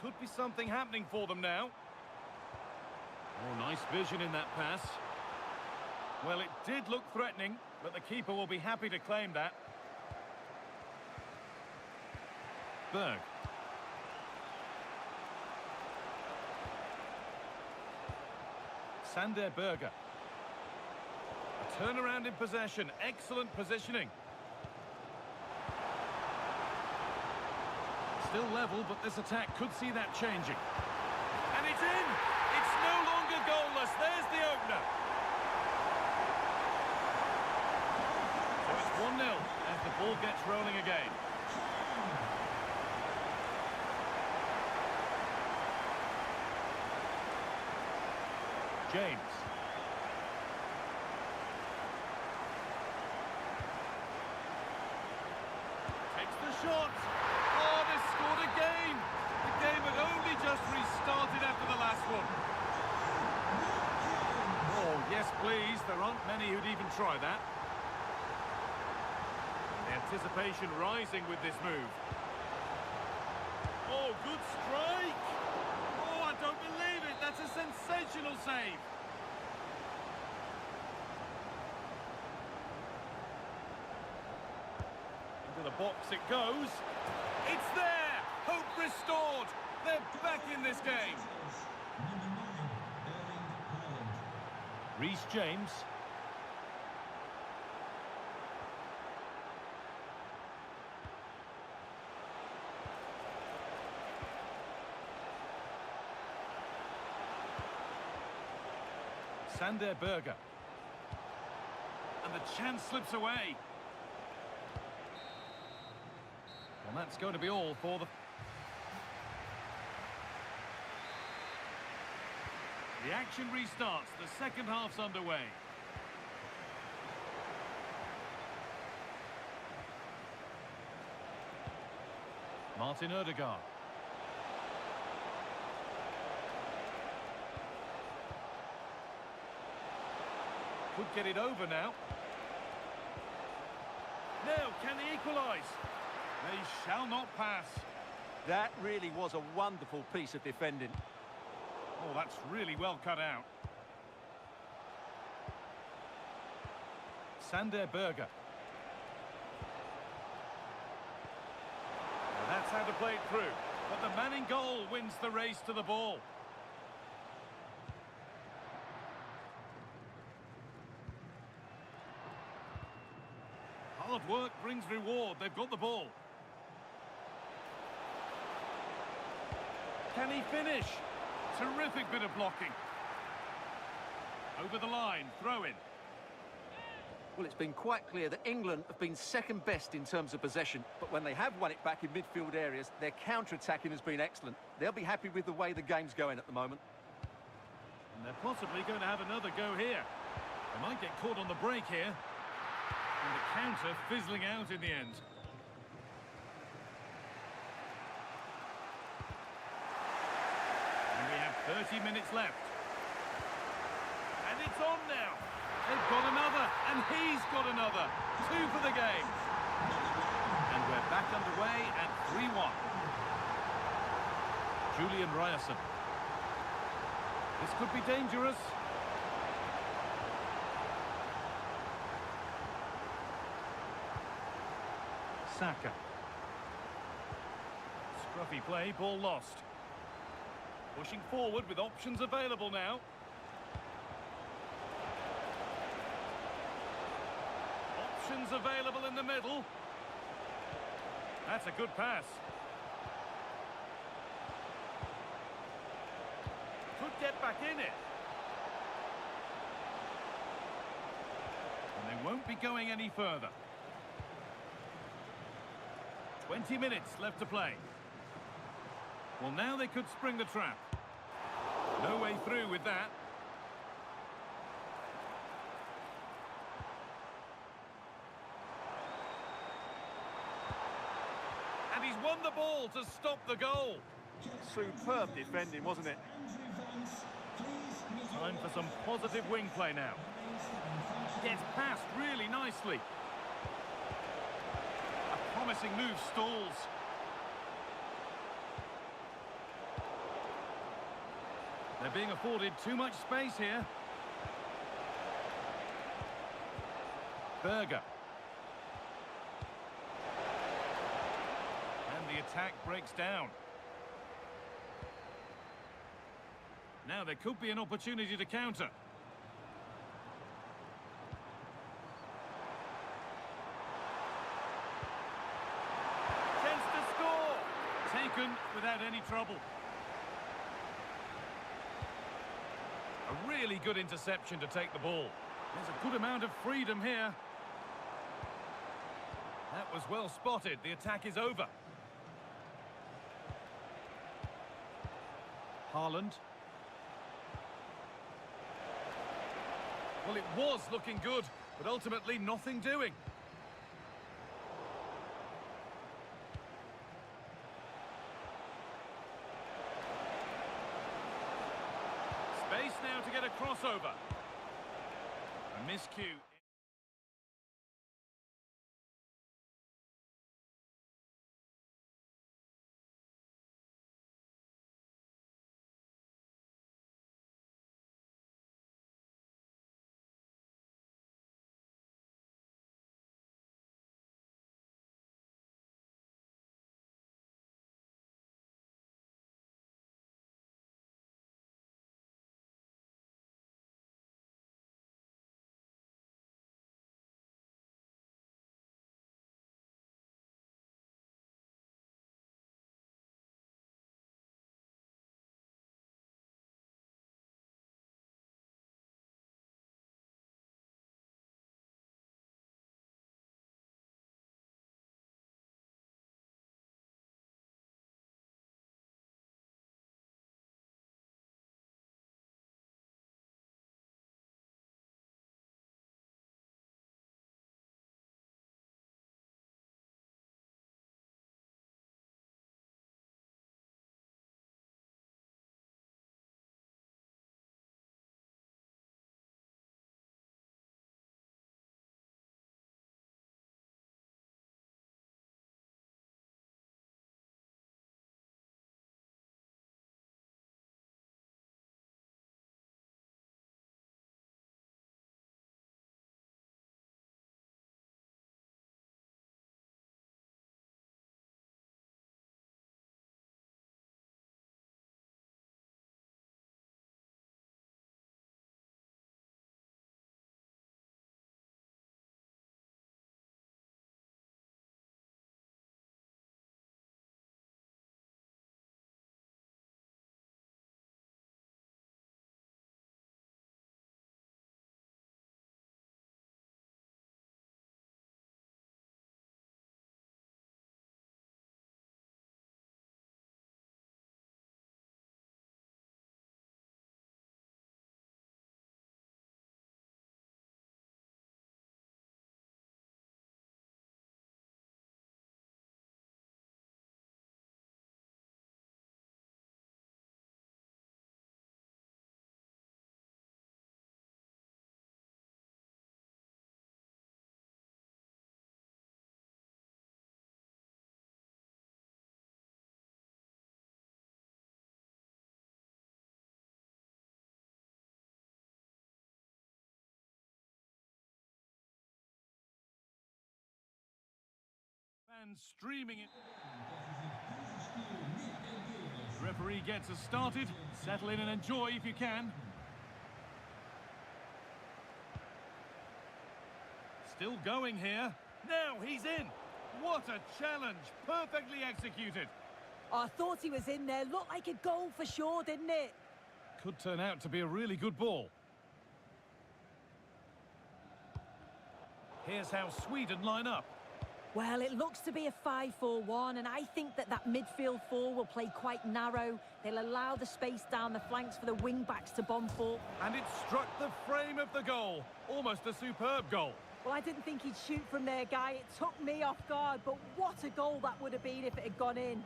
Speaker 3: Could be something happening for them now. Oh, nice vision in that pass. Well, it did look threatening, but the keeper will be happy to claim that. Berg. Sander Berger. A turnaround in possession. Excellent positioning. Still level, but this attack could see that changing. And it's in! It's no longer goalless. There's the opener. So it's 1-0 as the ball gets rolling again. James. Takes the shot. Oh, they scored again. The game had only just restarted after the last one. Oh, yes, please. There aren't many who'd even try that. The anticipation rising with this move. Oh, good strike. Oh, I don't believe it. That's a sensational save. Into the box it goes. It's there! Hope restored! They're back in this game.
Speaker 5: Number 9, Erling Haaland.
Speaker 3: Reece James. Sander Berger. And the chance slips away. Well, that's going to be all for the... The action restarts. The second half's underway. Martin Odegaard. Could get it over now. Now, can they equalise? They shall not pass.
Speaker 4: That really was a wonderful piece of defending.
Speaker 3: Oh, that's really well cut out. Sander Berger. Now that's how to play it through. But the man in goal wins the race to the ball. Hard work brings reward. They've got the ball. Can he finish? Terrific bit of blocking. Over the line, throw in.
Speaker 4: Well, it's been quite clear that England have been second best in terms of possession, but when they have won it back in midfield areas, their counter-attacking has been excellent. They'll be happy with the way the game's going at the moment.
Speaker 3: And they're possibly going to have another go here. They might get caught on the break here. And the counter fizzling out in the end. And we have 30 minutes left. And it's on now. They've got another, and he's got another. 2 for the game. And we're back underway at 3-1. Julian Ryerson. This could be dangerous. Saka. Scruffy play, ball lost. Pushing forward with options available now. Options available in the middle. That's a good pass. Could get back in it. And they won't be going any further. 20 minutes left to play. Well, now they could spring the trap. No way through with that. And he's won the ball to stop the goal.
Speaker 4: Superb defending, wasn't it?
Speaker 3: Time for some positive wing play now. Gets past really nicely. A promising move stalls. They're being afforded too much space here. Berger. And the attack breaks down. Now there could be an opportunity to counter. Chance to score! Taken without any trouble. A really good interception to take the ball. There's a good amount of freedom here. That was well spotted. The attack is over. Haaland. Well, it was looking good, but ultimately nothing doing. Space now to get a crossover. A miscue. fans streaming it. Referee gets us started. Settle in and enjoy if you can. Still going here. Now he's in. What a challenge. Perfectly executed.
Speaker 2: I thought he was in there. Looked like a goal for sure, didn't it?
Speaker 3: Could turn out to be a really good ball. Here's how Sweden line up.
Speaker 2: Well, it looks to be a 5-4-1, and I think that midfield four will play quite narrow. They'll allow the space down the flanks for the wing-backs to bomb for.
Speaker 3: And it struck the frame of the goal. Almost a superb goal.
Speaker 2: Well, I didn't think he'd shoot from there, Guy. It took me off guard, but what a goal that would have been if it had gone in.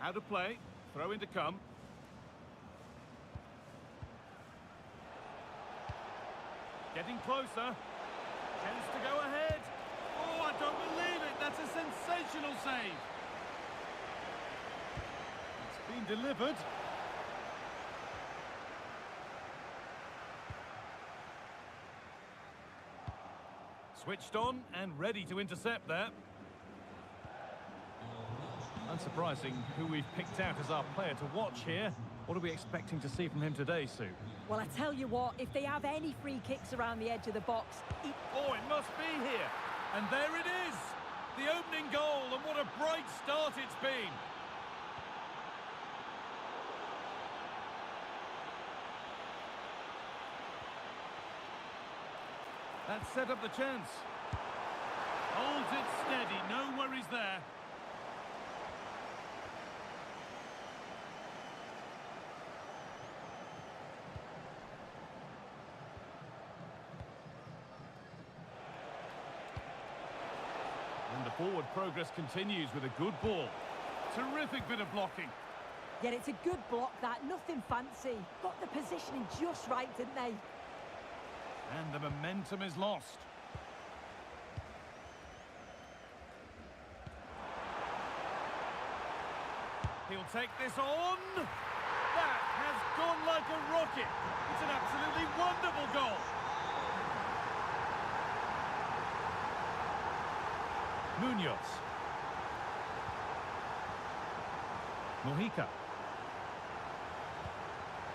Speaker 3: Out of play. Throw in to come. Getting closer. Chance to go ahead. Oh, I don't believe it. That's a sensational save. It's been delivered. Switched on and ready to intercept there. Unsurprising who we've picked out as our player to watch here. What are we expecting to see from him today, Sue?
Speaker 2: Well, I tell you what, if they have any free kicks around the edge of the box...
Speaker 3: Oh, it must be here. And there it is. The opening goal, and what a bright start it's been. That set up the chance. Holds it steady, no worries there. And the forward progress continues with a good ball. Terrific bit of blocking.
Speaker 2: Yeah, it's a good block, that. Nothing fancy. Got the positioning just right, didn't they?
Speaker 3: And the momentum is lost. He'll take this on. That has gone like a rocket. It's an absolutely wonderful goal. Munoz. Mojica.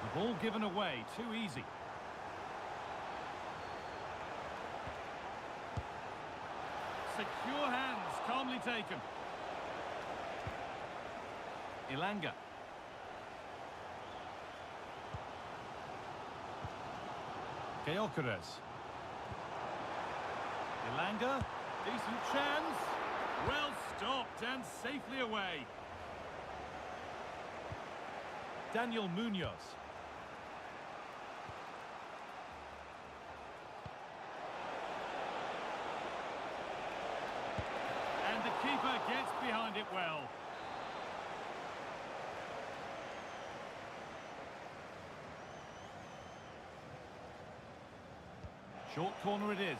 Speaker 3: The ball given away, too easy. Secure hands, calmly taken. Ilanga. Gyökeres. Ilanga, decent chance. Well stopped and safely away. Daniel Munoz. And the keeper gets behind it well. Short corner it is.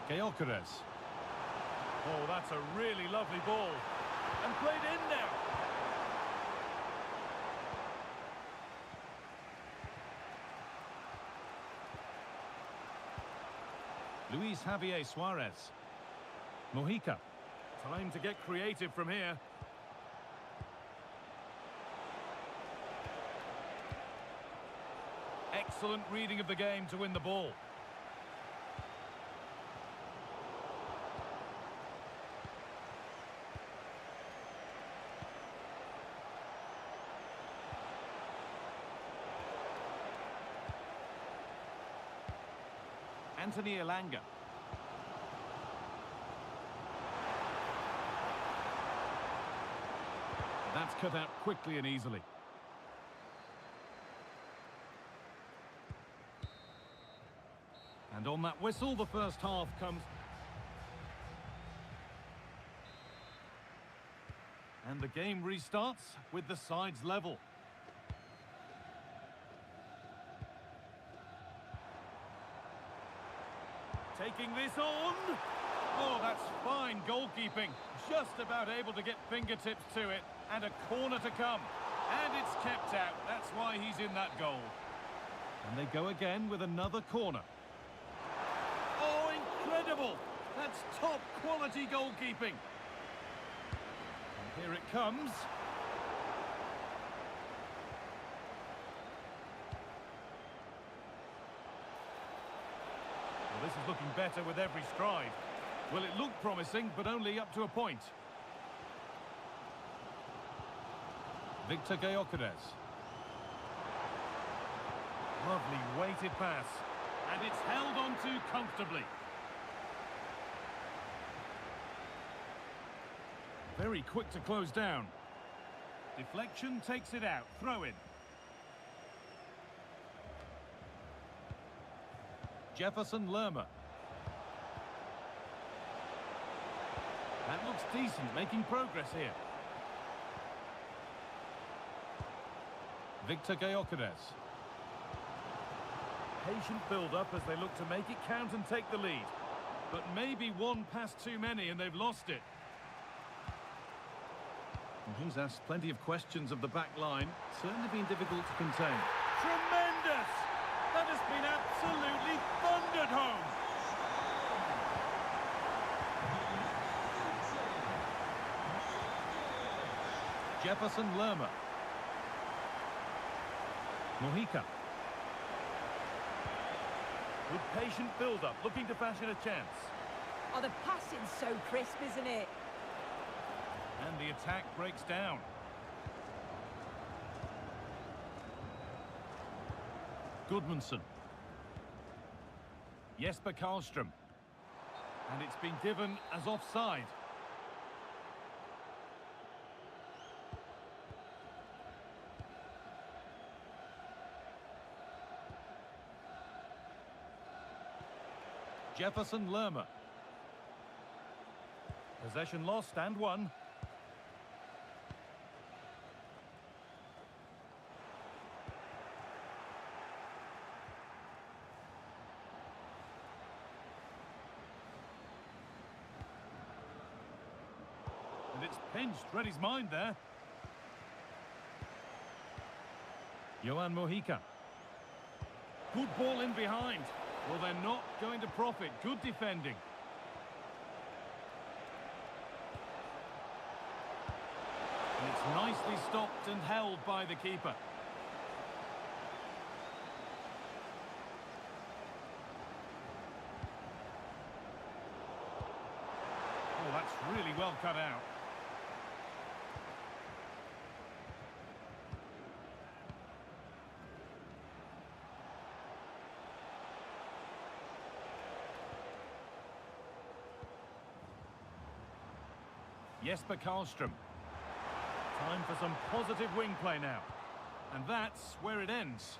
Speaker 3: Gyökeres. Oh, that's a really lovely ball. And played in now. Luis Javier Suarez. Mojica. Time to get creative from here. Excellent reading of the game to win the ball. Anthony Ilanga. That's cut out quickly and easily. And on that whistle, the first half comes. And the game restarts with the sides level. Taking this on. Oh, that's fine goalkeeping. Just about able to get fingertips to it. And a corner to come. And it's kept out. That's why he's in that goal. And they go again with another corner. Oh, incredible! That's top quality goalkeeping. And here it comes. Well, this is looking better with every stride. Well, it looked promising, but only up to a point. Victor Gyökeres. Lovely weighted pass. And it's held on to comfortably. Very quick to close down. Deflection takes it out. Throw in. Jefferson Lerma. That looks decent, making progress here. Victor Gyökeres. Patient build-up as they look to make it count and take the lead. But maybe one pass too many and they've lost it. And he's asked plenty of questions of the back line. Certainly been difficult to contain. Tremendous! That has been absolutely thundered home! Jefferson Lerma. Mojica. With patient build-up, looking to fashion a chance.
Speaker 2: Oh, the passing's so crisp, isn't it?
Speaker 3: And the attack breaks down. Gudmundsson. Jesper Karlström. And it's been given as offside. Jefferson Lerma. Possession lost and won. And it's pinched, read his mind there. Johan Mojica. Good ball in behind. Well, they're not going to profit. Good defending. And it's nicely stopped and held by the keeper. Oh, that's really well cut out. Jesper Karlström. Time for some positive wing play now. And that's where it ends.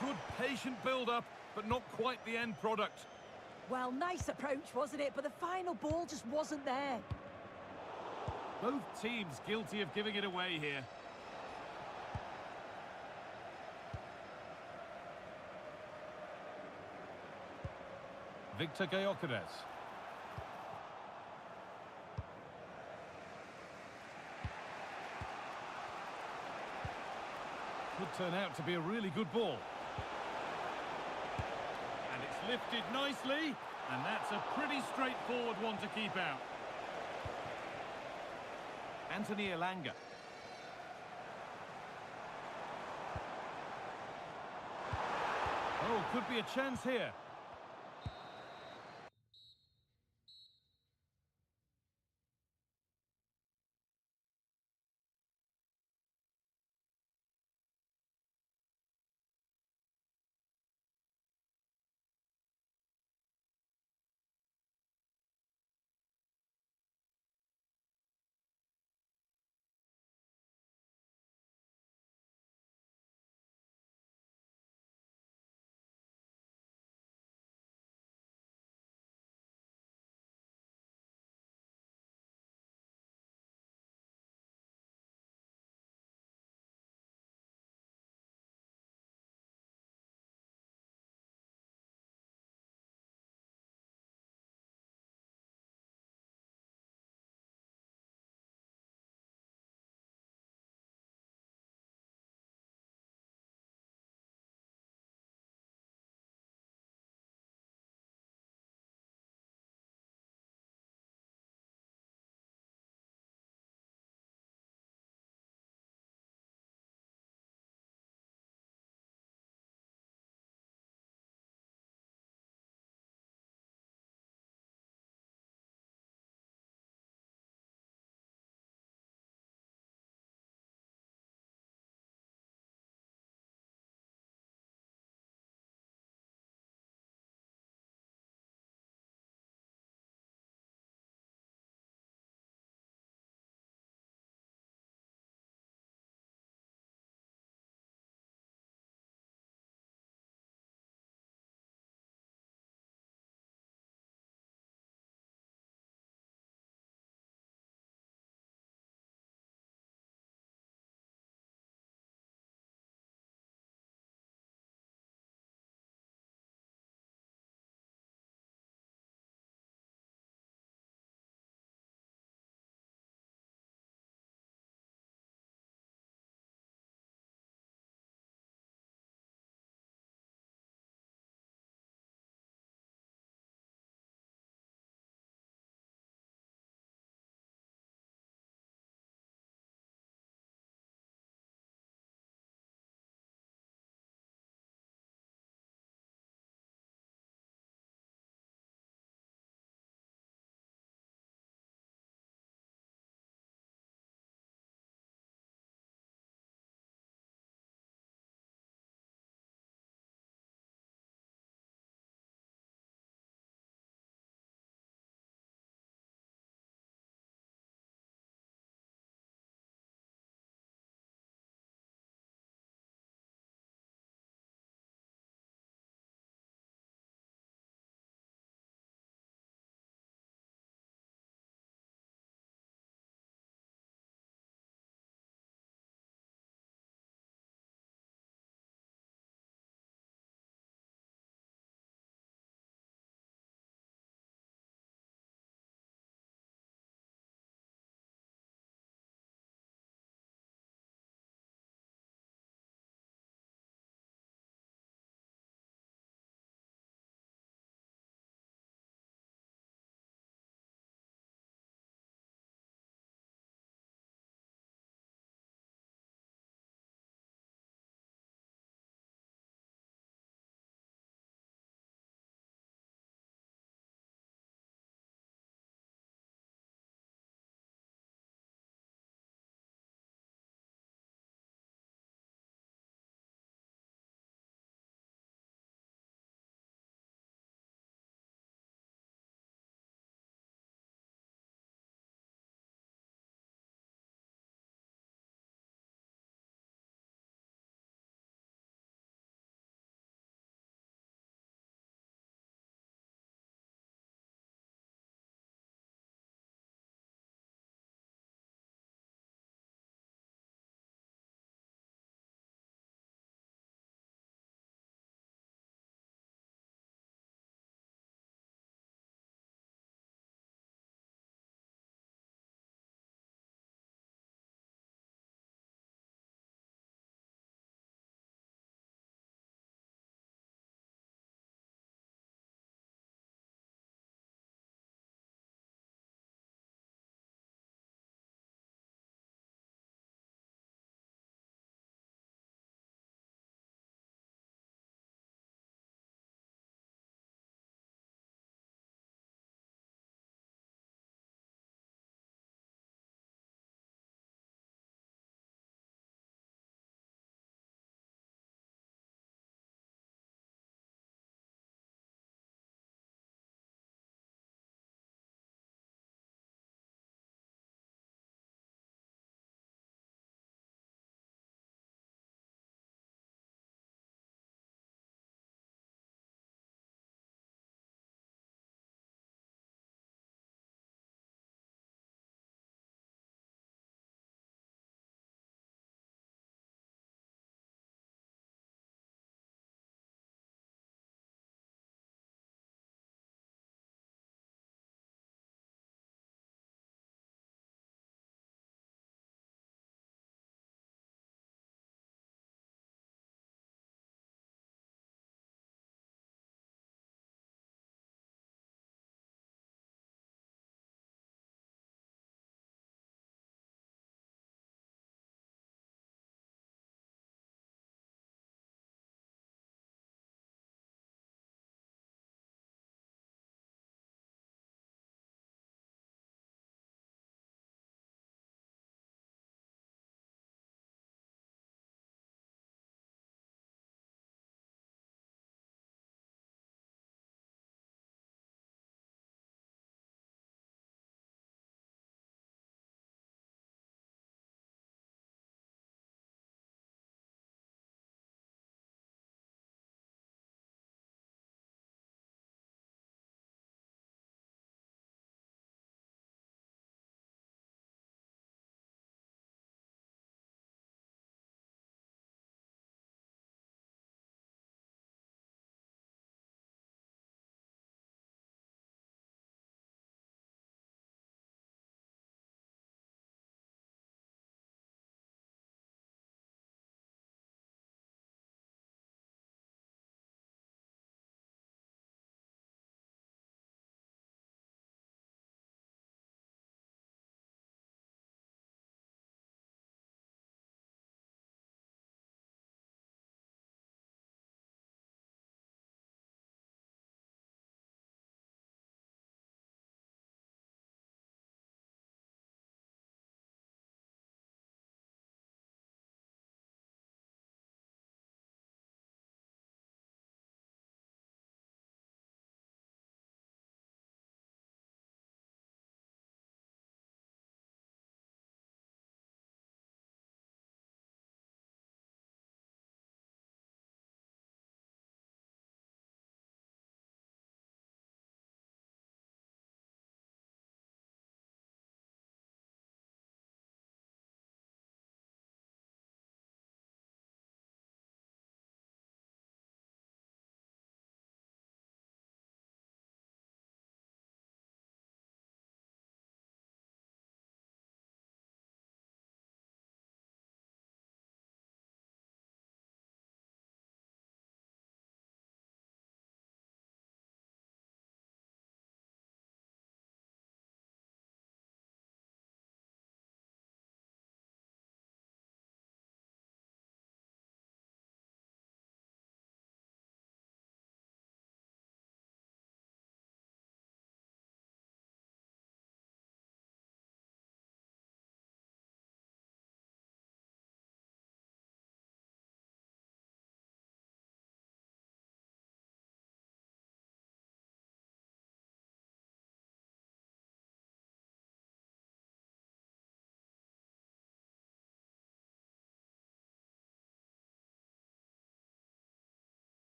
Speaker 3: Good patient build-up, but not quite the end product.
Speaker 2: Well, nice approach, wasn't it? But the final ball just wasn't there.
Speaker 3: Both teams guilty of giving it away here. Victor Gyökeres. Could turn out to be a really good ball. And it's lifted nicely, and that's a pretty straightforward one to keep out. Anthony Elanga. Oh, could be a chance here.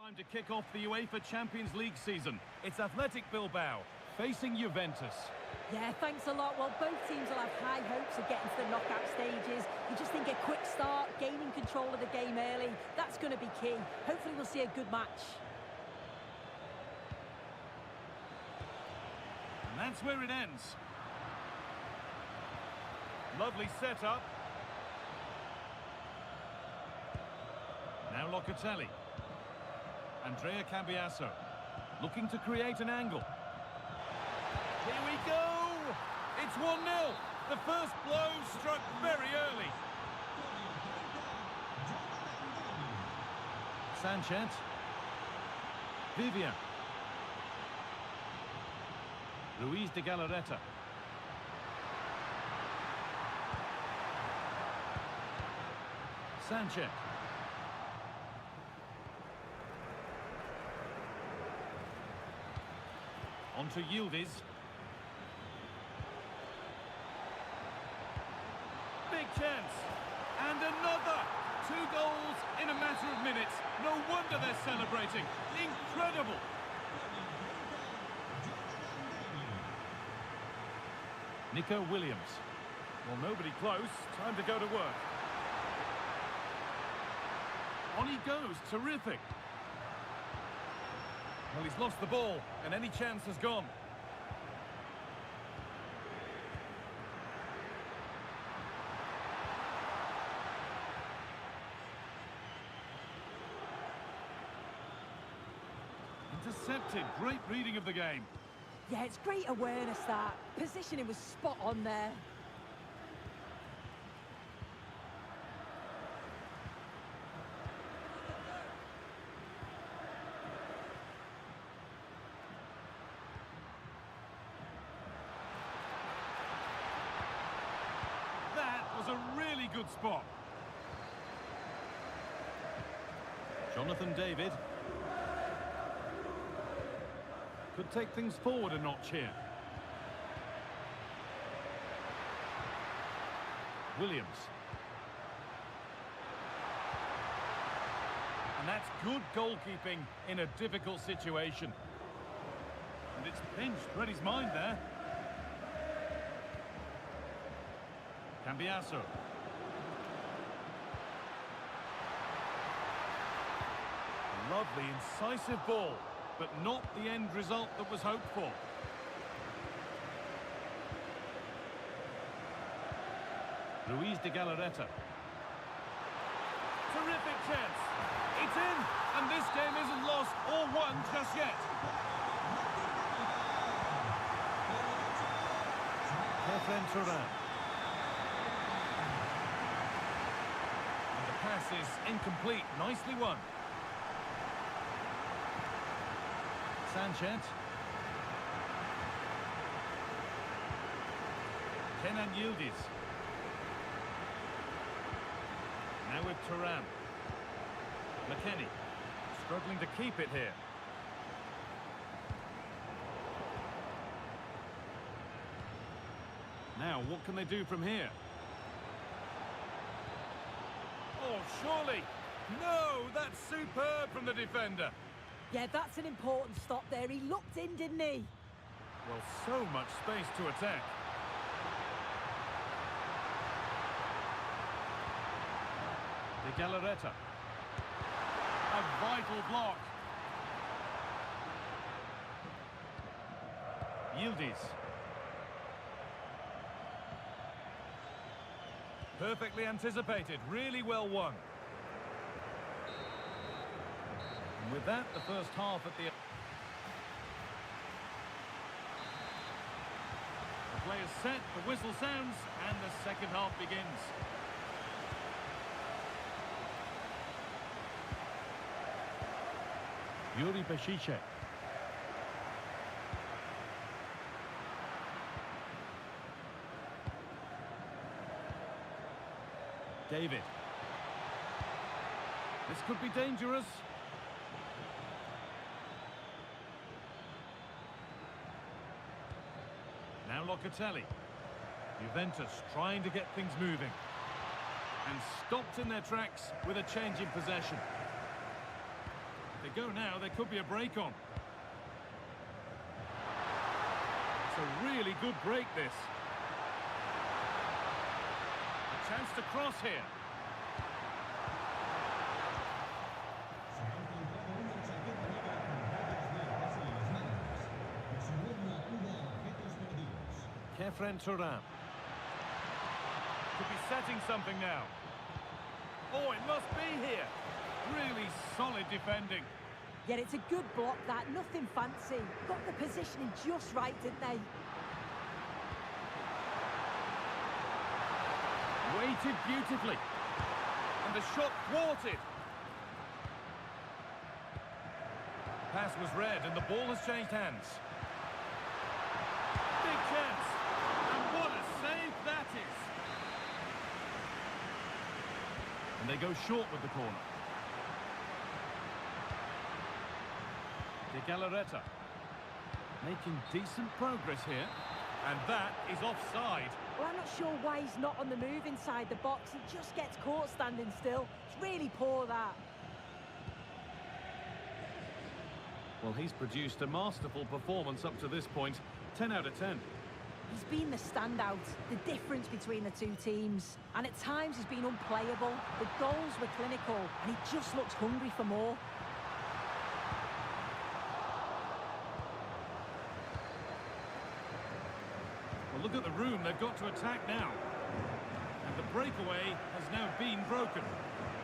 Speaker 3: Time to kick off the UEFA Champions League season. It's Athletic Bilbao facing Juventus.
Speaker 2: Yeah, thanks a lot. Well, both teams will have high hopes of getting to the knockout stages. You just think a quick start, gaining control of the game early, that's going to be key. Hopefully we'll see a good match.
Speaker 3: And that's where it ends. Lovely setup. Now Locatelli. Andrea Cambiasso. Looking to create an angle. Here we go! It's 1-0. The first blow struck very early. Sanchez. Vivian. Luis de Galarreta. Sanchez. On to Yildiz. Big chance. And another. 2 goals in a matter of minutes. No wonder they're celebrating. Incredible. Nico Williams. Well, nobody close. Time to go to work. On he goes. Terrific. Well, he's lost the ball, and any chance has gone. Intercepted. Great reading of the game.
Speaker 2: Yeah, it's great awareness, that. Positioning was spot on there.
Speaker 3: That was a really good spot. Jonathan David. Could take things forward a notch here. Williams. And that's good goalkeeping in a difficult situation. And it's pinched. Read his mind there. Cambiasso. A lovely, incisive ball, but not the end result that was hoped for. Luis de Galarreta. Terrific chance. It's in, and this game isn't lost or won just yet. Kefren Turan. And the pass is incomplete. Nicely won. Sanchez. Kenan Yildiz. Now with Turan. McKennie. Struggling to keep it here. Now, what can they do from here? Oh, surely. No, that's superb from the defender.
Speaker 2: Yeah, that's an important stop there. He looked in, didn't he?
Speaker 3: Well, so much space to attack. De Galarreta. A vital block. Yildiz. Perfectly anticipated. Really well won. And with that, the first half at the... The play is set, the whistle sounds, and the second half begins. Yuri Peshice. David. This could be dangerous. Now Locatelli. Juventus trying to get things moving. And stopped in their tracks with a change in possession. They go now, there could be a break on. It's a really good break, this. A chance to cross here. Kefren Turan. Could be setting something now. Oh, it must be here. Really solid defending.
Speaker 2: Yeah, it's a good block, that. Nothing fancy. Got the positioning just right, didn't they?
Speaker 3: Weighted beautifully. And the shot thwarted. Pass was read and the ball has changed hands. Big chance. And what a save that is. And they go short with the corner. De Galarreta. Making decent progress here. And that is offside.
Speaker 2: Well, I'm not sure why he's not on the move inside the box. He just gets caught standing still. It's really poor, that.
Speaker 3: Well, he's produced a masterful performance up to this point. 10 out of 10.
Speaker 2: He's been the standout, the difference between the two teams. And at times he's been unplayable. The goals were clinical, and he just looks hungry for more.
Speaker 3: Well, look at the room they've got to attack now. And the breakaway has now been broken.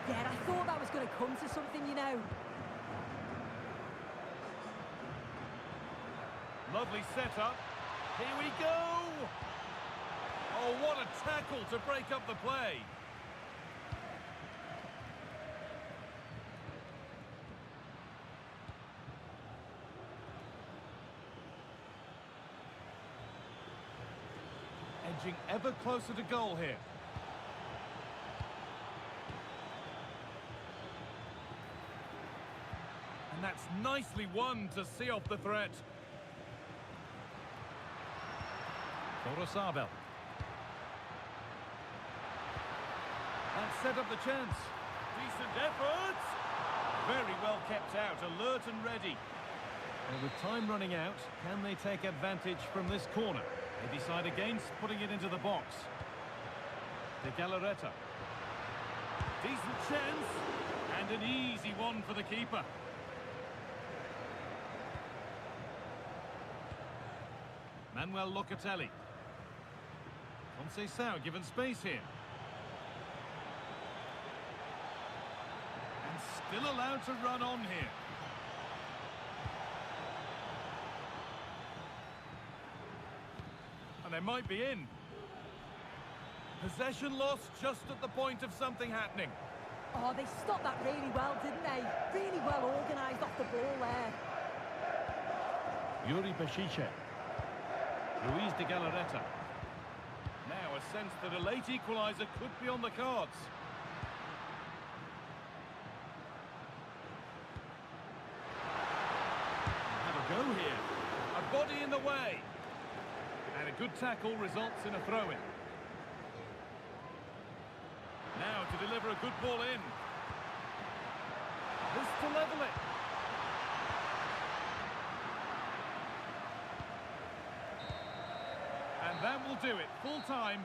Speaker 2: Yeah, I thought that was going to come to something, you know.
Speaker 3: Lovely setup. Here we go! Oh, what a tackle to break up the play. Edging ever closer to goal here. And that's nicely won to see off the threat. Sorosabel. That set up the chance. Decent effort. Very well kept out, alert and ready. And with time running out, can they take advantage from this corner? They decide against putting it into the box. De Galarreta. Decent chance. And an easy one for the keeper. Manuel Locatelli. Conceição given space here. And still allowed to run on here. And they might be in. Possession lost just at the point of something happening.
Speaker 2: Oh, they stopped that really well, didn't they? Really well organised off the ball there.
Speaker 3: Yuri Bešice. Luis de Galarreta. Now a sense that a late equaliser could be on the cards. Have a go here. A body in the way. And a good tackle results in a throw-in. Now to deliver a good ball in. This to level it. And that will do it. Full time.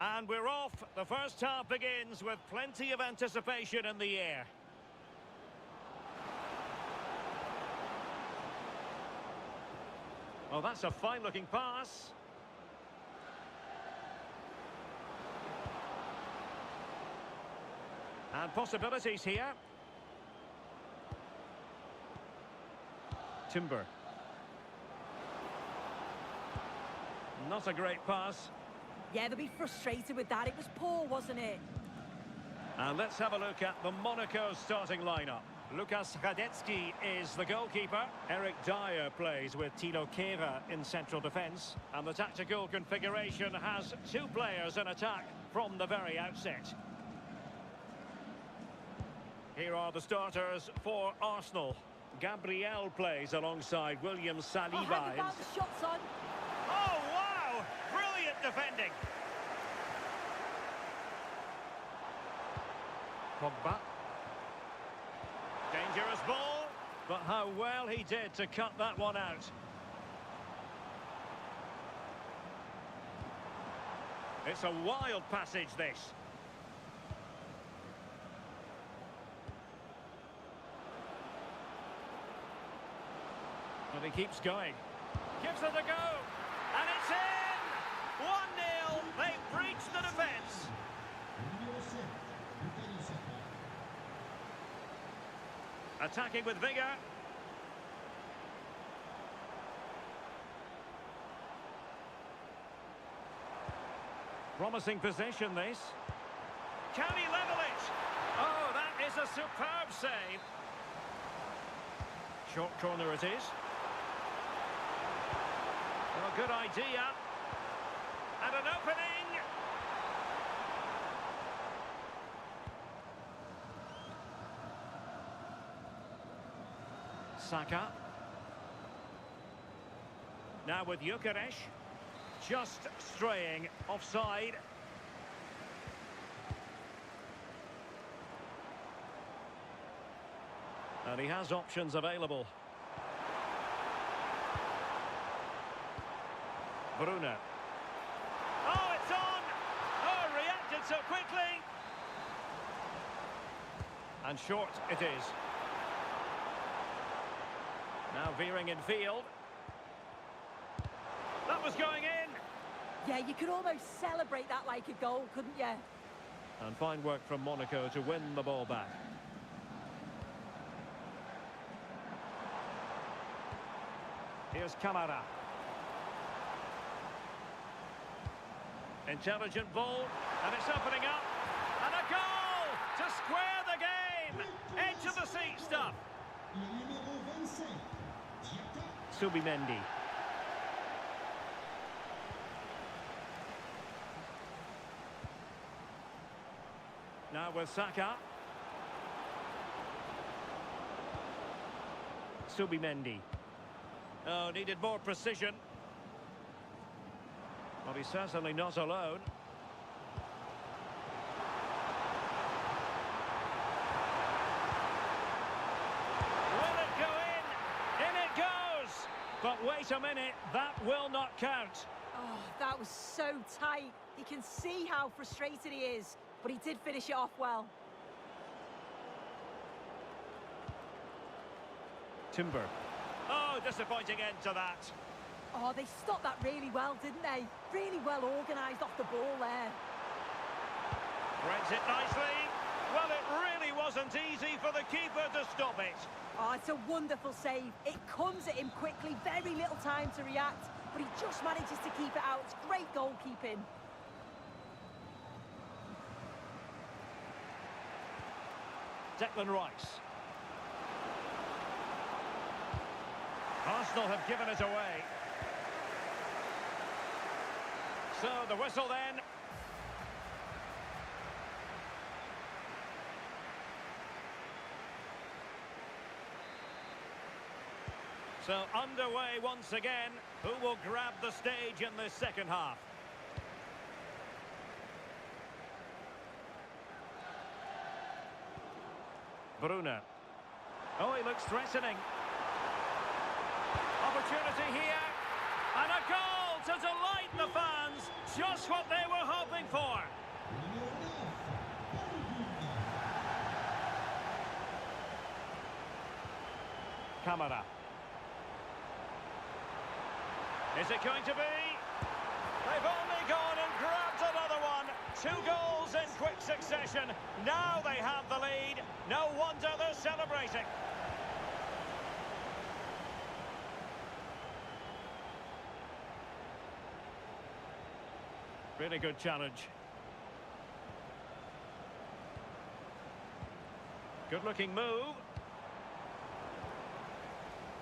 Speaker 1: And we're off. The first half begins with plenty of anticipation in the air. Oh, that's a fine-looking pass. And possibilities here. Timber. Not a great pass.
Speaker 2: Yeah, they'll be frustrated with that. It was poor, wasn't it?
Speaker 1: And let's have a look at the Monaco starting lineup. Lukas Radecki is the goalkeeper. Eric Dyer plays with Tilo Kehrer in central defence. And the tactical configuration has two players in attack from the very outset. Here are the starters for Arsenal. Gabriel plays alongside William Saliba.
Speaker 2: Oh, how about the shots on?
Speaker 1: Oh, wow! Brilliant defending. Pogba. Dangerous ball, but how well he did to cut that one out. It's a wild passage, this. But he keeps going. Gives it a go. And it's in! 1-0. They've breached the defence. Attacking with vigour. Promising possession, this. Can he level it? Oh, that is a superb save. Short corner it is. Well, good idea. And an opening. Saka. Now with Gyökeres. Just straying offside. And he has options available. Bruna. Oh, it's on! Oh, reacted so quickly! And short it is. Now veering in field. That was going in!
Speaker 2: Yeah, you could almost celebrate that like a goal, couldn't you?
Speaker 1: And fine work from Monaco to win the ball back. Here's Camara. Intelligent ball, and it's opening up. And a goal to square the game! Edge of the seat stuff. Subimendi. Now with Saka. Subimendi. Oh, needed more precision. Well, he's certainly not alone. Will it go in? In it goes! But wait a minute, that will not count.
Speaker 2: Oh, that was so tight. You can see how frustrated he is, but he did finish it off well.
Speaker 1: Timber. Oh, disappointing end to that.
Speaker 2: Oh, they stopped that really well, didn't they? Really well organised off the ball there.
Speaker 1: Threads it nicely. Well, it really wasn't easy for the keeper to stop it.
Speaker 2: Oh, it's a wonderful save. It comes at him quickly, very little time to react, but he just manages to keep it out. It's great goalkeeping.
Speaker 1: Declan Rice. Arsenal have given it away. So the whistle then. So underway once again. Who will grab the stage in this second half? Bruna. Oh, he looks threatening. Opportunity here. And a goal to delight the fans. Just what they were hoping for. Camara. Is it going to be? They've only gone and grabbed another one. 2 goals in quick succession. Now they have the lead. No wonder they're celebrating. Really good challenge. Good-looking move.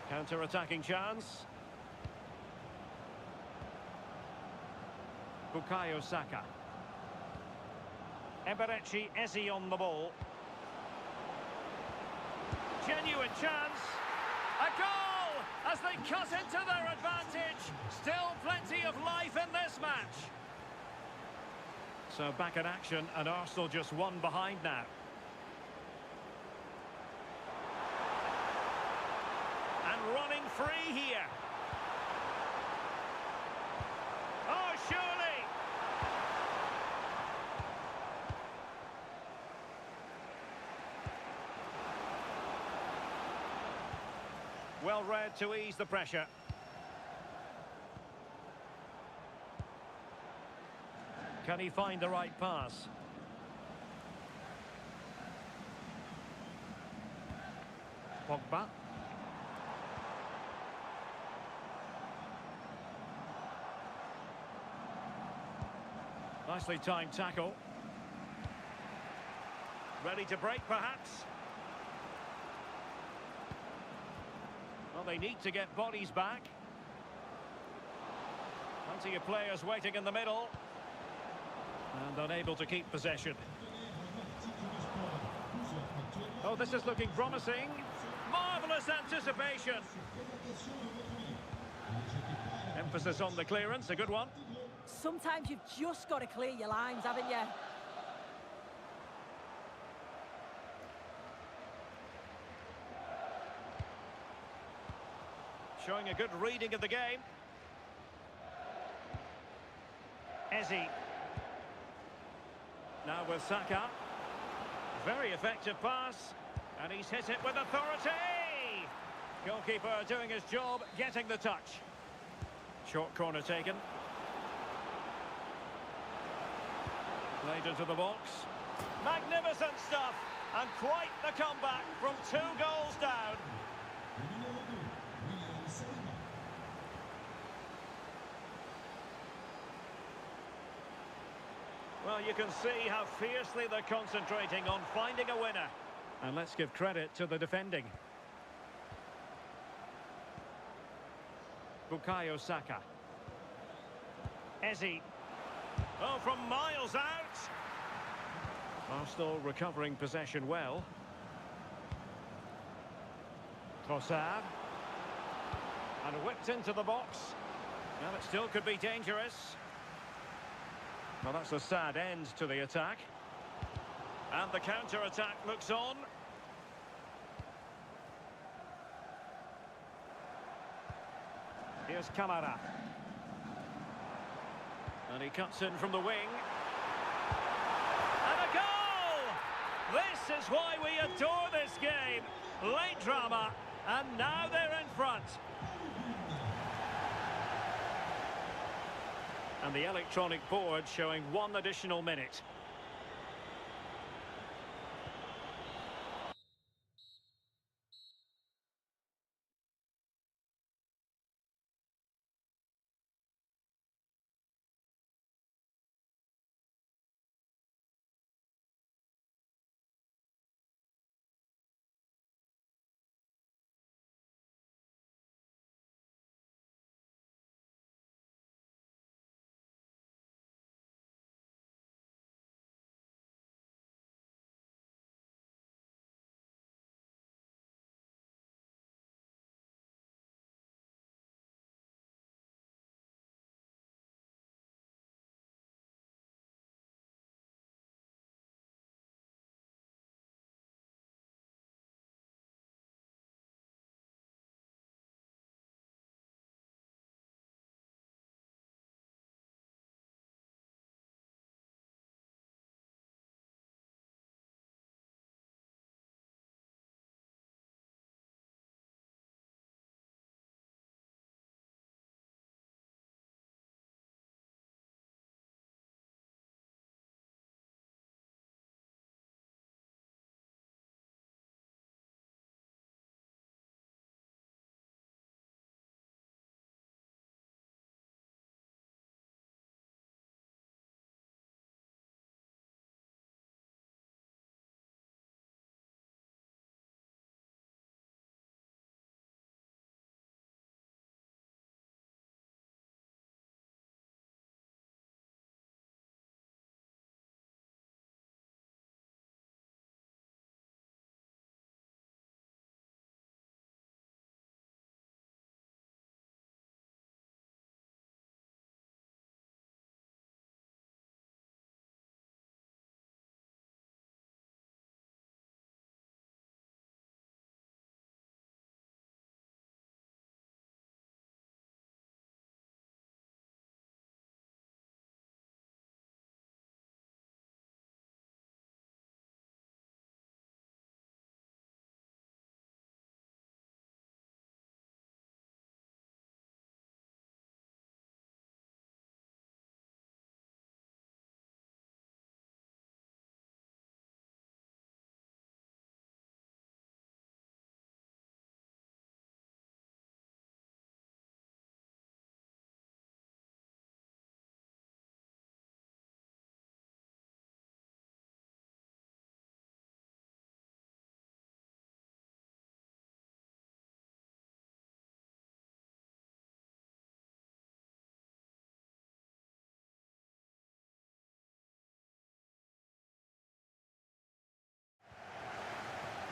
Speaker 1: Counter-attacking chance. Bukayo Saka. Eberechi Eze on the ball. Genuine chance. A goal as they cut into their advantage. Still plenty of life in this match. So back in action, and Arsenal just one behind now. And running free here. Oh, surely! Well read to ease the pressure. Can he find the right pass? Pogba. Nicely timed tackle. Ready to break, perhaps? Well, they need to get bodies back. Plenty of players waiting in the middle. And unable to keep possession. Oh, this is looking promising. Marvellous anticipation. Emphasis on the clearance, a good one.
Speaker 2: Sometimes you've just got to clear your lines, haven't you?
Speaker 1: Showing a good reading of the game. Eze. Now with Saka. Very effective pass. And he's hit it with authority. Goalkeeper doing his job, getting the touch. Short corner taken. Played into the box. Magnificent stuff. And quite the comeback from 2 goals down. Well, you can see how fiercely they're concentrating on finding a winner. And let's give credit to the defending. Bukayo Saka. Eze. Oh, from miles out. Arsenal recovering possession well. Trossard. And whipped into the box. Well, it still could be dangerous. Well, that's a sad end to the attack. And the counter-attack looks on. Here's Camara. And he cuts in from the wing. And a goal! This is why we adore this game. Late drama, and now they're in front. And the electronic board showing 1 additional minute.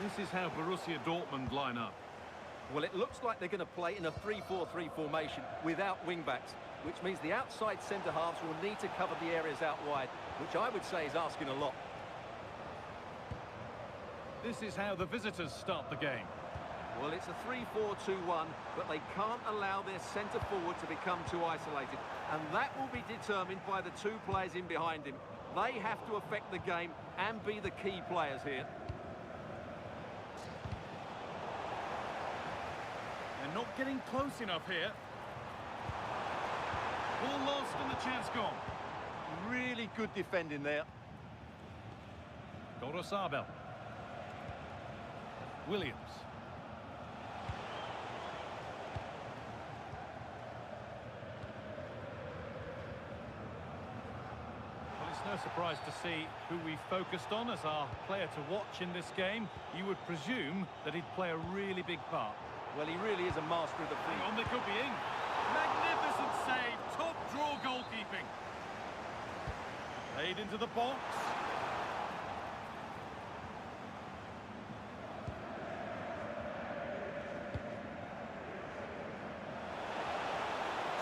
Speaker 3: This is how Borussia Dortmund line up.
Speaker 4: Well, it looks like they're going to play in a 3-4-3 formation without wing-backs, which means the outside centre-halves will need to cover the areas out wide, which I would say is asking a lot.
Speaker 3: This is how the visitors start the game.
Speaker 4: Well, it's a 3-4-2-1, but they can't allow their centre-forward to become too isolated. And that will be determined by the two players in behind him. They have to affect the game and be the key players here.
Speaker 3: They're not getting close enough here. Ball lost and the chance gone.
Speaker 4: Really good defending there.
Speaker 3: Gorosabel. Williams. Well, it's no surprise to see who we focused on as our player to watch in this game. You would presume that he'd play a really big part.
Speaker 4: Well, he really is a master of the
Speaker 3: Hang
Speaker 4: feet.
Speaker 3: on, they could be in. Magnificent save, top draw goalkeeping. Played into the box.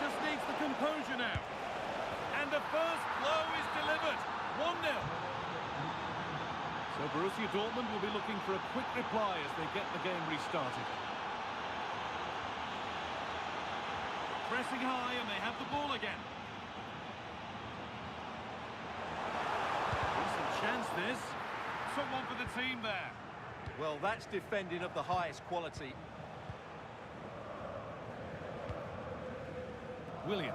Speaker 3: Just needs the composure now. And the first blow is delivered. 1-0. So Borussia Dortmund will be looking for a quick reply as they get the game restarted. Pressing high and they have the ball again. Decent chance this. Someone for the team there.
Speaker 4: Well, that's defending of the highest quality.
Speaker 3: Williams.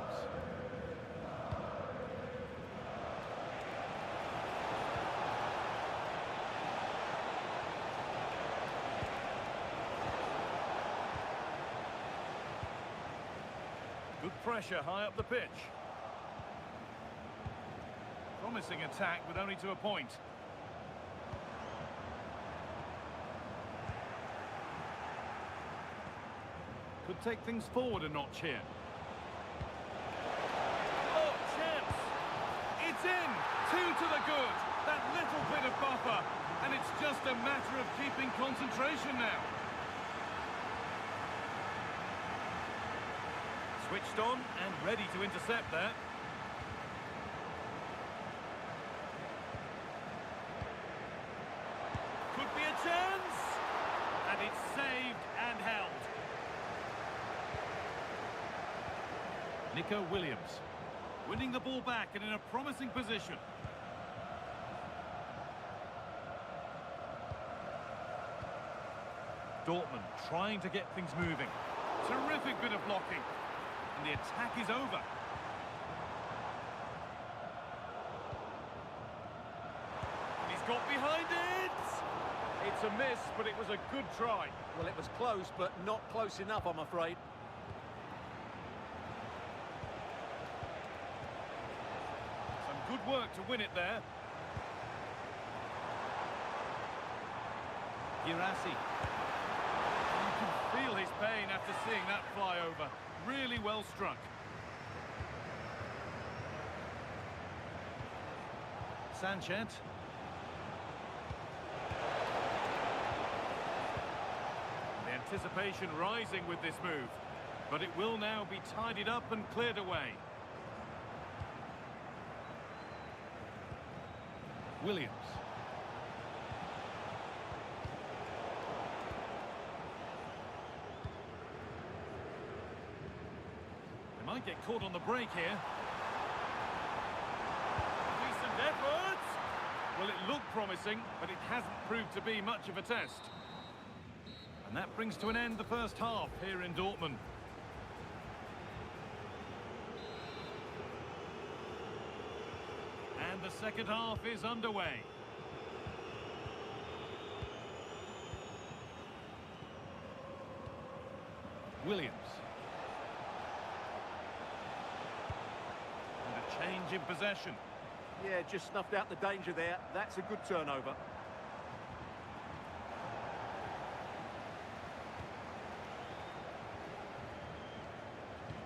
Speaker 3: Good pressure high up the pitch. Promising attack, but only to a point. Could take things forward a notch here. Oh, chance! It's in! 2 to the good! That little bit of buffer. And it's just a matter of keeping concentration now. Switched on and ready to intercept there. Could be a chance! And it's saved and held. Nico Williams winning the ball back and in a promising position. Dortmund trying to get things moving. Terrific bit of blocking. And the attack is over. And he's got behind it!
Speaker 1: It's a miss, but it was a good try.
Speaker 4: Well, it was close, but not close enough, I'm afraid.
Speaker 3: Some good work to win it there. Girassi. You can feel his pain after seeing that fly over. Really well struck. Sanchez. The anticipation rising with this move. But it will now be tidied up and cleared away. Williams. They might get caught on the break here. Decent effort! Well, it looked promising, but it hasn't proved to be much of a test. And that brings to an end the first half here in Dortmund. And the second half is underway. Williams. And a change in possession.
Speaker 4: Yeah, just snuffed out the danger there. That's a good turnover.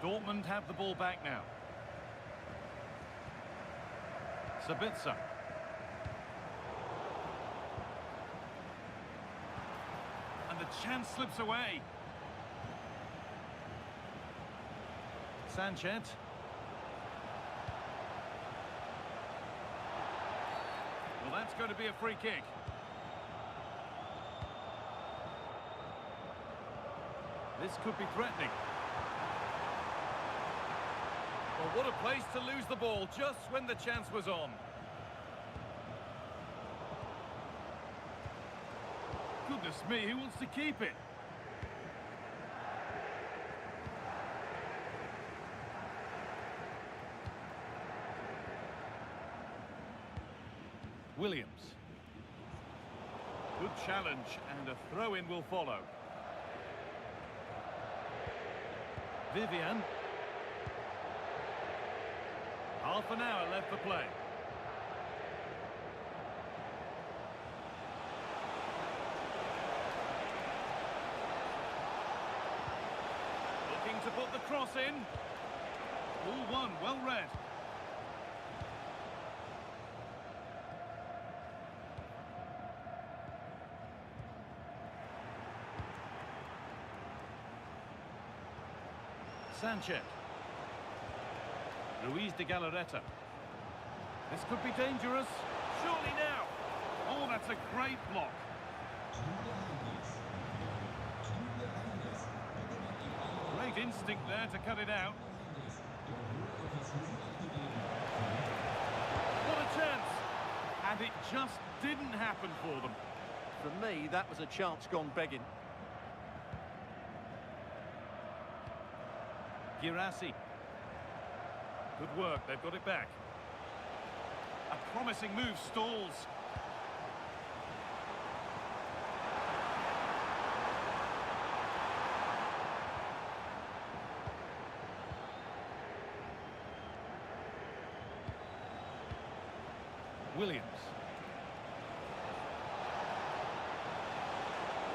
Speaker 3: Dortmund have the ball back now. Sabitzer. The chance slips away. Sanchez. Well, that's going to be a free kick. This could be threatening. Well, what a place to lose the ball just when the chance was on. Goodness me, who wants to keep it? Williams. Good challenge, and a throw-in will follow. Vivian. Half an hour left for play. Looking to put the cross in. All one, well read. Sanchez. Luis de Galarreta. This could be dangerous. Surely now. Oh, that's a great block. Great instinct there to cut it out. What a chance. And it just didn't happen for them.
Speaker 4: For me, that was a chance gone begging.
Speaker 3: Girassi. Good work, they've got it back. A promising move stalls. Williams.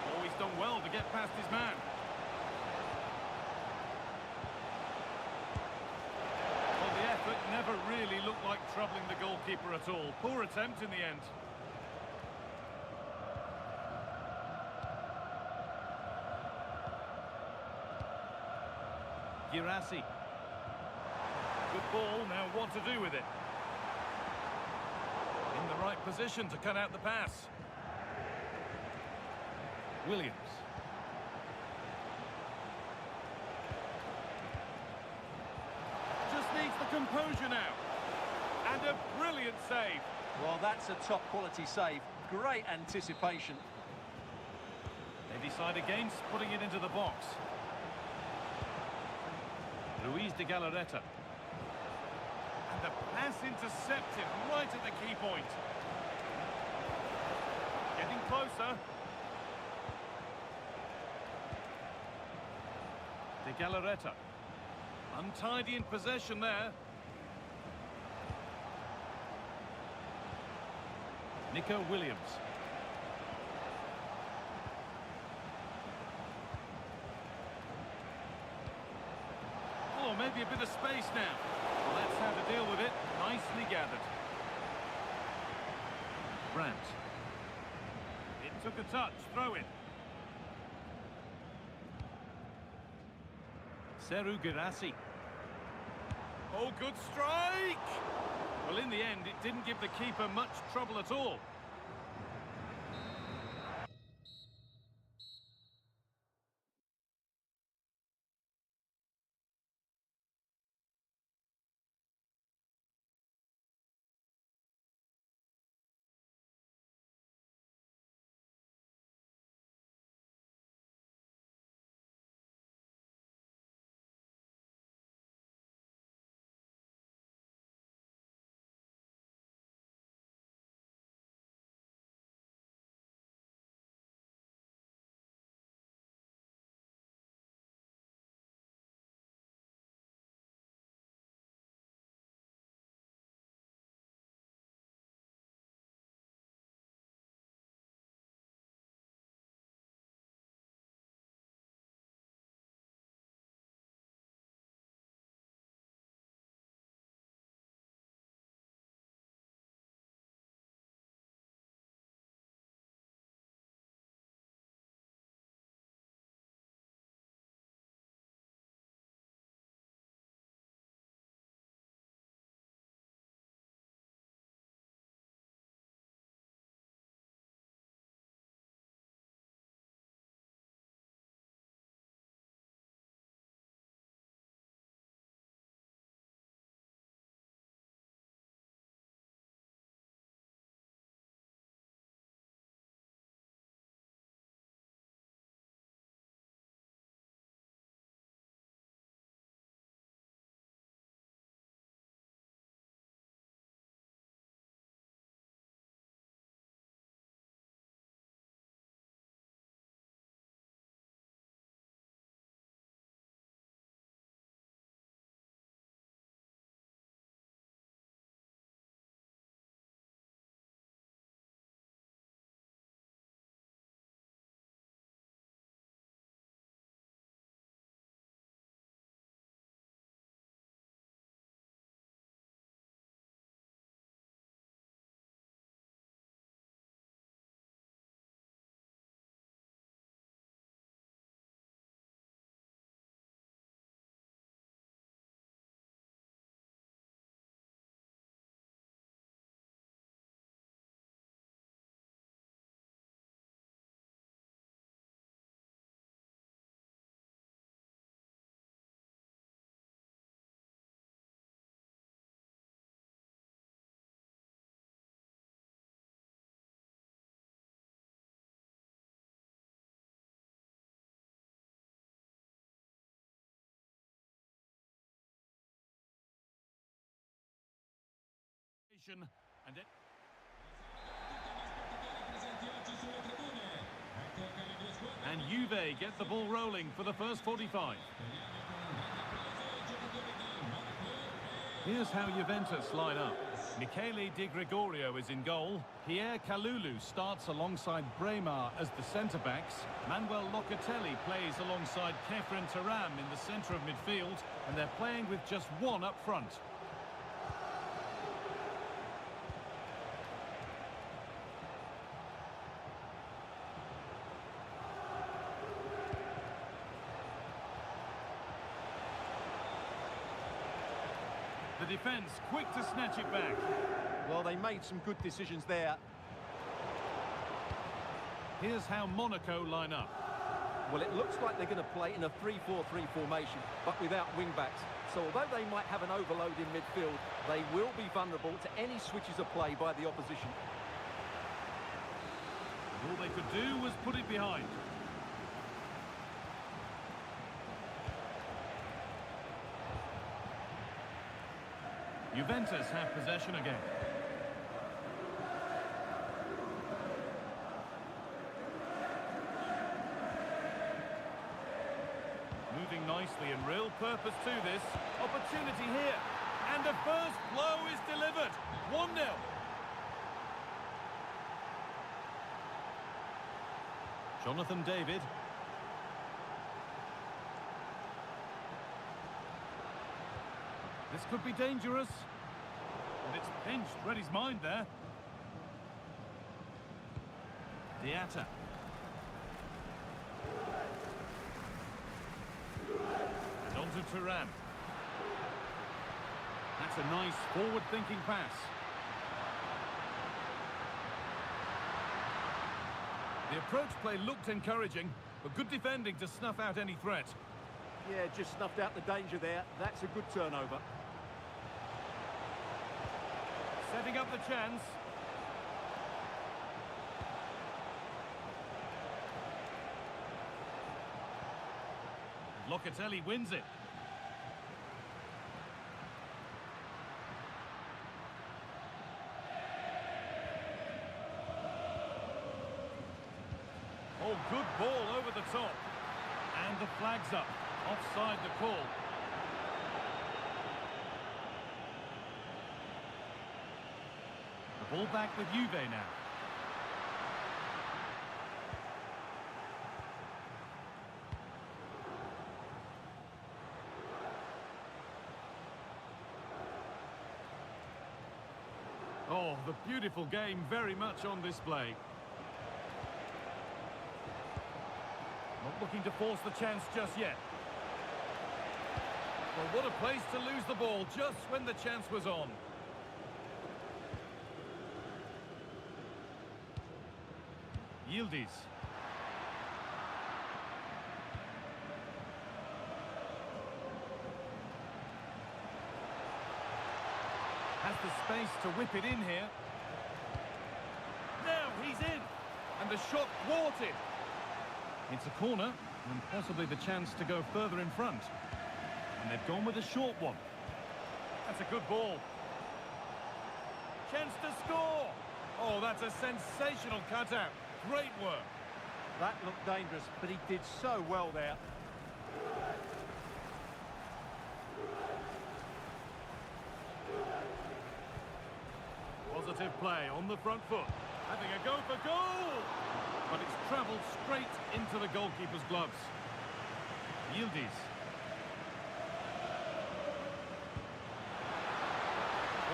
Speaker 3: Oh, he's done well to get past his man. But never really looked like troubling the goalkeeper at all. Poor attempt in the end. Girassi. Good ball, now what to do with it? In the right position to cut out the pass. Williams. Needs the composure now. And a brilliant save.
Speaker 4: Well, that's a top quality save. Great anticipation.
Speaker 3: They decide against putting it into the box. Luis de Galarreta. And the pass intercepted right at the key point. Getting closer. De Galarreta. Untidy in possession there. Nico Williams. Oh, maybe a bit of space now. Well, that's how to deal with it. Nicely gathered. Brandt. It took a touch. Throw in. Serhou Guirassy. Oh, good strike! Well, in the end, it didn't give the keeper much trouble at all. action, and it... And Juve get the ball rolling for the first 45. Here's how Juventus line up. Michele Di Gregorio is in goal. Pierre Kalulu starts alongside Bremer as the centre-backs. Manuel Locatelli plays alongside Kefren Turam in the centre of midfield, and they're playing with just one up front. The defence quick to snatch it back.
Speaker 4: Well, they made some good decisions there.
Speaker 3: Here's how Monaco line up.
Speaker 4: Well, it looks like they're going to play in a 3-4-3 formation, but without wing-backs. So although they might have an overload in midfield, they will be vulnerable to any switches of play by the opposition.
Speaker 3: All they could do was put it behind. Juventus have possession again. Moving nicely and real purpose to this. Opportunity here. And the first blow is delivered. 1-0. Jonathan David. This could be dangerous. And it's pinched. Read his mind there. Diatta. And on to Turan. That's a nice forward-thinking pass. The approach play looked encouraging, but good defending to snuff out any threat.
Speaker 4: Yeah, just snuffed out the danger there. That's a good turnover.
Speaker 3: Setting up the chance. Locatelli wins it. Oh, good ball over the top. And the flag's up. Offside the call. The ball back with Juve now. Oh, the beautiful game very much on display. Not looking to force the chance just yet. Well, what a place to lose the ball just when the chance was on. Yildiz. Has the space to whip it in here. Now he's in. And the shot thwarted. It's a corner, and possibly the chance to go further in front. And they've gone with a short one. That's a good ball. Chance to score! Oh, that's a sensational cutout. Great work.
Speaker 4: That looked dangerous, but he did so well there.
Speaker 3: Positive play on the front foot. Having a go for goal! But it's travelled straight into the goalkeeper's gloves. Yildiz.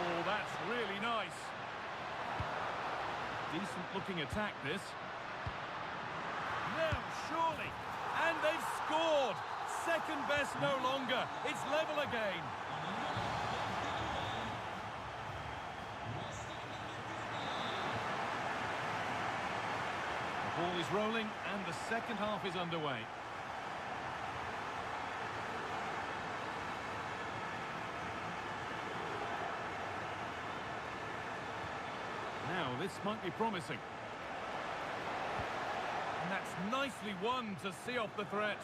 Speaker 3: Oh, that's really nice. Decent looking attack, this. Now, surely. And they've scored. Second best no longer. It's level again. The ball is rolling and the second half is underway. Now, this might be promising. And that's nicely won to see off the threat.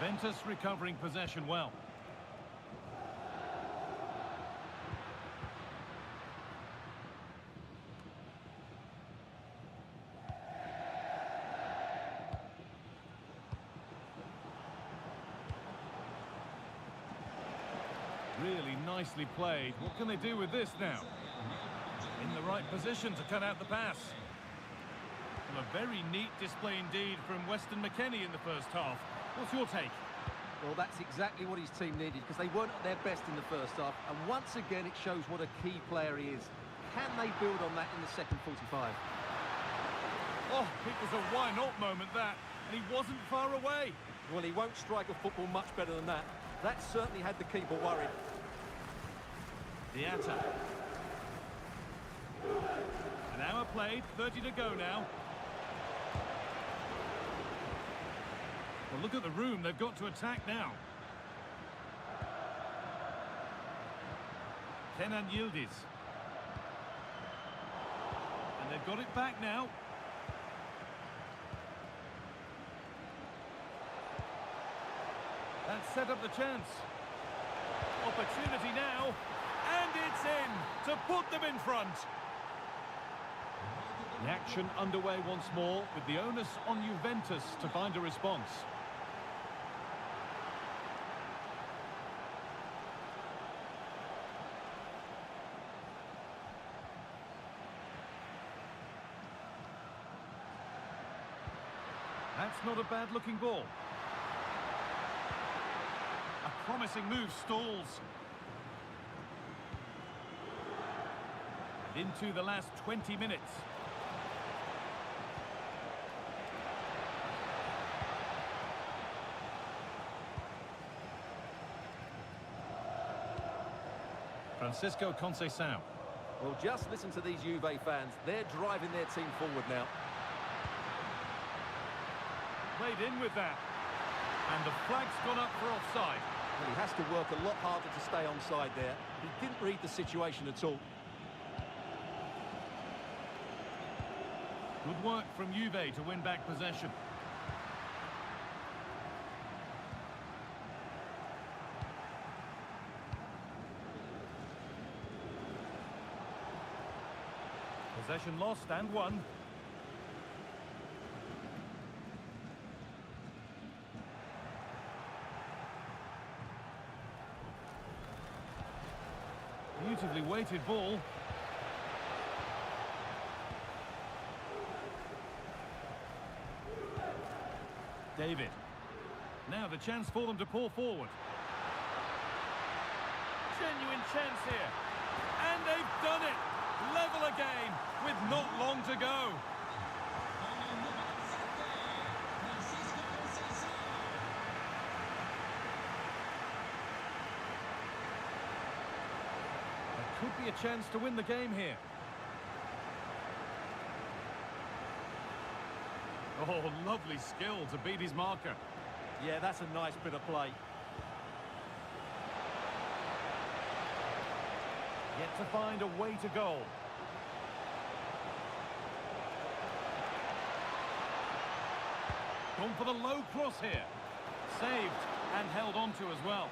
Speaker 3: Juventus recovering possession well. Really nicely played. What can they do with this now? In the right position to cut out the pass. Well, a very neat display indeed from Weston McKennie in the first half. What's your take?
Speaker 4: Well, that's exactly what his team needed, because they weren't at their best in the first half. And once again, it shows what a key player he is. Can they build on that in the second 45?
Speaker 3: Oh, it was a why-not moment, that. And he wasn't far away.
Speaker 4: Well, he won't strike a football much better than that. That certainly had the keeper worried.
Speaker 3: Diatta. An hour played, 30 to go now. Well, look at the room they've got to attack now. Kenan Yildiz. And they've got it back now. That set up the chance. Opportunity now. And it's in to put them in front. The action underway once more, with the onus on Juventus to find a response. That's not a bad-looking ball. A promising move stalls. Into the last 20 minutes. Francisco Conceição.
Speaker 4: Well, just listen to these Juve fans. They're driving their team forward now.
Speaker 3: Played in with that. And the flag's gone up for offside.
Speaker 4: Well, he has to work a lot harder to stay onside there. He didn't read the situation at all.
Speaker 3: Good work from Juve to win back possession. Possession lost and won. Beautifully weighted ball. David. Now the chance for them to pull forward. Genuine chance here. And they've done it. Level again with not long to go. There could be a chance to win the game here. Oh, lovely skill to beat his marker.
Speaker 4: Yeah, that's a nice bit of play.
Speaker 3: Yet to find a way to goal. Gone for the low cross here. Saved and held on to as well.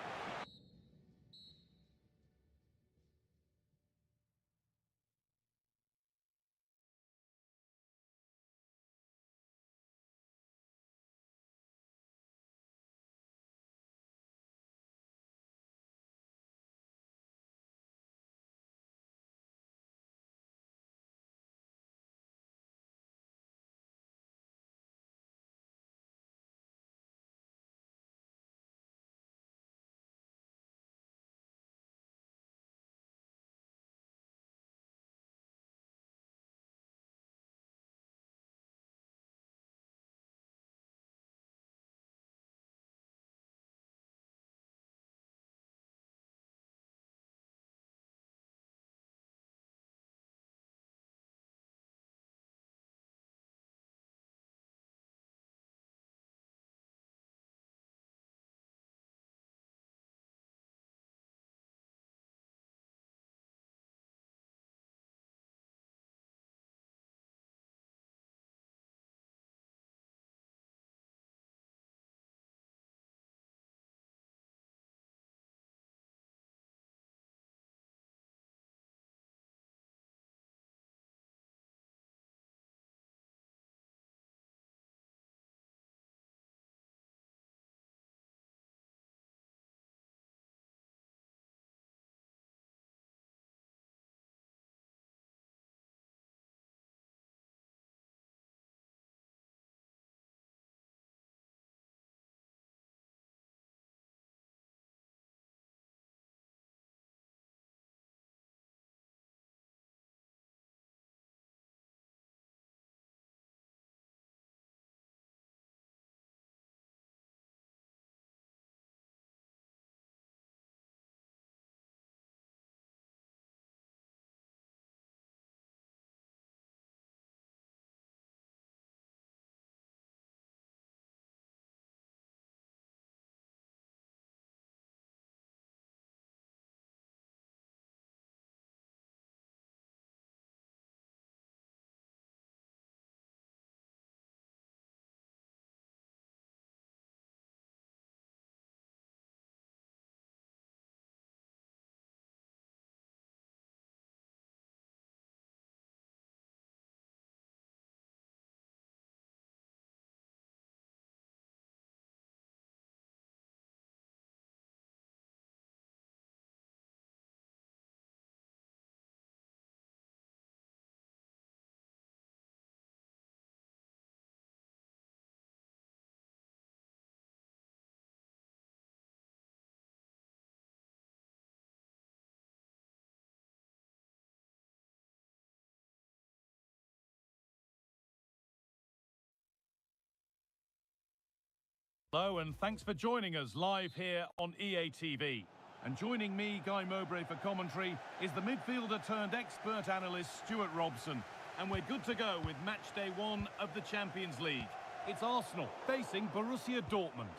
Speaker 3: Hello and thanks for joining us live here on EA TV. And joining me, Guy Mowbray, for commentary is the midfielder turned expert analyst Stuart Robson. And we're good to go with match day 1 of the Champions League. It's Arsenal facing Borussia Dortmund.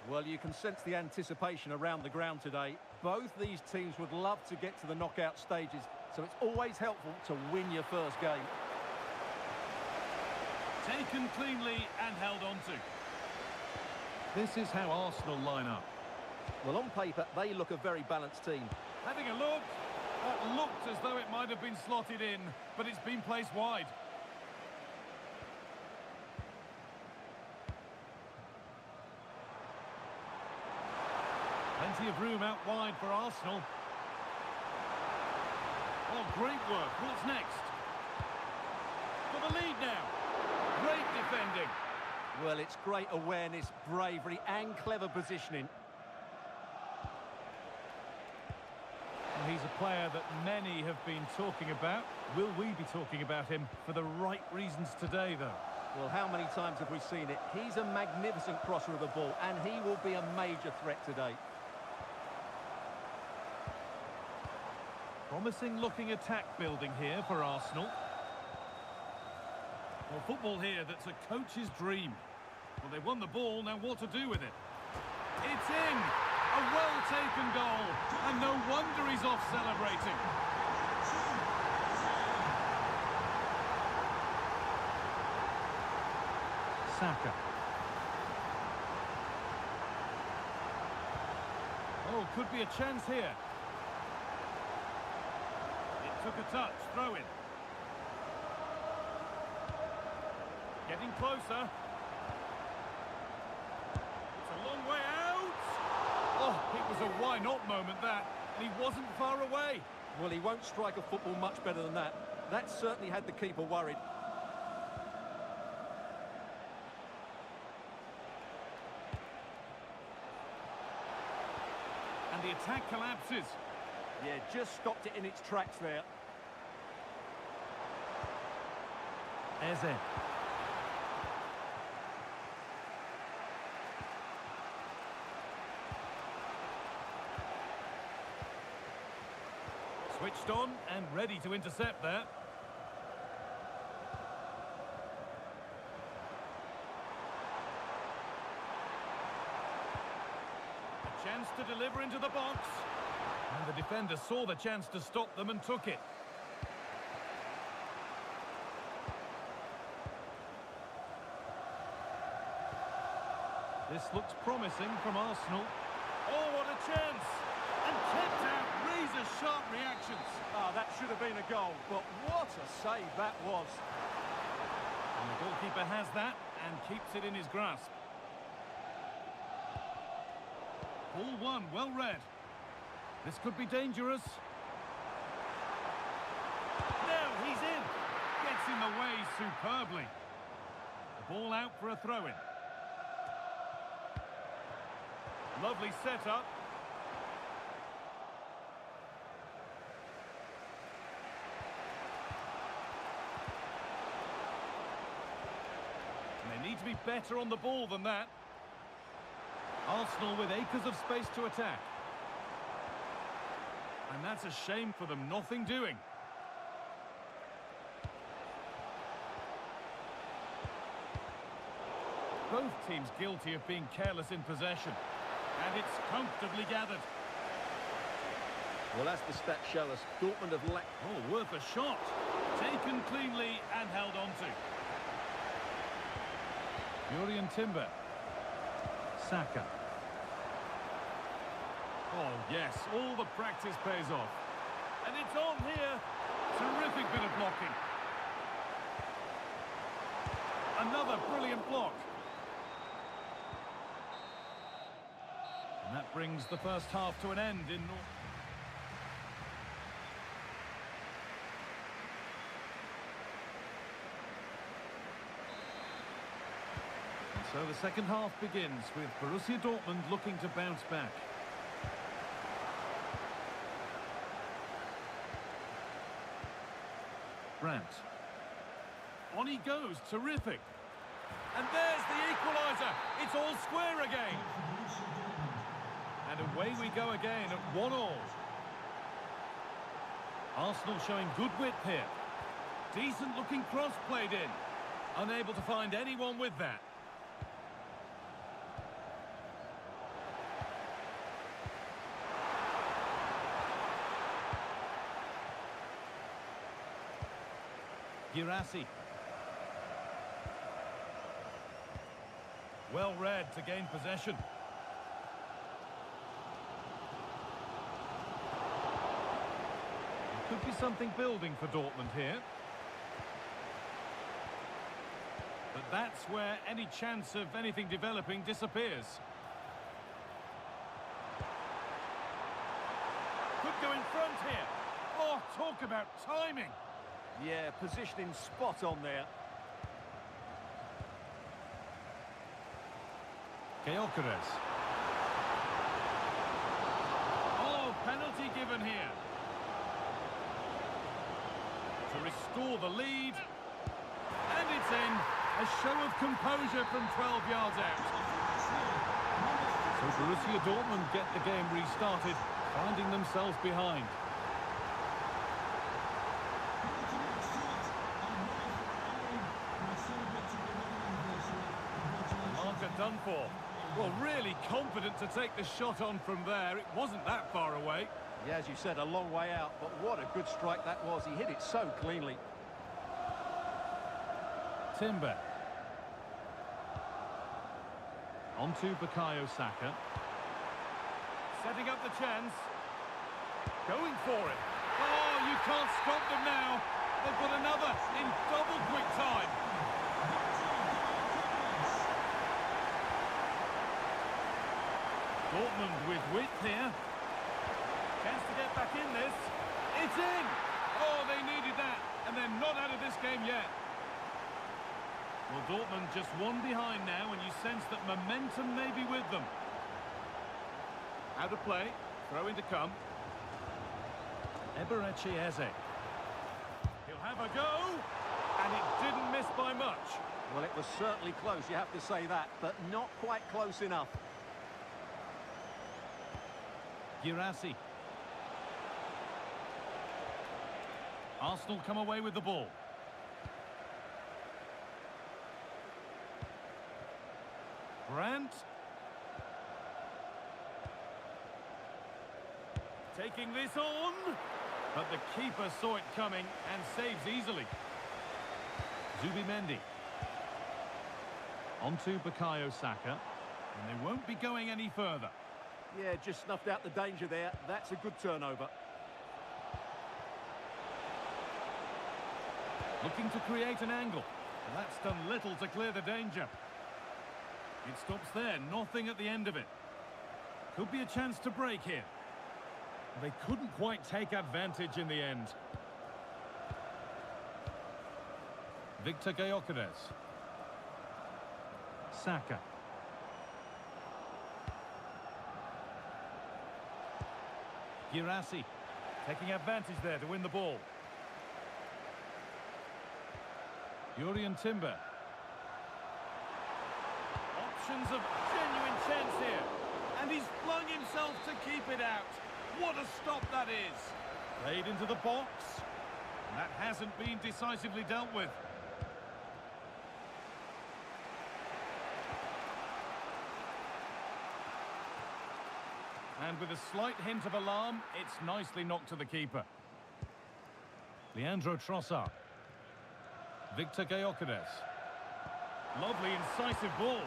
Speaker 4: Well, you can sense the anticipation around the ground today. Both these teams would love to get to the knockout stages, so it's always helpful to win your first game.
Speaker 3: Taken cleanly and held on to. This is how Arsenal line up.
Speaker 4: Well, on paper, they look a very balanced team.
Speaker 3: Having a look. That looked as though it might have been slotted in, but it's been placed wide. Plenty of room out wide for Arsenal. Oh, great work. What's next? For the lead now. Great defending.
Speaker 4: Well, it's great awareness, bravery and clever positioning.
Speaker 3: Well, he's a player that many have been talking about. Will we be talking about him for the right reasons today, though?
Speaker 4: Well, how many times have we seen it? He's a magnificent crosser of the ball, and he will be a major threat today.
Speaker 3: Promising looking attack building here for Arsenal. Well, football here that's a coach's dream. Well, they won the ball, now what to do with it? It's in! A well-taken goal, and no wonder he's off celebrating. Saka. Oh, could be a chance here. It took a touch, throw in. Getting closer. It's a long way out. Oh, it was a why-not moment, that. And he wasn't far away.
Speaker 4: Well, he won't strike a football much better than that. That certainly had the keeper worried.
Speaker 3: And the attack collapses.
Speaker 4: Yeah, just stopped it in its tracks there.
Speaker 3: Eze. Switched on and ready to intercept there. A chance to deliver into the box. And the defender saw the chance to stop them and took it. This looks promising from Arsenal. Oh, what a chance! And kept out. Razor-sharp reactions.
Speaker 4: Ah, that should have been a goal, but what a save that was.
Speaker 3: And the goalkeeper has that and keeps it in his grasp. Ball one, well read. This could be dangerous. Now he's in. Gets in the way superbly. The ball out for a throw-in. Lovely setup. And they need to be better on the ball than that. Arsenal with acres of space to attack. And that's a shame for them, nothing doing. Both teams guilty of being careless in possession. And it's comfortably gathered.
Speaker 4: Well, as the stats show us, Dortmund have lacked...
Speaker 3: Oh, worth a shot. Taken cleanly and held on to. Jurriën Timber. Saka. Oh, yes, all the practice pays off. And it's on here. Terrific bit of blocking. Another brilliant block. And that brings the first half to an end in... And so the second half begins with Borussia Dortmund looking to bounce back. Brandt. On he goes, terrific. And there's the equaliser. It's all square again. And away we go again at 1-1. Arsenal showing good width here. Decent looking cross played in. Unable to find anyone with that. Girassi. Well read to gain possession. There could be something building for Dortmund here. But that's where any chance of anything developing disappears. Could go in front here. Oh, talk about timing.
Speaker 4: Yeah, positioning spot on there.
Speaker 3: Gyökeres. Oh, penalty given here. To restore the lead. And it's in. A show of composure from 12 yards out. So Borussia Dortmund get the game restarted, finding themselves behind. Marker done for. Well, really confident to take the shot on from there. It wasn't that far away.
Speaker 4: Yeah, as you said, a long way out, but what a good strike that was. He hit it so cleanly.
Speaker 3: Timber. On to Bukayo Saka. Setting up the chance. Going for it. Oh, you can't stop them now. They've got another in double quick time. Dortmund with width here. Chance to get back in this. It's in! Oh, they needed that. And they're not out of this game yet. Well, Dortmund just one behind now, and you sense that momentum may be with them. Out of play, throw in to come. Eberechi Eze. He'll have a go, and it didn't miss by much.
Speaker 4: Well, it was certainly close, you have to say that, but not quite close enough.
Speaker 3: Girassi. Arsenal come away with the ball. Brandt. Taking this on. But the keeper saw it coming and saves easily. Zubimendi. On to Bukayo Saka. And they won't be going any further.
Speaker 4: Yeah, just snuffed out the danger there. That's a good turnover.
Speaker 3: Looking to create an angle. And that's done little to clear the danger. It stops there, nothing at the end of it. Could be a chance to break here. They couldn't quite take advantage in the end. Victor Gyökeres. Saka. Girassi. Taking advantage there to win the ball. Jurrien Timber. Options of genuine chance here. And he's flung himself to keep it out. What a stop that is. Played into the box. And that hasn't been decisively dealt with. And with a slight hint of alarm, it's nicely knocked to the keeper. Leandro Trossard. Victor Gyökeres. Lovely, incisive ball.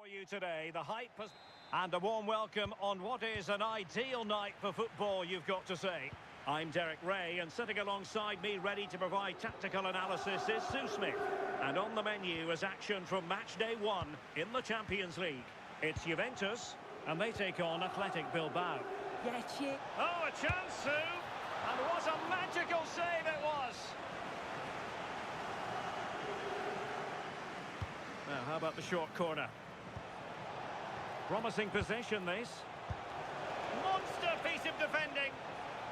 Speaker 1: you today. The hype has... And a warm welcome on what is an ideal night for football, you've got to say. I'm Derek Ray, and sitting alongside me ready to provide tactical analysis is Sue Smith. And on the menu is action from match day 1 in the Champions League. It's Juventus, and they take on Athletic Bilbao.
Speaker 2: Yeah, Chip.
Speaker 1: Oh, a chance, Sue! And what a magical save it was! Now, how about the short corner? Promising possession, this. Monster piece of defending!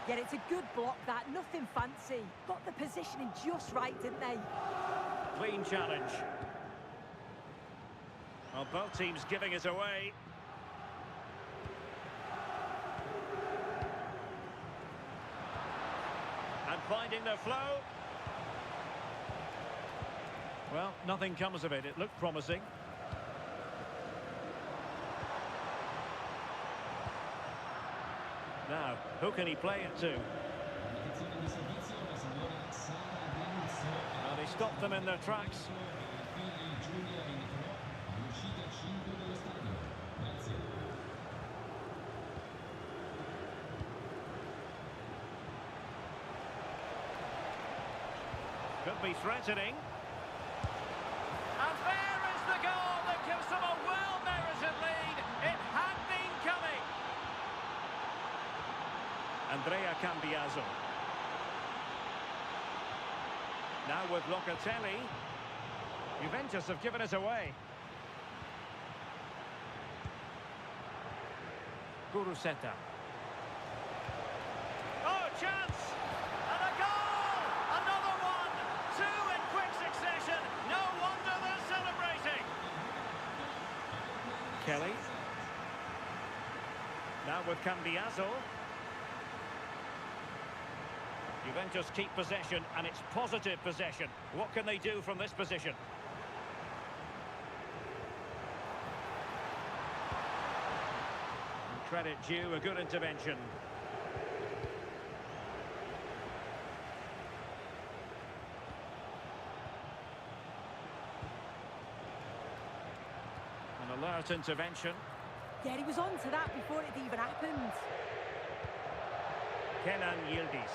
Speaker 2: Yeah, it's a good block, that. Nothing fancy. Got the positioning just right, didn't they?
Speaker 1: Clean challenge. Well, both teams giving it away. And finding their flow. Well, nothing comes of it. It looked promising. Now, who can he play it to? Well, they stopped them in their tracks. Could be threatening. And there is the goal that gives them a well-merited lead. It had been coming. Andrea Cambiaso. Now with Locatelli. Juventus have given it away. Guruseta. Oh, chance! And a goal! Another one! Two in quick succession. No wonder they're celebrating. Kelly. Now with Cambiaso. Juventus keep possession, and it's positive possession. What can they do from this position? And credit due, a good intervention. An alert intervention.
Speaker 2: Yeah, he was on to that before it even happened.
Speaker 1: Kenan Yildiz.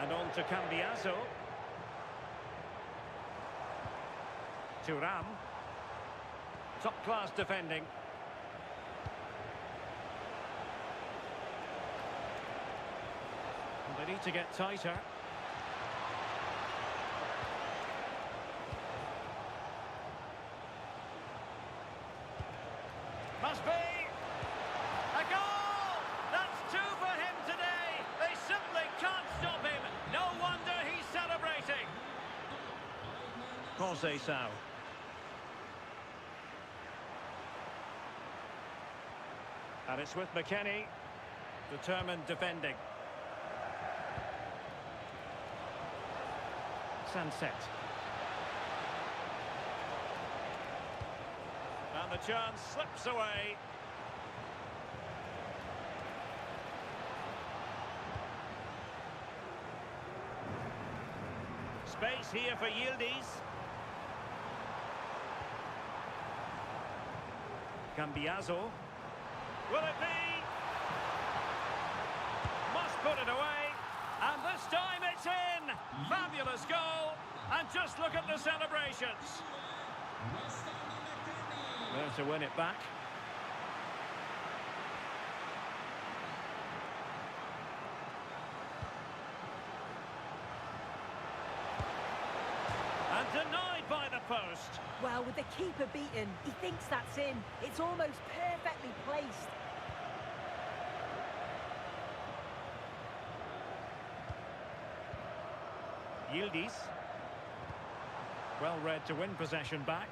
Speaker 1: And on to Cambiaso. Thuram. Top-class defending. And they need to get tighter. Must be! A goal! That's two for him today! They simply can't stop him! No wonder he's celebrating! Jose Sao. And it's with McKennie. Determined defending. Sunset. And the chance slips away. Space here for Yildiz. Cambiaso. Will it be? Must put it away. And this time it's in. Fabulous goal. And just look at the celebrations. There to win it back. And denied by the post.
Speaker 2: Well, with the keeper beaten, he thinks that's in. It's almost perfectly placed.
Speaker 1: Yildiz. Well read to win possession back.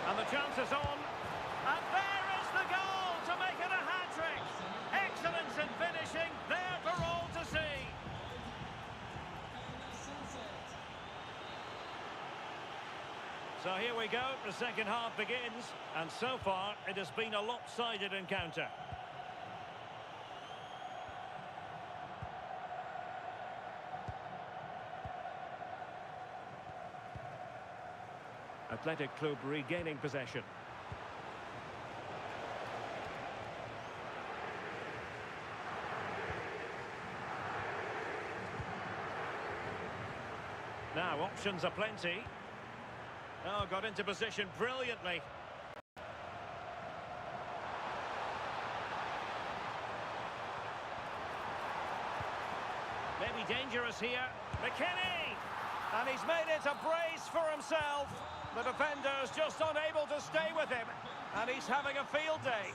Speaker 1: And the chance is on. And there is the goal to make it a hat-trick. Excellence in finishing, there for all to see. So here we go, the second half begins. And so far, it has been a lopsided encounter. Athletic Club regaining possession. Now, options are plenty. Oh, got into position brilliantly. Maybe dangerous here. McKennie! And he's made it a brace for himself. The defender's just unable to stay with him. And he's having a field day.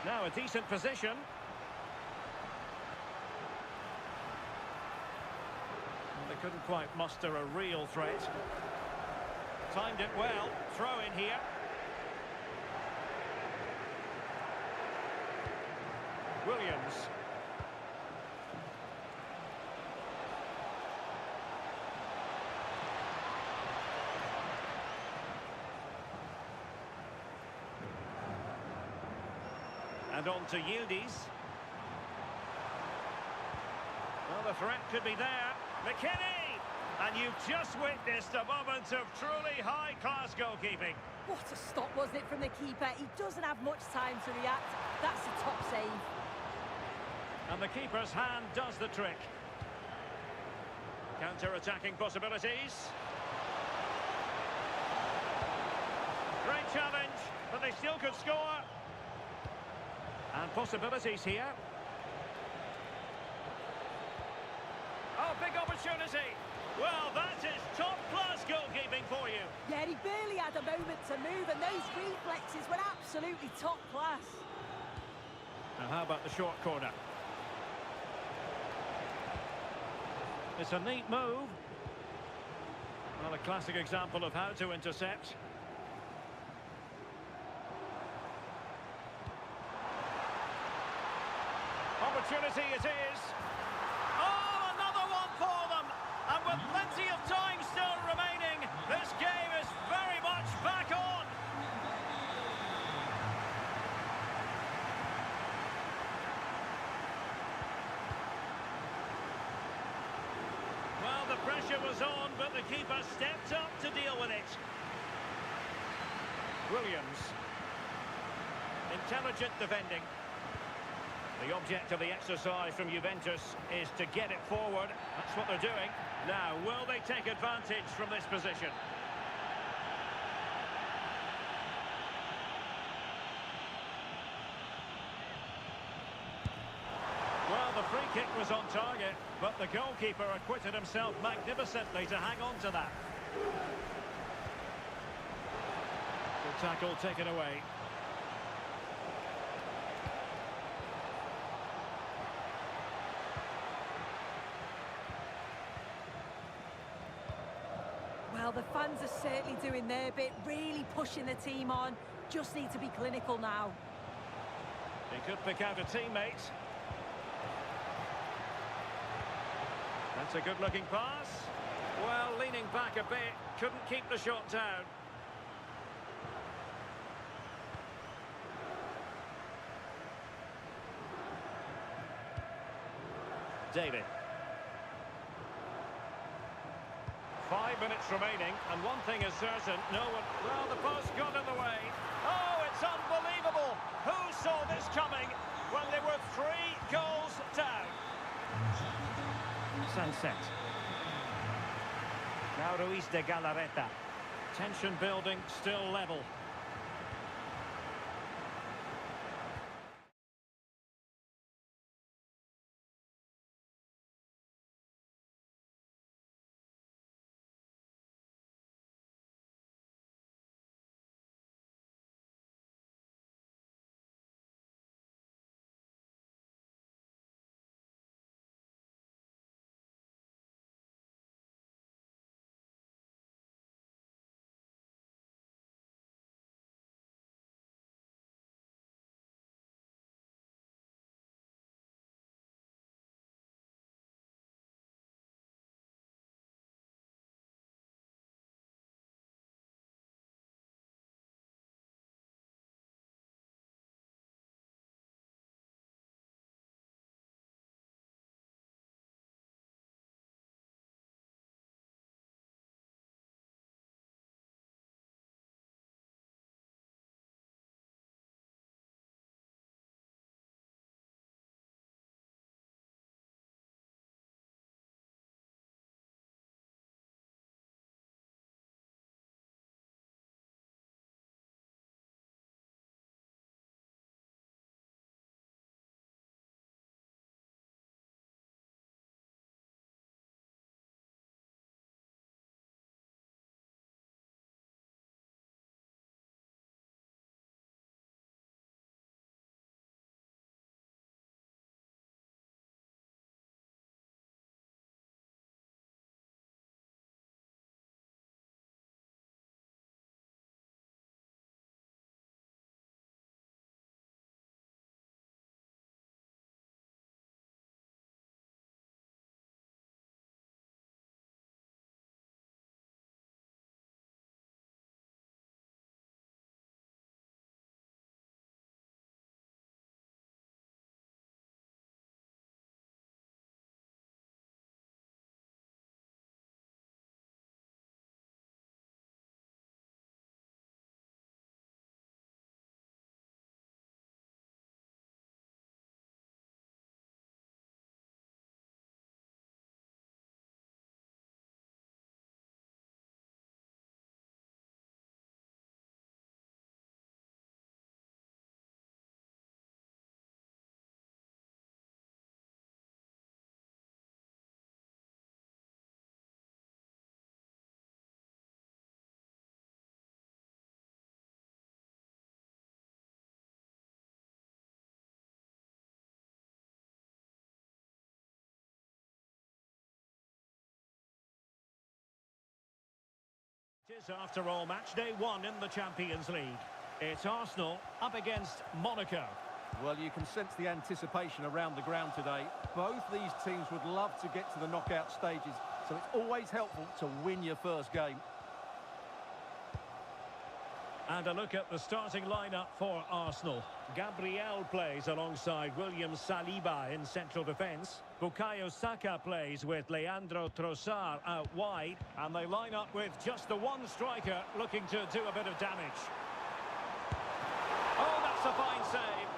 Speaker 1: Now a decent position. They couldn't quite muster a real threat. Timed it well. Throw in here. Williams. And on to Yildiz. Well, the threat could be there. McKennie! And you've just witnessed a moment of truly high-class goalkeeping.
Speaker 2: What a stop, wasn't it, from the keeper? He doesn't have much time to react. That's a top save.
Speaker 1: And the keeper's hand does the trick. Counter-attacking possibilities. Great challenge, but they still could score. And possibilities here. Oh, big opportunity. Well, that is top-class goalkeeping for you.
Speaker 2: Yeah, he barely had a moment to move, and those reflexes were absolutely top class.
Speaker 1: Now, how about the short corner? It's a neat move. Well, a classic example of how to intercept. Opportunity it is. Oh, another one for them. And with plenty of time still remaining, this game is very much back on. Well, the pressure was on, but the keeper stepped up to deal with it. Williams. Intelligent defending. The object of the exercise from Juventus is to get it forward. That's what they're doing. Now, will they take advantage from this position? Well, the free kick was on target, but the goalkeeper acquitted himself magnificently to hang on to that. Good tackle taken away.
Speaker 2: Well, the fans are certainly doing their bit, really pushing the team on. Just need to be clinical now.
Speaker 1: He could pick out a teammate. That's a good-looking pass. Well, leaning back a bit, couldn't keep the shot down. David. 5 minutes remaining, and one thing is certain, no one... Well, the post got in the way. Oh, it's unbelievable! Who saw this coming when they were 3 goals down? Sunset. Now Ruiz de Galarreta. Tension building, still level. It is, after all, match day one in the Champions League. It's Arsenal up against Monaco.
Speaker 4: Well, you can sense the anticipation around the ground today. Both these teams would love to get to the knockout stages, so it's always helpful to win your first game.
Speaker 1: And a look at the starting lineup for Arsenal. Gabriel plays alongside William Saliba in central defence. Bukayo Saka plays with Leandro Trossard out wide. And they line up with just the one striker looking to do a bit of damage. Oh, that's a fine save.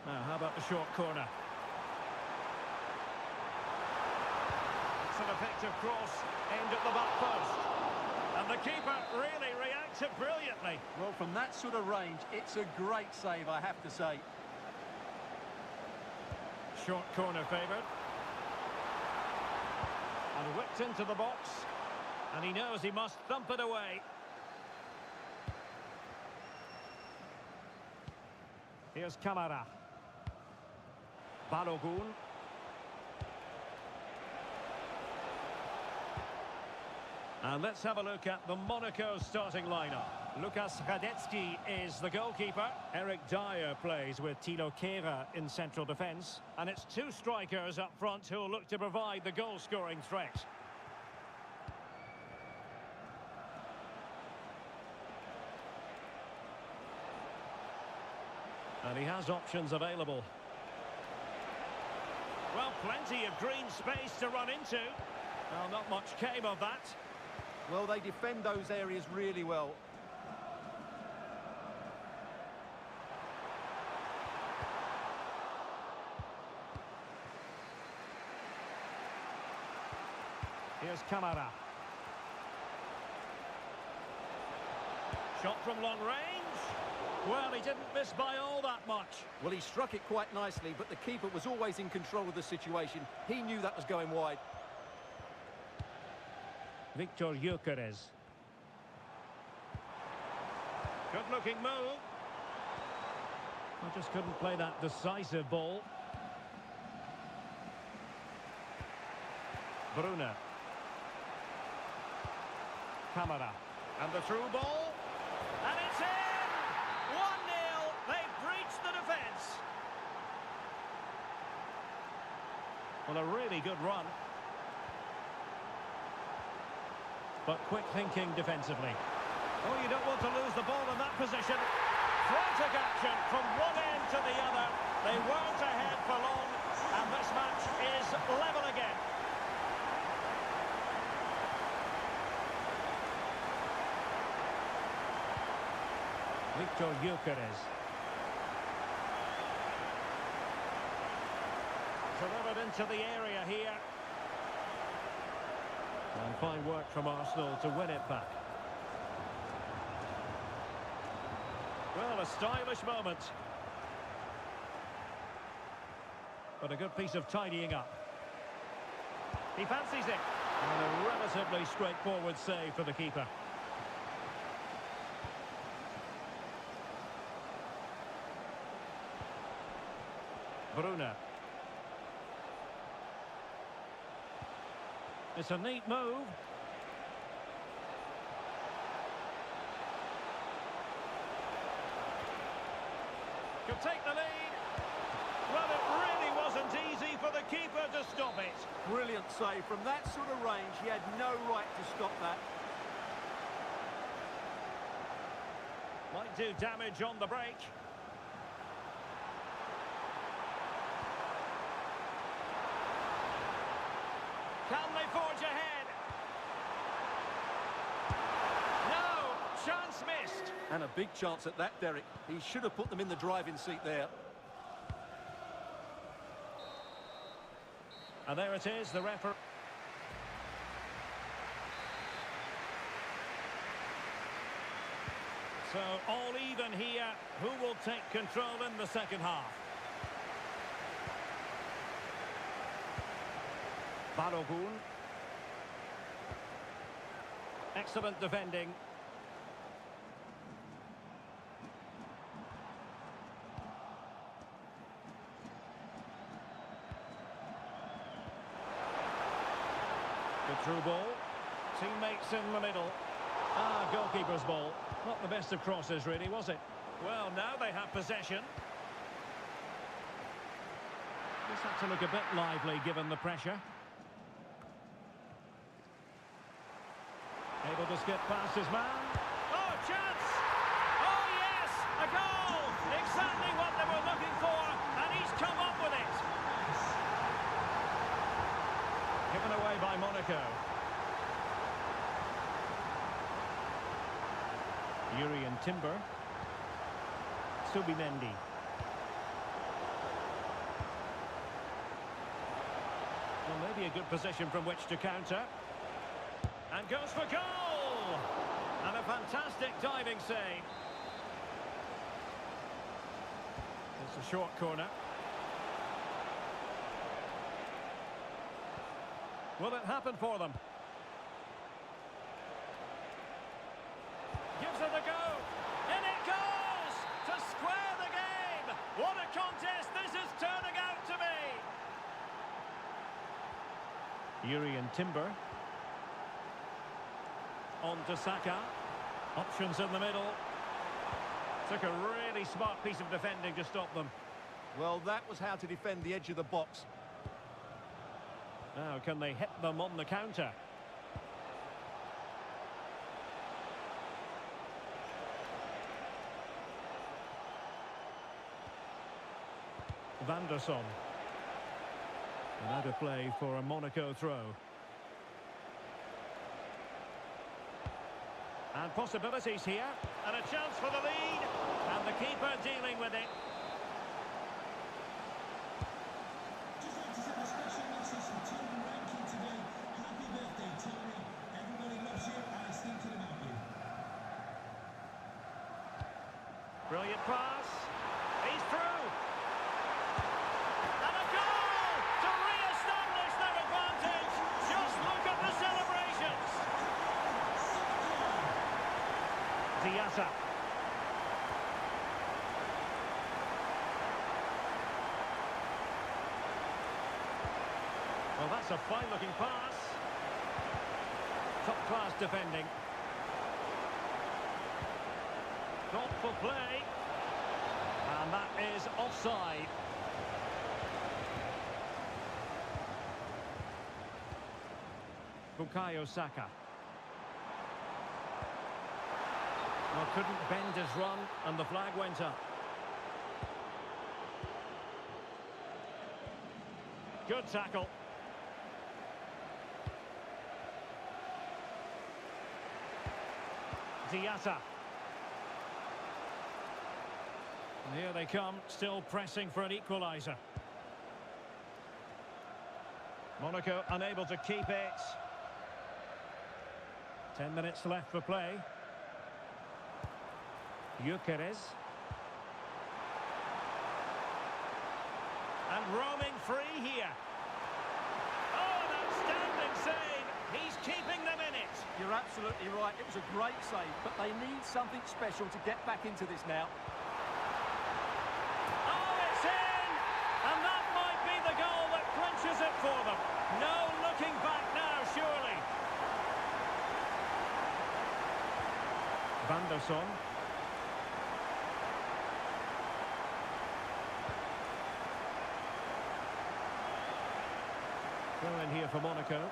Speaker 1: Now, how about the short corner? An effective cross aimed at the back post. And the keeper really reacted brilliantly.
Speaker 4: Well, from that sort of range, it's a great save, I have to say.
Speaker 1: Short corner favoured. And whipped into the box. And he knows he must thump it away. Here's Kamara. Balogun. And let's have a look at the Monaco starting lineup. Lukas Hradecky is the goalkeeper. Eric Dyer plays with Thilo Kehrer in central defence. And it's two strikers up front who will look to provide the goal-scoring threat. And he has options available. Well, plenty of green space to run into. Well, not much came of that.
Speaker 4: Well, they defend those areas really well.
Speaker 1: Here's Kamara. Shot from long range. Well, he didn't miss by all that much.
Speaker 4: Well, he struck it quite nicely, but the keeper was always in control of the situation. He knew that was going wide.
Speaker 1: Victor Gyökeres. Good-looking move. I just couldn't play that decisive ball. Bruna. Kamara. And the through ball. And it's in! 1-0. They've breached the defence. Well, a really good run. But quick thinking defensively. Oh, you don't want to lose the ball in that position. Frantic action from one end to the other. They weren't ahead for long, and this match is level again. Victor Gyökeres. Delivered into the area here. And fine work from Arsenal to win it back. Well, a stylish moment. But a good piece of tidying up. He fancies it. And a relatively straightforward save for the keeper. Bruna. It's a neat move. Could take the lead. Well, it really wasn't easy for the keeper to stop it.
Speaker 4: Brilliant save. From that sort of range, he had no right to stop that.
Speaker 1: Might do damage on the break. Can they forge ahead? No! Chance missed.
Speaker 4: And a big chance at that, Derek. He should have put them in the driving seat there.
Speaker 1: And there it is, the referee. So, all even here. Who will take control in the second half? Balogun. Excellent defending. The through ball. Teammates in the middle. Ah, goalkeeper's ball. Not the best of crosses, really, was it? Well, now they have possession. Just had to look a bit lively given the pressure. Able to skip past his man. Oh, chance! Oh, yes! A goal! Exactly what they were looking for, and he's come up with it. Given away by Monaco. Yuri and Timber. Subimendi. Well, maybe a good position from which to counter. And goes for goal! And a fantastic diving save. It's a short corner. Will it happen for them? Gives it a go. In it goes! To square the game! What a contest this is turning out to be! Yuri and Timber. On to Saka. Options in the middle. Took a really smart piece of defending to stop them.
Speaker 4: Well, that was how to defend the edge of the box.
Speaker 1: Now, can they hit them on the counter? Vanderson. And out of play for a Monaco throw. And possibilities here. And a chance for the lead. And the keeper dealing with it.
Speaker 5: Just like to send a special message from Tony Rankin today. Happy birthday, Tony. Everybody loves you and is thinking about you.
Speaker 1: Brilliant pass. He's through. And a goal to re-establish their advantage. Just look at the celebrations. Diatta. Well, that's a fine-looking pass. Top-class defending. Thoughtful play. And that is offside. Bukayo Saka. Well, couldn't bend his run, and the flag went up. Good tackle. Diatta. And here they come, still pressing for an equaliser. Monaco unable to keep it. 10 minutes left for play. Gyökeres. And roaming free here. Oh, an outstanding save. He's keeping them in it.
Speaker 4: You're absolutely right. It was a great save, but they need something special to get back into this now.
Speaker 1: Oh, it's in! And that might be the goal that clinches it for them. No looking back now, surely. Vanderson. Throw in here for Monaco.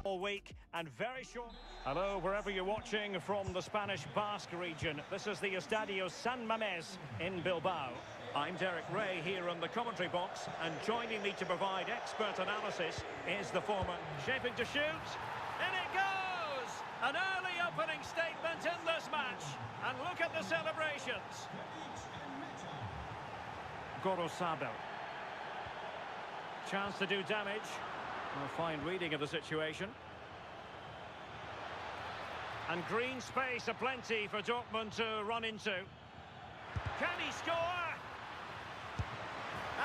Speaker 1: All week and very short. Hello, wherever you're watching from the Spanish Basque region. This is the Estadio San Mamés in Bilbao. I'm Derek Ray here in the commentary box, and joining me to provide expert analysis is the former shaping to shoot. In it goes! An early opening statement in this match. And look at the celebrations. Gorosabel. Chance to do damage. A fine reading of the situation. And green space aplenty for Dortmund to run into. Can he score?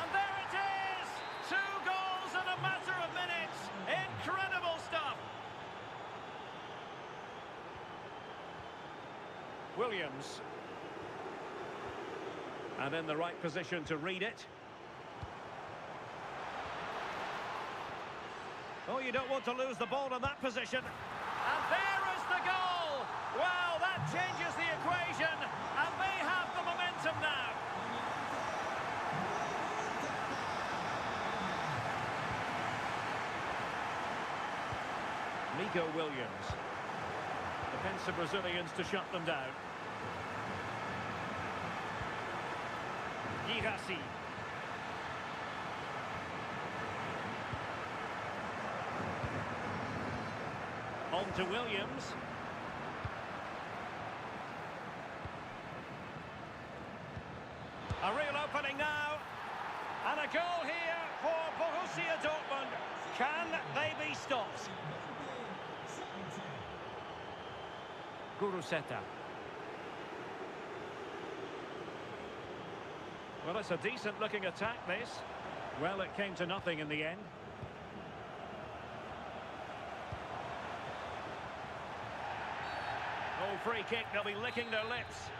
Speaker 1: And there it is! 2 goals in a matter of minutes. Incredible stuff. Williams. And in the right position to read it. Oh, you don't want to lose the ball in that position. And there is the goal! Well, that changes the equation, and they have the momentum now. Nico Williams. Defensive Brazilians to shut them down. Girassi. On to Williams. A real opening now. And a goal here for Borussia Dortmund. Can they be stopped? Guruseta. Well, it's a decent-looking attack, this. Well, it came to nothing in the end. Oh, free kick, they'll be licking their lips.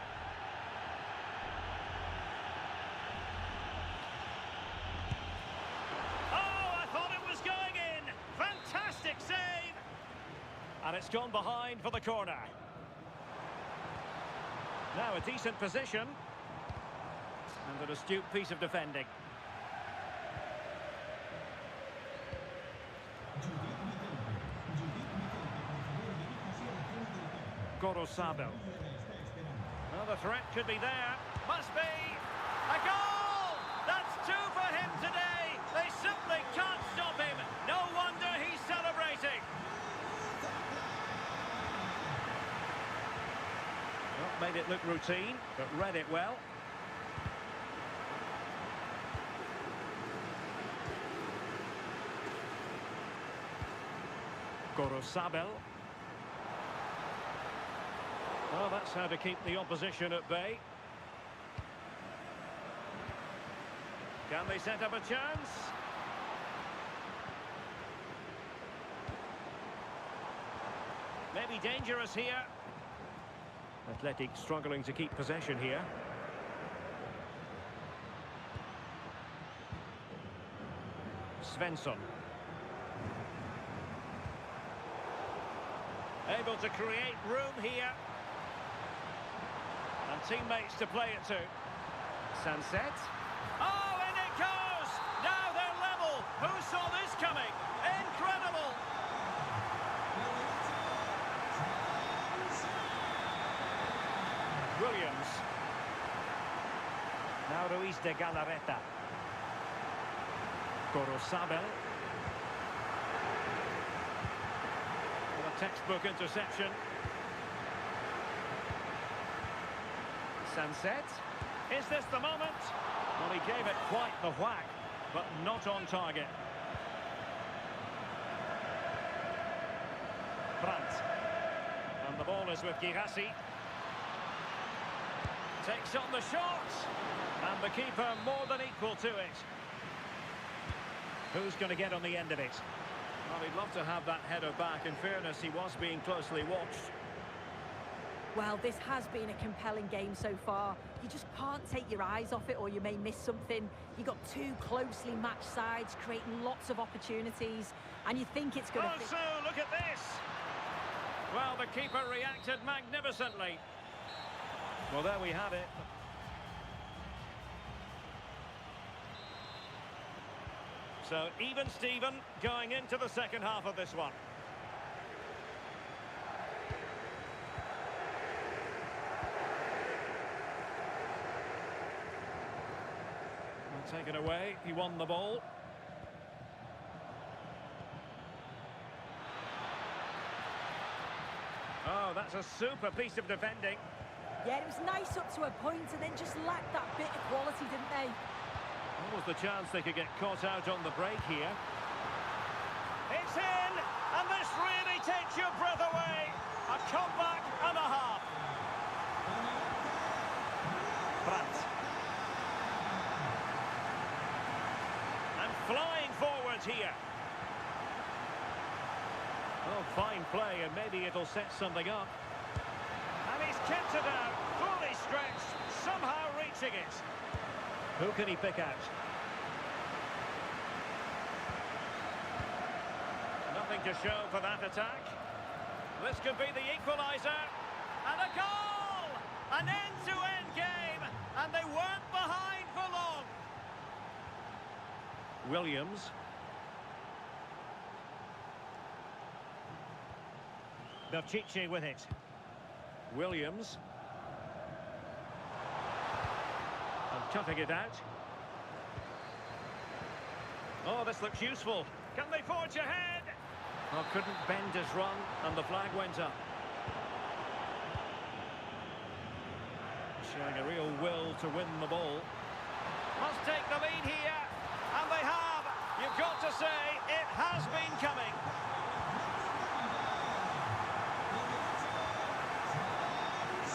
Speaker 1: Oh, I thought it was going in. Fantastic save. And it's gone behind for the corner. Now a decent position. And an astute piece of defending. Gorosabel. Well, the threat could be there. Must be. A goal! That's 2 for him today. They simply can't stop him. No wonder he's celebrating. Well, made it look routine, but read it well. Gorosabel. Well, that's how to keep the opposition at bay. Can they set up a chance? Maybe dangerous here. Athletic struggling to keep possession here. Svensson. Able to create room here. And teammates to play it to. Sunset. Oh, and it goes! Now they're level. Who saw this coming? Incredible! Williams. Now Ruiz de Galarreta. Gorosabel. A textbook interception. Sunset. Is this the moment? Well, he gave it quite the whack, but not on target. Brandt. And the ball is with Girassi. Takes on the shot. And the keeper more than equal to it. Who's going to get on the end of it? Well, he'd love to have that header back. In fairness, he was being closely watched.
Speaker 2: Well, this has been a compelling game so far. You just can't take your eyes off it or you may miss something. You've got 2 closely matched sides creating lots of opportunities, and you think it's going to...
Speaker 1: Oh, so look at this! Well, the keeper reacted magnificently. Well, there we have it. So, even Steven going into the second half of this one. Taken away, he won the ball. Oh, that's a super piece of defending.
Speaker 2: Yeah, it was nice up to a point and then just lacked that bit of quality, didn't they?
Speaker 1: What was the chance they could get caught out on the break here? It's in, and this really takes your breath away. A comeback and a half. Brandt. And flying forwards here. Oh, fine play, and maybe it'll set something up. And he's kept it out, fully stretched, somehow reaching it. Who can he pick out? Nothing to show for that attack. This could be the equaliser. And a goal! An end-to-end game, and they weren't behind for long. Williams. Berchiche with it. Williams. And cutting it out. Oh, this looks useful. Can they forge ahead? Oh, couldn't bend his run, and the flag went up. Showing a real will to win the ball. Must take the lead here, and they have. You've got to say, it has been coming.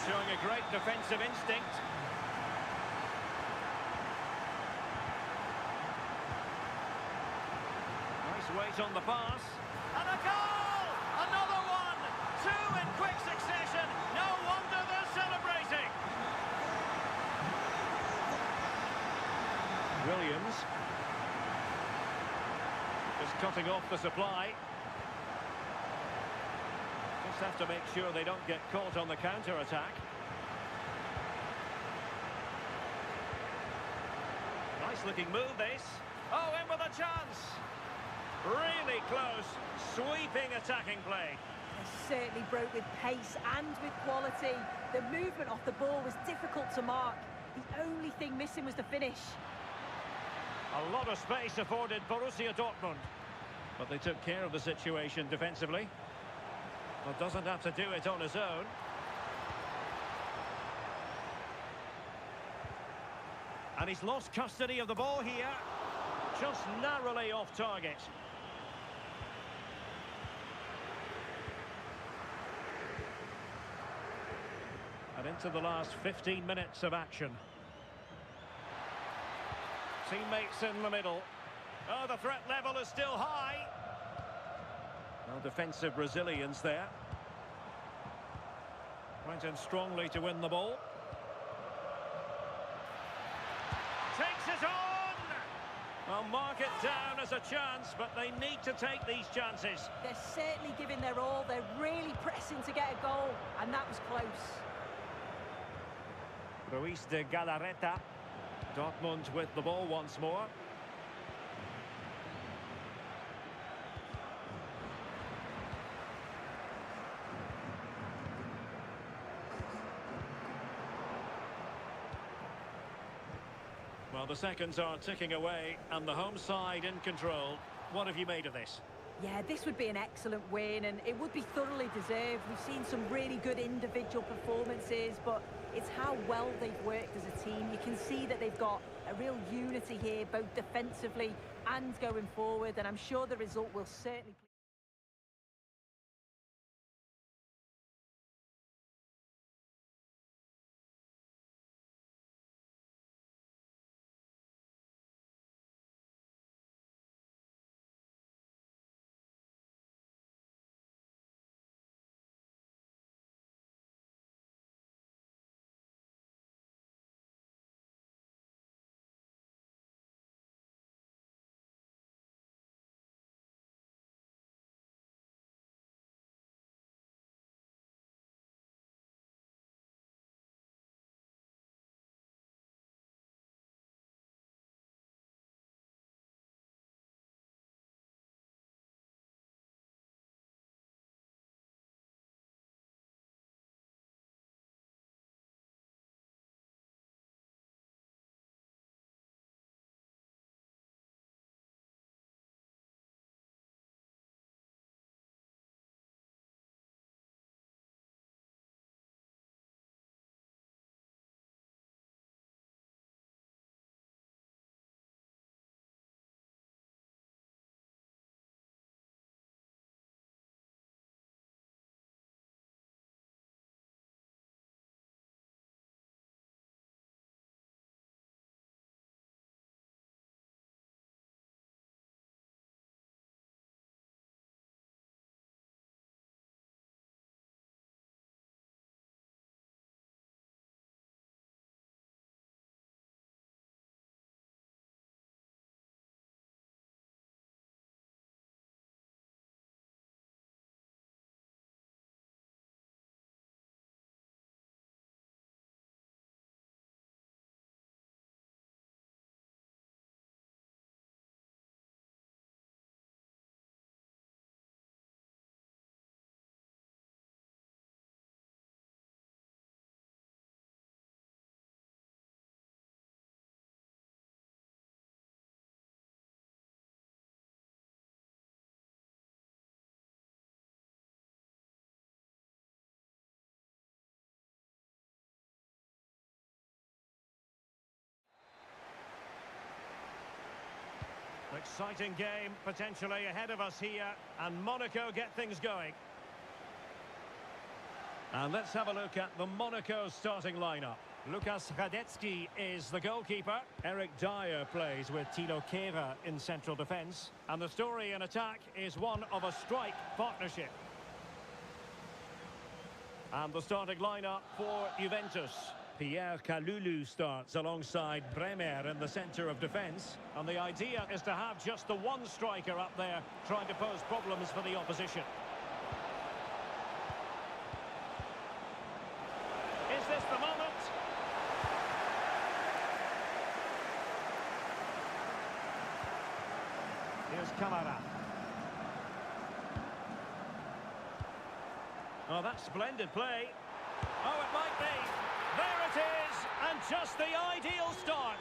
Speaker 1: Showing a great defensive instinct. Nice weight on the pass. And a goal! Another one! Two in quick succession. No wonder they're celebrating. Williams. Just cutting off the supply. Just have to make sure they don't get caught on the counter-attack. Nice-looking move, this. Oh, in with a chance. Really close, sweeping attacking play.
Speaker 2: They certainly broke with pace and with quality. The movement off the ball was difficult to mark. The only thing missing was the finish.
Speaker 1: A lot of space afforded Borussia Dortmund. But they took care of the situation defensively. Well, doesn't have to do it on his own. And he's lost custody of the ball here. Just narrowly off target. And into the last 15 minutes of action. Teammates in the middle. Oh, the threat level is still high. Well, defensive resilience there. Went in strongly to win the ball. Takes it on! Well, mark it down as a chance, but they need to take these chances.
Speaker 2: They're certainly giving their all. They're really pressing to get a goal, and that was close.
Speaker 1: Ruiz de Galarreta. Dortmund with the ball once more. Well, the seconds are ticking away, and the home side in control. What have you made of this?
Speaker 2: Yeah, this would be an excellent win, and it would be thoroughly deserved. We've seen some really good individual performances, but it's how well they've worked as a team. You can see that they've got a real unity here, both defensively and going forward, and I'm sure the result will certainly...
Speaker 1: Exciting game, potentially ahead of us here, and Monaco get things going. And let's have a look at the Monaco starting lineup. Lukas Hradecky is the goalkeeper. Eric Dyer plays with Tilo Kehrer in central defence. And the story in attack is one of a strike partnership. And the starting lineup for Juventus. Pierre Kalulu starts alongside Bremer in the centre of defence. And the idea is to have just the one striker up there trying to pose problems for the opposition. Is this the moment? Here's Camara. Oh, that's splendid play. Oh, it might be. There it is, and just the ideal start.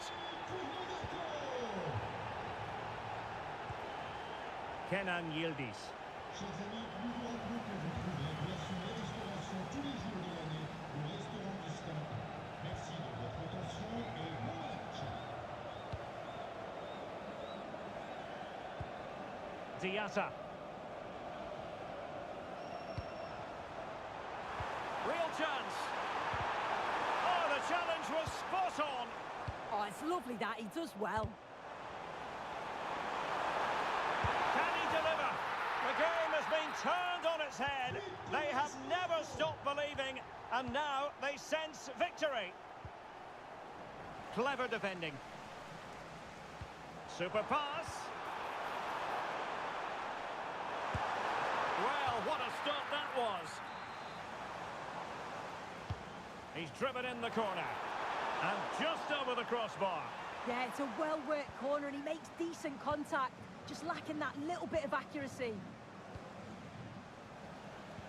Speaker 1: Kenan Yildiz.
Speaker 5: Chers amis, nous vous rappelons que vous pouvez bien sûr la restauration tous les jours de l'année au restaurant du Stade. Merci de votre attention et bon match.
Speaker 1: Diatta. Real chance. Oh, the challenge was spot on.
Speaker 2: Oh, it's lovely that he does well.
Speaker 1: Can he deliver? The game has been turned on its head. They have never stopped believing, and now they sense victory. Clever defending. Super pass. Well, what a stop that was. He's driven in the corner. And just over the crossbar.
Speaker 2: Yeah, it's a well-worked corner and he makes decent contact. Just lacking that little bit of accuracy.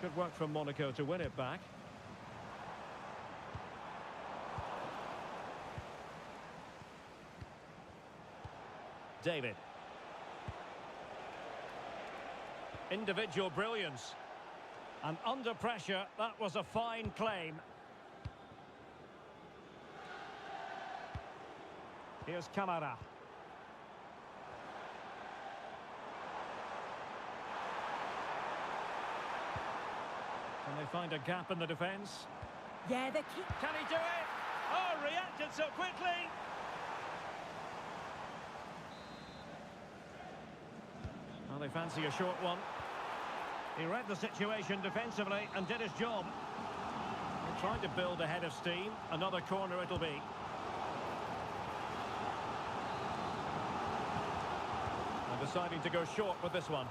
Speaker 1: Good work from Monaco to win it back. David. Individual brilliance. And under pressure, that was a fine claim. Here's Camara. Can they find a gap in the defence?
Speaker 2: Yeah, they keep...
Speaker 1: Can he do it? Oh, reacted so quickly! Well, they fancy a short one. He read the situation defensively and did his job. He tried to build ahead of steam. Another corner it'll be. And deciding to go short with this one.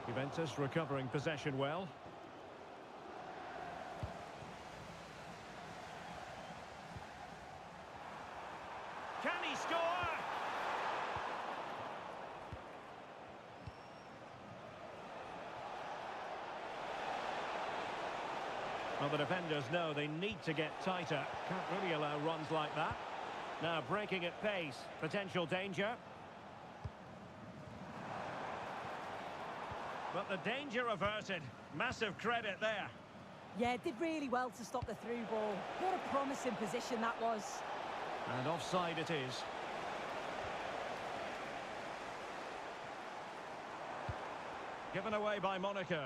Speaker 1: Juventus recovering possession well. Can he score? Well, the defenders know they need to get tighter. Can't really allow runs like that. Now breaking at pace. Potential danger. But the danger averted. Massive credit there.
Speaker 2: Yeah, did really well to stop the through ball. What a promising position that was.
Speaker 1: And offside it is. Given away by Monaco.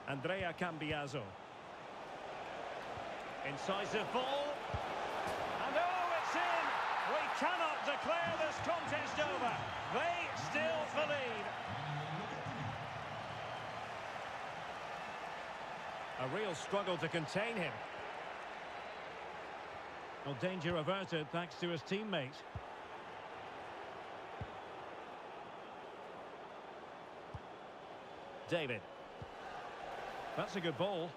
Speaker 1: Andrea Cambiaso. Incisive ball. And oh, it's in! We cannot declare this contest over. They still believe. A real struggle to contain him. Well, danger averted thanks to his teammate. David. That's a good ball.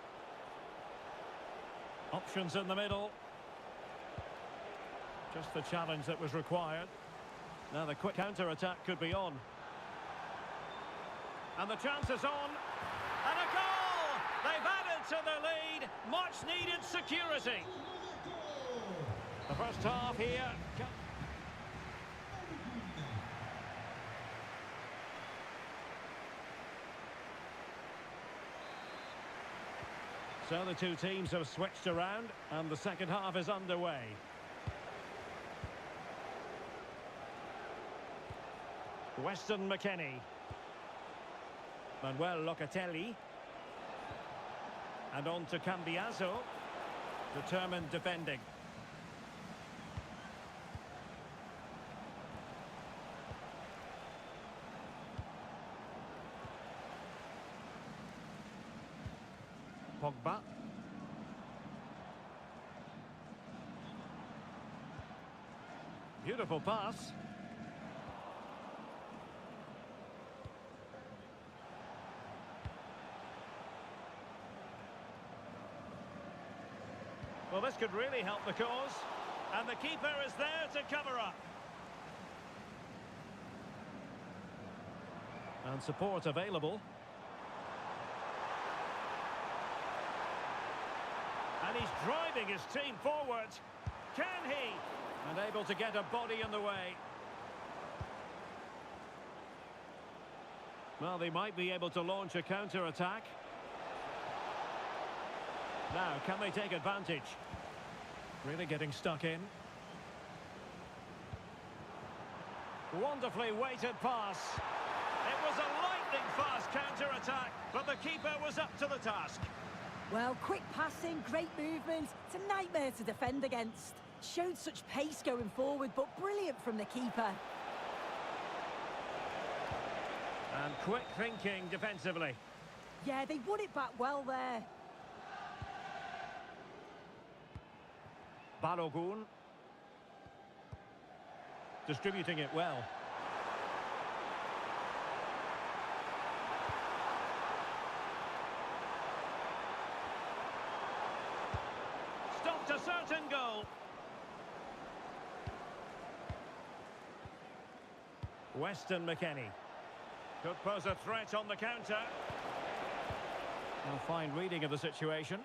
Speaker 1: Options in the middle. Just the challenge that was required. Now the quick counter-attack could be on. And the chance is on. And a goal! They've added to their lead. Much-needed security. The first half here. So the two teams have switched around, and the second half is underway. Weston McKennie. Manuel Locatelli. And on to Cambiaso. Determined defending. Pogba. Beautiful pass. Well, this could really help the cause. And the keeper is there to cover up. And support available. And he's driving his team forward. Can he? And able to get a body in the way. Well, they might be able to launch a counter-attack. Now, can they take advantage? Really getting stuck in. Wonderfully weighted pass. It was a lightning-fast counter-attack, but the keeper was up to the task.
Speaker 2: Well, quick passing, great movement. It's a nightmare to defend against. Showed such pace going forward, but brilliant from the keeper.
Speaker 1: And quick thinking defensively.
Speaker 2: Yeah, they won it back well there.
Speaker 1: Balogun. Distributing it well. Stopped a certain goal. Weston McKennie. Could pose a threat on the counter. A fine reading of the situation.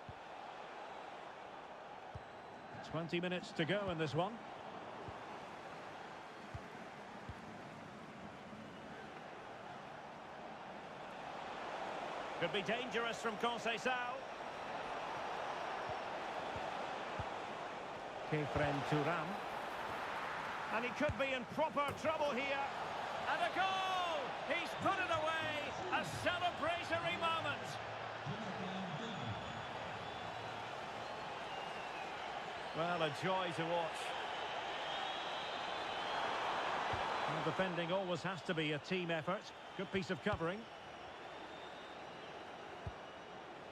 Speaker 1: 20 minutes to go in this one. Could be dangerous from Conceição. Kefren Turam. And he could be in proper trouble here. And a goal! He's put it away! A celebratory moment! Well, a joy to watch. And defending always has to be a team effort. Good piece of covering.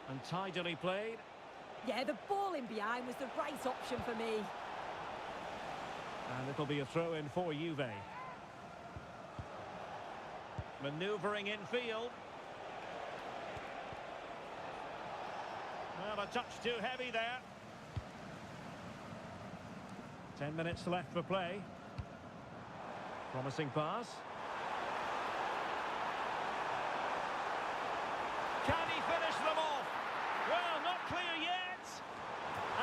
Speaker 1: And tidily played.
Speaker 2: Yeah, the ball in behind was the right option for me.
Speaker 1: And it'll be a throw-in for Juve. Manoeuvring in field. Well, a touch too heavy there. 10 minutes left for play. Promising pass. Can he finish them off? Well, not clear yet.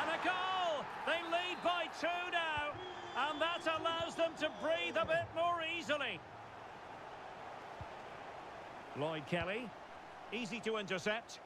Speaker 1: And a goal! They lead by 2 now. And that allows them to breathe a bit more easily. Lloyd Kelly. Easy to intercept.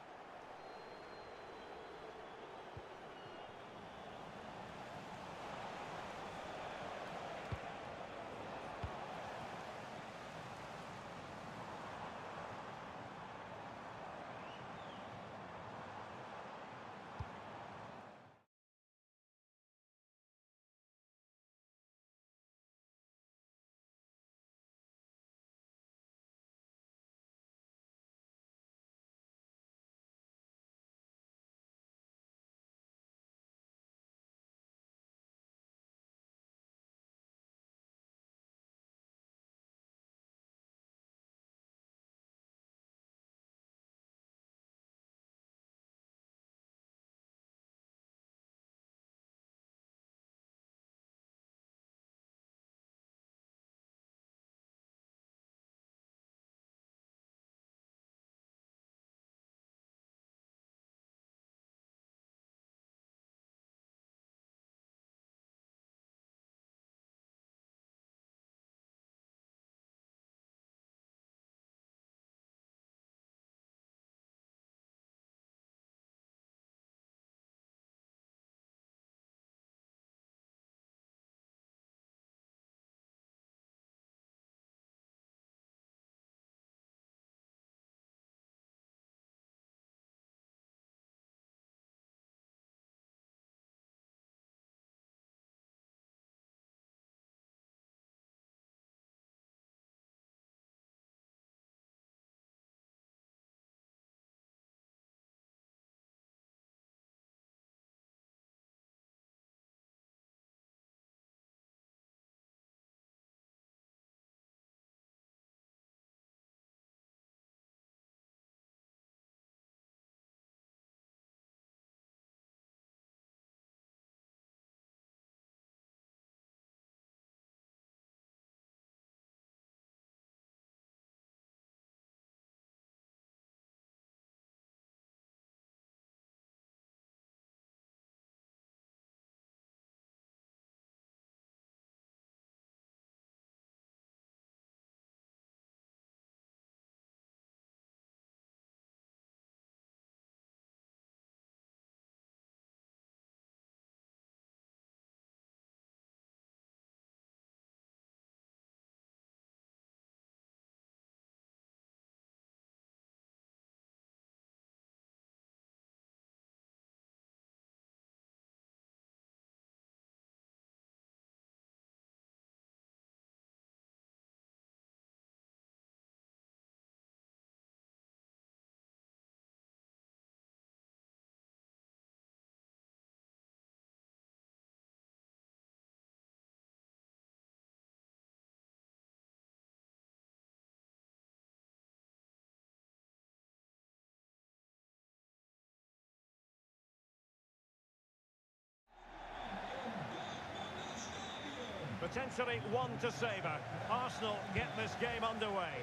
Speaker 1: Potentially one to savour. Arsenal get this game underway.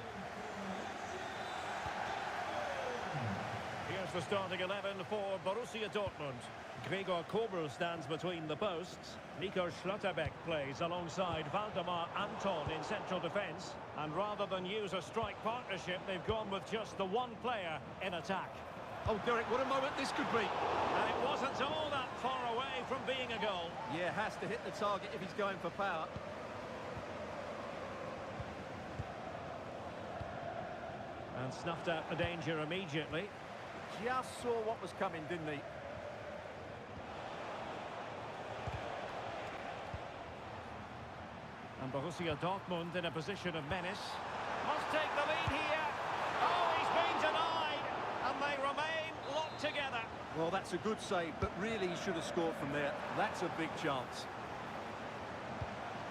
Speaker 1: Here's the starting 11 for Borussia Dortmund. Gregor Kobel stands between the posts. Nico Schlotterbeck plays alongside Valdemar Anton in central defence. And rather than use a strike partnership, they've gone with just the one player in attack.
Speaker 4: Oh, Derek, what a moment this could be.
Speaker 1: And it wasn't all that far away from being a goal.
Speaker 4: Yeah, has to hit the target if he's going for power.
Speaker 1: And snuffed out the danger immediately.
Speaker 4: Just saw what was coming, didn't he?
Speaker 1: And Borussia Dortmund in a position of menace. Must take the lead here. Oh, he's been denied. And they remain locked together.
Speaker 4: Well, that's a good save, but really he should have scored from there. That's a big chance.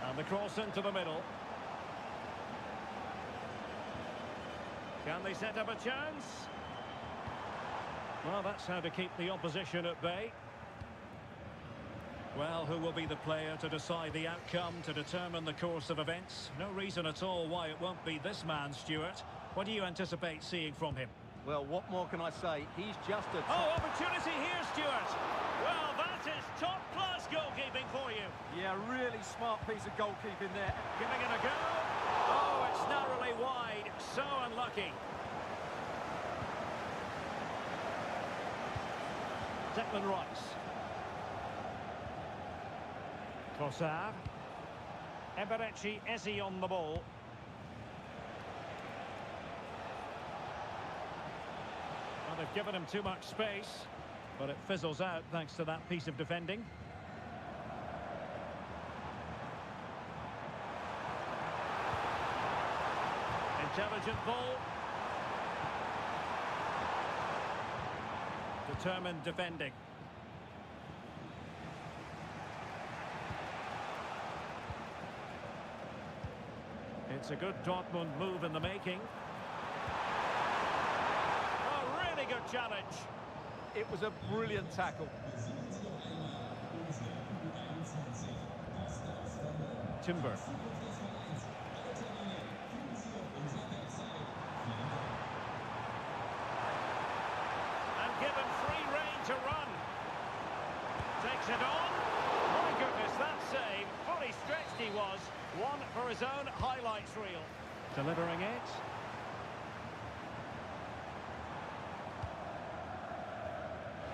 Speaker 1: And the cross into the middle. Can they set up a chance? Well, that's how to keep the opposition at bay. Well, who will be the player to decide the outcome, to determine the course of events? No reason at all why it won't be this man, Stuart. What do you anticipate seeing from him?
Speaker 4: Well, what more can I say? He's just a...
Speaker 1: Oh, opportunity here, Stuart. Well, that is top-class goalkeeping for you.
Speaker 4: Yeah, really smart piece of goalkeeping there.
Speaker 1: Giving it a go. Oh, it's narrowly wide. So unlucky. Declan Rice. Trossard. Eberechi Eze on the ball. Well, they've given him too much space, but it fizzles out thanks to that piece of defending. Intelligent ball. Determined defending. It's a good Dortmund move in the making. Oh, really good challenge.
Speaker 4: It was a brilliant tackle.
Speaker 1: Timber. And given free rein to run. Takes it on. My goodness, that save. Fully stretched he was. One for his own highlights reel. Delivering it.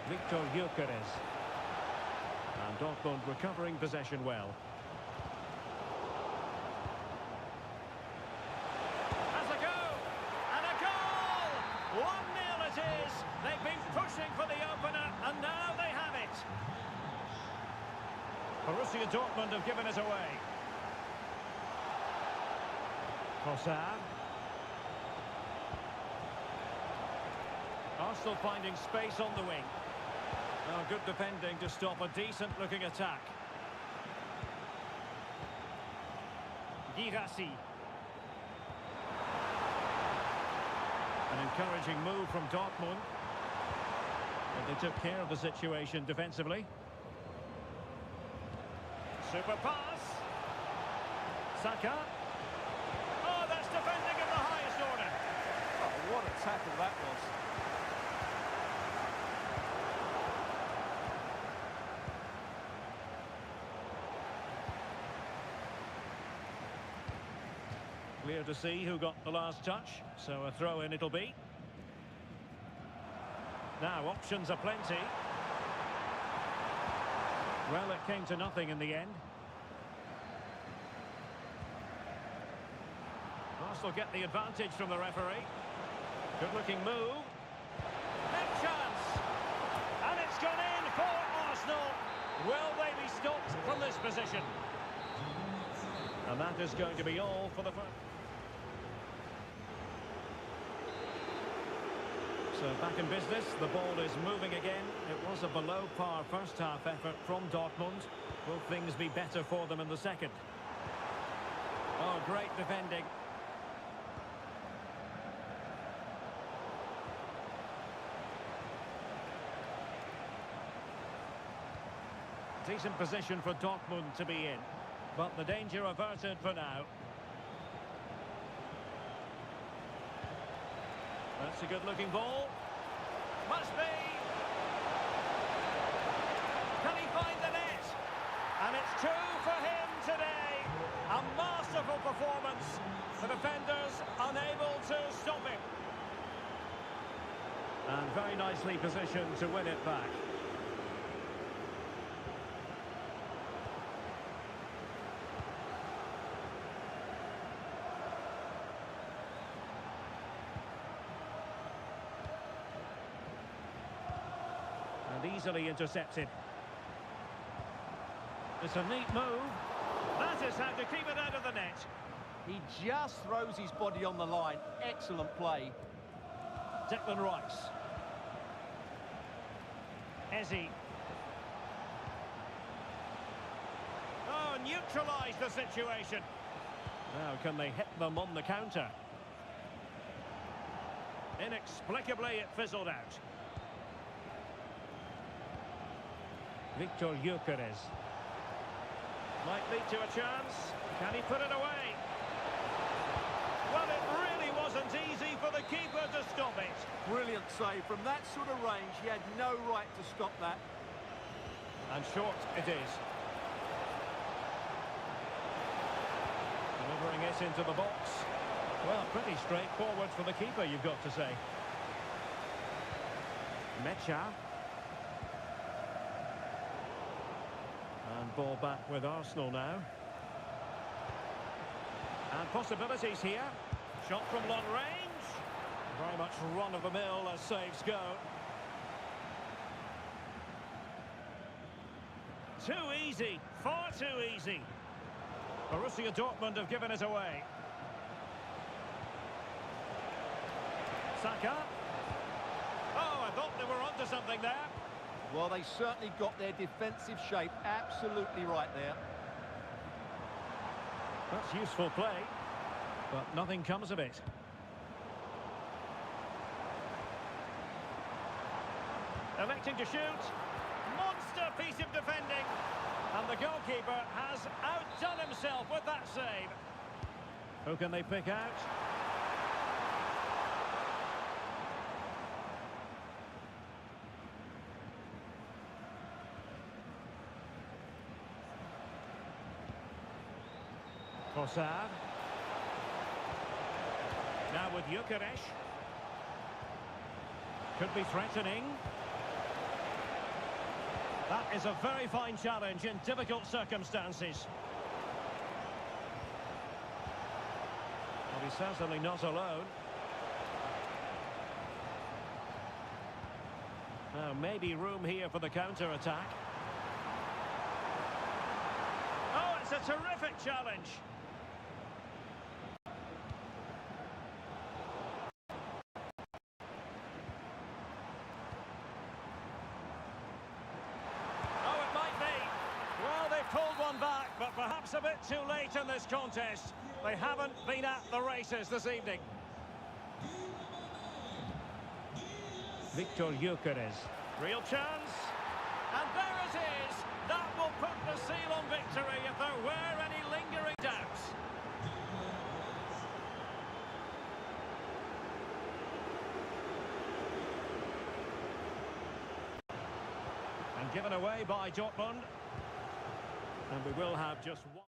Speaker 1: Victor Gyökeres. And Dortmund recovering possession well. Has a go! And a goal! 1-0 it is! They've been pushing for the opener, and now they have it! Borussia Dortmund have given it away. Trossard. Arsenal finding space on the wing. Oh, good defending to stop a decent-looking attack. Girassi. An encouraging move from Dortmund. But they took care of the situation defensively. Super pass. Saka. Oh, that's defending of the highest order.
Speaker 4: Oh, what a tackle that was.
Speaker 1: Clear to see who got the last touch, so a throw-in it'll be. Now, options are plenty. Well, it came to nothing in the end. Arsenal get the advantage from the referee. Good-looking move. Big chance! And it's gone in for Arsenal. Will they be stopped from this position? And that is going to be all for the first. So back in business, the ball is moving again. It was a below-par first-half effort from Dortmund. Will things be better for them in the second? Oh, great defending. Decent position for Dortmund to be in. But the danger averted for now. That's a good-looking ball. Must be. Can he find the net? And it's two for him today. A masterful performance. The defenders unable to stop him. And very nicely positioned to win it back. And easily intercepted. It's a neat move. That is how to keep it out of the net.
Speaker 4: He just throws his body on the line. Excellent play.
Speaker 1: Declan Rice. Ezzy. Oh, neutralise the situation. Now can they hit them on the counter? Inexplicably it fizzled out. Victor Gyökeres. Might lead to a chance. Can he put it away? Well, it really wasn't easy for the keeper to stop it.
Speaker 4: Brilliant save. From that sort of range, he had no right to stop that.
Speaker 1: And short it is. Delivering it into the box. Well, pretty straightforward for the keeper, you've got to say. Mecha. And ball back with Arsenal now. And possibilities here. Shot from long range. Very much run-of-the-mill as saves go. Too easy. Far too easy. Borussia Dortmund have given it away. Saka. Oh, I thought they were onto something there.
Speaker 4: Well, they certainly got their defensive shape absolutely right there.
Speaker 1: That's useful play, but nothing comes of it. Electing to shoot. Monster piece of defending. And the goalkeeper has outdone himself with that save. Who can they pick out? Trossard. Now with Gyökeres. Could be threatening. That is a very fine challenge in difficult circumstances. Well, he's certainly not alone. Now, maybe room here for the counter-attack. Oh, it's a terrific challenge. Pulled one back, but perhaps a bit too late in this contest. They haven't been at the races this evening. Victor Gyökeres. Real chance. And there it is. That will put the seal on victory if there were any lingering doubts. And given away by Dortmund. And we will have just one.